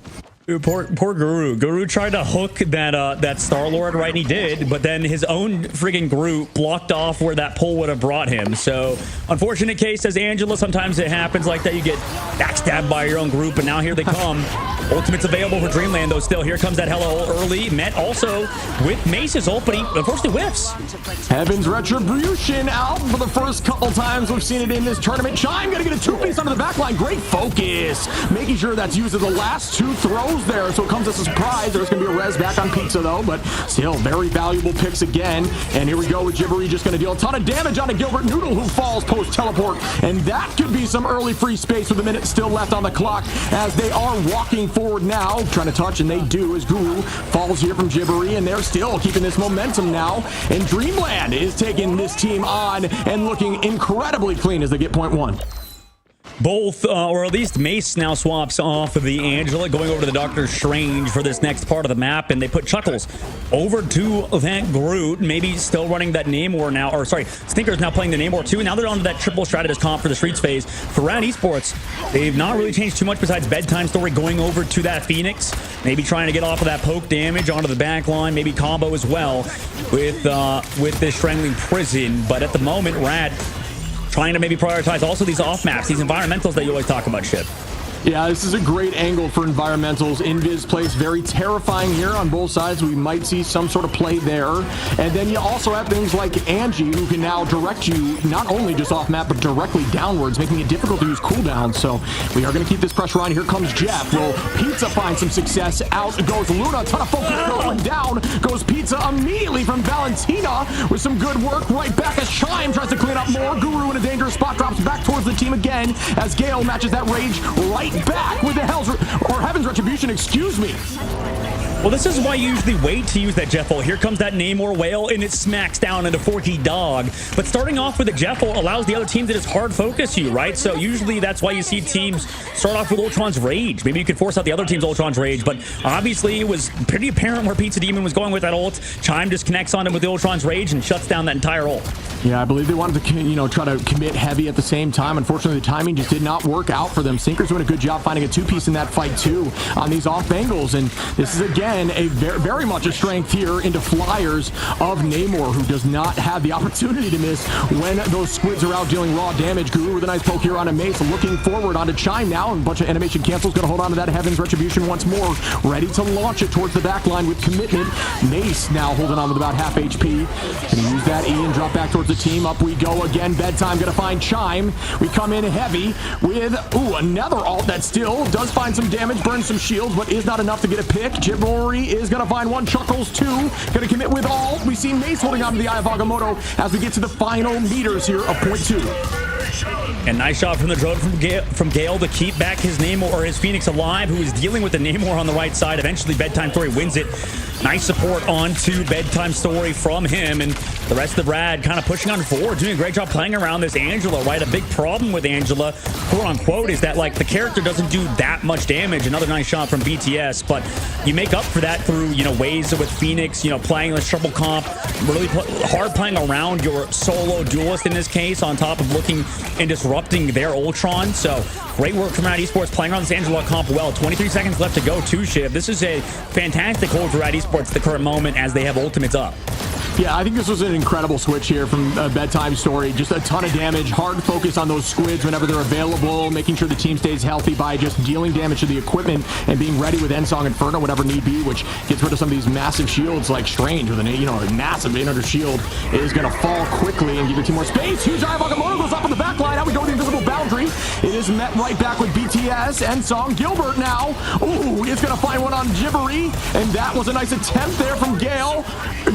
Dude, poor Guru. Guru tried to hook that Star-Lord, right? And he did, but then his own friggin' Groot blocked off where that pull would have brought him. So, unfortunate case as Angela. Sometimes it happens like that. You get backstabbed by your own group, but now here they come. Ultimate's available for Dreamland, though. Still, here comes that Hello early. Met also with Mace's ult, but he unfortunately whiffs.
Heaven's Retribution out for the first couple times we've seen it in this tournament. Chime gonna get a 2-piece under the back line. Great focus. Making sure that's used as the last 2 throws there, so it comes as a surprise. There's gonna be a res back on Pizza though, but still very valuable picks again. And here we go with Gibbery, just gonna deal a ton of damage onto Gilbert Noodle, who falls post teleport, and that could be some early free space with a minute still left on the clock as they are walking forward now, trying to touch, and they do, as Guru falls here from Gibbery, and they're still keeping this momentum now, and Dreamland is taking this team on and looking incredibly clean as they get point 1.
Both, or at least Mace now swaps off of the Angela, going over to the Doctor Strange for this next part of the map, and they put Chuckles over to that Groot, maybe still running that Namor now, or sorry, Stinker's now playing the Namor too. Now they're on to that triple strategist comp for the Streets phase. For Rad Esports, they've not really changed too much besides Bedtime Story, going over to that Phoenix, maybe trying to get off of that poke damage onto the back line, maybe combo as well with this Strangling Prison. But at the moment, Rad trying to maybe prioritize also these off maps, these environmentals that you always talk about, Ship.
Yeah, this is a great angle for environmentals. Invis plays very terrifying here on both sides. We might see some sort of play there. And then you also have things like Angie, who can now direct you not only just off map, but directly downwards, making it difficult to use cooldowns. So we are going to keep this pressure on. Here comes Jeff. Will Pizza find some success? Out goes Luna. A ton of focus going down. Goes Pizza immediately from Valentina with some good work. Right back as Chime tries to clean up more. Guru in a dangerous spot, drops back towards the team again as Gale matches that rage right back with the Heaven's Retribution, excuse me.
Well, this is why you usually wait to use that Jeff ult. Here comes that Namor whale, and it smacks down into Forky Dog. But starting off with a Jeff ult allows the other team to just hard focus you, right? So usually that's why you see teams start off with Ultron's Rage. Maybe you could force out the other team's Ultron's Rage, but obviously it was pretty apparent where Pizza Demon was going with that ult. Chime just connects on him with the Ultron's Rage and shuts down that entire ult.
Yeah, I believe they wanted to, you know, try to commit heavy at the same time. Unfortunately, the timing just did not work out for them. Sinker's doing a good job finding a two-piece in that fight, too, on these off angles. And this is, again, a very much a strength here into Flyers of Namor, who does not have the opportunity to miss when those squids are out dealing raw damage. Guru with a nice poke here on a Mace, looking forward onto Chime now, and a bunch of animation cancels. Going to hold on to that Heaven's Retribution once more, ready to launch it towards the back line with commitment. Mace now holding on with about half HP. Gonna use that E and drop back towards the team. Up we go again. Bedtime gonna find Chime. We come in heavy with another ult that still does find some damage, burns some shields, but is not enough to get a pick. Jibori is gonna find one. Chuckles two. Gonna commit with all. We see Mace holding on to the Eye of Agamotto as we get to the final meters here of point 2.
And nice shot from the drone from Gale to keep back his Namor, or his Phoenix alive, who is dealing with the Namor on the right side. Eventually, Bedtime Story wins it. Nice support onto Bedtime Story from him, and the rest of the Rad kind of pushing on forward, doing a great job playing around this Angela, right? A big problem with Angela, quote unquote, is that like the character doesn't do that much damage. Another nice shot from BTS, but you make up for that through, you know, ways with Phoenix, you know, playing this triple comp, really hard playing around your solo duelist in this case, on top of looking and disrupting their Ultron. So great work from Rad Esports playing around this Angela comp well. 23 seconds left to go to Shiv. This is a fantastic hold for Rad Esports at the current moment as they have ultimates up.
Yeah, I think this was an incredible switch here from Bedtime Story. Just a ton of damage, hard focus on those squids whenever they're available, making sure the team stays healthy by just dealing damage to the equipment and being ready with Ensong Inferno whenever need be, which gets rid of some of these massive shields like Strange with a massive 800 shield is going to fall quickly and give your team more space. Huge Eye of Agamotto goes up on the back line. Now we go to the invisible boundary. It is met right back with BTS. Ensong Gilbert now. Ooh, it's going to find one on Gibbery, and that was a nice attempt there from Gale.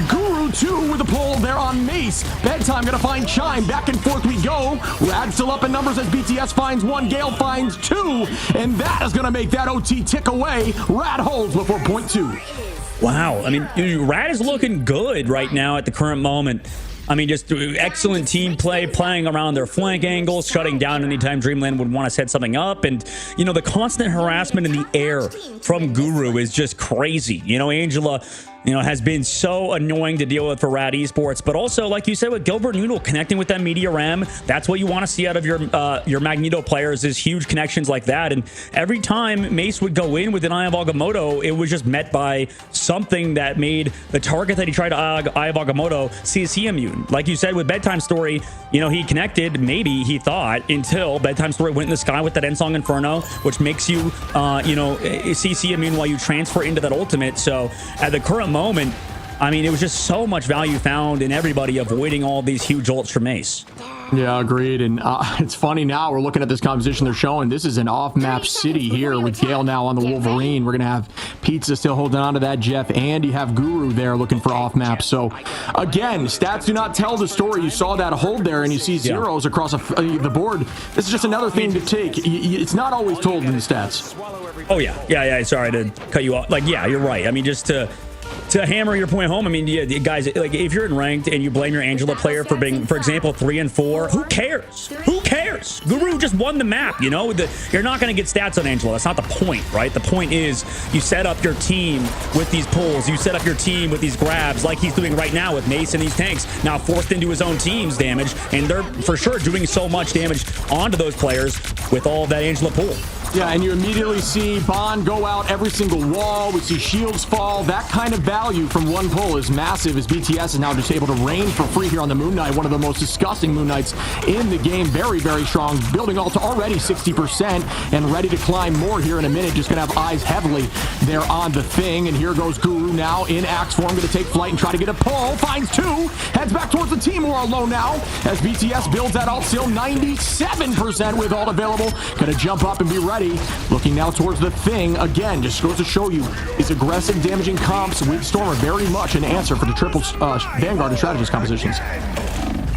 Guru 2 with a pull there on Mace. Bedtime gonna find Chime. Back and forth we go. Rad still up in numbers as BTS finds one. Gale finds two. And that is gonna make that OT tick away. Rad holds before point 2.
Wow. I mean, Rad is looking good right now at the current moment. I mean, just excellent team play, playing around their flank angles, shutting down anytime Dreamland would want to set something up. And, you know, the constant harassment in the air from Guru is just crazy. You know, Angela, you know, has been so annoying to deal with for Rad Esports, but also, like you said, with Gilbert Noodle connecting with that Media Ram, that's what you want to see out of your Magneto players, is huge connections like that. And every time Mace would go in with an Eye of Agamotto, it was just met by something that made the target that he tried to Eye of Agamotto CC immune. Like you said, with Bedtime Story, you know, he connected, maybe he thought, until Bedtime Story went in the sky with that Ensong Inferno, which makes you, you know, CC immune while you transfer into that ultimate. So at the current moment, I mean, it was just so much value found in everybody avoiding all these huge ults from Mace.
Yeah, agreed. And it's funny now, we're looking at this composition they're showing. This is an off-map city here with Gale now on the Wolverine. We're going to have Pizza still holding on to that Jeff, and you have Guru there looking for off-map. So, again, stats do not tell the story. You saw that hold there, and you see zeros across the board. This is just another thing to take. It's not always told in the stats.
Oh, yeah. Yeah. Sorry to cut you off. Like, yeah, you're right. I mean, just to hammer your point home, I mean, yeah, guys, like, if you're in ranked and you blame your Angela player for being, for example, 3 and 4, who cares? Who cares? Guru just won the map, you know? You're not going to get stats on Angela. That's not the point, right? The point is you set up your team with these pulls. You set up your team with these grabs like he's doing right now with Mace and these tanks, now forced into his own team's damage, and they're for sure doing so much damage onto those players with all of that Angela pull.
Yeah, and you immediately see Bond go out every single wall. We see shields fall. That kind of value from one pull is massive, as BTS is now just able to reign for free here on the Moon Knight, one of the most disgusting Moon Knights in the game. Very, very strong. Building ult to already 60% and ready to climb more here in a minute. Just going to have eyes heavily there on the Thing. And here goes Guru now in axe form, going to take flight and try to get a pull. Finds two. Heads back towards the team who are alone now as BTS builds that ult, still 97% with ult available. Going to jump up and be ready. Looking now towards the Thing. Again, just goes to show you his aggressive, damaging comps with Storm are very much an answer for the triple Vanguard and Strategist compositions.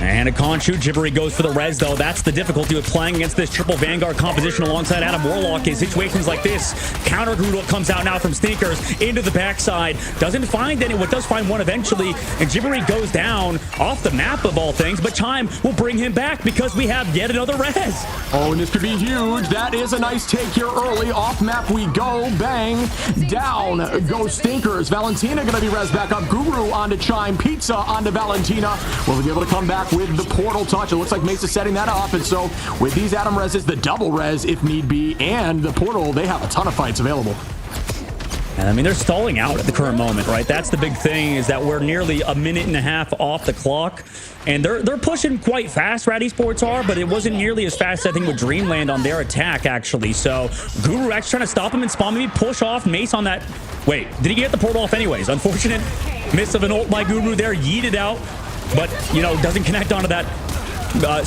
And a con shoot. Jibbery goes for the res, though. That's the difficulty with playing against this triple Vanguard composition alongside Adam Warlock. In situations like this, counter Groodle comes out now from Sneakers into the backside. Doesn't find anyone, does find one eventually. And Jibbery goes down off the map of all things, but time will bring him back because we have yet another res.
Oh, and this could be huge. That is a nice take here early. Off map we go. Bang. Down go Stinkers. Valentina going to be res back up. Guru onto Chime. Pizza onto Valentina. Will we be able to come back with the portal touch? It looks like Mesa setting that up. And so with these Adam reses, the double res if need be, and the portal, they have a ton of fights available.
And I mean, they're stalling out at the current moment, right? That's the big thing, is that we're nearly a minute and a half off the clock. And they're pushing quite fast, Rad Esports are, but it wasn't nearly as fast, I think, with Dreamland on their attack, actually. So Guru actually trying to stop him and spawn, maybe push off Mace on that. Wait, did he get the portal off anyways? Unfortunate miss of an ult by Guru there, yeeted out, but, you know, doesn't connect onto that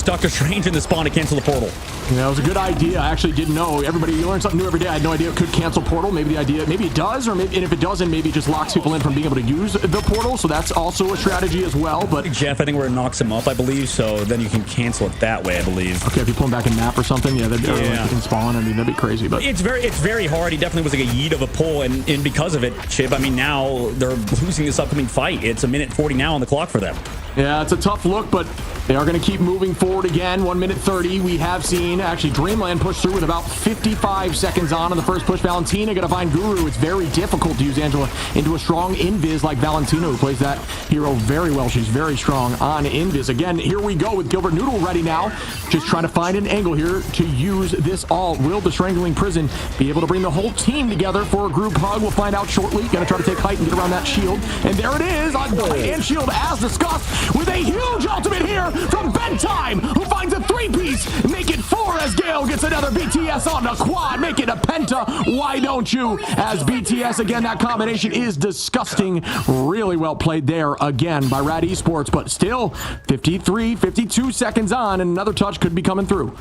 Doctor Strange in the spawn to cancel the portal.
Yeah, it was a good idea. I actually didn't know. Everybody, you learn something new every day. I had no idea it could cancel portal. Maybe it does, or maybe, and if it doesn't, maybe it just locks people in from being able to use the portal. So that's also a strategy as well. But
Jeff, I think where it knocks him up, I believe. So then you can cancel it that way, I believe.
Okay, if you pull him back in map or something, yeah, that'd like in spawn. I mean, that'd be crazy. But
it's very hard. He definitely was like a yeet of a pull, and because of it, Chip, I mean, now they're losing this upcoming fight. It's a minute 40 now on the clock for them.
Yeah, it's a tough look, but they are going to keep moving forward again. 1 minute 30. We have seen actually Dreamland push through with about 55 seconds on the first push. Valentina going to find Guru. It's very difficult to use Angela into a strong invis like Valentina, who plays that hero very well. She's very strong on invis. Again, here we go with Gilbert Noodle ready now. Just trying to find an angle here to use this all. Will the Strangling Prison be able to bring the whole team together for a group hug? We'll find out shortly. Going to try to take height and get around that shield. And there it is on height and shield as discussed, with a huge ultimate here from Bedtime, who finds a three-piece. Make it 4 as Gale gets another BTS on the quad. Make it a penta. Why don't you? As BTS, again, that combination is disgusting. Really well played there again by Rad Esports, but still 52 seconds on, and another touch could be coming through.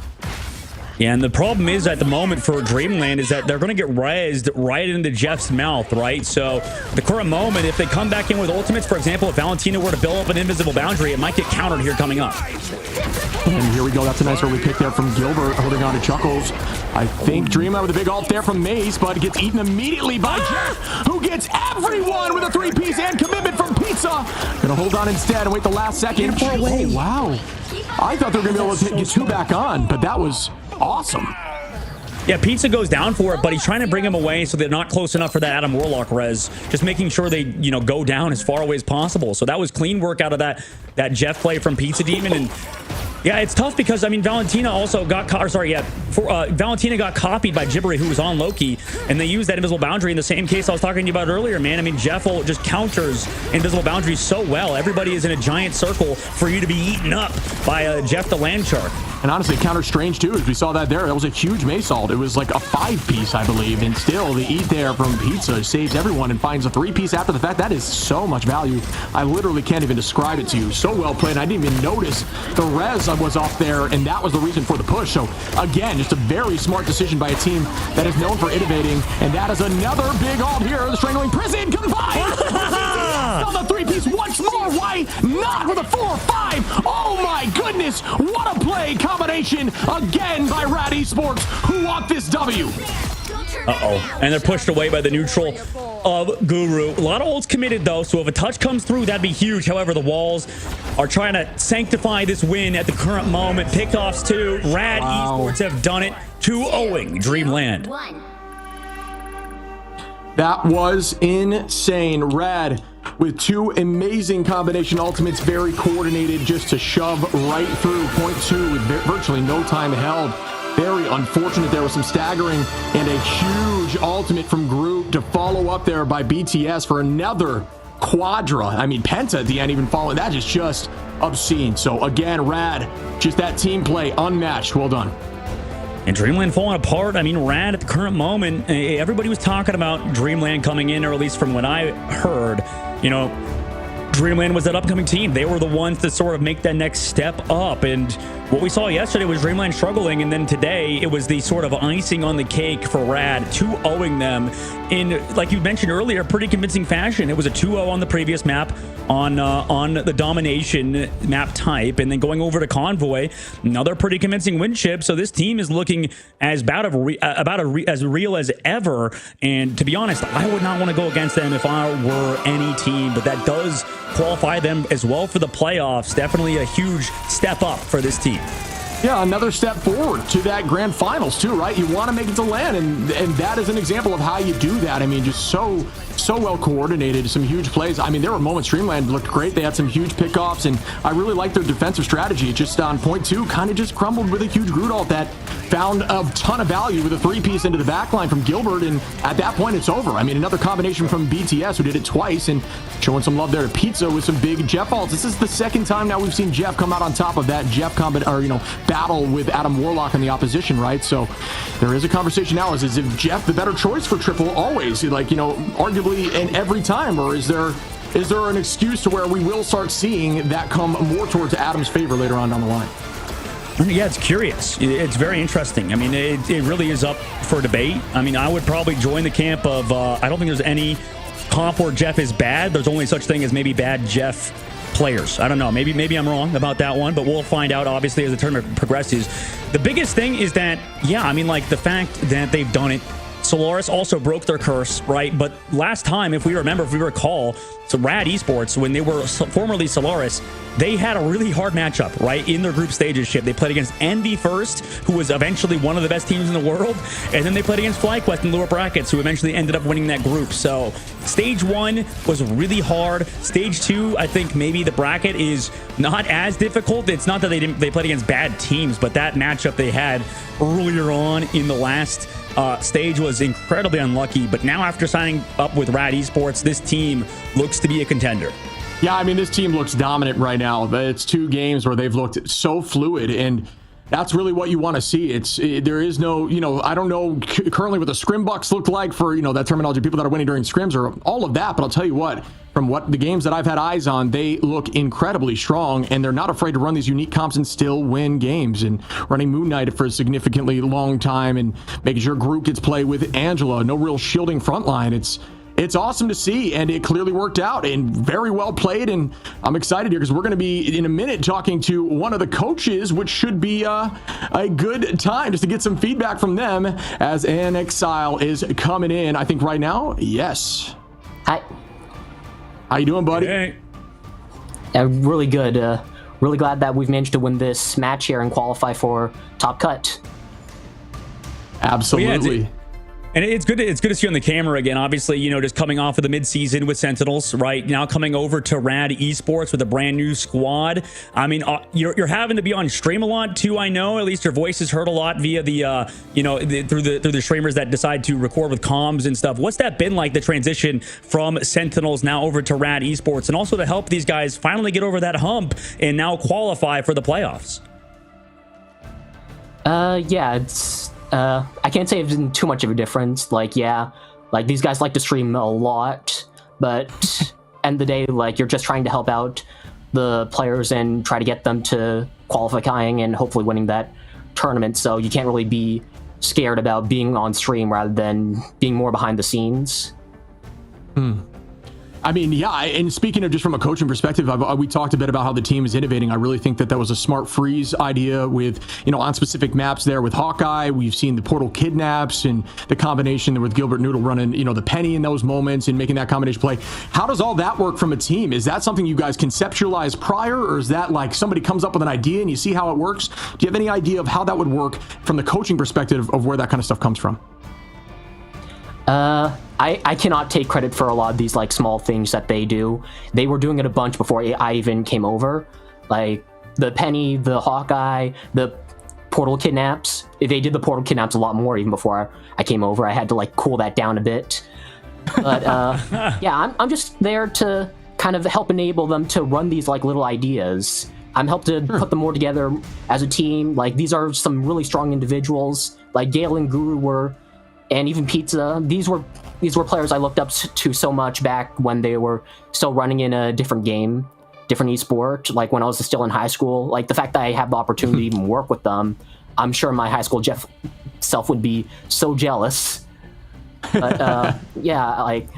Yeah, and the problem is at the moment for Dreamland is that they're going to get rezzed right into Jeff's mouth, right? So the current moment, if they come back in with ultimates, for example, if Valentina were to build up an invisible boundary, it might get countered here coming up.
And here we go. That's a nice early pick there from Gilbert, holding on to Chuckles. I think Dreamland with a big ult there from Mace, but gets eaten immediately by Jeff, who gets everyone with a three-piece and commitment from Pizza. Gonna hold on instead and wait the last second. Oh, wow. I thought they were gonna be able to get 2 back on, but that was awesome.
Yeah, Pizza goes down for it, but he's trying to bring him away so they're not close enough for that Adam Warlock res. Just making sure they, you know, go down as far away as possible. So that was clean work out of that Jeff play from Pizza Demon. And yeah, it's tough because, I mean, Valentina also got Valentina got copied by Jibbery, who was on Loki, and they used that invisible boundary in the same case I was talking to you about earlier, man. I mean, Jeff just counters invisible boundaries so well. Everybody is in a giant circle for you to be eaten up by Jeff the Land Shark.
And honestly, counter Strange too, as we saw that there. That was a huge Mace ult. It was like a 5-piece, I believe, and still the eat there from Pizza saves everyone and finds a 3-piece after the fact. That is so much value. I literally can't even describe it to you. So well played. I didn't even notice the res was off there, and that was the reason for the push. So again, just a very smart decision by a team that is known for innovating, and that is another big ult here. The Strangling Prison combined. On the 3-piece once more. Why not with a 4-5? Oh my goodness, what a play combination again by Rad Esports, who want this W.
And they're pushed away by the neutral of Guru. A lot of ults committed, though, so if a touch comes through, that'd be huge. However, the walls are trying to sanctify this win at the current moment. Pickoffs, too. Rad Esports have done it. 2-0 Dreamland.
That was insane. Rad with 2 amazing combination ultimates, very coordinated, just to shove right through point 2 with virtually no time held. Very unfortunate. There was some staggering and a huge ultimate from Group to follow up there by BTS for another quadra. I mean, Penta at the end even following. That is just obscene. So again, Rad, just that team play unmatched. Well done.
And Dreamland falling apart. I mean, Rad at the current moment, everybody was talking about Dreamland coming in, or at least from what I heard, you know, Dreamland was that upcoming team. They were the ones to sort of make that next step up. And what we saw yesterday was Dreamland struggling, and then today it was the sort of icing on the cake for Rad, 2-0ing them in, like you mentioned earlier, pretty convincing fashion. It was a 2-0 on the previous map on the domination map type, and then going over to Convoy, another pretty convincing win chip. So this team is looking as as real as ever. And to be honest, I would not want to go against them if I were any team, but that does qualify them as well for the playoffs. Definitely a huge step up for this team.
Yeah, another step forward to that grand finals too, right? You want to make it to LAN, and that is an example of how you do that. I mean, just so well coordinated, some huge plays. I mean, there were moments Dreamland looked great. They had some huge pickoffs, and I really liked their defensive strategy. Just on point 2, kind of just crumbled with a huge Groot ult that found a ton of value with a 3-piece into the backline from Gilbert, and at that point it's over. I mean, another combination from BTS, who did it twice, and showing some love there to Pizza with some big Jeff ults. This is the second time now we've seen Jeff come out on top of that Jeff battle with Adam Warlock in the opposition, right? So there is a conversation now, is if Jeff the better choice for triple always, arguably in every time, or is there an excuse to where we will start seeing that come more towards Adam's favor later on down the line?
Yeah, it's curious. It's very interesting. I mean, it really is up for debate. I mean, I would probably join the camp of I don't think there's any comp where Jeff is bad. There's only such thing as maybe bad Jeff players. I don't know. Maybe I'm wrong about that one, but we'll find out obviously as the tournament progresses. The biggest thing is that, yeah, I mean, like the fact that they've done it. Solaris also broke their curse, right? But last time, if we recall, so Rad Esports, when they were formerly Solaris, they had a really hard matchup, right? In their group stages ship. They played against Envy first, who was eventually one of the best teams in the world. And then they played against FlyQuest in lower brackets, who eventually ended up winning that group. So stage 1 was really hard. Stage 2, I think maybe the bracket is not as difficult. It's not that they played against bad teams, but that matchup they had earlier on in the last stage was incredibly unlucky. But now after signing up with Rad Esports, this team looks to be a contender.
Yeah, I mean, this team looks dominant right now. It's 2 games where they've looked so fluid, and that's really what you want to see. There is no, I don't know currently what the scrim bucks look like for, that terminology, people that are winning during scrims or all of that. But I'll tell you what, from what the games that I've had eyes on, they look incredibly strong, and they're not afraid to run these unique comps and still win games. And running Moon Knight for a significantly long time and making sure Groot gets play with Angela, no real shielding front line. It's awesome to see, and it clearly worked out and very well played. And I'm excited here because we're going to be in a minute talking to one of the coaches, which should be a good time just to get some feedback from them as An Exile is coming in. I think right now, yes.
Hi.
How you doing, buddy?
Hey.
Really good. Really glad that we've managed to win this match here and qualify for Top Cut.
Absolutely.
Yeah, and it's good to see you on the camera again. Obviously, just coming off of the mid-season with Sentinels, right? Now coming over to Rad Esports with a brand new squad. I mean, you're having to be on stream a lot too, I know. At least your voice is heard a lot via the through the streamers that decide to record with comms and stuff. What's that been like, the transition from Sentinels now over to Rad Esports, and also to help these guys finally get over that hump and now qualify for the playoffs?
Yeah, it's I can't say it's been too much of a difference. These guys like to stream a lot, but end of the day, you're just trying to help out the players and try to get them to qualifying and hopefully winning that tournament. So you can't really be scared about being on stream rather than being more behind the scenes.
I mean, yeah, and speaking of just from a coaching perspective, we talked a bit about how the team is innovating. I really think that was a smart freeze idea with, on specific maps there with Hawkeye. We've seen the portal kidnaps and the combination with Gilbert Noodle running, the penny in those moments and making that combination play. How does all that work from a team? Is that something you guys conceptualize prior, or is that like somebody comes up with an idea and you see how it works? Do you have any idea of how that would work from the coaching perspective of where that kind of stuff comes from?
I cannot take credit for a lot of these small things that they do. They were doing it a bunch before I even came over. Like the penny, the Hawkeye, the portal kidnaps. They did the portal kidnaps a lot more even before I came over. I had to cool that down a bit. But yeah, I'm just there to kind of help enable them to run these little ideas. I'm helped to put them more together as a team. These are some really strong individuals. Gale and Guru were, and even Pizza. These were players I looked up to so much back when they were still running in a different game. different esport. Like when I was still in high school, like the fact that I have the opportunity to even work with them, I'm sure my high school self would be so jealous. But yeah, like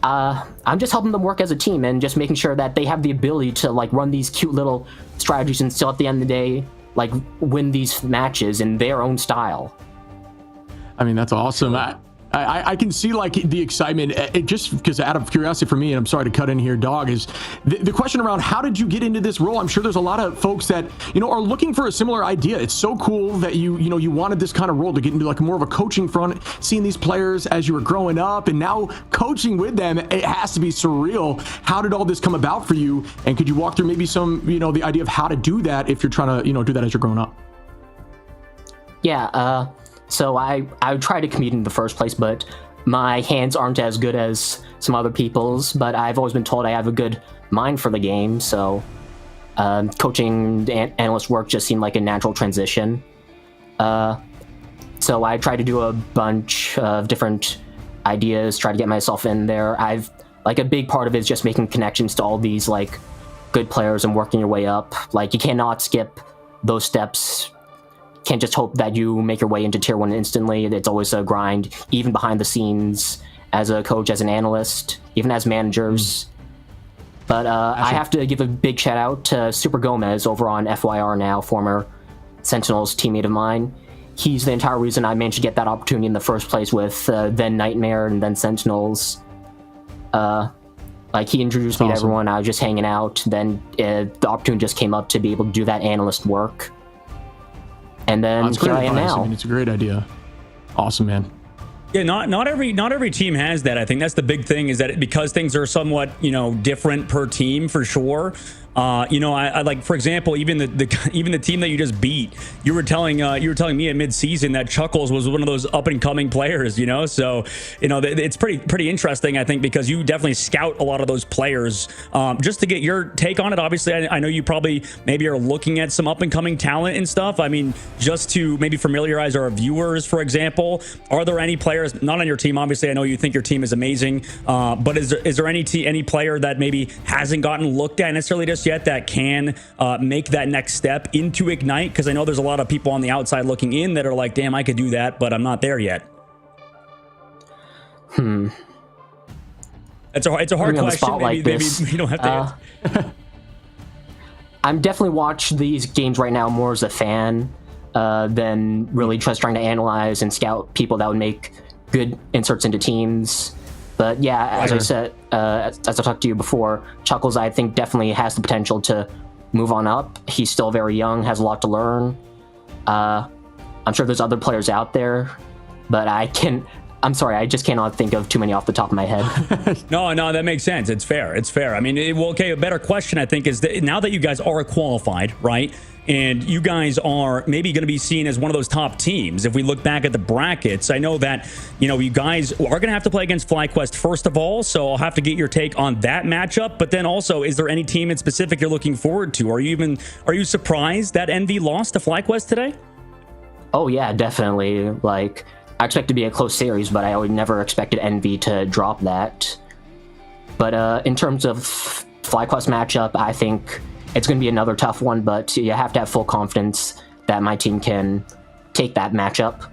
I'm just helping them work as a team and just making sure that they have the ability to like run these cute little strategies and still at the end of the day like win these matches in their own style.
I mean, that's awesome. I can see like the excitement. It just because out of curiosity for me, and I'm sorry to cut in here, Dog, is the question around how did you get into this role? I'm sure there's a lot of folks that are looking for a similar idea. It's so cool that you wanted this kind of role to get into like more of a coaching front, seeing these players as you were growing up, and now coaching with them. It has to be surreal. How did all this come about for you? And could you walk through maybe some the idea of how to do that if you're trying to do that as you're growing up?
Yeah. So I would try to compete in the first place, but my hands aren't as good as some other people's, but I've always been told I have a good mind for the game, so coaching analyst work just seemed like a natural transition. So I tried to do a bunch of different ideas, try to get myself in there. A big part of it is just making connections to all these like good players and working your way up. Like you cannot skip those steps. Can't just hope that you make your way into tier 1 instantly. It's always a grind, even behind the scenes, as a coach, as an analyst, even as managers. But I have to give a big shout out to Super Gomez over on FYR now, former Sentinels teammate of mine. He's the entire reason I managed to get that opportunity in the first place with then Nightmare and then Sentinels. He introduced me to everyone. I was just hanging out. Then the opportunity just came up to be able to do that analyst work. And then here I am now.
I mean, it's a great idea. Awesome, man.
Yeah, not every team has that. I think that's the big thing, is that because things are somewhat different per team for sure. I like, for example, even the team that you just beat. You were telling me at mid-season that Chuckles was one of those up and coming players. So it's pretty interesting, I think, because you definitely scout a lot of those players. Just to get your take on it, obviously, I know you probably maybe are looking at some up and coming talent and stuff. I mean, just to maybe familiarize our viewers, for example, are there any players not on your team? Obviously, I know you think your team is amazing, but is there any player that maybe hasn't gotten looked at necessarily just yet that can make that next step into Ignite? Because I know there's a lot of people on the outside looking in that are like, damn, I could do that, but I'm not there yet. It's a hard question. Maybe you don't have to answer.
I'm definitely watch these games right now more as a fan than really just trying to analyze and scout people that would make good inserts into teams. But yeah, as I said, as I talked to you before, Chuckles, I think, definitely has the potential to move on up. He's still very young, has a lot to learn. I'm sure there's other players out there, but I'm sorry, I just cannot think of too many off the top of my head.
No, that makes sense. It's fair. I mean, a better question, I think, is that now that you guys are qualified, right? And you guys are maybe going to be seen as one of those top teams. If we look back at the brackets, I know that, you guys are going to have to play against FlyQuest first of all. So I'll have to get your take on that matchup. But then also, is there any team in specific you're looking forward to? Are you surprised that NV lost to FlyQuest today?
Oh, yeah, definitely. Like, I expect it to be a close series, but I would never expected NV to drop that. But in terms of FlyQuest matchup, I think it's going to be another tough one, but you have to have full confidence that my team can take that matchup.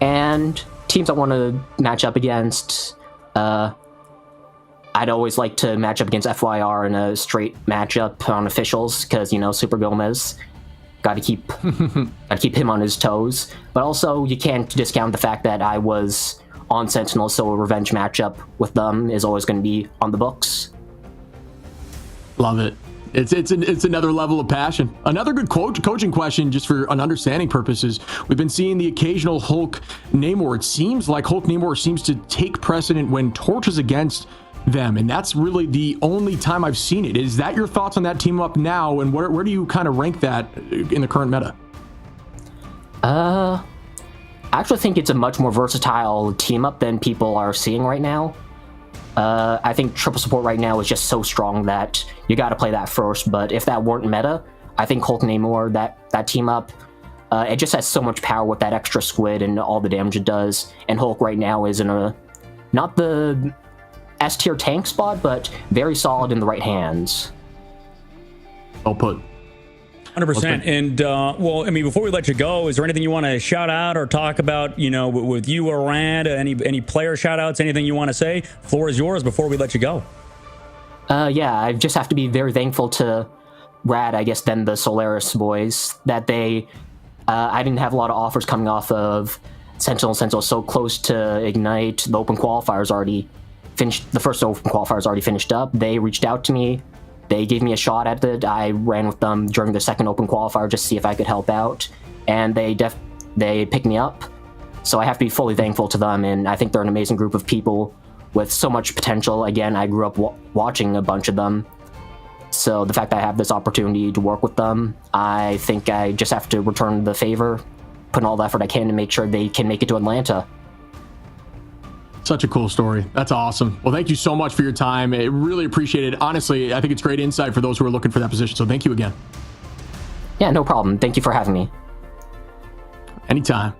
And teams I want to match up against, I'd always like to match up against FYR in a straight matchup on officials, because, Super Gomez, got to keep him on his toes. But also, you can't discount the fact that I was on Sentinels, so a revenge matchup with them is always going to be on the books.
Love it. It's another level of passion. Another good coaching question, just for an understanding purposes. We've been seeing the occasional Hulk Namor. It seems like Hulk Namor seems to take precedent when Torch is against them, and that's really the only time I've seen it. Is that your thoughts on that team up now, and where do you kind of rank that in the current meta?
I actually think it's a much more versatile team up than people are seeing right now. I think triple support right now is just so strong that you got to play that first. But if that weren't meta, I think Hulk Namor, that team up, it just has so much power with that extra squid and all the damage it does. And Hulk right now is in not the S tier tank spot, but very solid in the right hands.
Well put.
100%. And well, I mean, before we let you go, is there anything you want to shout out or talk about, you know, with you or Rad? Any player shout outs, anything you want to say? Floor is yours before we let you go.
Yeah, I just have to be very thankful to Rad, I guess, then the Solaris boys, that they, I didn't have a lot of offers coming off of Sentinel so close to Ignite. The open qualifiers already finished, the first open qualifiers already finished up. They reached out to me. They gave me a shot at it. I ran with them during the second open qualifier just to see if I could help out, and they picked me up. So I have to be fully thankful to them, and I think they're an amazing group of people with so much potential. Again, I grew up watching a bunch of them, so the fact that I have this opportunity to work with them, I think I just have to return the favor, put in all the effort I can to make sure they can make it to Atlanta.
Such a cool story. That's awesome. Well, thank you so much for your time. I really appreciate it. Honestly, I think it's great insight for those who are looking for that position. So thank you again.
Yeah, no problem. Thank you for having me.
Anytime.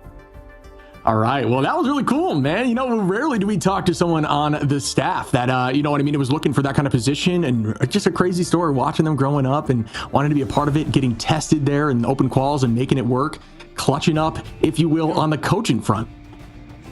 All right. Well, that was really cool, man. You know, rarely do we talk to someone on the staff that, you know what I mean, it was looking for that kind of position, and just a crazy story watching them growing up and wanting to be a part of it, getting tested there in open quals and making it work, clutching up, if you will, on the coaching front.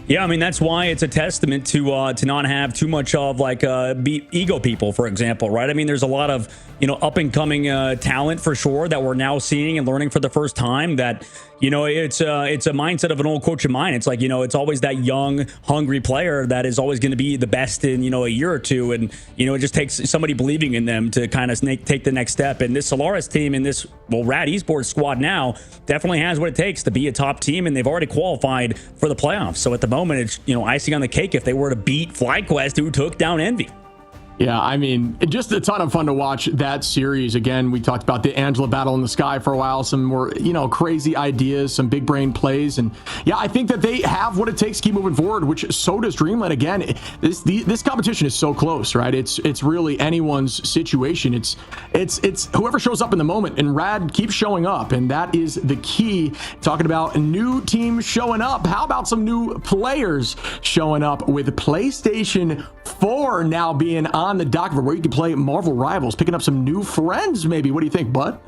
Yeah, I mean, that's why it's a testament to not have too much of like ego people, for example, right? I mean, there's a lot of, you know, up and coming talent for sure that we're now seeing and learning for the first time that, you know, it's a mindset of an old coach of mine. It's like, you know, it's always that young, hungry player that is always going to be the best in, you know, a year or two. And, you know, it just takes somebody believing in them to kind of take the next step. And this Solaris team and this, well, Rad Esports squad now definitely has what it takes to be a top team. And they've already qualified for the playoffs. So at the moment, it's, you know, icing on the cake if they were to beat FlyQuest, who took down Envy.
Yeah, I mean, just a ton of fun to watch that series. Again, we talked about the Angela battle in the sky for a while, some more, you know, crazy ideas, some big brain plays. And yeah, I think that they have what it takes to keep moving forward, which so does Dreamland. Again, this competition is so close, right? It's really anyone's situation. It's whoever shows up in the moment, and Rad keeps showing up. And that is the key. Talking about new teams showing up. How about some new players showing up with PlayStation 4 now being on the dock for where you can play Marvel Rivals, picking up some new friends maybe. What do you think, bud?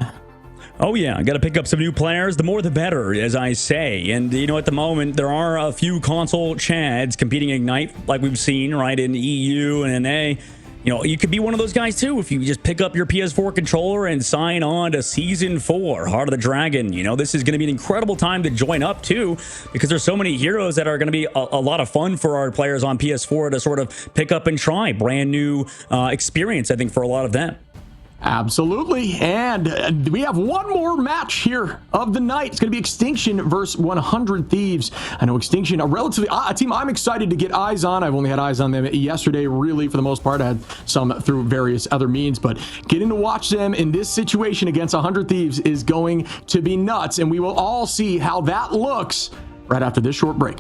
Oh yeah, I got to pick up some new players. The more the better, as I say. And you know, at the moment, there are a few console chads competing in Ignite, like we've seen, right, in EU and NA. You know, you could be one of those guys too if you just pick up your PS4 controller and sign on to Season 4, Heart of the Dragon. You know, this is going to be an incredible time to join up too, because there's so many heroes that are going to be a lot of fun for our players on PS4 to sort of pick up and try. Brand new experience, I think, for a lot of them.
Absolutely. And we have one more match here of the night. It's going to be Extinction versus 100 Thieves. I know Extinction, a team I'm excited to get eyes on. I've only had eyes on them yesterday, really, for the most part. I had some through various other means, but getting to watch them in this situation against 100 Thieves is going to be nuts. And we will all see how that looks right after this short break.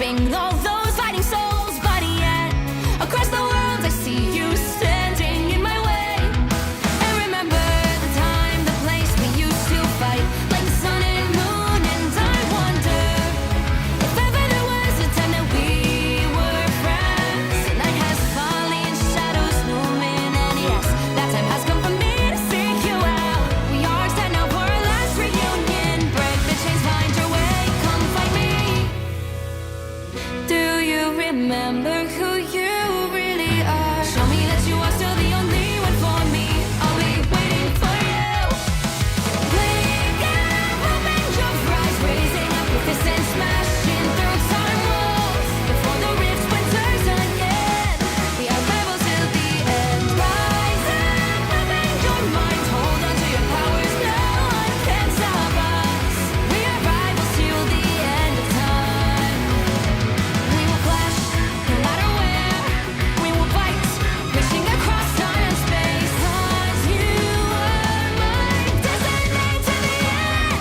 grasping all those fighting souls, but yet across the world I see you standing in my way. And remember the time, the place we used to fight like the sun and moon, and I wonder if ever there was a time that we were friends. The night has fallen, shadows looming, and yes, that time has come for me to seek you out. We are set now for our last reunion. Break the chains, find your way, come find me. Do you remember who you really are? Show me that you are still the only one for me. I'll be waiting for you. Wake up, open your eyes, raising up your fists and smashing through time walls. Before the rift splinters again, we are rebels till the end. Rise up, open your mind, hold on to your powers. No one can stop us. We are rivals till the end of time. We will clash, no matter where. We will fight, reaching across time and space. 'Cause you are my destiny to the end.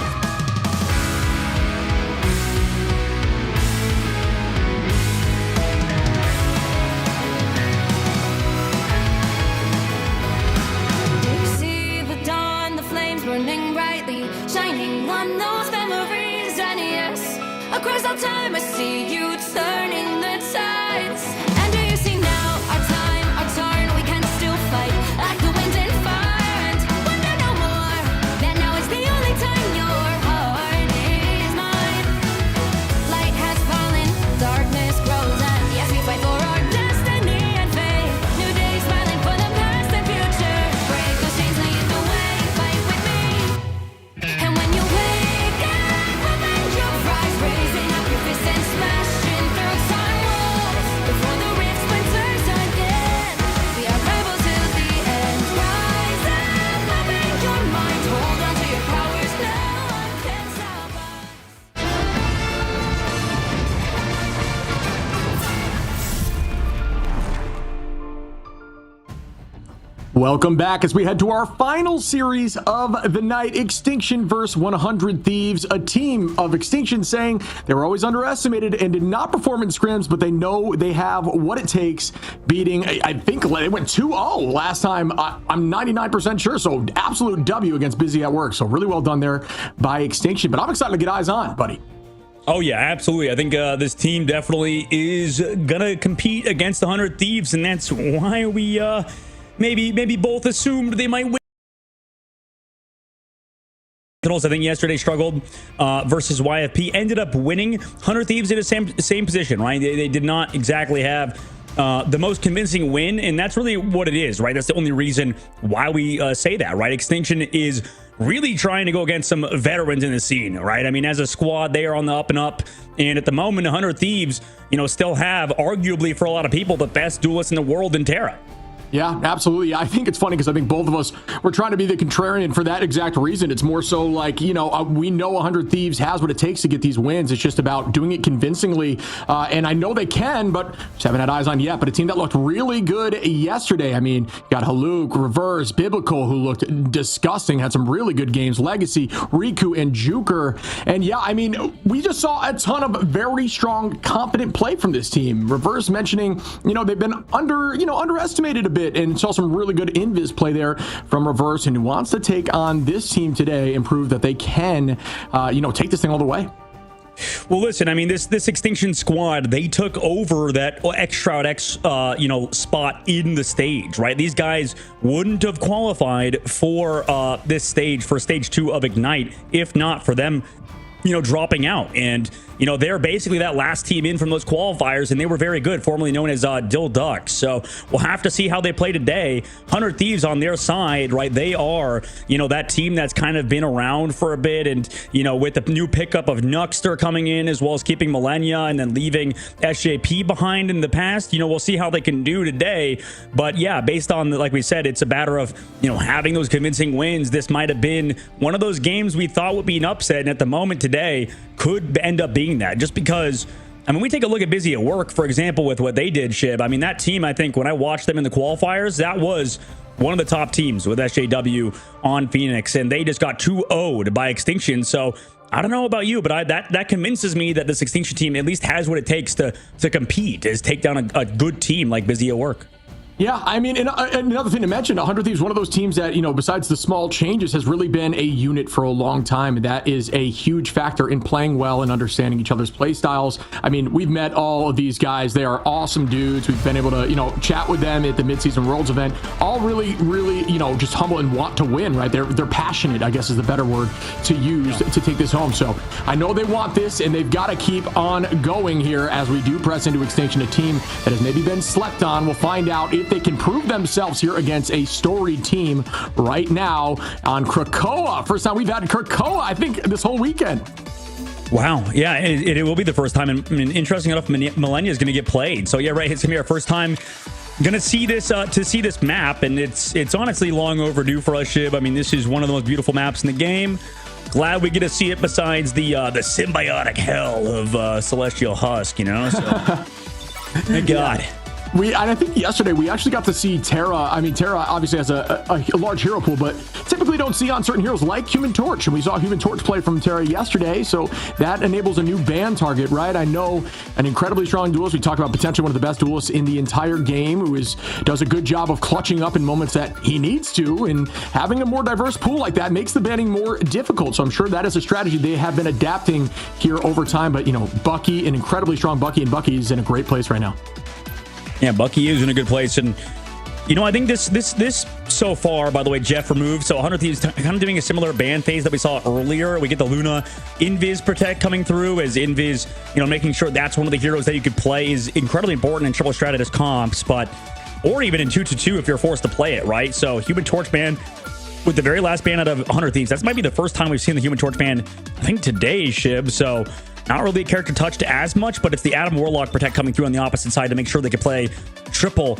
You see the dawn, the flames burning brightly, shining on those memories, and yes, across all time I see you turning the tides. And do you see now, our time, our turn, we can still fight like the wind and fire, and wonder no more, that now is the only time your heart is mine. Light has fallen, darkness grows, and yes, we fight for our destiny and fate. New days smiling for the past and future. Break those chains, lead the way, fight with me. And when you wake up, open your eyes, raising up your fists and smashing through time walls. Before the rift splinters again, we are rebels till the end. Rise up, open your mind, hold on to your powers. No one can stop us.
Welcome back as we head to our final series of the night, Extinction versus 100 Thieves. A team of Extinction saying they were always underestimated and did not perform in scrims, but they know they have what it takes, beating, I think they went 2-0 last time. I'm 99% sure, so absolute W against Busy at Work. So really well done there by Extinction, but I'm excited to get eyes on, buddy.
Oh, yeah, absolutely. I think this team definitely is going to compete against the 100 Thieves, and that's why we maybe both assumed they might win. Sentinels, I think yesterday struggled versus YFP, ended up winning. 100 Thieves in the same position, right? They did not exactly have the most convincing win, and that's really what it is, right? That's the only reason why we say that, right? Extinction is really trying to go against some veterans in the scene, right? I mean, as a squad, they are on the up and up, and at the moment, 100 Thieves, still have, arguably for a lot of people, the best duelists in the world in Terra.
Yeah, absolutely. I think it's funny because I think both of us were trying to be the contrarian for that exact reason. It's more so like, we know 100 Thieves has what it takes to get these wins. It's just about doing it convincingly. And I know they can, but just haven't had eyes on yet. But a team that looked really good yesterday. I mean, you got Haluk, Reverse, Biblical, who looked disgusting, had some really good games. Legacy, Riku, and Juker. And yeah, I mean, we just saw a ton of very strong, confident play from this team. Reverse mentioning, they've been underestimated a bit, and saw some really good invis play there from Reverse, and wants to take on this team today and prove that they can, take this thing all the way.
Well, listen, I mean, this Extinction squad, they took over that X-Shroud X, spot in the stage, right? These guys wouldn't have qualified for this stage, for stage 2 of Ignite, if not for them, dropping out. And, they're basically that last team in from those qualifiers, and they were very good, formerly known as Dill Ducks. So we'll have to see how they play today. 100 Thieves on their side, right? They are, that team that's kind of been around for a bit, and, with the new pickup of Nuxter coming in, as well as keeping Millennia and then leaving SJP behind in the past, we'll see how they can do today. But yeah, based on, like we said, it's a matter of, having those convincing wins. This might have been one of those games we thought would be an upset, and at the moment today could end up being that, just because, I mean, we take a look at Busy at Work, for example, with what they did, Shib. I mean, that team, I think when I watched them in the qualifiers, that was one of the top teams with SJW on Phoenix, and they just got 2-0'd by Extinction. So I don't know about you, but that convinces me that this Extinction team at least has what it takes to compete, is take down a good team like Busy at Work.
Yeah, I mean, and another thing to mention, 100 Thieves, one of those teams that, besides the small changes, has really been a unit for a long time. And that is a huge factor in playing well and understanding each other's play styles. I mean, we've met all of these guys. They are awesome dudes. We've been able to, chat with them at the Midseason Worlds event. All really, really, just humble and want to win, right? They're passionate, I guess is the better word to use to take this home. So I know they want this, and they've got to keep on going here as we do press into Extinction, a team that has maybe been slept on. We'll find out if they can prove themselves here against a storied team right now on Krakoa. First time we've had Krakoa, I think, this whole weekend.
Wow. Yeah, it will be the first time. And I mean, interesting enough, Millennia is going to get played. So yeah, right. It's going to be our first time going to see this map. And it's honestly long overdue for us, Shib. I mean, this is one of the most beautiful maps in the game. Glad we get to see it besides the symbiotic hell of Celestial Husk, So, thank God.
Yeah. And I think yesterday we actually got to see Terra. I mean, Terra obviously has a large hero pool, but typically don't see on certain heroes like Human Torch. And we saw Human Torch play from Terra yesterday, so that enables a new ban target, right? I know an incredibly strong duelist. We talked about potentially one of the best duelists in the entire game, who does a good job of clutching up in moments that he needs to. And having a more diverse pool like that makes the banning more difficult. So I'm sure that is a strategy they have been adapting here over time. But, Bucky, an incredibly strong Bucky, and Bucky's in a great place right now.
Yeah, Bucky is in a good place. And, I think this so far, by the way, Jeff removed. So 100 Thieves kind of doing a similar ban phase that we saw earlier. We get the Luna Invis Protect coming through as Invis, making sure that's one of the heroes that you could play is incredibly important in triple strategist comps, or even in 2-2 if you're forced to play it, right? So Human Torch ban with the very last ban out of 100 Thieves. That might be the first time we've seen the Human Torch ban, I think today, Shib. So not really a character touched as much, but it's the Adam Warlock Protect coming through on the opposite side to make sure they can play triple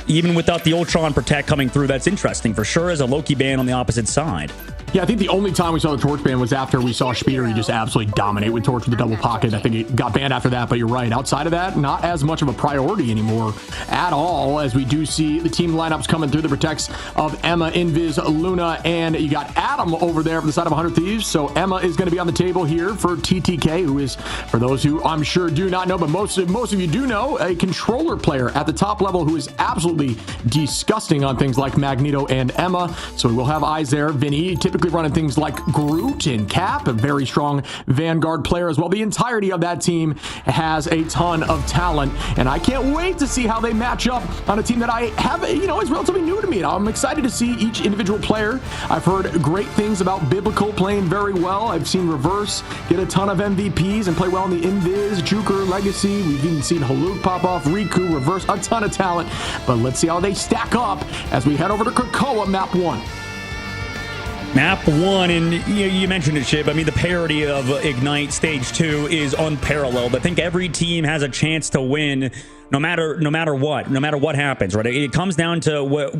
even without the Ultron Protect coming through. That's interesting for sure, as a Loki ban on the opposite side.
Yeah, I think the only time we saw the Torch ban was after we saw Speeder. He just absolutely dominate with Torch with the double pocket. I think it got banned after that, but you're right. Outside of that, not as much of a priority anymore at all, as we do see the team lineups coming through. The protects of Emma, Invis, Luna, and you got Adam over there from the side of 100 Thieves. So Emma is going to be on the table here for TTK, who is, for those who I'm sure do not know, but most of you do know, a controller player at the top level who is absolutely disgusting on things like Magneto and Emma. So we will have eyes there. Vinny, typically running things like Groot and Cap, a very strong Vanguard player as well. The entirety of that team has a ton of talent, and I can't wait to see how they match up on a team that I have, is relatively new to me. I'm excited to see each individual player. I've heard great things about Biblical playing very well. I've seen Reverse get a ton of MVPs and play well in the Invis, Juker, Legacy. We've even seen Haluk pop off, Riku, Reverse, a ton of talent. But let's see how they stack up as we head over to Krakoa Map 1.
Map 1, and you mentioned it, Shib. I mean, the parity of Ignite Stage 2 is unparalleled. I think every team has a chance to win no matter what happens, right? It comes down to what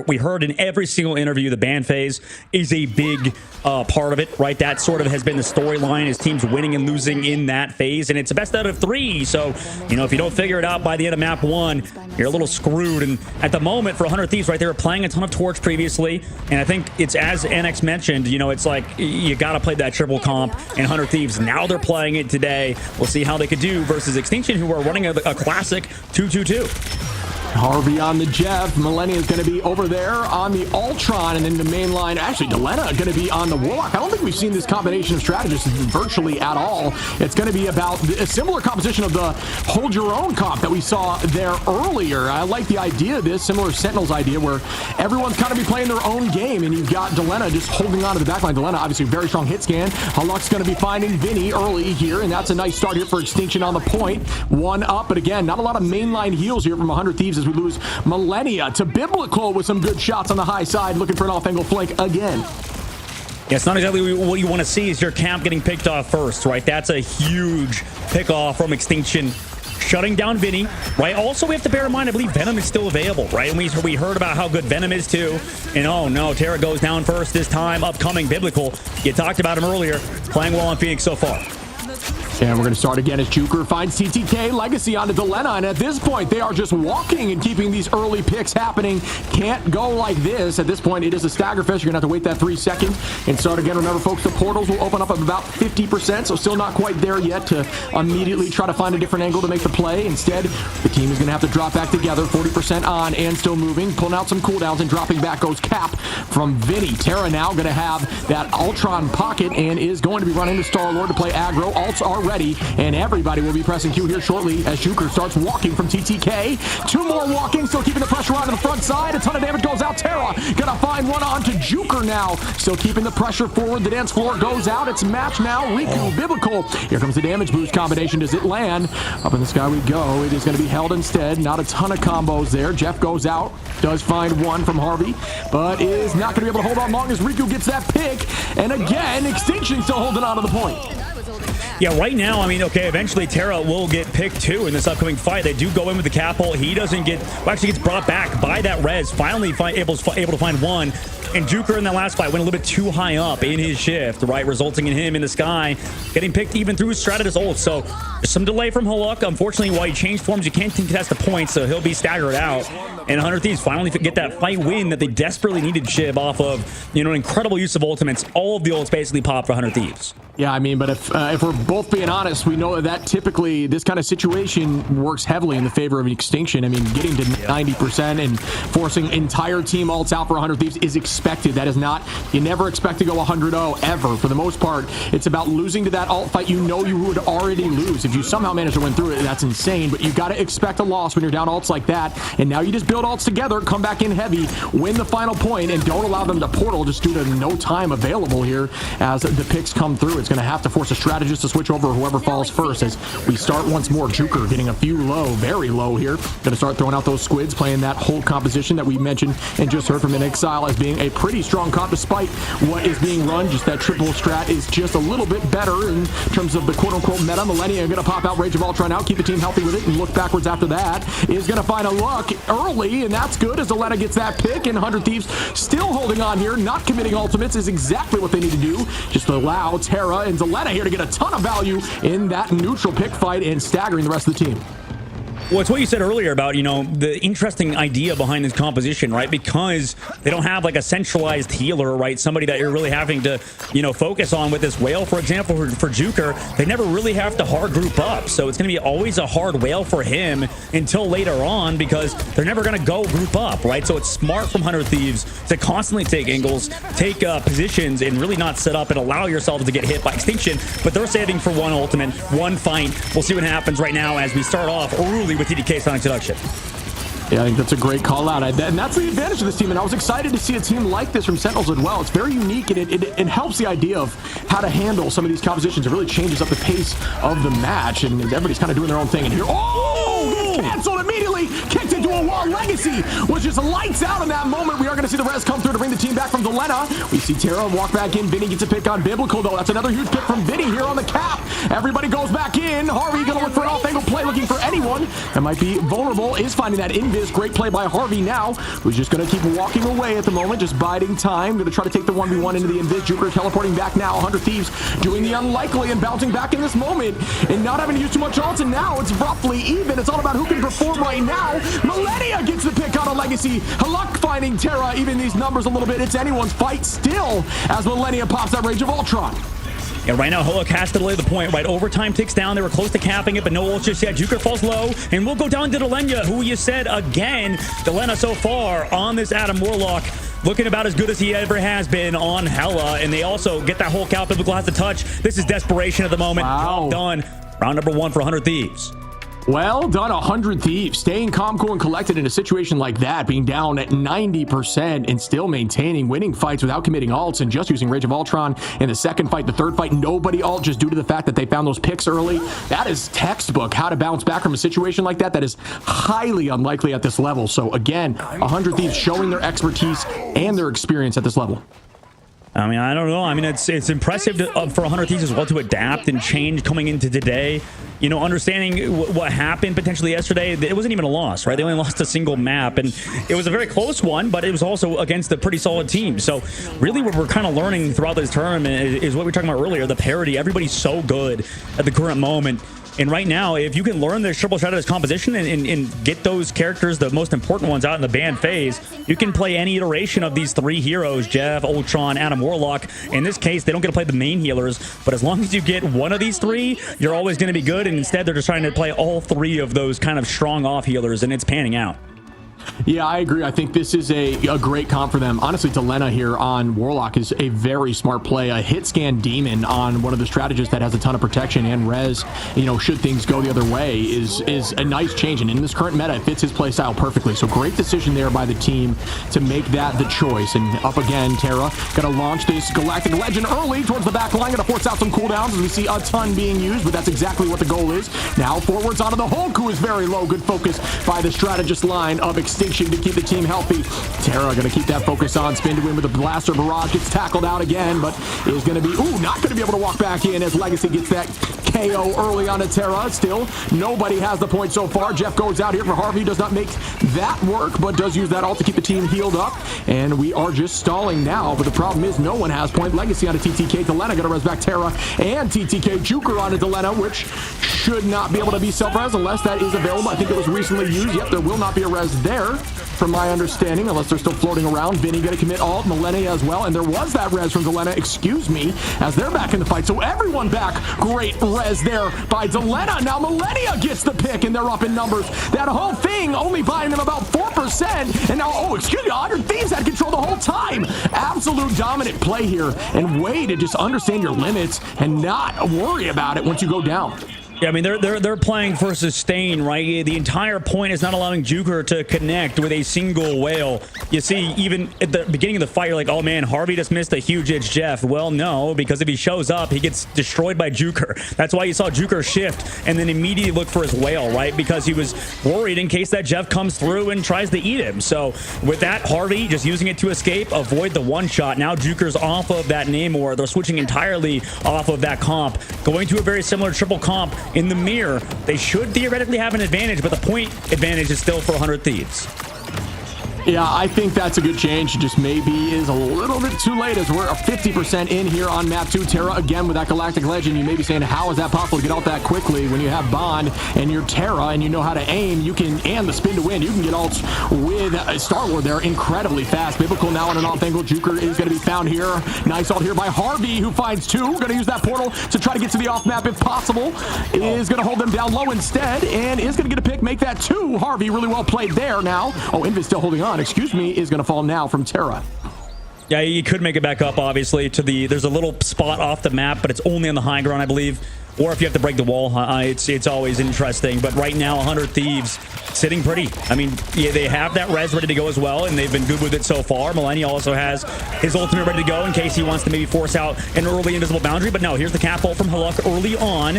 we heard in every single interview. The ban phase is a big part of it, right? That sort of has been the storyline, is teams winning and losing in that phase, and it's a best out of 3. So, if you don't figure it out by the end of Map 1, you're a little screwed. And at the moment for 100 Thieves, right, they were playing a ton of Torch previously, and I think it's, as NX mentioned, it's like you got to play that triple comp in 100 Thieves. Now they're playing it today. We'll see how they could do versus Extinction, who are running a classic 2-2-2.
Harvey on the Jeff. Millennia is going to be over there on the Ultron, and then the main line, actually, Delena going to be on the Warlock. I don't think we've seen this combination of strategists virtually at all. It's going to be about a similar composition of the Hold Your Own comp that we saw there earlier. I like the idea of this, similar Sentinels idea, where everyone's kind of be playing their own game, and you've got Delena just holding on to the backline. Delena, obviously, a very strong hit scan. Haluk's going to be finding Vinny early here, and that's a nice start here for Extinction on the point. 1 up, but again, not a lot of mainline heals here from 100 Thieves as we lose Millennia to Biblical with some good shots on the high side, looking for an off-angle flank again.
Yeah, it's not exactly what you want to see is your camp getting picked off first, right? That's a huge pick off from Extinction, shutting down Vinny, right? Also, we have to bear in mind, I believe Venom is still available, right? And we heard about how good Venom is too. And oh no, Terra goes down first this time. Upcoming Biblical. You talked about him earlier, playing well on Phoenix so far.
And we're going to start again as Juker finds TTK Legacy onto Delena, and at this point they are just walking and keeping these early picks happening. Can't go like this. At this point it is a stagger fest. You're going to have to wait that 3 seconds and start again. Remember folks, the portals will open up at about 50%, so still not quite there yet to immediately try to find a different angle to make the play. Instead, the team is going to have to drop back together, 40% on and still moving, pulling out some cooldowns, and dropping back goes Cap from Vinny. Terra now going to have that Ultron pocket and is going to be running the Star-Lord to play aggro. Alts are ready, and everybody will be pressing Q here shortly as Juker starts walking from TTK. 2 more walking, still keeping the pressure on to the front side. A ton of damage goes out. Terra gonna find one onto Juker now, still keeping the pressure forward. The dance floor goes out. It's match now. Riku, Biblical. Here comes the damage boost combination. Does it land? Up in the sky we go. It is going to be held instead. Not a ton of combos there. Jeff goes out. Does find one from Harvey, but is not going to be able to hold on long as Riku gets that pick. And again, Extinction still holding on to the point.
Yeah, right now, I mean, okay, eventually Terra will get picked too in this upcoming fight. They do go in with the cap hole. He doesn't get, well, actually gets brought back by that res. Finally able to find one. And Juker in that last fight went a little bit too high up in his shift, right? Resulting in him in the sky getting picked even through his Stratus ult. So there's some delay from Haluk. Unfortunately, while he changed forms, you can't contest the points, so he'll be staggered out. And 100 Thieves finally get that fight win that they desperately needed Shib off of, you know, an incredible use of ultimates. All of the ults basically pop for 100 Thieves.
Yeah, I mean, but if we're both being honest, we know that typically this kind of situation works heavily in the favor of Extinction. I mean, getting to 90% and forcing entire team ults out for 100 Thieves is expected. That is not, you never expect to go 100-0 ever. For the most part, it's about losing to that alt fight you know you would already lose. If you somehow manage to win through it, that's insane, but you got to expect a loss when you're down alts like that. And now you just build alts together, come back in heavy, win the final point, and don't allow them to portal just due to no time available here as the picks come through. It's going to have to force a strategist to switch over whoever falls first as we start once more. Juker getting a few low, very low here. Going to start throwing out those squids, playing that whole composition that we mentioned and just heard from an Exile as being a pretty strong comp despite what is being run. Just that triple strat is just a little bit better in terms of the quote-unquote meta. Millennia are going to pop out Rage of Ultron out, keep the team healthy with it, and look backwards after that. Is going to find a luck early, and that's good as Delena gets that pick, and 100 Thieves still holding on here, not committing ultimates is exactly what they need to do. Just allow Terra and Delena here to get a ton of value in that neutral pick fight and staggering the rest of the team.
Well, it's what you said earlier about, you know, the interesting idea behind this composition, right? Because they don't have like a centralized healer, right? Somebody that you're really having to, you know, focus on with this whale, for example, for Juker. They never really have to hard group up. So it's going to be always a hard whale for him until later on because they're never going to go group up, right? So it's smart from 100 Thieves to constantly take angles, take positions, and really not set up and allow yourselves to get hit by Extinction. But they're saving for one ultimate, one fight. We'll see what happens right now as we start off early with TDK Sonic Seduction.
Yeah, I think that's a great call out. And that's the advantage of this team. And I was excited to see a team like this from Sentinels as well. It's very unique, and it helps the idea of how to handle some of these compositions. It really changes up the pace of the match, and everybody's kind of doing their own thing. And here, canceled immediately, kicked into a wall. Legacy was just lights out in that moment. We are going to see the res come through to bring the team back from Delena. We see Terra walk back in. Vinny gets a pick on Biblical, though. That's another huge pick from Vinny here on the cap. Everybody goes back in. Harvey going to look for an off-angle play, looking for anyone that might be vulnerable. Is finding that invis. Great play by Harvey now, who's just going to keep walking away at the moment, just biding time. Going to try to take the 1v1 into the invis. Juker teleporting back now. 100 Thieves doing the unlikely and bouncing back in this moment and not having to use too much ults, and now it's roughly even. It's all about who can perform right now. Millennia gets the pick on a Legacy. Haluk finding Terra, even these numbers a little bit. It's anyone's fight still as Millennia pops that Rage of Ultron.
Yeah, right now, Haluk has to delay the point, right? Overtime ticks down. They were close to capping it, but no ult just yet. Juker falls low, and we'll go down to Delena, who you said again. Delena so far on this Adam Warlock, looking about as good as he ever has been on Hela, and they also get that whole cap. Biblical has to touch. This is desperation at the moment.
Wow.
Job done. Round number 1 for 100 Thieves.
Well done, 100 Thieves. Staying calm, cool, and collected in a situation like that, being down at 90% and still maintaining, winning fights without committing ults and just using Rage of Ultron in the second fight. The third fight, nobody ult just due to the fact that they found those picks early. That is textbook how to bounce back from a situation like that. That is highly unlikely at this level. So again, 100 Thieves showing their expertise and their experience at this level.
I mean, I don't know. I mean, it's impressive for 100 Thieves as well to adapt and change coming into today. you know, understanding what happened potentially yesterday, it wasn't even a loss, right? They only lost a single map, and it was a very close one, but it was also against a pretty solid team. So really what we're kind of learning throughout this tournament is what we were talking about earlier, the parity. Everybody's so good at the current moment. And right now, if you can learn this triple strategist composition and get those characters, the most important ones, out in the ban phase, you can play any iteration of these three heroes, Jeff, Ultron, Adam Warlock. In this case, they don't get to play the main healers, but as long as you get one of these three, you're always going to be good. And instead, they're just trying to play all three of those kind of strong off healers, and it's panning out.
Yeah, I agree. I think this is a great comp for them. Honestly, Delena here on Warlock is a very smart play. A hit scan demon on one of the strategists that has a ton of protection and res, you know, should things go the other way, is a nice change. And in this current meta, it fits his play style perfectly. So great decision there by the team to make that the choice. And up again, Terra going to launch this Galactic Legend early towards the back line. Going to force out some cooldowns as we see a ton being used, but that's exactly what the goal is. Now forwards onto the Hulk, who is very low. Good focus by the strategist line of Extinction to keep the team healthy. Terra going to keep that focus on. Spin to win with the blaster barrage. Gets tackled out again, but is going to be, not going to be able to walk back in as Legacy gets that KO early on to Terra. Still, nobody has the point so far. Jeff goes out here for Harvey. Does not make that work, but does use that ult to keep the team healed up. And we are just stalling now, but the problem is no one has point. Legacy on a TTK. Delena going to res back Terra and TTK. Juker on a Delena, which should not be able to be self-res unless that is available. I think it was recently used. Yep, there will not be a res there, from my understanding, unless they're still floating around. Vinny going to commit ult, Millennia as well, and there was that res from Delena, excuse me, as they're back in the fight. So everyone back. Great res there by Delena. Now Millennia gets the pick, and they're up in numbers. That whole thing only buying them about 4%, and now, 100 Thieves had control the whole time. Absolute dominant play here, and way to just understand your limits and not worry about it once you go down.
Yeah, I mean, they're playing for sustain, right? The entire point is not allowing Juker to connect with a single whale. You see, even at the beginning of the fight, you're like, oh man, Harvey just missed a huge itch, Jeff. Well, no, because if he shows up, he gets destroyed by Juker. That's why you saw Juker shift and then immediately look for his whale, right? Because he was worried in case that Jeff comes through and tries to eat him. So with that, Harvey just using it to escape, avoid the one shot. Now Juker's off of that Namor. They're switching entirely off of that comp, going to a very similar triple comp. In the mirror, they should theoretically have an advantage, but the point advantage is still for 100 Thieves.
Yeah, I think that's a good change. Just maybe is a little bit too late as we're 50% in here on map 2. Terra again with that Galactic Legend. You may be saying, how is that possible to get out that quickly when you have Bond and you're Terra and you know how to aim? You can, and the spin to win, you can get ults with Star-Lord there incredibly fast. Biblical now on an off angle. Juker is going to be found here. Nice ult here by Harvey, who finds two. Going to use that portal to try to get to the off map if possible. Is going to hold them down low instead and is going to get a pick. Make that two. Harvey really well played there now. Oh, Invis still holding on. Excuse me, is going to fall now from Terra.
Yeah, you could make it back up, obviously, to the... There's a little spot off the map, but it's only on the high ground, I believe. Or if you have to break the wall, it's always interesting. But right now, 100 Thieves sitting pretty. I mean, yeah, they have that res ready to go as well, and they've been good with it so far. Millennia also has his ultimate ready to go in case he wants to maybe force out an early invisible boundary. But no, here's the cap ult from Haluk early on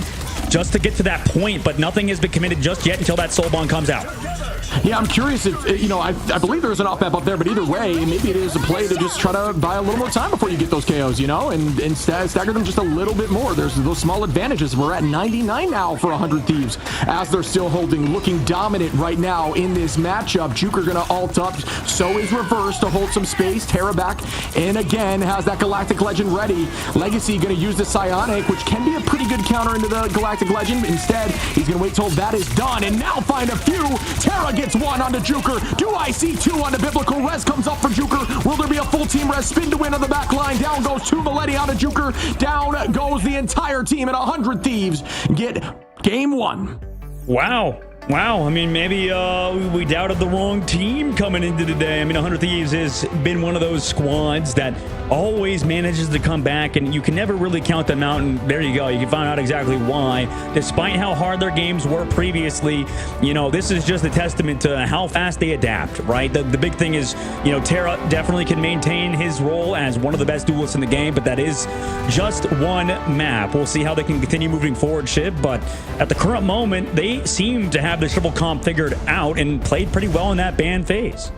just to get to that point, but nothing has been committed just yet until that soul bond comes out.
Yeah, I'm curious if, you know, I believe there's an off map up there, but either way, maybe it is a play to just try to buy a little more time before you get those KOs, you know, and stagger them just a little bit more. There's those small advantages. We're at 99 now for 100 Thieves as they're still holding, looking dominant right now in this matchup. Juker gonna ult up, so is Reverse to hold some space. Terra back, and again, has that Galactic Legend ready. Legacy gonna use the Psionic, which can be a pretty good counter into the Galactic Legend. Instead, he's gonna wait till that is done, and now find a few. Terra gets one onto Juker. Do I see two onto Biblical? Res comes up for Juker. Will there be a full team res? Spin to win on the back line. Down goes two Millennia onto Juker. Down goes the entire team, and 100 Thieves get game one.
Wow. Wow, I mean, maybe we doubted the wrong team coming into today. I mean, 100 Thieves has been one of those squads that always manages to come back, and you can never really count them out, and there you go. You can find out exactly why. Despite how hard their games were previously, you know, this is just a testament to how fast they adapt, right? The big thing is, you know, Terra definitely can maintain his role as one of the best duelists in the game, but that is just one map. We'll see how they can continue moving forward, Ship, but at the current moment, they seem to have the triple comp figured out and played pretty well in that ban phase.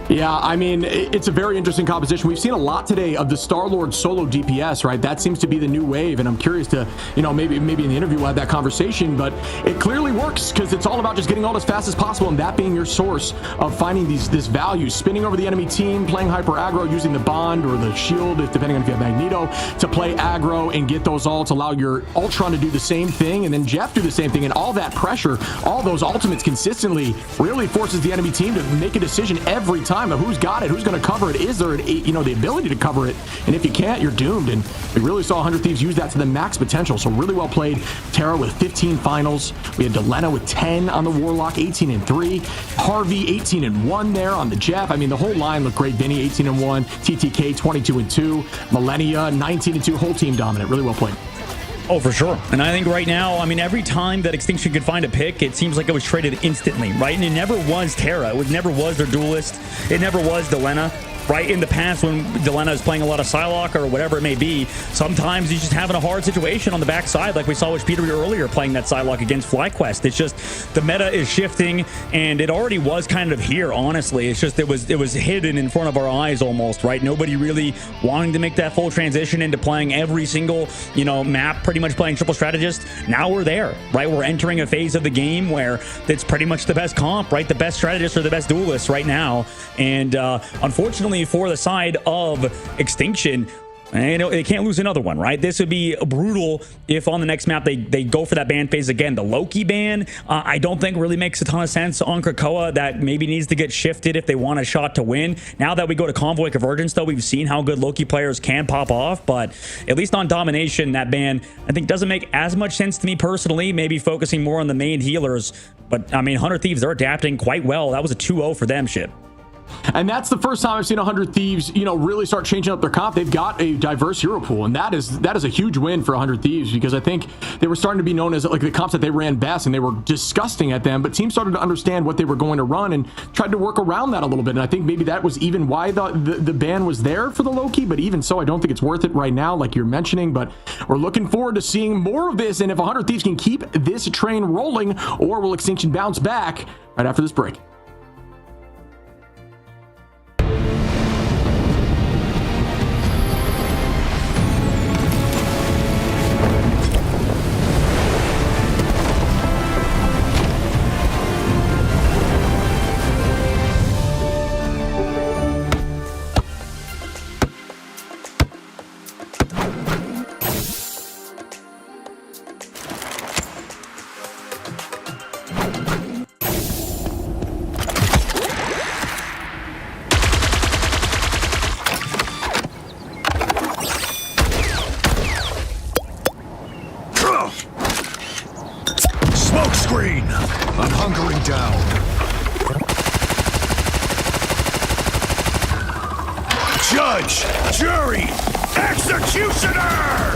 Yeah, I mean, it's a very interesting composition. We've seen a lot today of the Star-Lord solo DPS, right? That seems to be the new wave, and I'm curious to, maybe in the interview we'll have that conversation, but it clearly works because it's all about just getting ult as fast as possible, and that being your source of finding this value. Spinning over the enemy team, playing hyper aggro, using the bond or the shield, depending on if you have Magneto, to play aggro and get those ults, allow your Ultron to do the same thing, and then Jeff do the same thing, and all that pressure, all those ultimates consistently really forces the enemy team to make a decision every time of who's got it, who's going to cover it, is there the ability to cover it, and if you can't, you're doomed. And we really saw 100 Thieves use that to the max potential. So really well played. Terra with 15 finals. We had Delena with 10 on the Warlock, 18-3. Harvey 18-1 there on the Jeff. I mean, the whole line looked great. Vinny 18-1, TTK 22-2, Millennia 19-2. Whole team dominant. Really well played.
Oh, for sure. And I think right now, I mean, every time that Extinction could find a pick, it seems like it was traded instantly, right? And it never was Terra. It never was their duelist. It never was Delena. Right, in the past when Delena is playing a lot of Psylocke or whatever it may be, sometimes he's just having a hard situation on the backside, like we saw with Peter earlier playing that Psylocke against FlyQuest. It's just the meta is shifting, and it already was kind of here, honestly. It's just it was hidden in front of our eyes almost, right? Nobody really wanting to make that full transition into playing every single, map, pretty much playing triple strategist. Now we're there, right? We're entering a phase of the game where it's pretty much the best comp, right? The best strategist or the best duelist right now. And unfortunately, for the side of Extinction, they can't lose another one, right? This would be brutal if on the next map they go for that ban phase again. The Loki ban, I don't think really makes a ton of sense on Krakoa. That maybe needs to get shifted if they want a shot to win. Now that we go to convoy convergence, though, we've seen how good Loki players can pop off, but at least on domination, that ban, I think, doesn't make as much sense to me personally, maybe focusing more on the main healers. But, I mean, 100 Thieves, they're adapting quite well. That was a 2-0 for them, shit.
And that's the first time I've seen 100 Thieves, really start changing up their comp. They've got a diverse hero pool, and that is a huge win for 100 Thieves, because I think they were starting to be known as like the comps that they ran best, and they were disgusting at them. But teams started to understand what they were going to run and tried to work around that a little bit. And I think maybe that was even why the ban was there for the Loki. But even so, I don't think it's worth it right now, like you're mentioning. But we're looking forward to seeing more of this. And if 100 Thieves can keep this train rolling, or will Extinction bounce back right after this break?
I'm hunkering down. Judge, jury, executioner!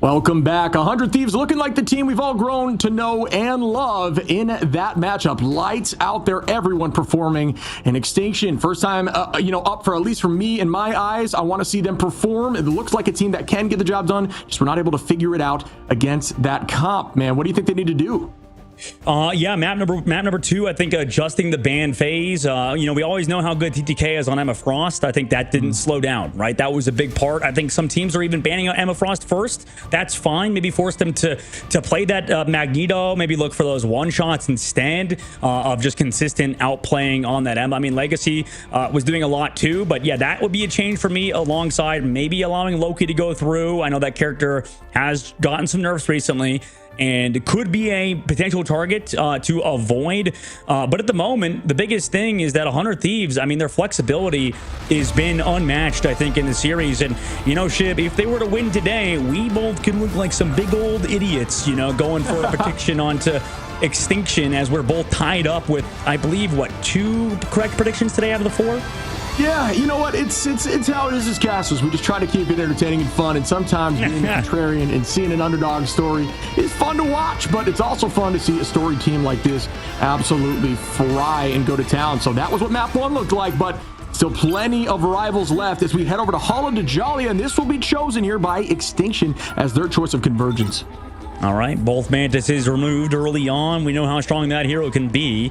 Welcome back. 100 Thieves looking like the team we've all grown to know and love in that matchup. Lights out there, everyone performing in Extinction. First time, up for, at least for me in my eyes. I want to see them perform. It looks like a team that can get the job done. Just we're not able to figure it out against that comp, man. What do you think they need to do?
Yeah, map number 2, I think adjusting the ban phase. We always know how good TTK is on Emma Frost. I think that didn't slow down, right? That was a big part. I think some teams are even banning out Emma Frost first. That's fine. Maybe force them to play that Magneto. Maybe look for those one-shots instead of just consistent outplaying on that Emma. I mean, Legacy was doing a lot too, but yeah, that would be a change for me alongside maybe allowing Loki to go through. I know that character has gotten some nerfs recently and could be a potential target to avoid. But at the moment, the biggest thing is that 100 Thieves, I mean, their flexibility has been unmatched, I think, in the series. And, Shib, if they were to win today, we both could look like some big old idiots, going for a prediction onto Extinction, as we're both tied up with, I believe, 2 correct predictions today out of the 4?
Yeah, you know what? It's how it is as casters. We just try to keep it entertaining and fun, and sometimes being a contrarian and seeing an underdog story is fun to watch, but it's also fun to see a story team like this absolutely fry and go to town. So that was what map 1 looked like, but still plenty of rivals left as we head over to Hall of Djalia, and this will be chosen here by Extinction as their choice of convergence.
All right, both Mantises removed early on. We know how strong that hero can be.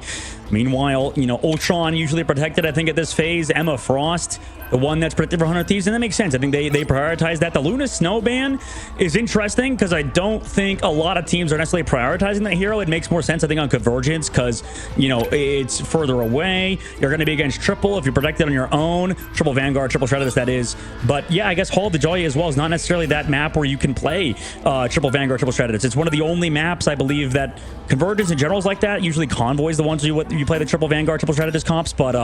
Meanwhile, Ultron usually protected, I think, at this phase. Emma Frost, the one that's protected for 100 Thieves, and that makes sense. I think they prioritize that. The Luna Snow ban is interesting because I don't think a lot of teams are necessarily prioritizing that hero. It makes more sense, I think, on Convergence because, it's further away. You're going to be against triple if you're protected on your own. Triple Vanguard, triple Shredder, that is. But yeah, I guess Hall of Djalia as well is not necessarily that map where you can play triple Vanguard, triple Shredder. It's one of the only maps, I believe, that Convergence in general is like that. Usually Convoy is the ones you play the triple Vanguard, triple Shredder comps. But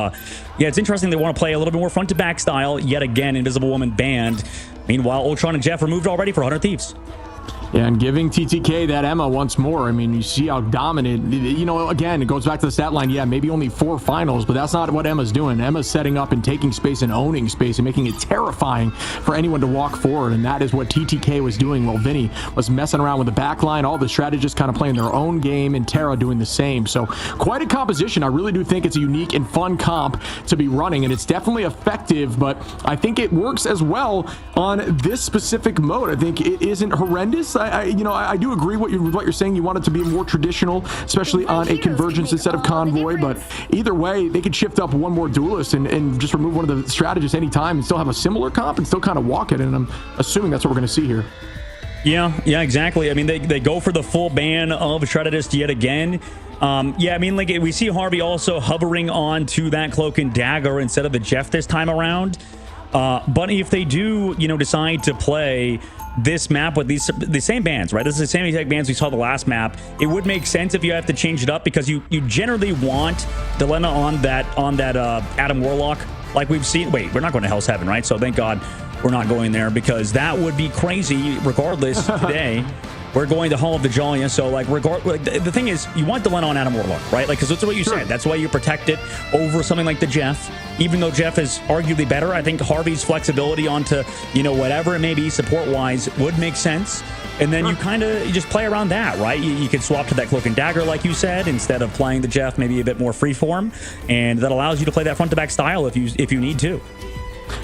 yeah, it's interesting they want to play a little bit more front to back style. Yet again, Invisible Woman banned. Meanwhile, Ultron and Jeff removed already for 100 Thieves.
Yeah, and giving TTK that Emma once more. I mean, you see how dominant, again, it goes back to the stat line. Yeah, maybe only 4 finals, but that's not what Emma's doing. Emma's setting up and taking space and owning space and making it terrifying for anyone to walk forward. And that is what TTK was doing while Vinny was messing around with the back line. All the strategists kind of playing their own game and Terra doing the same. So quite a composition. I really do think it's a unique and fun comp to be running, and it's definitely effective, but I think it works as well on this specific mode. I think it isn't horrendous. I do agree with what you're saying. You want it to be more traditional, especially on a convergence instead of convoy. But either way, they could shift up one more duelist and just remove one of the strategists anytime and still have a similar comp and still kind of walk it. And I'm assuming that's what we're going to see here.
Yeah, exactly. I mean, they go for the full ban of Shreddist yet again. Yeah, I mean, like we see Harvey also hovering on to that Cloak and Dagger instead of the Jeff this time around. But if they do, decide to play this map with the same bands, right? This is the same exact bands we saw the last map. It would make sense if you have to change it up because you generally want Dilemma on that Adam Warlock, like we've seen. Wait, we're not going to Hell's Heaven, right? So thank God we're not going there because that would be crazy regardless today. We're going to Hall of Djalia, so the thing is, you want Delena on Adam Warlock, right? Like, because that's what you said. That's why you protect it over something like the Jeff. Even though Jeff is arguably better, I think Harvey's flexibility onto, whatever it may be support-wise would make sense. And then you just play around that, right? You can swap to that Cloak and Dagger, like you said, instead of playing the Jeff, maybe a bit more freeform, and that allows you to play that front-to-back style if you need to.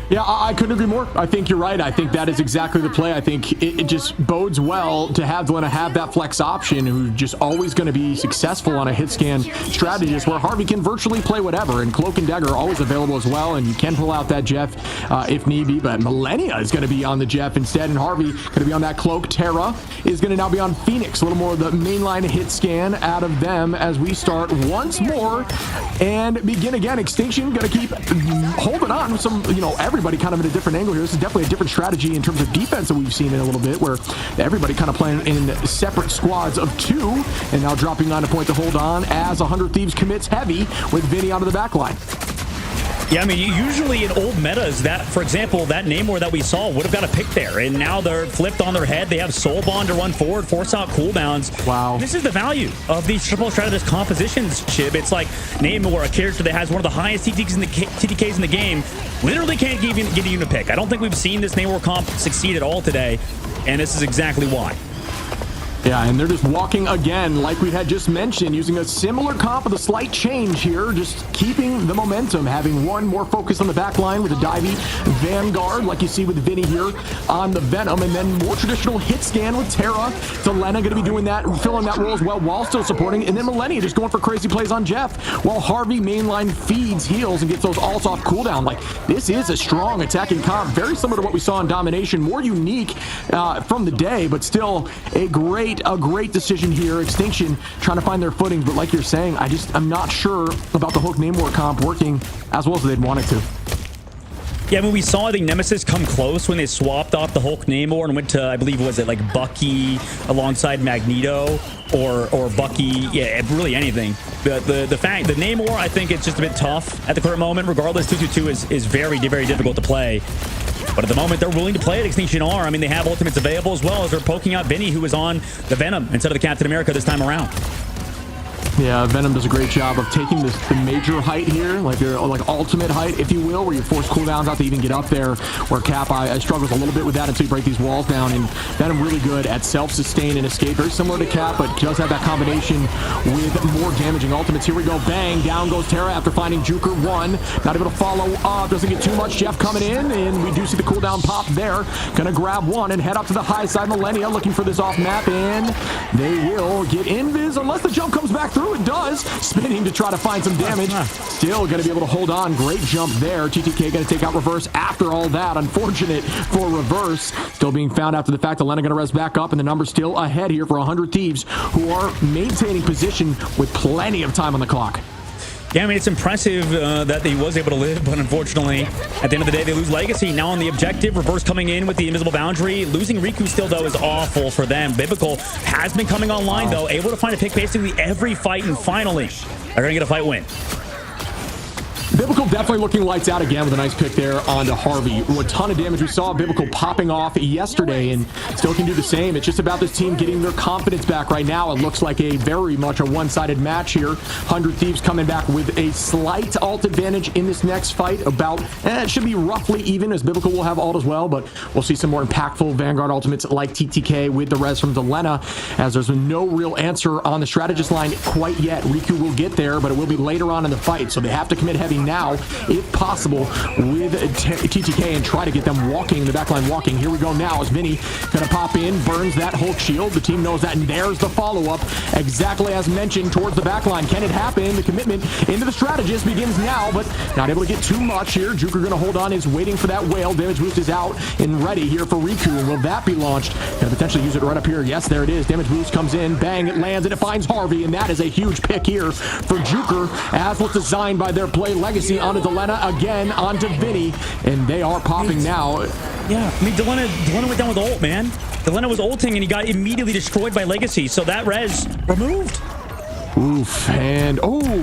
Yeah, I couldn't agree more. I think you're right. I think that is exactly the play. I think it just bodes well to have Delena have that flex option, who's just always going to be successful on a hit scan strategist where Harvey can virtually play whatever, and Cloak and Dagger are always available as well, and you can pull out that Jeff if need be, but Millennia is going to be on the Jeff instead, and Harvey going to be on that Cloak. Terra is going to now be on Phoenix. A little more of the mainline hit scan out of them as we start once more and begin again. Extinction going to keep holding on with some, everybody kind of in a different angle here. This is definitely a different strategy in terms of defense that we've seen in a little bit, where everybody kind of playing in separate squads of 2 and now dropping on a point to hold on as 100 Thieves commits heavy with Vinny onto the back line.
Yeah, I mean, usually in old metas, that, for example, that Namor that we saw would have got a pick there, and now they're flipped on their head. They have Soul Bond to run forward, force out cooldowns.
Wow.
This is the value of these triple strategist compositions, Chib. It's like Namor, a character that has one of the highest TTKs in the game, literally can't get a unit pick. I don't think we've seen this Namor comp succeed at all today, and this is exactly why.
Yeah, and they're just walking again, like we had just mentioned, using a similar comp with a slight change here, just keeping the momentum, having one more focus on the back line with a divey Vanguard, like you see with Vinny here on the Venom, and then more traditional hit scan with Terra. Delena going to be doing that, filling that role as well, while still supporting, and then Millennia just going for crazy plays on Jeff, while Harvey mainline feeds, heals, and gets those ults off cooldown. Like, this is a strong attacking comp, very similar to what we saw in Domination, more unique from the day, but still a great decision here. Extinction trying to find their footing, but like you're saying, I'm not sure about the Hook Namor comp working as well as they'd want it to.
Yeah, I mean, we saw, I think, Nemesis come close when they swapped off the Hulk Namor and went to, I believe, was it like Bucky alongside Magneto or Bucky? Yeah, really anything. The fact, the Namor, I think it's just a bit tough at the current moment. Regardless, 2-2-2 is very, very difficult to play. But at the moment, they're willing to play at Extinction R. I mean, they have ultimates available as well as they're poking out Vinny, who is on the Venom instead of the Captain America this time around.
Yeah, Venom does a great job of taking the major height here, like ultimate height, if you will, where you force cooldowns out to even get up there, where Cap, I struggles a little bit with that until you break these walls down, and Venom really good at self-sustain and escape, very similar to Cap, but does have that combination with more damaging ultimates. Here we go, bang, down goes Terra after finding Juker 1, not able to follow up, doesn't get too much. Jeff coming in, and we do see the cooldown pop there, gonna grab one and head up to the high side. Millennia looking for this off map, and they will get invis unless the jump comes back through. It does, spinning to try to find some damage. Still going to be able to hold on. Great jump there. TTK going to take out Reverse after all that. Unfortunate for Reverse. Still being found after the fact. Elena going to res back up, and the number's still ahead here for 100 Thieves, who are maintaining position with plenty of time on the clock.
Yeah, I mean, it's impressive that he was able to live, but unfortunately, at the end of the day, they lose Legacy. Now on the objective, Reverse coming in with the invisible boundary. Losing Riku still, though, is awful for them. Biblical has been coming online, though, able to find a pick basically every fight, and finally, they're going to get a fight win.
Biblical definitely looking lights out again with a nice pick there onto Harvey. A ton of damage. We saw Biblical popping off yesterday and still can do the same. It's just about this team getting their confidence back right now. It looks like a very much a one-sided match here. 100 Thieves coming back with a slight ult advantage in this next fight. About, it should be roughly even, as Biblical will have ult as well, but we'll see some more impactful Vanguard ultimates like TTK with the res from Delena, as there's no real answer on the strategist line quite yet. Riku will get there, but it will be later on in the fight, so they have to commit heavy now, if possible, with TTK and try to get them walking, the backline walking. Here we go now as Vinny gonna pop in, burns that Hulk shield. The team knows that, and there's the follow-up, exactly as mentioned, towards the backline. Can it happen? The commitment into the strategist begins now, but not able to get too much here. Juker gonna hold on, is waiting for that whale. Damage boost is out and ready here for Riku. Will that be launched? Gonna potentially use it right up here. Yes, there it is. Damage boost comes in, bang, it lands, and it finds Harvey, and that is a huge pick here for Juker, as was designed by their play. Legacy onto Delena, again onto Vinny, and they are popping now.
Yeah, I mean, Delena went down with ult, man. Delena was ulting, and he got immediately destroyed by Legacy, so that res removed.
Oof, and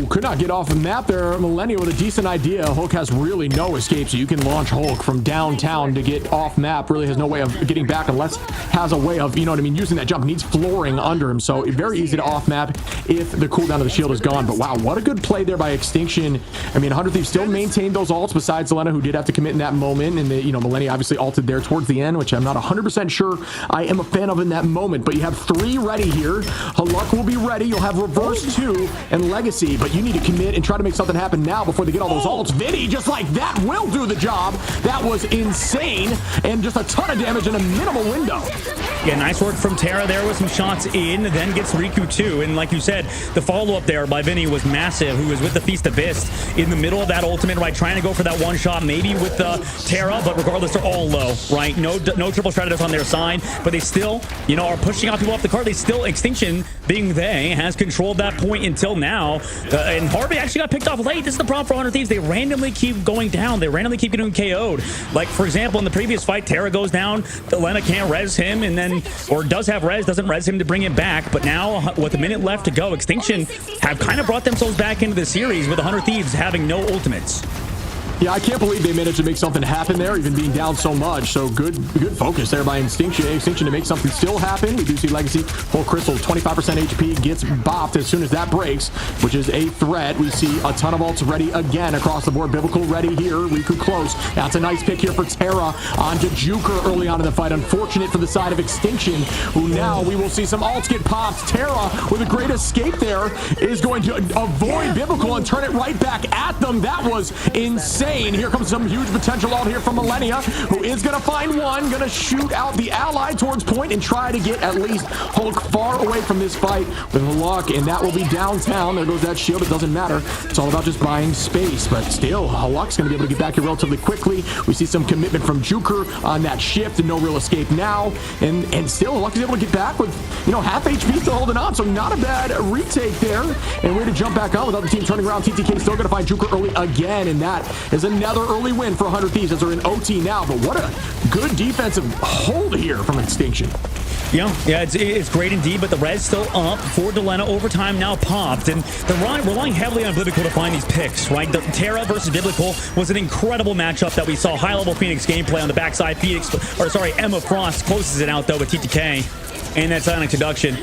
could not get off the map there. Millennia with a decent idea. Hulk has really no escape, so you can launch Hulk from downtown to get off map. Really has no way of getting back unless has a way of, you know what I mean, using that jump. Needs flooring under him, so very easy to off map if the cooldown of the shield is gone. But wow, what a good play there by Extinction. I mean, 100 Thieves still maintained those ults besides Selena, who did have to commit in that moment, and the, Millennia obviously ulted there towards the end, which I'm not 100% sure I am a fan of in that moment. But you have 3 ready here. Haluk will be ready. You'll have Reverse 2 and Legacy, but you need to commit and try to make something happen now before they get all those ults. Vinny, just like that, will do the job. That was insane, and just a ton of damage in a minimal window.
Yeah, nice work from Terra there with some shots in, then gets Riku too, and like you said, the follow-up there by Vinny was massive, who was with the Feast of Fist in the middle of that ultimate, right, trying to go for that one shot, maybe with Terra, but regardless, they're all low, right? No triple strategist on their side, but they still, are pushing out people off the card. They still, Extinction, being they, has controlled that point until now, and Harvey actually got picked off late. This is the problem for 100 Thieves. They randomly keep going down. They randomly keep getting KO'd. Like, for example, in the previous fight, Terra goes down, Delena can't res him, and then, or does have res, doesn't res him to bring it back, but now, with a minute left to go, Extinction have kind of brought themselves back into the series with 100 Thieves having no ultimates.
Yeah, I can't believe they managed to make something happen there, even being down so much. So good focus there by Extinction to make something still happen. We do see Legacy full crystal, 25% HP, gets bopped as soon as that breaks, which is a threat. We see a ton of ults ready again across the board. Biblical ready here. Riku close. That's a nice pick here for Terra onto Juker early on in the fight. Unfortunate for the side of Extinction, who now we will see some ults get popped. Terra with a great escape there is going to avoid Biblical and turn it right back at them. That was insane. Here comes some huge potential out here from Millennia, who is going to find one, going to shoot out the ally towards point and try to get at least Hulk far away from this fight with Haluk, and that will be downtown. There goes that shield. It doesn't matter. It's all about just buying space, but still, Haluk's going to be able to get back here relatively quickly. We see some commitment from Juker on that shift and no real escape now, and still Haluk is able to get back with, half HP still holding on, so not a bad retake there, and way to jump back on with other team turning around. TTK still going to find Juker early again, and that is another early win for 100 Thieves as they're in OT now, but what a good defensive hold here from Extinction.
Yeah, it's great indeed, but the red's still up for Delena. Overtime now popped, and they're relying heavily on Biblical to find these picks, right? The Terra versus Biblical was an incredible matchup that we saw. High-level Phoenix gameplay on the backside. Emma Frost closes it out, though, with TTK and that silent introduction.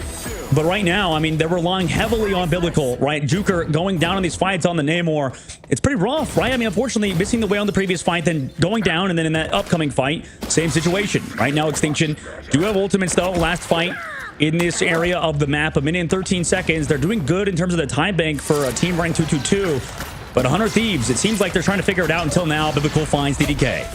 But right now, I mean, they're relying heavily on Biblical, right? Juker going down in these fights on the Namor. It's pretty rough, right? I mean, unfortunately, missing the way on the previous fight, then going down, and then in that upcoming fight, same situation. Right now, Extinction do have ultimates, though. Last fight in this area of the map, 1 minute and 13 seconds. They're doing good in terms of the time bank for a team ranked 222. But 100 Thieves, it seems like they're trying to figure it out until now. Biblical finds DDK.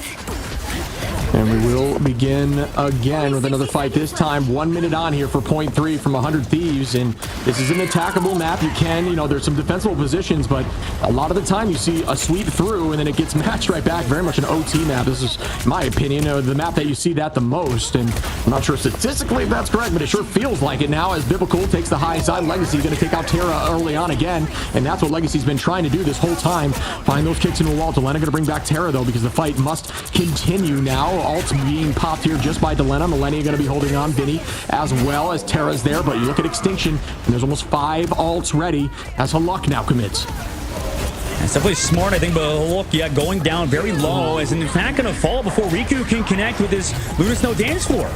And we will begin again with another fight. This time, 1 minute on here for point 3 from 100 Thieves. And this is an attackable map. You can, there's some defensible positions, but a lot of the time you see a sweep through and then it gets matched right back. Very much an OT map. This is, in my opinion, the map that you see that the most. And I'm not sure statistically if that's correct, but it sure feels like it now as Biblical takes the high side. Legacy going to take out Terra early on again. And that's what Legacy's been trying to do this whole time. Find those kicks into the wall. Delena going to bring back Terra, though, because the fight must continue now. Ults being popped here just by Delena. Millennia going to be holding on. Vinny as well as Terra's there, but you look at Extinction and there's almost 5 ults ready as Haluk now commits.
That's definitely smart, I think, but Haluk, going down very low, is in fact going to fall before Riku can connect with his Lunar Snow dance floor.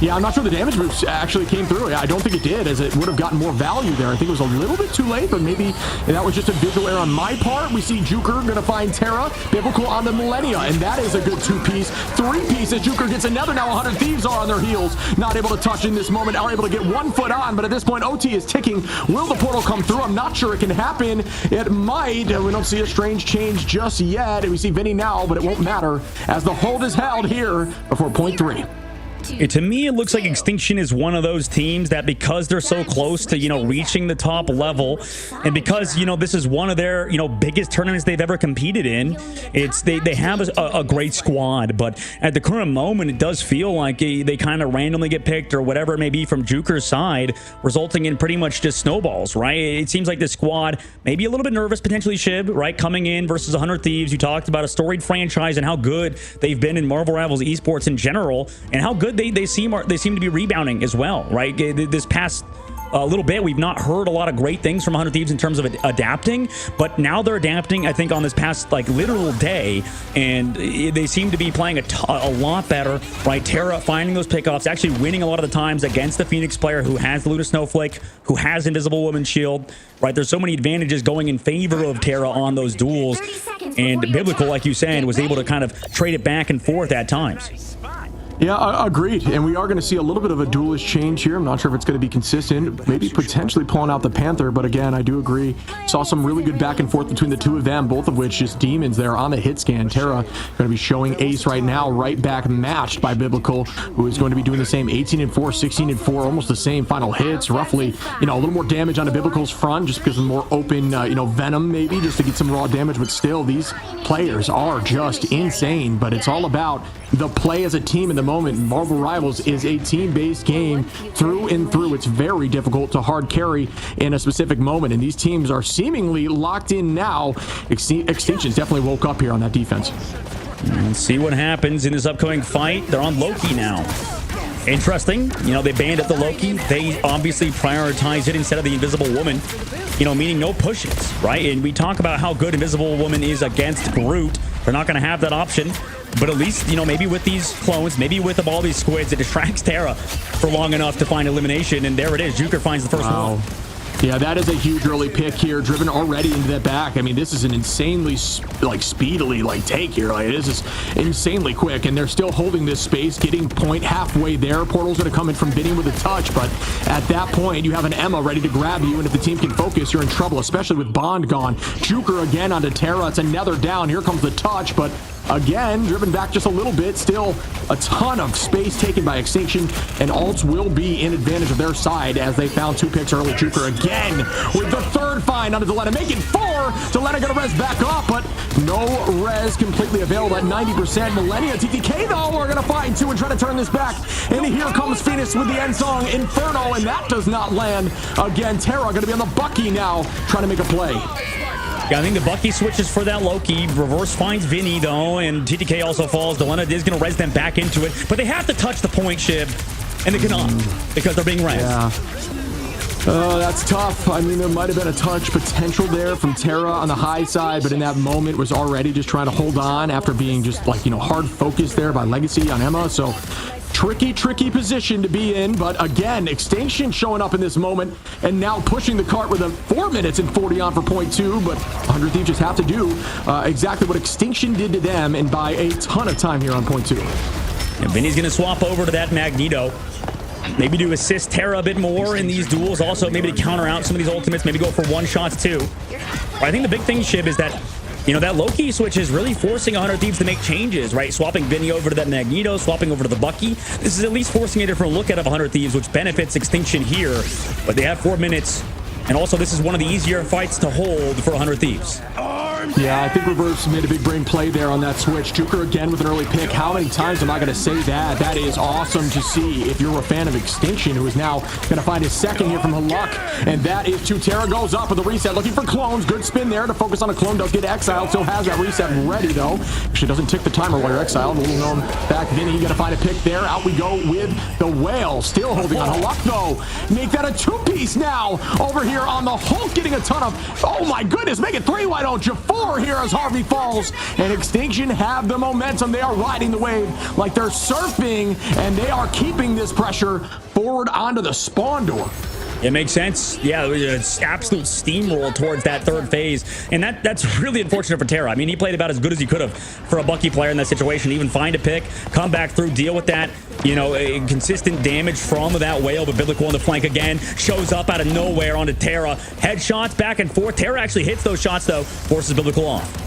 Yeah, I'm not sure the damage moves actually came through. I don't think it did, as it would have gotten more value there. I think it was a little bit too late, but maybe that was just a visual error on my part. We see Juker going to find Terra. Biblical on the Millennia, and that is a good 2-piece. 3-piece as Juker gets another. Now 100 Thieves are on their heels. Not able to touch in this moment. Are able to get 1 foot on, but at this point, OT is ticking. Will the portal come through? I'm not sure it can happen. It might. We don't see a strange change just yet. We see Vinny now, but it won't matter as the hold is held here before point 3.
To me, it looks like Extinction is one of those teams that, because they're so close to, reaching the top level, and because, this is one of their, biggest tournaments they've ever competed in, they have a great squad, but at the current moment, it does feel like they kind of randomly get picked or whatever it may be from Juker's side, resulting in pretty much just snowballs, right? It seems like this squad maybe a little bit nervous, potentially Shib, right? Coming in versus 100 Thieves. You talked about a storied franchise and how good they've been in Marvel Rivals esports in general, and how good they seem to be rebounding as well, right? This past little bit, we've not heard a lot of great things from 100 Thieves in terms of adapting, but now they're adapting, I think, on this past literal day, and they seem to be playing a lot better, right? Terra finding those pickoffs, actually winning a lot of the times against the Phoenix player who has the Lunar Snowflake, who has Invisible Woman Shield, right? There's so many advantages going in favor of Terra on those duels, and Biblical, like you said, was able to kind of trade it back and forth at times.
Yeah, agreed. And we are going to see a little bit of a duelist change here. I'm not sure if it's going to be consistent. Maybe potentially pulling out the Panther. But again, I do agree. Saw some really good back and forth between the two of them, both of which just demons there on the hit scan. Terra going to be showing ace right now, right back matched by Biblical, who is going to be doing the same 18 and 4, 16 and 4, almost the same final hits. Roughly, a little more damage on the Biblical's front just because of more open, venom maybe, just to get some raw damage. But still, these players are just insane. But it's all about the play as a team in the moment. Marvel Rivals is a team-based game through and through. It's very difficult to hard carry in a specific moment, and these teams are seemingly locked in now. Extinction's definitely woke up here on that defense.
Let's see what happens in this upcoming fight. They're on Loki now. Interesting. They banned up the Loki. They obviously prioritize it instead of the Invisible Woman, meaning no pushes, right? And we talk about how good Invisible Woman is against Groot. They're not going to have that option. But at least, you know, maybe with these clones, maybe with all these squids, it distracts Terra for long enough to find elimination. And there it is. Juker finds the first one.
Yeah, that is a huge early pick here, driven already into that back. I mean, this is an insanely, speedily, take here. This is insanely quick, and they're still holding this space, getting point halfway there. Portal's going to come in from Vinny with a touch, but at that point, you have an Emma ready to grab you, and if the team can focus, you're in trouble, especially with Bond gone. Juker again onto Terra. It's another down. Here comes the touch, but again, driven back just a little bit. Still a ton of space taken by Extinction, and Alts will be in advantage of their side as they found 2 picks early. Juker again with the third find onto Delena, making 4. Delena gonna res back off, but no res completely available at 90%. Millennia TTK though are gonna find 2 and try to turn this back. And here comes Phoenix with the end song Inferno, and that does not land. Again, Terra gonna be on the Bucky now, trying to make a play.
Yeah, I think the Bucky switches for that Loki. Reverse finds Vinny, though, and TTK also falls. Delena is going to res them back into it, but they have to touch the point, Shib, and they cannot because they're being res.
Yeah. Oh, that's tough. I mean, there might have been a touch potential there from Terra on the high side, but in that moment was already just trying to hold on after being just hard focused there by Legacy on Emma. So tricky position to be in, but again, Extinction showing up in this moment and now pushing the cart with a 4 minutes and 40 on for point 2, but 100 Thieves just have to do exactly what Extinction did to them and buy a ton of time here on point 2.
And Vinny's going to swap over to that Magneto. Maybe to assist Terra a bit more in these duels. Also, maybe to counter out some of these ultimates. Maybe go for one-shots too. But I think the big thing, Shib, is that that Loki switch is really forcing 100 Thieves to make changes, right? Swapping Vinny over to that Magneto, swapping over to the Bucky. This is at least forcing a different look out of 100 Thieves, which benefits Extinction here. But they have 4 minutes. And also, this is one of the easier fights to hold for 100 Thieves.
Yeah, I think Reverse made a big brain play there on that switch. Juker again with an early pick. How many times am I going to say that? That is awesome to see if you're a fan of Extinction, who is now going to find his second here from Haluk. And that is 2. Terra goes up with a reset, looking for clones. Good spin there to focus on a clone. Does get exiled. Still has that reset ready, though. Actually doesn't tick the timer while you're exiled. A little known back. Vinny, you got to find a pick there. Out we go with the Whale. Still holding on. Haluk, though. Make that a 2-piece now. Over here on the Hulk, getting a ton of... Oh, my goodness. Make it 3. Why don't you? 4 here as Harvey falls, and Extinction have the momentum. They are riding the wave like they're surfing, and they are keeping this pressure forward onto the spawn door.
It makes sense. Yeah, it's absolute steamroll towards that third phase. And that's really unfortunate for Terra. I mean, he played about as good as he could have for a Bucky player in that situation. Even find a pick, come back through, deal with that. A consistent damage from that Whale, but Biblical on the flank again. Shows up out of nowhere onto Terra. Headshots back and forth. Terra actually hits those shots, though. Forces Biblical off.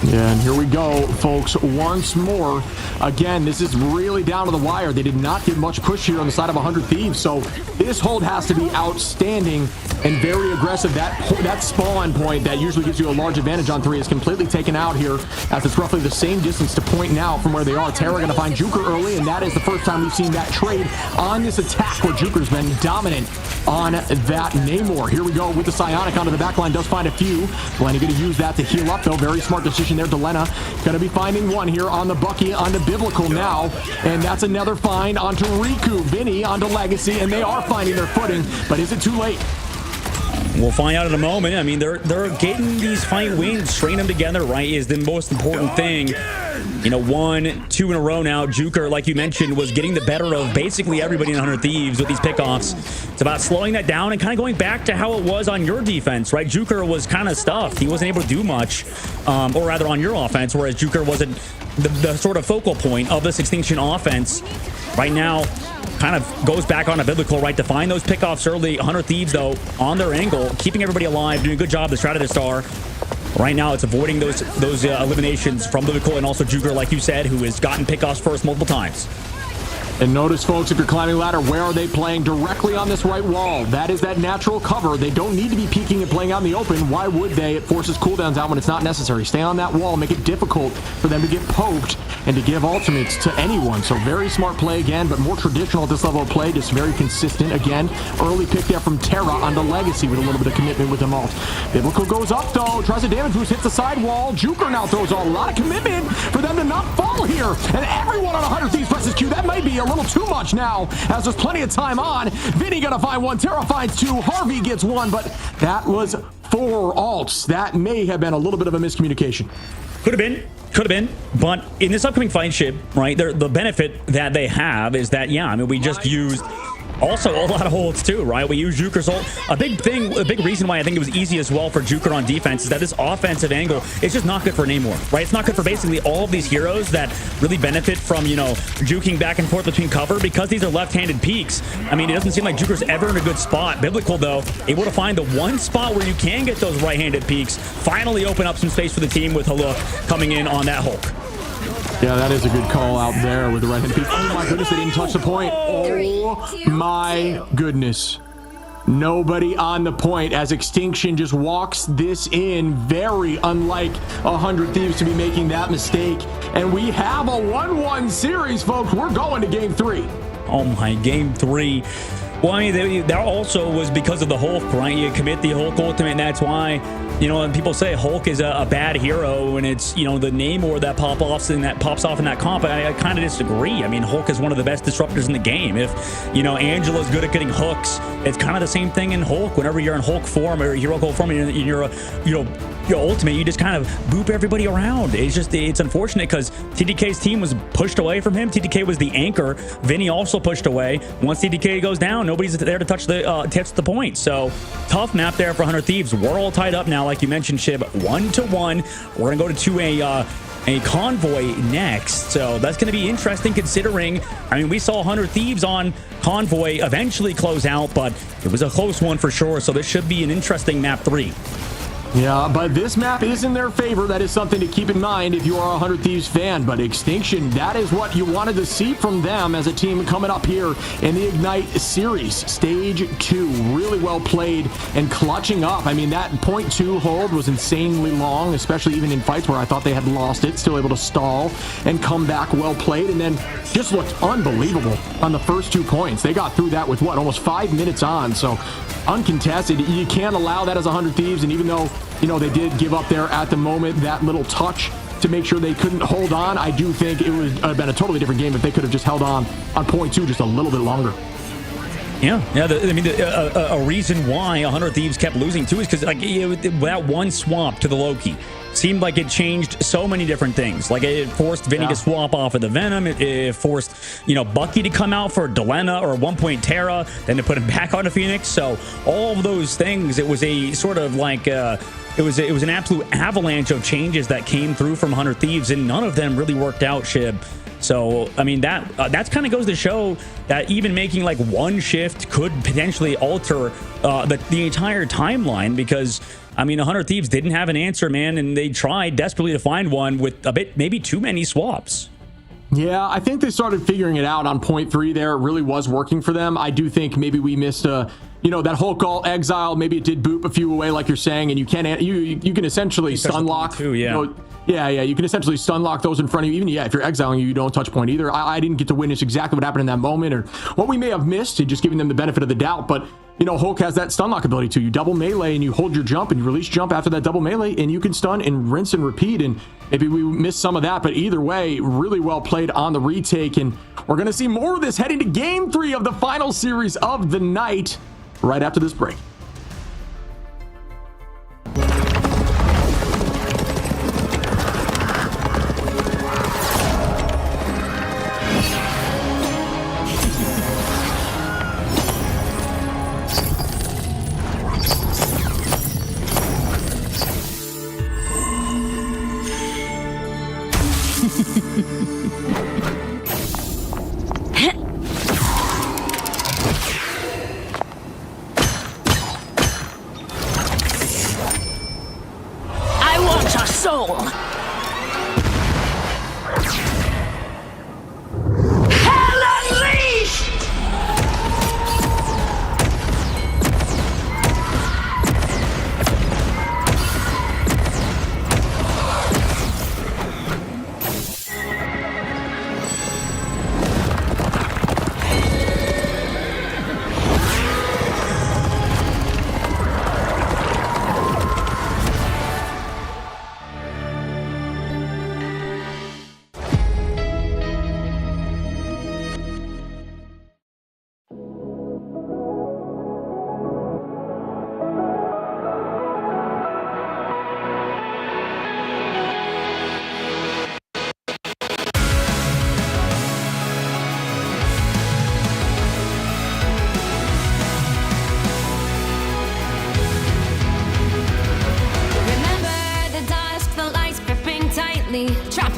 Yeah, and here we go, folks, once more. Again, this is really down to the wire. They did not get much push here on the side of 100 Thieves, so this hold has to be outstanding and very aggressive. That spawn point that usually gives you a large advantage on 3 is completely taken out here, as it's roughly the same distance to point now from where they are. Terra going to find Juker early, and that is the first time we've seen that trade on this attack where Juker's been dominant on that Namor. Here we go with the Psionic onto the backline. Does find a few. Delena going to use that to heal up, though. Very smart decision there. Delena going to be finding one here on the Bucky, onto Biblical now. And that's another find onto Riku. Vinny onto Legacy, and they are finding their footing. But is it too late?
We'll find out in a moment. I mean, they're getting these fight wins, string them together, right, is the most important thing. 1, 2 in a row now. Juker, like you mentioned, was getting the better of basically everybody in 100 Thieves with these pickoffs. It's about slowing that down and kind of going back to how it was on your defense, right? Juker was kind of stuffed. He wasn't able to do much, or rather on your offense, whereas Juker wasn't the sort of focal point of this Extinction offense. Right now, kind of goes back on a Biblical, right, to find those pickoffs early. 100 Thieves, though, on their angle, keeping everybody alive, doing a good job, the Strategist Star. Right now, it's avoiding those eliminations from Biblical and also Juker, like you said, who has gotten pickoffs first multiple times.
And notice, folks, if you're climbing ladder, where are they playing? Directly on this right wall. That is that natural cover. They don't need to be peeking and playing out in the open. Why would they? It forces cooldowns out when it's not necessary. Stay on that wall. Make it difficult for them to get poked and to give ultimates to anyone. So very smart play again, but more traditional at this level of play. Just very consistent. Again, early pick there from Terra onto Legacy with a little bit of commitment with them ult. Biblical goes up, though. Tries to damage boost. Hits the side wall. Juker now throws a lot of commitment for them to not fall here. And everyone on 100 Thieves presses Q. That might be a little too much now, as there's plenty of time on. Vinny gonna find one, Terra finds 2, Harvey gets 1, but that was 4 alts. That may have been a little bit of a miscommunication.
Could have been, but in this upcoming fight ship, right, the benefit that they have is that, yeah, I mean, we just used also a lot of holds too, right? We use Juker's ult. A big reason why I think it was easy as well for Juker on defense is that this offensive angle is just not good for Namor, right? It's not good for basically all of these heroes that really benefit from, you know, juking back and forth between cover because these are left-handed peaks. I mean, it doesn't seem like Juker's ever in a good spot. Biblical, though, able to find the one spot where you can get those right-handed peaks, finally open up some space for the team with Haluk coming in on that Hulk.
Yeah, that is a good call out there with the right hand peak. Oh my goodness, they didn't touch the point. Oh my goodness. Nobody on the point as Extinction just walks this in. Very unlike 100 Thieves to be making that mistake. And we have a 1-1 series, folks. We're going to game 3.
Oh my, game 3. Well, I mean, that also was because of the Hulk, right? You commit the Hulk ultimate, and that's why, you know, when people say Hulk is a bad hero and it's, you know, the Namor that pops off in that comp, I kind of disagree. I mean, Hulk is one of the best disruptors in the game. If, you know, Angela's good at getting hooks, it's kind of the same thing in Hulk. Whenever you're in Hulk form or heroic form, and you're your ultimate, you just kind of boop everybody around. It's unfortunate because TDK's team was pushed away from him. TDK was the anchor. Vinny also pushed away. Once TDK goes down, nobody's there to touch the point. So tough map there for 100 Thieves. We're all tied up now, like you mentioned, Shib, 1-1. We're gonna go to a convoy next, so that's going to be interesting considering, I mean, we saw 100 Thieves on convoy eventually close out, but it was a close one for sure, so this should be an interesting map 3.
Yeah, but this map is in their favor. That is something to keep in mind if you are a 100 Thieves fan. But Extinction, that is what you wanted to see from them as a team coming up here in the Ignite series. Stage 2, really well played and clutching up. I mean, that .2 hold was insanely long, especially even in fights where I thought they had lost it. Still able to stall and come back well played, and then just looked unbelievable on the first 2 points. They got through that with, what, almost 5 minutes on, so uncontested. You can't allow that as 100 Thieves, and even though, you know, they did give up there at the moment, that little touch to make sure they couldn't hold on, I do think it would have been a totally different game if they could have just held on .2 just a little bit longer.
Yeah. I mean, a reason why 100 Thieves kept losing too is because, like, that one swap to the Loki seemed like it changed so many different things. Like, it forced Vinny to swap off of the Venom. It forced, you know, Bucky to come out for Delena, or at one point Terra, then to put him back onto Phoenix. So all of those things, it was a sort of like it was an absolute avalanche of changes that came through from 100 Thieves, and none of them really worked out, Shib. So, I mean, that's kind of goes to show that even making like one shift could potentially alter the entire timeline, because, I mean, 100 Thieves didn't have an answer, man, and they tried desperately to find one with maybe too many swaps.
Yeah, I think they started figuring it out on .3 there. It really was working for them. I do think maybe we missed that Hulk Alt exile. Maybe it did boop a few away, like you're saying, and you can essentially stun lock.
Too, yeah.
You can essentially stun lock those in front of you. Even, if you're exiling you don't touch point either. I didn't get to witness exactly what happened in that moment or what we may have missed, and just giving them the benefit of the doubt. But, you know, Hulk has that stun lock ability too. You double melee and you hold your jump and you release jump after that double melee, and you can stun and rinse and repeat. And maybe we missed some of that, but either way, really well played on the retake. And we're going to see more of this heading to game 3 of the final series of the night right after this break.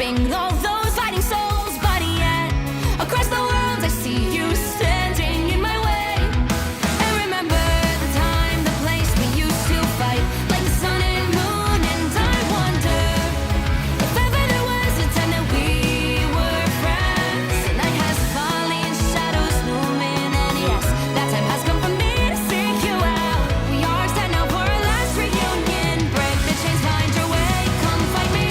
saving all those fighting souls. But yet, across the world, I see you standing in my way. And remember the time, the place we used to fight, like the sun and moon. And I wonder if ever there was a time that we were friends. The night has fallen, shadows looming, and yes, that time has come for me to seek you out. We are set now for our last reunion. Break the chains, find your way, come find me.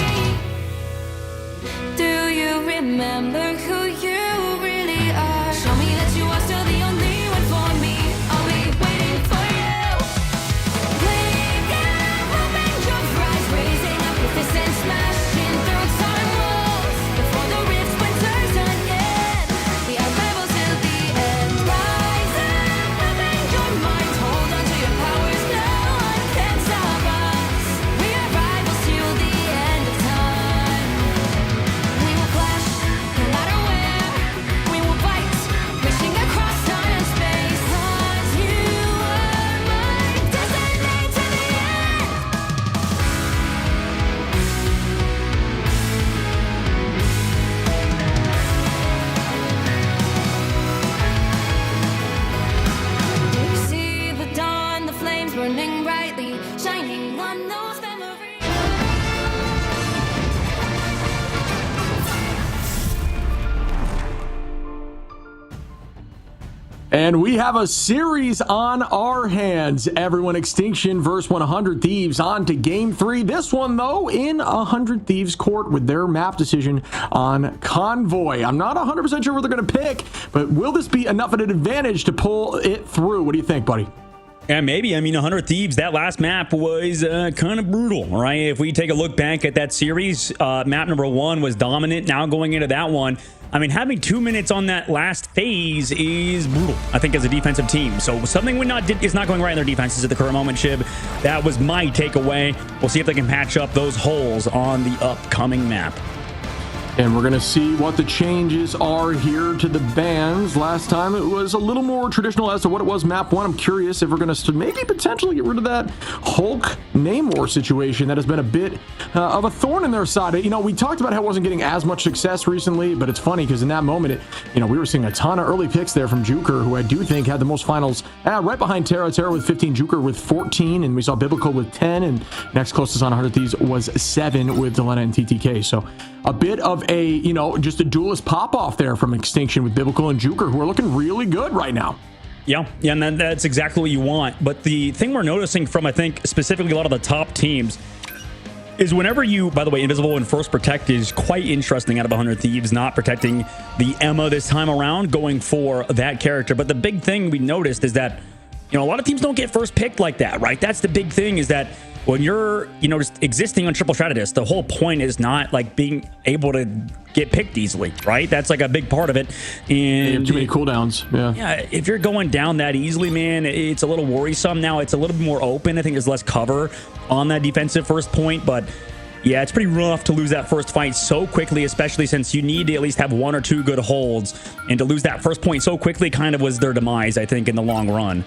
Do you remember who you really are? Show me that you are still the only one for me. I'll be waiting for you. Playing out, hoping your rise, raising up your fists and smashing through time walls. Before the rift splinters again, we are rebels till the end. Rise up, hoping your mind, hold on to your powers. No one can stop us. We are rivals till the end of time. We will clash, no matter where. We will fight, reaching across time and space. 'Cause you are my destiny to the end. Do you see the dawn, the flames burning brightly, shining on those memories?
And we have a series on our hands. Everyone, Extinction versus 100 Thieves on to game 3. This one, though, in 100 Thieves court with their map decision on Convoy. I'm not 100% sure what they're going to pick, but will this be enough of an advantage to pull it through? What do you think, buddy?
Yeah, maybe. I mean, 100 Thieves, that last map was kind of brutal, right? If we take a look back at that series, map number 1 was dominant. Now going into that one, I mean, having 2 minutes on that last phase is brutal, I think, as a defensive team. So something is not going right in their defenses at the current moment, Shib. That was my takeaway. We'll see if they can patch up those holes on the upcoming map.
And we're going to see what the changes are here to the bans. Last time it was a little more traditional as to what it was map 1. I'm curious if we're going to maybe potentially get rid of that Hulk Namor situation that has been a bit of a thorn in their side. You know, we talked about how it wasn't getting as much success recently, but it's funny because in that moment, we were seeing a ton of early picks there from Juker, who I do think had the most finals right behind Terra. Terra with 15, Juker with 14, and we saw Biblical with 10, and next closest on 100 Thieves was 7 with Delena and TTK. So a bit of a, just a duelist pop-off there from Extinction with Biblical and Juker, who are looking really good right now.
Yeah, and then that's exactly what you want. But the thing we're noticing from, I think, specifically a lot of the top teams is whenever you, by the way, Invisible and First Protect is quite interesting out of 100 Thieves, not protecting the Emma this time around, going for that character. But the big thing we noticed is that, a lot of teams don't get first picked like that, right? That's the big thing, is that when you're, just existing on Triple Strategist, the whole point is not like being able to get picked easily, right? That's like a big part of it. And
you have too many cooldowns.
Yeah, if you're going down that easily, man, it's a little worrisome. Now it's a little bit more open. I think there's less cover on that defensive first point, but yeah, it's pretty rough to lose that first fight so quickly, especially since you need to at least have 1 or 2 good holds, and to lose that first point so quickly kind of was their demise, I think, in the long run.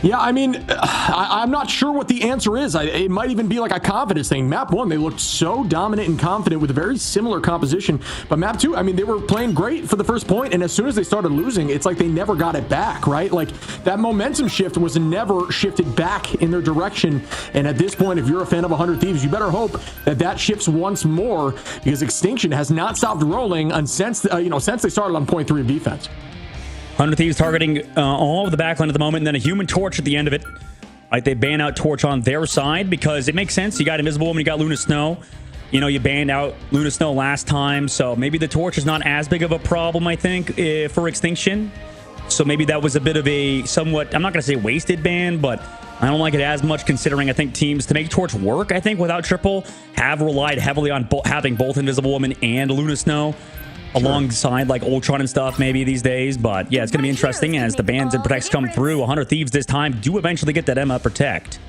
Yeah, I mean, I'm not sure what the answer is. It might even be like a confidence thing. Map 1, they looked so dominant and confident with a very similar composition. But map 2, I mean, they were playing great for the first point, and as soon as they started losing, it's like they never got it back, right? Like, that momentum shift was never shifted back in their direction. And at this point, if you're a fan of 100 Thieves, you better hope that that shifts once more, because Extinction has not stopped rolling since they started on point 3 of defense.
100 Thieves targeting all of the backline at the moment, and then a Human Torch at the end of it. Like, they ban out Torch on their side because it makes sense. You got Invisible Woman, you got Luna Snow. You banned out Luna Snow last time, so maybe the Torch is not as big of a problem, I think, for Extinction. So maybe that was a bit of a somewhat, I'm not going to say wasted ban, but I don't like it as much, considering I think teams, to make Torch work, I think, without Triple, have relied heavily on having both Invisible Woman and Luna Snow alongside like Ultron and stuff maybe these days. But yeah, it's going to be interesting as the bans and protects come through. 100 Thieves this time do eventually get that Emma Protect.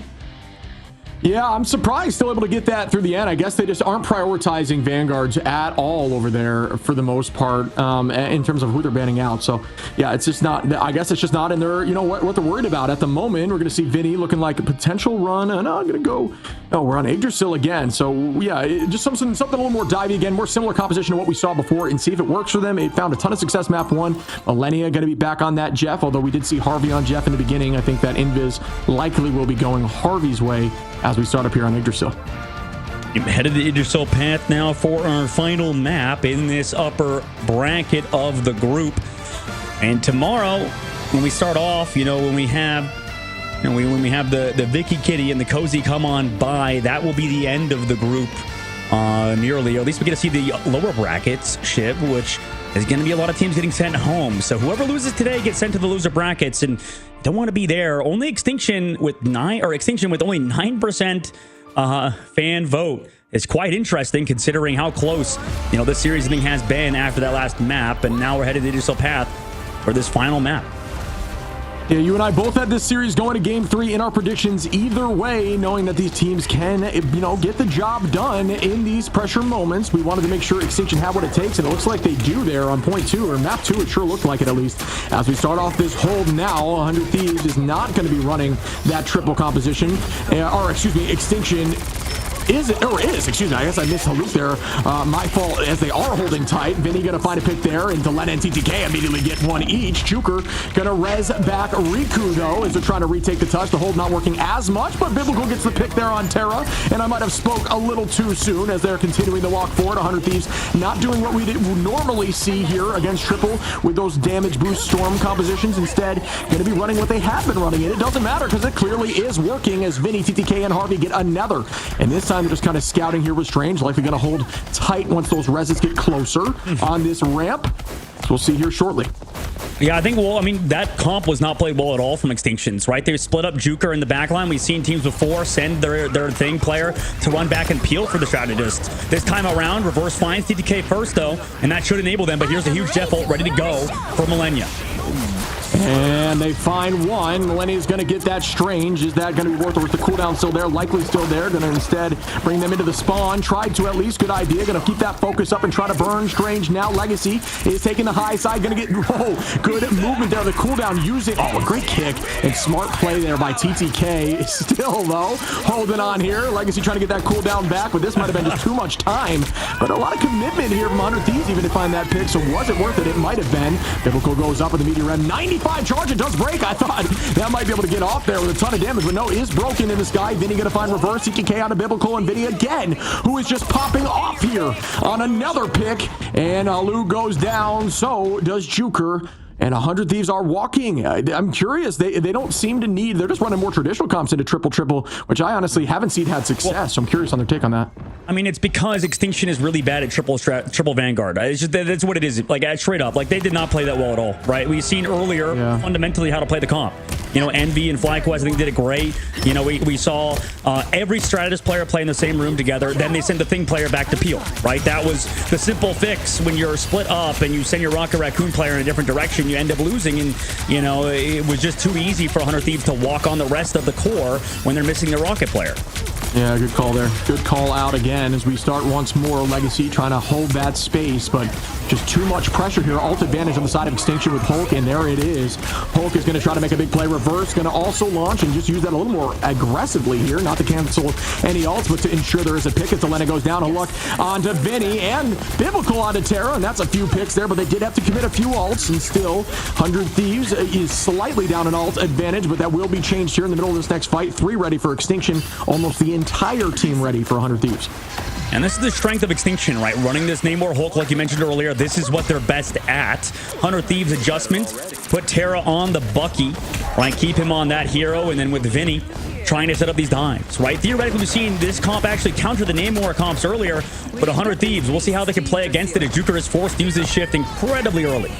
Yeah, I'm surprised still able to get that through the end. I guess they just aren't prioritizing Vanguards at all over there for the most part in terms of who they're banning out. So, yeah, it's just not, I guess it's just not in their, what they're worried about at the moment. We're going to see Vinny looking like a potential run. And I'm going to go, we're on Yggdrasil again. So, yeah, just something a little more divey again, more similar composition to what we saw before and see if it works for them. It found a ton of success map 1. Millennia going to be back on that Jeff, although we did see Harvey on Jeff in the beginning. I think that Invis likely will be going Harvey's way as we start up here on Yggdrasil.
Headed to the Yggdrasil path now for our final map in this upper bracket of the group. And tomorrow, when we start off, when we have the Vicky Kitty and the Cozy come on by, that will be the end of the group nearly. Or at least we get to see the lower brackets ship, which is going to be a lot of teams getting sent home. So whoever loses today gets sent to the loser brackets and don't want to be there. Only Extinction with only 9% fan vote. It's quite interesting considering how close, this series thing has been after that last map. And now we're headed to the Digital Path for this final map.
Yeah, you and I both had this series going to game 3 in our predictions either way, knowing that these teams can, get the job done in these pressure moments. We wanted to make sure Extinction had what it takes, and it looks like they do there on point 2, or map 2. It sure looked like it, at least. As we start off this hold now, 100 Thieves is not going to be running that triple composition, Extinction is, excuse me, I guess I missed Haluk there. My fault, as they are holding tight. Vinny gonna find a pick there, and Delena and TTK immediately get one each. Juker gonna res back Riku, though, as they're trying to retake the touch. The hold not working as much, but Biblical gets the pick there on Terra, and I might have spoke a little too soon as they're continuing to walk forward. 100 Thieves not doing what we normally see here against Triple with those damage boost storm compositions. Instead, gonna be running what they have been running, and it doesn't matter because it clearly is working as Vinny, TTK, and Harvey get another. And this time, they're just kind of scouting here with Strange, likely going to hold tight once those reses get closer on this ramp. So we'll see here shortly.
Yeah, I think, that comp was not played well at all from Extinctions, right? They split up Juker in the backline. We've seen teams before send their thing player to run back and peel for the strategist. This time around, reverse finds TTK first, though, and that should enable them. But here's a huge Jeff ult ready to go for Millennia.
And they find one. Millennia's going to get that Strange. Is that going to be worth it? With the cooldown still there? Likely still there. Going to instead bring them into the spawn. Tried to at least. Good idea. Going to keep that focus up and try to burn Strange. Now Legacy is taking the high side. Going to get... good movement there. The cooldown using... a great kick. And smart play there by TTK. Still, though, holding on here. Legacy trying to get that cooldown back, but this might have been just too much time. But a lot of commitment here from 100 Thieves even to find that pick. So was it worth it? It might have been. Biblical goes up with the meteor rem. 95 charge. It does break. I thought that might be able to get off there with a ton of damage, but no, is broken in the sky. Vinny going to find reverse. TTK out of Biblical, and Vinny again, who is just popping off here on another pick. And Alu goes down. So does Juker. And 100 Thieves are walking. I'm curious. They don't seem to need... They're just running more traditional comps into triple, which I honestly haven't seen had success. So I'm curious on their take on that.
It's because Extinction is really bad at triple Vanguard. It's just that's what it is. Straight up, they did not play that well at all, right? We've seen earlier fundamentally how to play the comp. Envy and FlyQuest, I think, did it great. We saw every strategist player play in the same room together. Then they send the thing player back to peel, right? That was the simple fix. When you're split up and you send your Rocket Raccoon player in a different direction, you end up losing. And, it was just too easy for 100 Thieves to walk on the rest of the core when they're missing their Rocket player.
Yeah, good call there. Good call out again as we start once more. Legacy trying to hold that space, but just too much pressure here. Ult advantage on the side of Extinction with Hulk, and there it is. Hulk is going to try to make a big play. Reverse going to also launch and just use that a little more aggressively here. Not to cancel any ults, but to ensure there is a pick as Delena goes down. A look onto Vinny and Biblical onto Terra, and that's a few picks there, but they did have to commit a few ults, and still 100 Thieves is slightly down an ult advantage, but that will be changed here in the middle of this next fight. 3 ready for Extinction. Almost the entire team ready for 100 Thieves.
And this is the strength of Extinction, right? Running this Namor Hulk, like you mentioned earlier, this is what they're best at. 100 Thieves adjustment, put Terra on the Bucky, right? Keep him on that hero, and then with Vinny trying to set up these dives, right? Theoretically, we've seen this comp actually counter the Namor comps earlier, but 100 Thieves, we'll see how they can play against it as Juker is forced to use his shift incredibly early.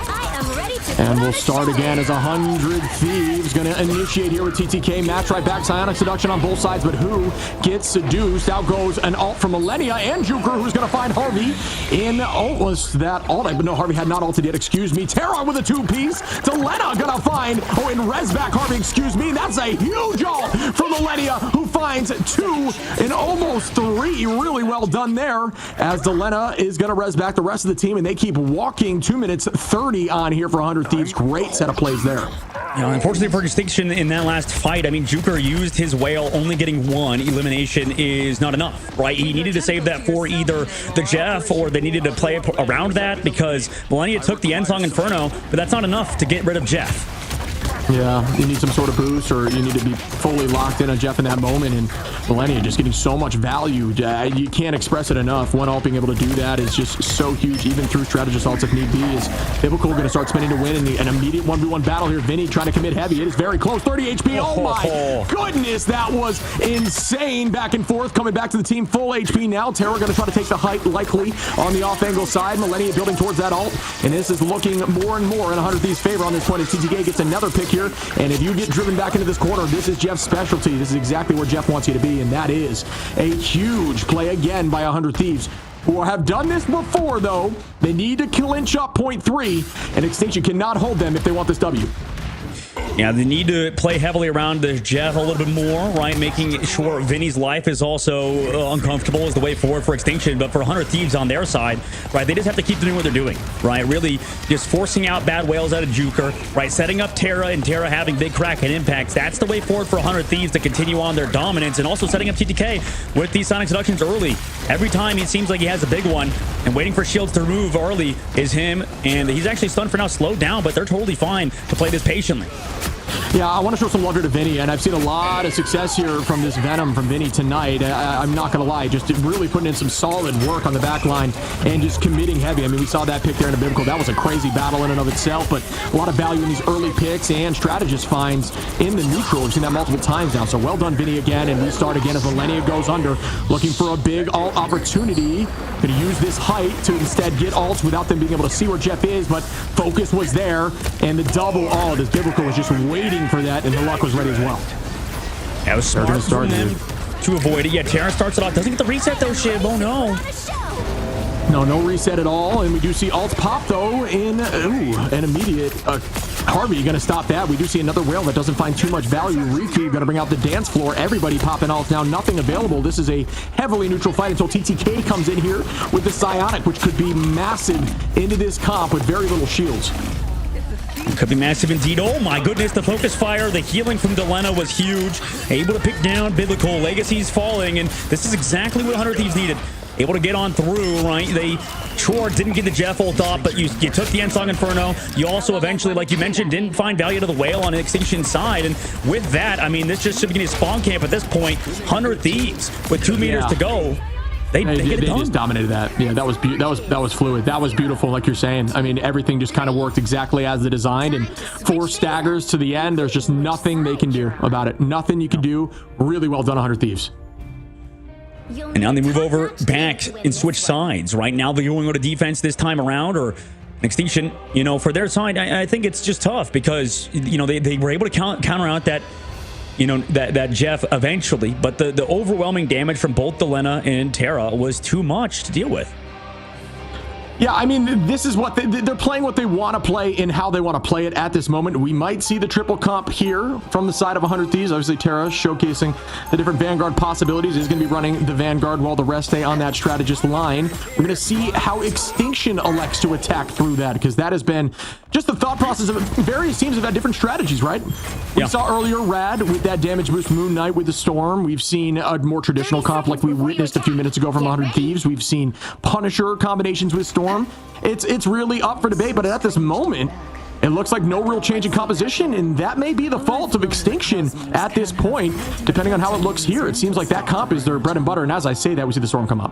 I am ready to
And we'll start again as 100 Thieves going to initiate here with TTK. Match right back. Psionic Seduction on both sides, but who gets seduced? Out goes an ult from Millennia and Juker, who's going to find Harvey in ult. Was that ult? But no, Harvey had not ulted yet. Excuse me. Terra with a 2-piece. Delena going to find, and res back Harvey. Excuse me. That's a huge ult from Millennia, who finds 2 and almost 3. Really well done there, as Delena is going to res back the rest of the team, and they keep walking. 2 minutes 30 on here for 100 Thieves. Great set of plays there.
You know, unfortunately for Extinction in that last fight, I mean, Juker used his whale, only getting 1 elimination is not enough, right? He needed to save that for either the Jeff, or they needed to play around that, because Millennia took the Endsong Inferno, but that's not enough to get rid of Jeff.
Yeah, you need some sort of boost, or you need to be fully locked in on Jeff in that moment, and Millennia just getting so much value. You can't express it enough. One ult being able to do that is just so huge, even through strategist ults if need be. Is Biblical going to start spinning to win in an immediate 1v1 battle here? Vinny trying to commit heavy. It is very close. 30 HP. Oh my goodness, that was insane. Back and forth, coming back to the team. Full HP now. Terra going to try to take the height, likely on the off-angle side. Millennia building towards that ult, and this is looking more and more in 100 Thieves' favor on this point, as TTK gets another pick here. And if you get driven back into this corner, this is Jeff's specialty. This is exactly where Jeff wants you to be, and that is a huge play again by 100 Thieves, who have done this before, though. They need to clinch up point 3, and Extinction cannot hold them if they want this W.
Yeah, they need to play heavily around the Jeff a little bit more, right? Making sure Vinny's life is also uncomfortable is the way forward for Extinction. But for 100 Thieves on their side, right, they just have to keep doing what they're doing, right? Really just forcing out bad whales out of Juker, right? Setting up Terra, and Terra having big crack and impacts. That's the way forward for 100 Thieves to continue on their dominance, and also setting up TTK with these Sonic Seductions early. Every time he seems like he has a big one, and waiting for shields to remove early is him, and he's actually stunned for now, slowed down, but they're totally fine to play this patiently.
Yeah, I want to show some love here to Vinny, and I've seen a lot of success here from this Venom from Vinny tonight. I'm not going to lie, just really putting in some solid work on the back line and just committing heavy. I mean, we saw that pick there in the Biblical. That was a crazy battle in and of itself, but a lot of value in these early picks and strategist finds in the neutral. We've seen that multiple times now, so well done, Vinny, again, and we start again as Millennia goes under, looking for a big ult opportunity. Going to use this height to instead get ults without them being able to see where Jeff is, but focus was there, and the double ult, this Biblical was just waiting for that, and the luck was ready as well.
That was smart from them to avoid it. Yeah, Terra starts it off. Doesn't get the reset though, Shib. Oh no.
No reset at all, and we do see ults pop though in an immediate Harvey going to stop that. We do see another whale that doesn't find too much value. Riku going to bring out the dance floor. Everybody popping ults now. Nothing available. This is a heavily neutral fight until TTK comes in here with the Psionic, which could be massive into this comp with very little shields.
Could be massive indeed. Oh my goodness, the focus fire, the healing from Delena was huge. Able to pick down Biblical. Legacy's falling, and this is exactly what 100 Thieves needed. Able to get on through, right? They sure didn't get the Jeff ult off, but you took the Endsong Inferno. You also eventually, like you mentioned, didn't find value to the whale on Extinction side, and with that, I mean, this just should be a spawn camp at this point. 100 Thieves with 2 meters to go. They
just dominated that. Yeah, that was fluid. That was beautiful, like you're saying. I mean, everything just kind of worked exactly as they designed, and 4 staggers to the end. There's just nothing they can do about it. Nothing you can do. Really well done, 100 Thieves.
And now they move over back and switch sides. Right now they're going to go to defense this time around, or Extinction. You know, for their side, I think it's just tough because you know they were able to counter out that. You know, that Jeff eventually, but the overwhelming damage from both Delena and Terra was too much to deal with.
Yeah, I mean, this is what they're playing what they want to play and how they want to play it at this moment. We might see the triple comp here from the side of 100 Thieves. Obviously, Terra showcasing the different Vanguard possibilities. Is going to be running the Vanguard while the rest stay on that strategist line. We're going to see how Extinction elects to attack through that, because that has been just the thought process of various teams have had different strategies, right? We saw earlier Rad with that damage boost, Moon Knight with the Storm. We've seen a more traditional comp like we witnessed a few minutes ago from 100 Thieves. We've seen Punisher combinations with Storm. It's really up for debate, but at this moment, it looks like no real change in composition, and that may be the fault of Extinction at this point, depending on how it looks here. It seems like that comp is their bread and butter, and as I say that, we see the Storm come up.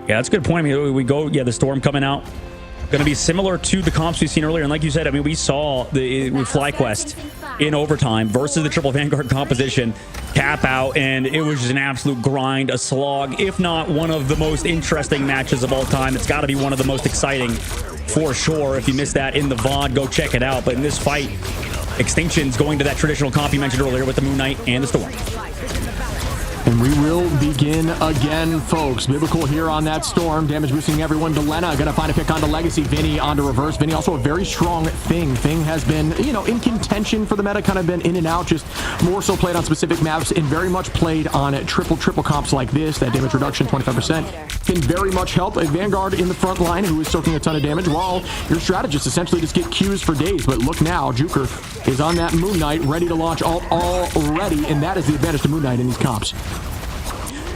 Yeah, that's a good point. I mean, we go, the Storm coming out. going to be similar to the comps we've seen earlier. And like you said, I mean, we saw the with FlyQuest in overtime versus the Triple Vanguard composition cap out, and it was just an absolute grind, a slog, if not one of the most interesting matches of all time. It's got to be one of the most exciting for sure. If you missed that in the VOD, go check it out. But in this fight, Extinction's going to that traditional comp you mentioned earlier with the Moon Knight and the Storm.
And we will begin again, folks. Biblical here on that Storm. Damage boosting everyone. Delena going to find a pick onto Legacy. Vinny onto Reverse. Vinny also a very strong Thing. Thing has been, you know, in contention for the meta, kind of been in and out, just more so played on specific maps and very much played on triple comps like this. That damage reduction, 25%, can very much help a Vanguard in the front line who is soaking a ton of damage, while your strategists essentially just get Qs for days. But look now, Juker is on that Moon Knight, ready to launch ult already, and that is the advantage to Moon Knight in these comps.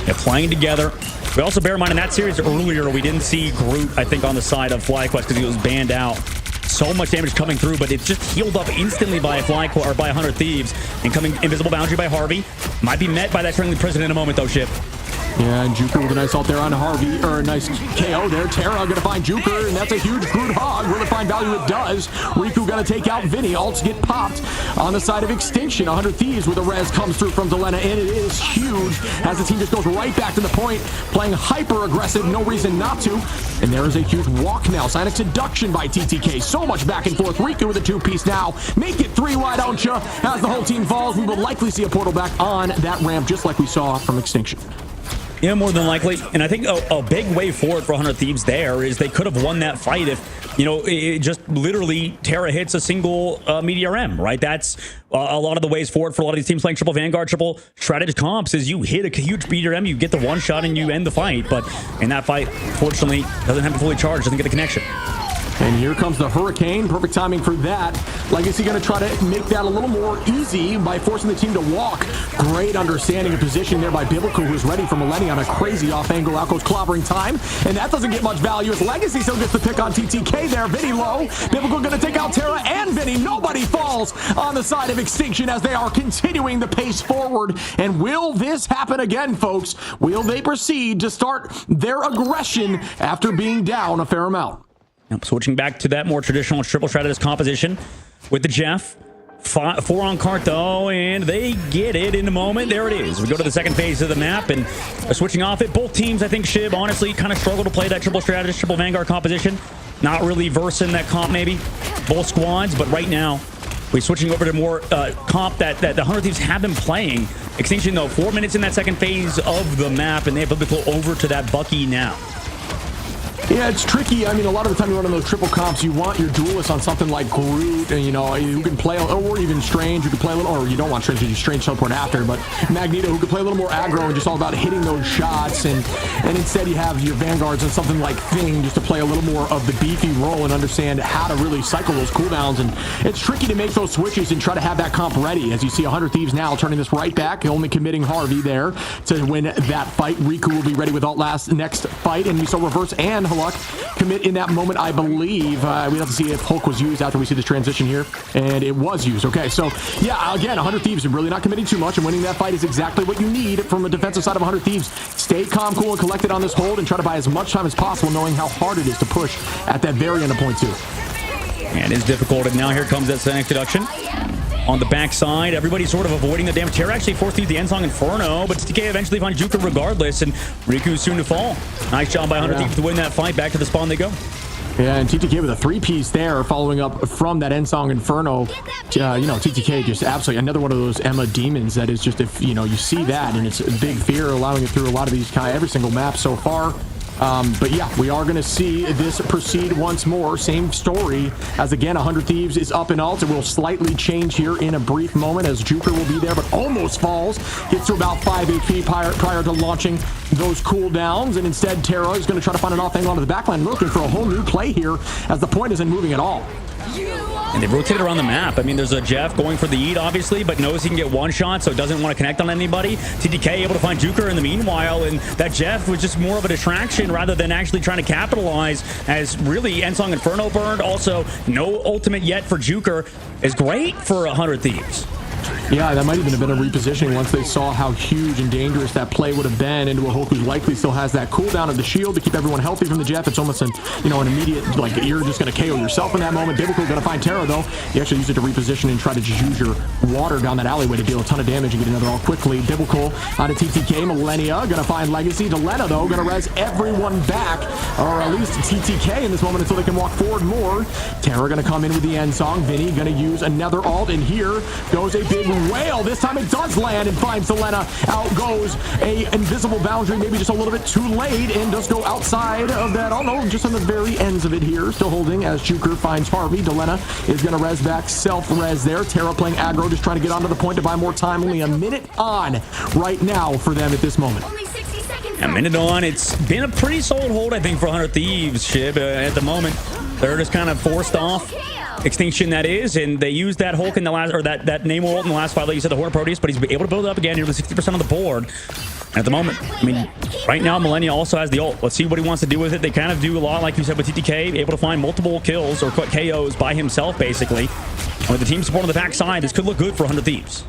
They're playing together. We also bear in mind in that series earlier, we didn't see Groot, I think, on the side of FlyQuest because he was banned out. So much damage coming through, but it's just healed up instantly by FlyQuest or by 100 Thieves. Incoming Invisible Boundary by Harvey. Might be met by that friendly prison in a moment, though, Ship.
Yeah, and Juker with a nice ult there on Harvey, or a nice KO there. Terra gonna find Juker, and that's a huge Groot hog. Will it find value? It does. Riku gonna take out Vinny. Ults get popped on the side of Extinction. 100 Thieves with a res comes through from Delena, and it is huge as the team just goes right back to the point, playing hyper aggressive, no reason not to. And there is a huge walk now. Sonic Seduction by TTK. So much back and forth. Riku with a two-piece now. Make it 3 wide, don't ya? As the whole team falls, we will likely see a portal back on that ramp, just like we saw from Extinction.
Yeah, more than likely. And I think a big way forward for 100 Thieves there is they could have won that fight if, you know, it just literally Terra hits a single Meteor M, right? That's a lot of the ways forward for a lot of these teams playing triple Vanguard, triple strategist comps is you hit a huge Meteor M, you get the one shot and you end the fight. But in that fight, fortunately, doesn't have it fully charged, doesn't get the connection.
And here comes the Hurricane. Perfect timing for that. Legacy going to try to make that a little more easy by forcing the team to walk. Great understanding of position there by Biblical, who's ready for Millennium on a crazy off-angle. Out goes clobbering time. And that doesn't get much value as Legacy still gets the pick on TTK there. Vinny low. Biblical going to take out Terra and Vinny. Nobody falls on the side of Extinction as they are continuing the pace forward. And will this happen again, folks? Will they proceed to start their aggression after being down a fair amount?
Switching back to that more traditional triple strategist composition with the Jeff. 4 on cart though, and they get it in a moment. There it is. We go to the second phase of the map and switching off it. Both teams, I think, Shib, honestly, kind of struggle to play that triple strategist, triple Vanguard composition. Not really versing that comp, maybe. Both squads, but right now, we're switching over to more comp that the 100 Thieves have been playing. Extinction, though, 4 minutes in that second phase of the map, and they have to go over to that Bucky now.
Yeah, it's tricky. I mean, a lot of the time you run on those triple comps, you want your duelist on something like Groot, and, you know, who can play, or even Strange, who can play a little, or you don't want Strange, because you Strange teleport after, but Magneto, who can play a little more aggro and just all about hitting those shots, and instead you have your Vanguards on something like Thing, just to play a little more of the beefy role and understand how to really cycle those cooldowns, and it's tricky to make those switches and try to have that comp ready, as you see 100 Thieves now turning this right back, only committing Harvey there to win that fight. Riku will be ready with alt next fight, and we saw Reverse and Hulk commit in that moment, I believe. We have to see if Hulk was used after we see this transition here, and it was used. Okay, so yeah, again, 100 Thieves are really not committing too much, and winning that fight is exactly what you need from the defensive side of 100 Thieves. Stay calm, cool, and collected on this hold, and try to buy as much time as possible, knowing how hard it is to push at that very end of point 2.
And it's difficult, and now here comes that Sonic Seduction. On the backside, everybody's sort of avoiding the damage. Terra actually forced through the Endsong Inferno, but TK eventually finds Juker regardless, and Riku's soon to fall. Nice job by 100 Thieves to win that fight. Back to the spawn they go.
Yeah, and TTK with a 3-piece there, following up from that Endsong Inferno. You know, TTK just absolutely another one of those Emma demons that is just, if you know, you see that, and it's a big fear, allowing it through a lot of these kind of every single map so far. But yeah, we are going to see this proceed once more. Same story as, again, 100 Thieves is up and alt. It will slightly change here in a brief moment as Juker will be there, but almost falls. Gets to about 5 HP prior to launching those cooldowns, and instead Terra is going to try to find an off angle onto the backline, looking for a whole new play here as the point isn't moving at all.
And they've rotated around the map. I mean, there's a Jeff going for the Eat, obviously, but knows he can get one shot, so doesn't want to connect on anybody. TTK able to find Juker in the meanwhile, and that Jeff was just more of a distraction rather than actually trying to capitalize, as really Endsong Inferno burned. Also, no ultimate yet for Juker is great for 100 Thieves.
Yeah, that might even have been a repositioning once they saw how huge and dangerous that play would have been into a Hulk who likely still has that cooldown of the shield to keep everyone healthy from the Jeff. It's almost an immediate, like, you're just going to KO yourself in that moment. Biblical going to find Terra, though. You actually use it to reposition and try to just use your water down that alleyway to deal a ton of damage and get another all quickly. Biblical on a TTK. Millennia going to find Legacy. Delena, though, going to res everyone back, or at least TTK in this moment until they can walk forward more. Terra going to come in with the end song. Vinny going to use another ult, and here goes a big whale. This time it does land and finds Delena. Out goes a invisible boundary, maybe just a little bit too late, and does go outside of that. Oh no, just on the very ends of it here. Still holding as Juker finds Harvey. Delena is going to res back, self-res there. Terra playing aggro, just trying to get onto the point to buy more time. Only a minute on right now for them at this moment.
A minute on. It's been a pretty solid hold, I think, for 100 Thieves, Shib. At the moment, they're just kind of forced off. Extinction, that is, and they used that Hulk in the last, or that Namor ult in the last fight, like you said, the Horn Proteus, but he's able to build it up again, nearly 60% of the board. At the moment, I mean, right now, Millennia also has the ult. Let's see what he wants to do with it. They kind of do a lot, like you said, with TTK, able to find multiple kills or KOs by himself, basically. And with the team support on the backside, this could look good for 100 Thieves.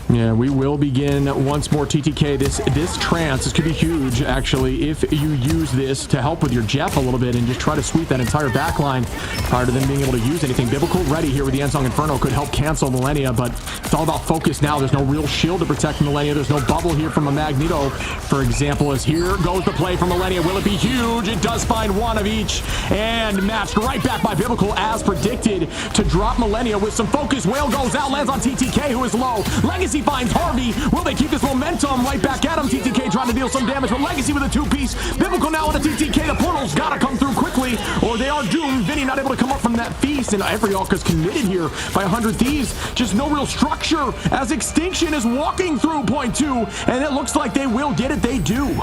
Yeah, we will begin once more TTK. This trance, this could be huge, actually, if you use this to help with your Jeff a little bit and just try to sweep that entire back line prior to them being able to use anything. Biblical ready here with the Endsong Inferno could help cancel Millennia, but it's all about focus now. There's no real shield to protect Millennia. There's no bubble here from a Magneto, for example, as here goes the play from Millennia. Will it be huge? It does find one of each, and matched right back by Biblical as predicted to drop Millennia with some focus. Whale goes out, lands on TTK, who is low. Legacy finds Harvey. Will they keep this momentum right back at him? TTK trying to deal some damage, but Legacy with a two-piece. Biblical now on a TTK. The portal's got to come through quickly, or they are doomed. Vinny not able to come up from that feast, and every Alka's committed here by 100 Thieves. Just no real structure as Extinction is walking through point 2, and it looks like they will get it. They do.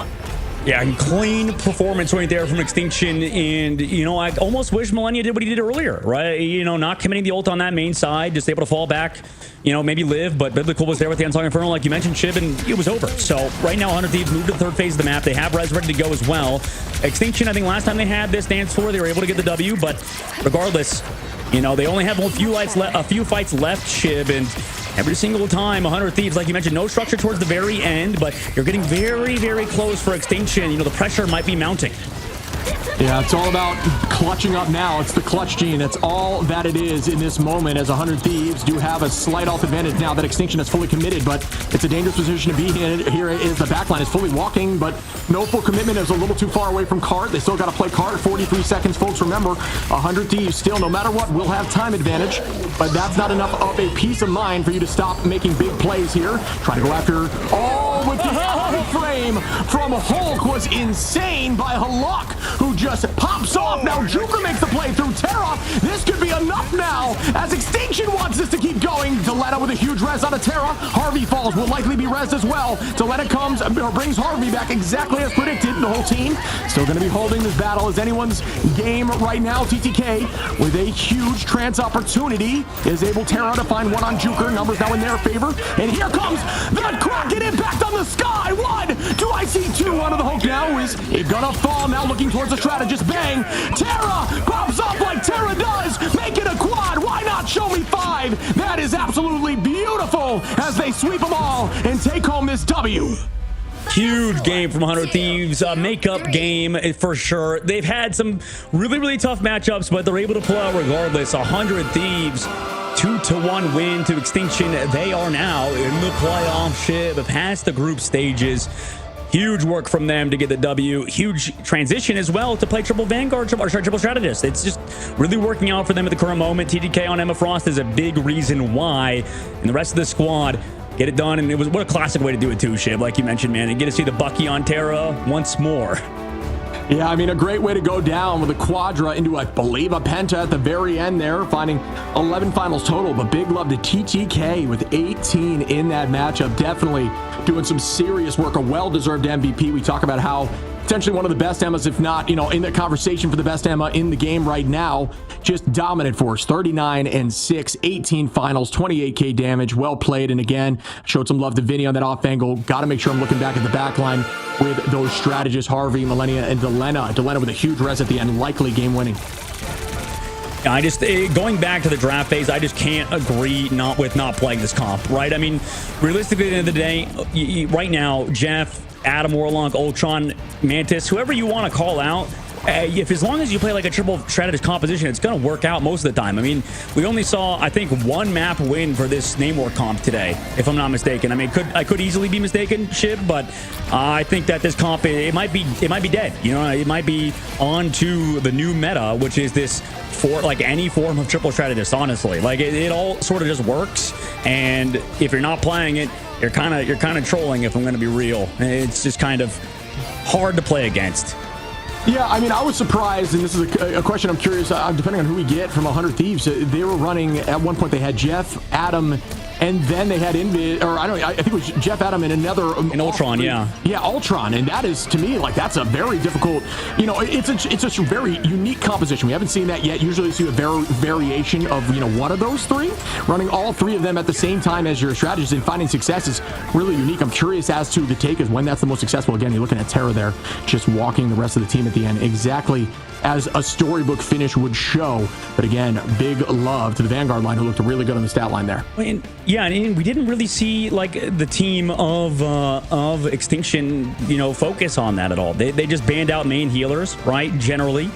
Yeah, clean performance right there from Extinction, and, I almost wish Millennia did what he did earlier, right? Not committing the ult on that main side, just able to fall back, maybe live, but Biblical was there with the Endsong Inferno, like you mentioned, Shib, and it was over. So right now, 100 Thieves moved to the third phase of the map. They have res ready to go as well. Extinction, I think last time they had this dance floor, they were able to get the W, but regardless, they only have a few fights left, Shib, and every single time, 100 Thieves, like you mentioned, no structure towards the very end, but you're getting very, very close for Extinction. The pressure might be mounting.
Yeah, it's all about clutching up now. It's the clutch gene. That's all that it is in this moment, as 100 Thieves do have a slight off advantage now that Extinction is fully committed, but it's a dangerous position to be in. Here is the backline is fully walking, but no full commitment. Is a little too far away from Cart. They still got to play Cart. 43 seconds, folks. Remember, 100 Thieves still, no matter what, will have time advantage, but that's not enough of a peace of mind for you to stop making big plays here. Try to go after all with the frame from Hulk was insane by Halak, who just pops off. Now Juker makes the play through Terra. This could be enough now, as Extinction wants this to keep going. Delena with a huge res on a Terra. Harvey falls, will likely be res as well. Delena comes, or brings Harvey back exactly as predicted. The whole team still going to be holding this battle as anyone's game right now. TTK with a huge trance opportunity is able Terra to find one on Juker. Numbers now in their favor, and here comes the Kraken impact on the sky. One, do I see two onto the Hulk now? Is it gonna fall now? Looking towards the strategist. Bang! Terra pops up like Terra does. Make it a quad. Why not show me 5? That is absolutely beautiful as they sweep them all and take home this W.
Huge game from 100 Thieves. Makeup game for sure. They've had some really, really tough matchups, but they're able to pull out regardless. 100 Thieves, 2-1 win to Extinction. They are now in the playoff ship past the group stages. Huge work from them to get the W. Huge transition as well to play triple Vanguard, triple strategist. It's just really working out for them at the current moment. TTK on Emma Frost is a big reason why. And the rest of the squad get it done. And it was what a classic way to do it too, Shib, like you mentioned, man. And get to see the Bucky on Terra once more.
Yeah, I mean, a great way to go down with a quadra into, I believe, a penta at the very end there, finding 11 finals total. But big love to TTK with 18 in that matchup. Definitely doing some serious work, a well-deserved MVP. We talk about how potentially one of the best Emmas, if not, in the conversation for the best Emma in the game right now. Just dominant force, 39-6, 18 finals, 28k damage, well played. And again, showed some love to Vinny on that off angle. Got to make sure I'm looking back at the back line with those strategists, Harvey, Millennia, and Delena. Delena with a huge res at the end, likely game winning.
I just going back to the draft phase, I just can't agree not playing this comp, right? I mean, realistically, at the end of the day, right now, Jeff, Adam Warlock, Ultron, Mantis, whoever you want to call out, if as long as you play like a triple strategist composition, it's going to work out most of the time. I mean, we only saw, I think, one map win for this Namor comp today, if I'm not mistaken. I mean, I could easily be mistaken, Shib, but I think that this comp, it might be dead. You know, it might be on to the new meta, which is this for like any form of triple strategist. Honestly, like it all sort of just works. And if you're not playing it, you're kind of trolling. If I'm going to be real, it's just kind of hard to play against.
Yeah, I mean, I was surprised, and this is a question I'm curious, depending on who we get from 100 Thieves, they were running, at one point they had Jeff, Adam, and then they had I think it was Jeff, Adam, and another...
An Ultron, yeah.
Yeah, Ultron, and that is, to me, like, that's a very difficult, you know, it's a very unique composition. We haven't seen that yet. Usually you see a variation of, you know, one of those three. Running all three of them at the same time as your strategist and finding success is really unique. I'm curious as to the take is when that's the most successful. Again, you're looking at Terra there, just walking the rest of the team at the end, exactly as a storybook finish would show. But again, big love to the Vanguard line, who looked really good on the stat line there.
Yeah, and we didn't really see like the team of Extinction, you know, focus on that at all. They just banned out main healers, right, generally,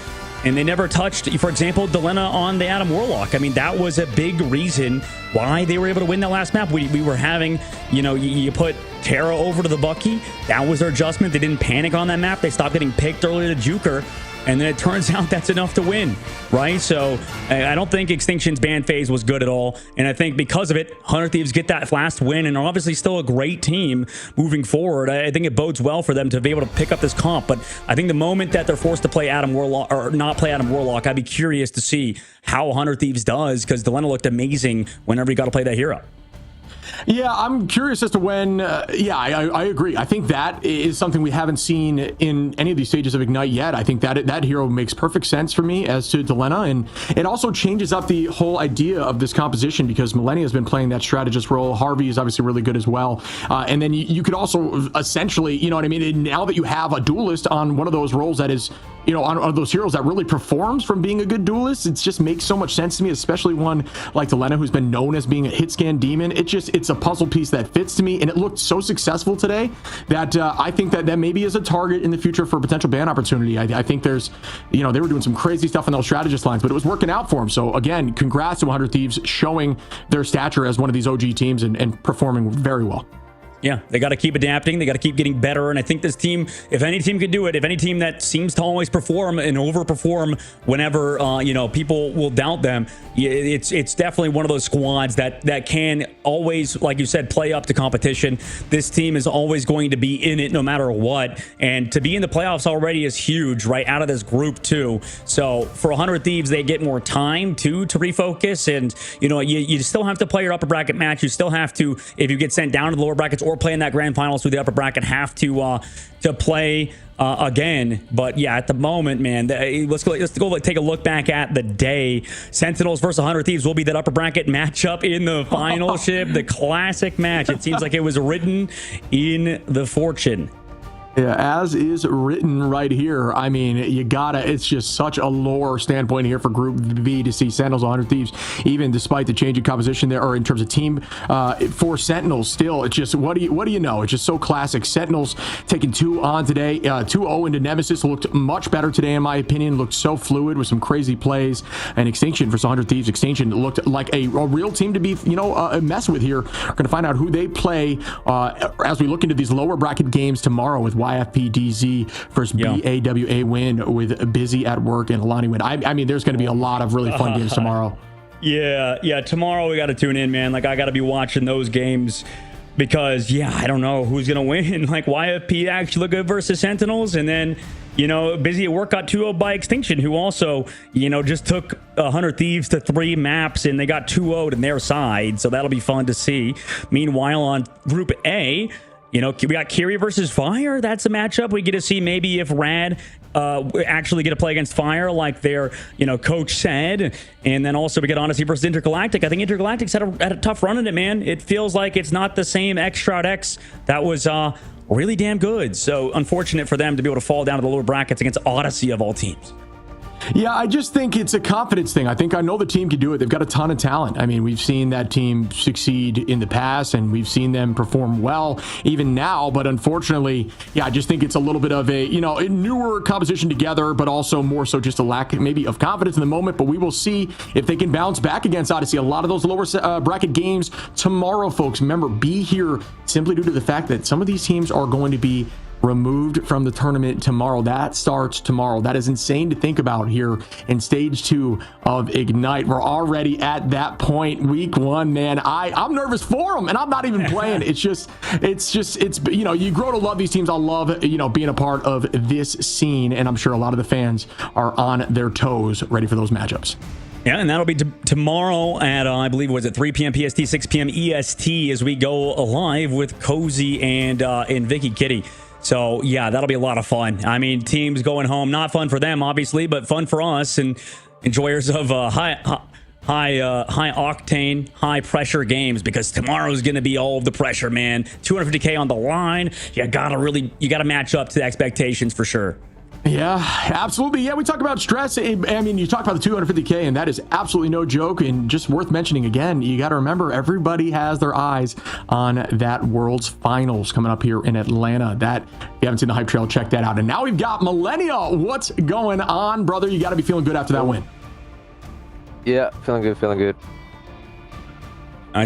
and they never touched, for example, Delena on the Adam Warlock. I mean, that was a big reason why they were able to win that last map. We were having, you know, you put Terra over to the Bucky. That was their adjustment. They didn't panic on that map. They stopped getting picked early to Juker. And then it turns out that's enough to win, right? So I don't think Extinction's ban phase was good at all. And I think because of it, 100 Thieves get that last win and are obviously still a great team moving forward. I think it bodes well for them to be able to pick up this comp. But I think the moment that they're forced to play Adam Warlock or not play Adam Warlock, I'd be curious to see how 100 Thieves does, because Delena looked amazing whenever he got to play that hero.
Yeah, I'm curious as to when, I agree. I think that is something we haven't seen in any of these stages of Ignite yet. I think that hero makes perfect sense for me as to Delena, and it also changes up the whole idea of this composition, because Millennia has been playing that strategist role. Harvey is obviously really good as well. And then you could also essentially, you know what I mean, now that you have a duelist on one of those roles that is, you know, on those heroes that really performs from being a good duelist, it just makes so much sense to me, especially one like Delena, who's been known as being a hit scan demon. It's a puzzle piece that fits to me, and it looked so successful today that I think that maybe is a target in the future for potential ban opportunity. I think there's, you know, they were doing some crazy stuff on those strategist lines, but it was working out for them. So again, congrats to 100 Thieves showing their stature as one of these OG teams and performing very well.
Yeah, they got to keep adapting. They got to keep getting better. And I think this team, if any team could do it, if any team that seems to always perform and overperform whenever, you know, people will doubt them, it's definitely one of those squads that can always, like you said, play up to competition. This team is always going to be in it no matter what. And to be in the playoffs already is huge, right, out of this group too. So for 100 Thieves, they get more time to refocus. And, you know, you still have to play your upper bracket match. You still have to, if you get sent down to the lower brackets or play in that grand finals through the upper bracket, have to play again. But yeah, at the moment, man, let's go take a look back at the day. Sentinels versus 100 Thieves will be that upper bracket matchup in the final ship, the classic match. It seems like it was written in the fortune.
Yeah, as is written right here. I mean, it's just such a lore standpoint here for Group V to see Sentinels 100 Thieves, even despite the change in composition there, or in terms of team for Sentinels. Still, it's just, what do you know? It's just so classic. Sentinels taking 2 on today, 2-0 into Nemesis, looked much better today, in my opinion. Looked so fluid with some crazy plays. And Extinction versus 100 Thieves. Extinction looked like a real team to be, you know, mess with here. We're going to find out who they play as we look into these lower bracket games tomorrow with YFPDZ versus BAWA Win with Busy at Work and Alani Win. I mean, there's going to be a lot of really fun games tomorrow.
Yeah. Tomorrow we got to tune in, man. Like, I got to be watching those games because, yeah, I don't know who's going to win. Like, YFP actually look good versus Sentinels, and then, you know, Busy at Work got 2-0 by Extinction, who also, you know, just took 100 Thieves to 3 maps, and they got 2-0'd in their side, so that'll be fun to see. Meanwhile, on Group A, you know, we got Kiri versus Fire. That's a matchup we get to see maybe if Rad actually get to play against Fire like their, you know, coach said. And then also we get Odyssey versus Intergalactic. I think Intergalactic's had a tough run in it, man. It feels like it's not the same Extra X that was really damn good. So unfortunate for them to be able to fall down to the lower brackets against Odyssey of all teams.
Yeah, I just think it's a confidence thing. I know the team can do it. They've got a ton of talent. I mean, we've seen that team succeed in the past, and we've seen them perform well even now. But unfortunately, yeah, I just think it's a little bit of a newer composition together, but also more so just a lack maybe of confidence in the moment. But we will see if they can bounce back against Odyssey. A lot of those lower bracket games tomorrow, folks. Remember, be here simply due to the fact that some of these teams are going to be removed from the tournament tomorrow. That starts tomorrow. That is insane to think about here in stage 2 of Ignite. We're already at that point. Week 1, man. I'm nervous for them, and I'm not even playing. It's you grow to love these teams. I love being a part of this scene, and I'm sure a lot of the fans are on their toes ready for those matchups.
Yeah, and that'll be tomorrow at, I believe, was it 3 p.m. PST, 6 p.m. EST as we go live with Cozy and Vicky Kitty. So, yeah, that'll be a lot of fun. I mean, teams going home, not fun for them, obviously, but fun for us and enjoyers of high octane, high pressure games, because tomorrow's going to be all of the pressure, man. 250K on the line. You got to match up to the expectations for sure.
Yeah, absolutely. Yeah, we talk about stress. I mean, you talk about the 250K, and that is absolutely no joke. And just worth mentioning again, you got to remember, everybody has their eyes on that World's Finals coming up here in Atlanta. That, if you haven't seen the hype trail, check that out. And now we've got Millennial. What's going on, brother? You got to be feeling good after that win.
Yeah, feeling good.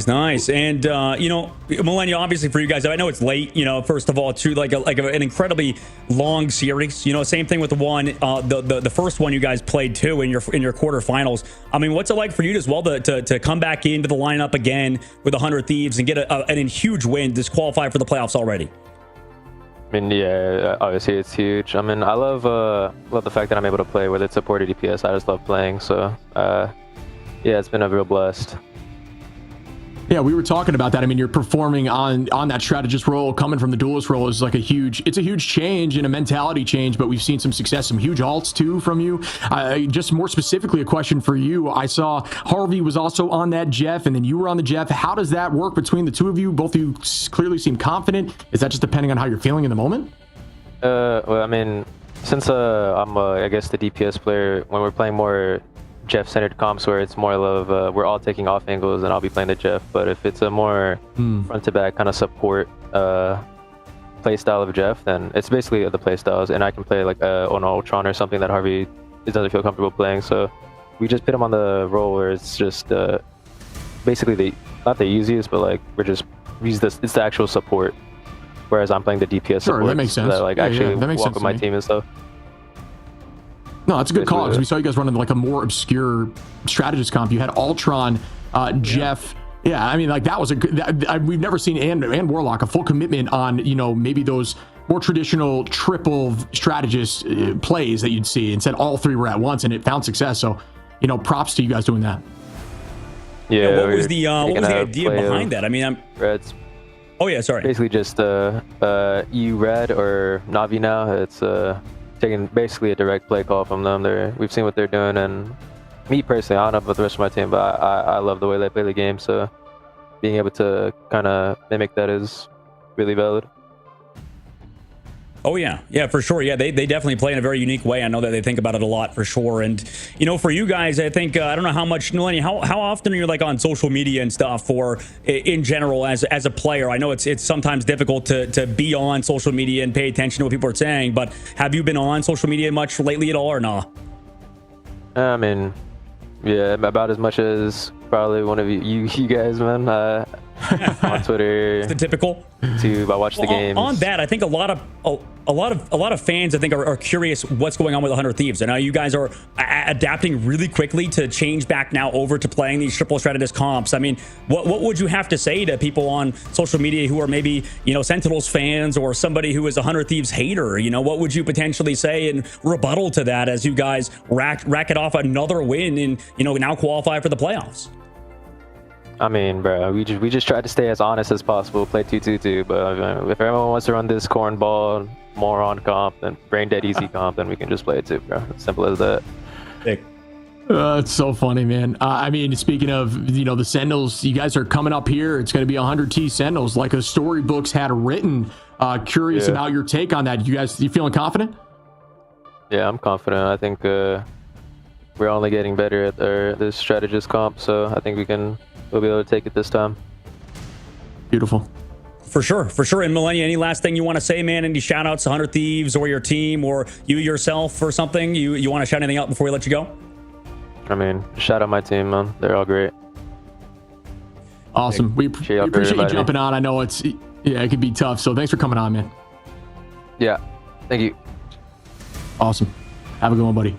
Nice. And, Millennial, obviously for you guys, I know it's late, first of all, too, like an incredibly long series, same thing with the one, the first one you guys played too in your quarterfinals. I mean, what's it like for you as well to come back into the lineup again with 100 Thieves and get a huge win, disqualify for the playoffs already?
I mean, yeah, obviously it's huge. I mean, I love the fact that I'm able to play with it supported DPS. I just love playing. So, yeah, it's been a real blast.
Yeah, we were talking about that. I mean, you're performing on that strategist role, coming from the duelist role is like it's a huge change and a mentality change, but we've seen some success, some huge alts too from you. Just more specifically, a question for you. I saw Harvey was also on that Jeff, and then you were on the Jeff. How does that work between the two of you? Both of you clearly seem confident. Is that just depending on how you're feeling in the moment?
Well, I mean, since I'm, I guess, the DPS player, when we're playing more Jeff-centered comps where it's more of we're all taking off angles and I'll be playing the Jeff, but if it's a more front-to-back kind of support play style of Jeff, then it's basically the play styles, and I can play like on Ultron or something that Harvey doesn't feel comfortable playing, so we just put him on the role where it's just basically not the easiest, but like it's the actual support, whereas I'm playing the DPS support.
That makes sense.
That actually walk with my team and stuff.
No, that's a good call, because we saw you guys running like a more obscure strategist comp. You had Ultron, Jeff. Yeah, I mean, like that was we've never seen and Warlock a full commitment on maybe those more traditional triple strategist plays that you'd see. Instead, all three were at once, and it found success. So, props to you guys doing that.
Yeah. What was the idea behind that? I mean,
Reds.
Oh yeah, sorry.
Basically, just EU Red or Navi now. It's taking basically a direct play call from them. We've seen what they're doing, and me personally, I don't know about the rest of my team, but I love the way they play the game, so being able to kind of mimic that is really valid.
Oh yeah, for sure. Yeah, they definitely play in a very unique way. I know that they think about it a lot for sure. And for you guys, I think I don't know how much, how often are you like on social media and stuff, or in general as a player? I know it's sometimes difficult to be on social media and pay attention to what people are saying, but have you been on social media much lately at all, or nah?
I mean, yeah, about as much as probably one of you guys, man. On Twitter,
it's the typical.
YouTube, I watch the games.
On that, I think a lot of fans, I think, are curious what's going on with 100 Thieves. I know you guys are adapting really quickly to change back now over to playing these triple strategist comps. I mean, what would you have to say to people on social media who are maybe Sentinels fans, or somebody who is a 100 Thieves hater? What would you potentially say in rebuttal to that as you guys rack it off another win and now qualify for the playoffs?
I mean, bro, we just try to stay as honest as possible, play 2-2-2, but if everyone wants to run this cornball, moron comp, and brain dead easy comp, then we can just play it too, bro. It's simple as that.
It's so funny, man. I mean, speaking of, the Sentinels, you guys are coming up here. It's going to be 100T Sentinels, like the storybooks had written. Curious about your take on that. You feeling confident?
Yeah, I'm confident. I think we're only getting better at this strategist comp, so I think we'll be able to take it this time.
Beautiful.
For sure. And Millennia, any last thing you want to say, man? Any shout outs to 100 Thieves or your team or you yourself or something? You want to shout anything out before we let you go?
I mean, shout out my team, man. They're all great.
Awesome. We appreciate you jumping on. I know it can be tough. So thanks for coming on, man.
Yeah. Thank you.
Awesome. Have a good one, buddy.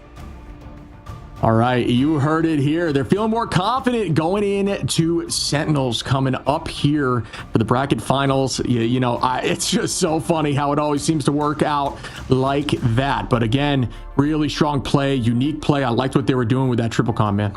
All right, you heard it here. They're feeling more confident going into Sentinels coming up here for the bracket finals. It's just so funny how it always seems to work out like that. But again, really strong play, unique play. I liked what they were doing with that triple con, man.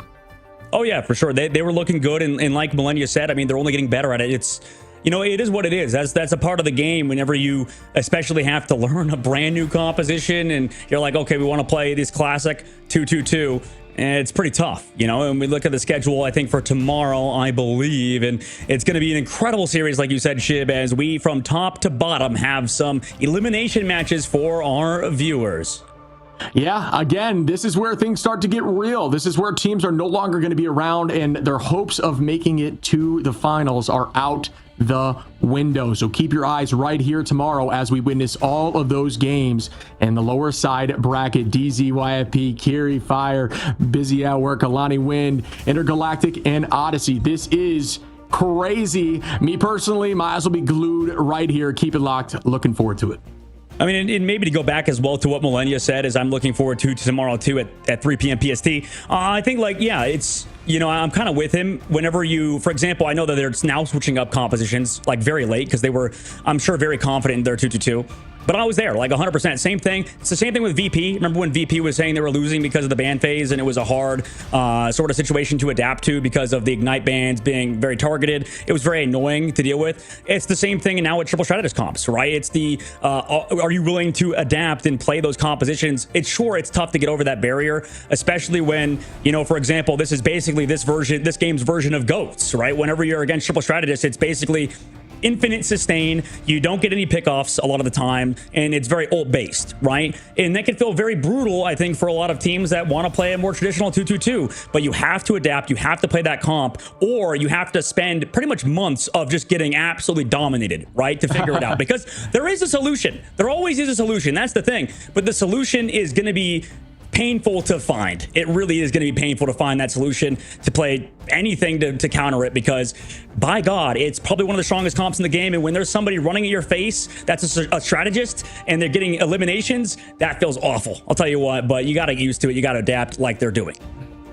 Oh, yeah, for sure. They were looking good. And like Millennia said, I mean, they're only getting better at it. It's, it is what it is. That's a part of the game whenever you especially have to learn a brand new composition and you're like, okay, we want to play this classic 2-2-2. And it's pretty tough, and we look at the schedule, I think, for tomorrow, I believe, and it's going to be an incredible series, like you said, Shib, as we, from top to bottom, have some elimination matches for our viewers.
Yeah, again, this is where things start to get real. This is where teams are no longer going to be around, and their hopes of making it to the finals are out the window. So keep your eyes right here tomorrow as we witness all of those games in the lower side bracket. DZ, YFP, Kiri, Fire, Busy at Work, Alani Wind, Intergalactic, and Odyssey. This is crazy. Me personally, my eyes will be glued right here. Keep it locked. Looking forward to it.
I mean, and maybe to go back as well to what Millennia said, is I'm looking forward to tomorrow too at 3 p.m. PST. I think it's, I'm kind of with him whenever for example, I know that they're now switching up compositions like very late because they were, I'm sure, very confident in their 2-2-2. But I was there, like 100%. Same thing. It's the same thing with VP. Remember when VP was saying they were losing because of the ban phase, and it was a hard sort of situation to adapt to because of the Ignite bans being very targeted. It was very annoying to deal with. It's the same thing now with triple strategist comps, right? It's the, are you willing to adapt and play those compositions? It's tough to get over that barrier, especially when, for example, this is basically this game's version of GOATs, right? Whenever you're against triple strategists, it's basically infinite sustain. You don't get any pickoffs a lot of the time, and it's very ult based, right? And that can feel very brutal, I think, for a lot of teams that want to play a more traditional 2-2-2. But you have to adapt, you have to play that comp, or you have to spend pretty much months of just getting absolutely dominated, right, to figure it out. Because there is a solution. There always is a solution. That's the thing. But the solution is going to be painful to find. It really is going to be painful to find that solution, to play anything to counter it, because by God, it's probably one of the strongest comps in the game. And when there's somebody running at your face that's a strategist and they're getting eliminations, that feels awful. I'll tell you what, but you got to get used to it. You got to adapt like they're doing.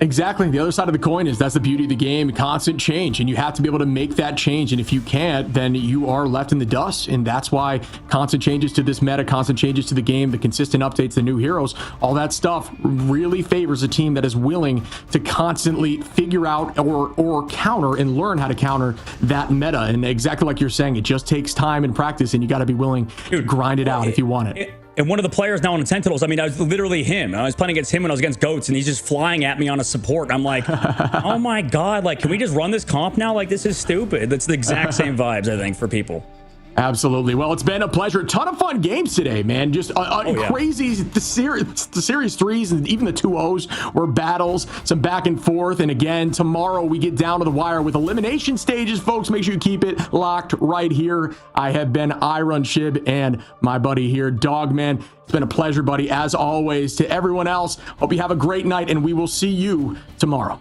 Exactly. The other side of the coin is that's the beauty of the game, constant change, and you have to be able to make that change. And if you can't, then you are left in the dust. And that's why constant changes to this meta, constant changes to the game, the consistent updates, the new heroes, all that stuff really favors a team that is willing to constantly figure out or counter and learn how to counter that meta. And exactly like you're saying, it just takes time and practice, and you got to be willing to grind it out if you want it.
And one of the players now on Sentinels, I mean, I was literally him. I was playing against him when I was against GOATs, and he's just flying at me on a support. I'm like, oh my God, like, can we just run this comp now? Like, this is stupid. That's the exact same vibes, I think, for people.
Absolutely. Well, it's been a pleasure. Ton of fun games today, man. Just crazy. The series threes and even the 2-0s were battles, some back and forth. And again, tomorrow we get down to the wire with elimination stages, folks. Make sure you keep it locked right here. I have been Run Shib and my buddy here, Dogman. It's been a pleasure, buddy, as always. To everyone else, hope you have a great night, and we will see you tomorrow.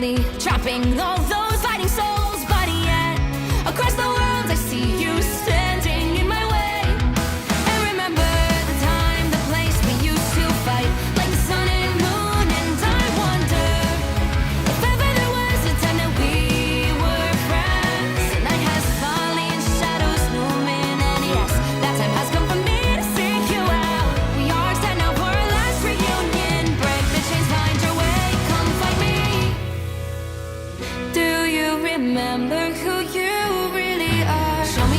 trapping all the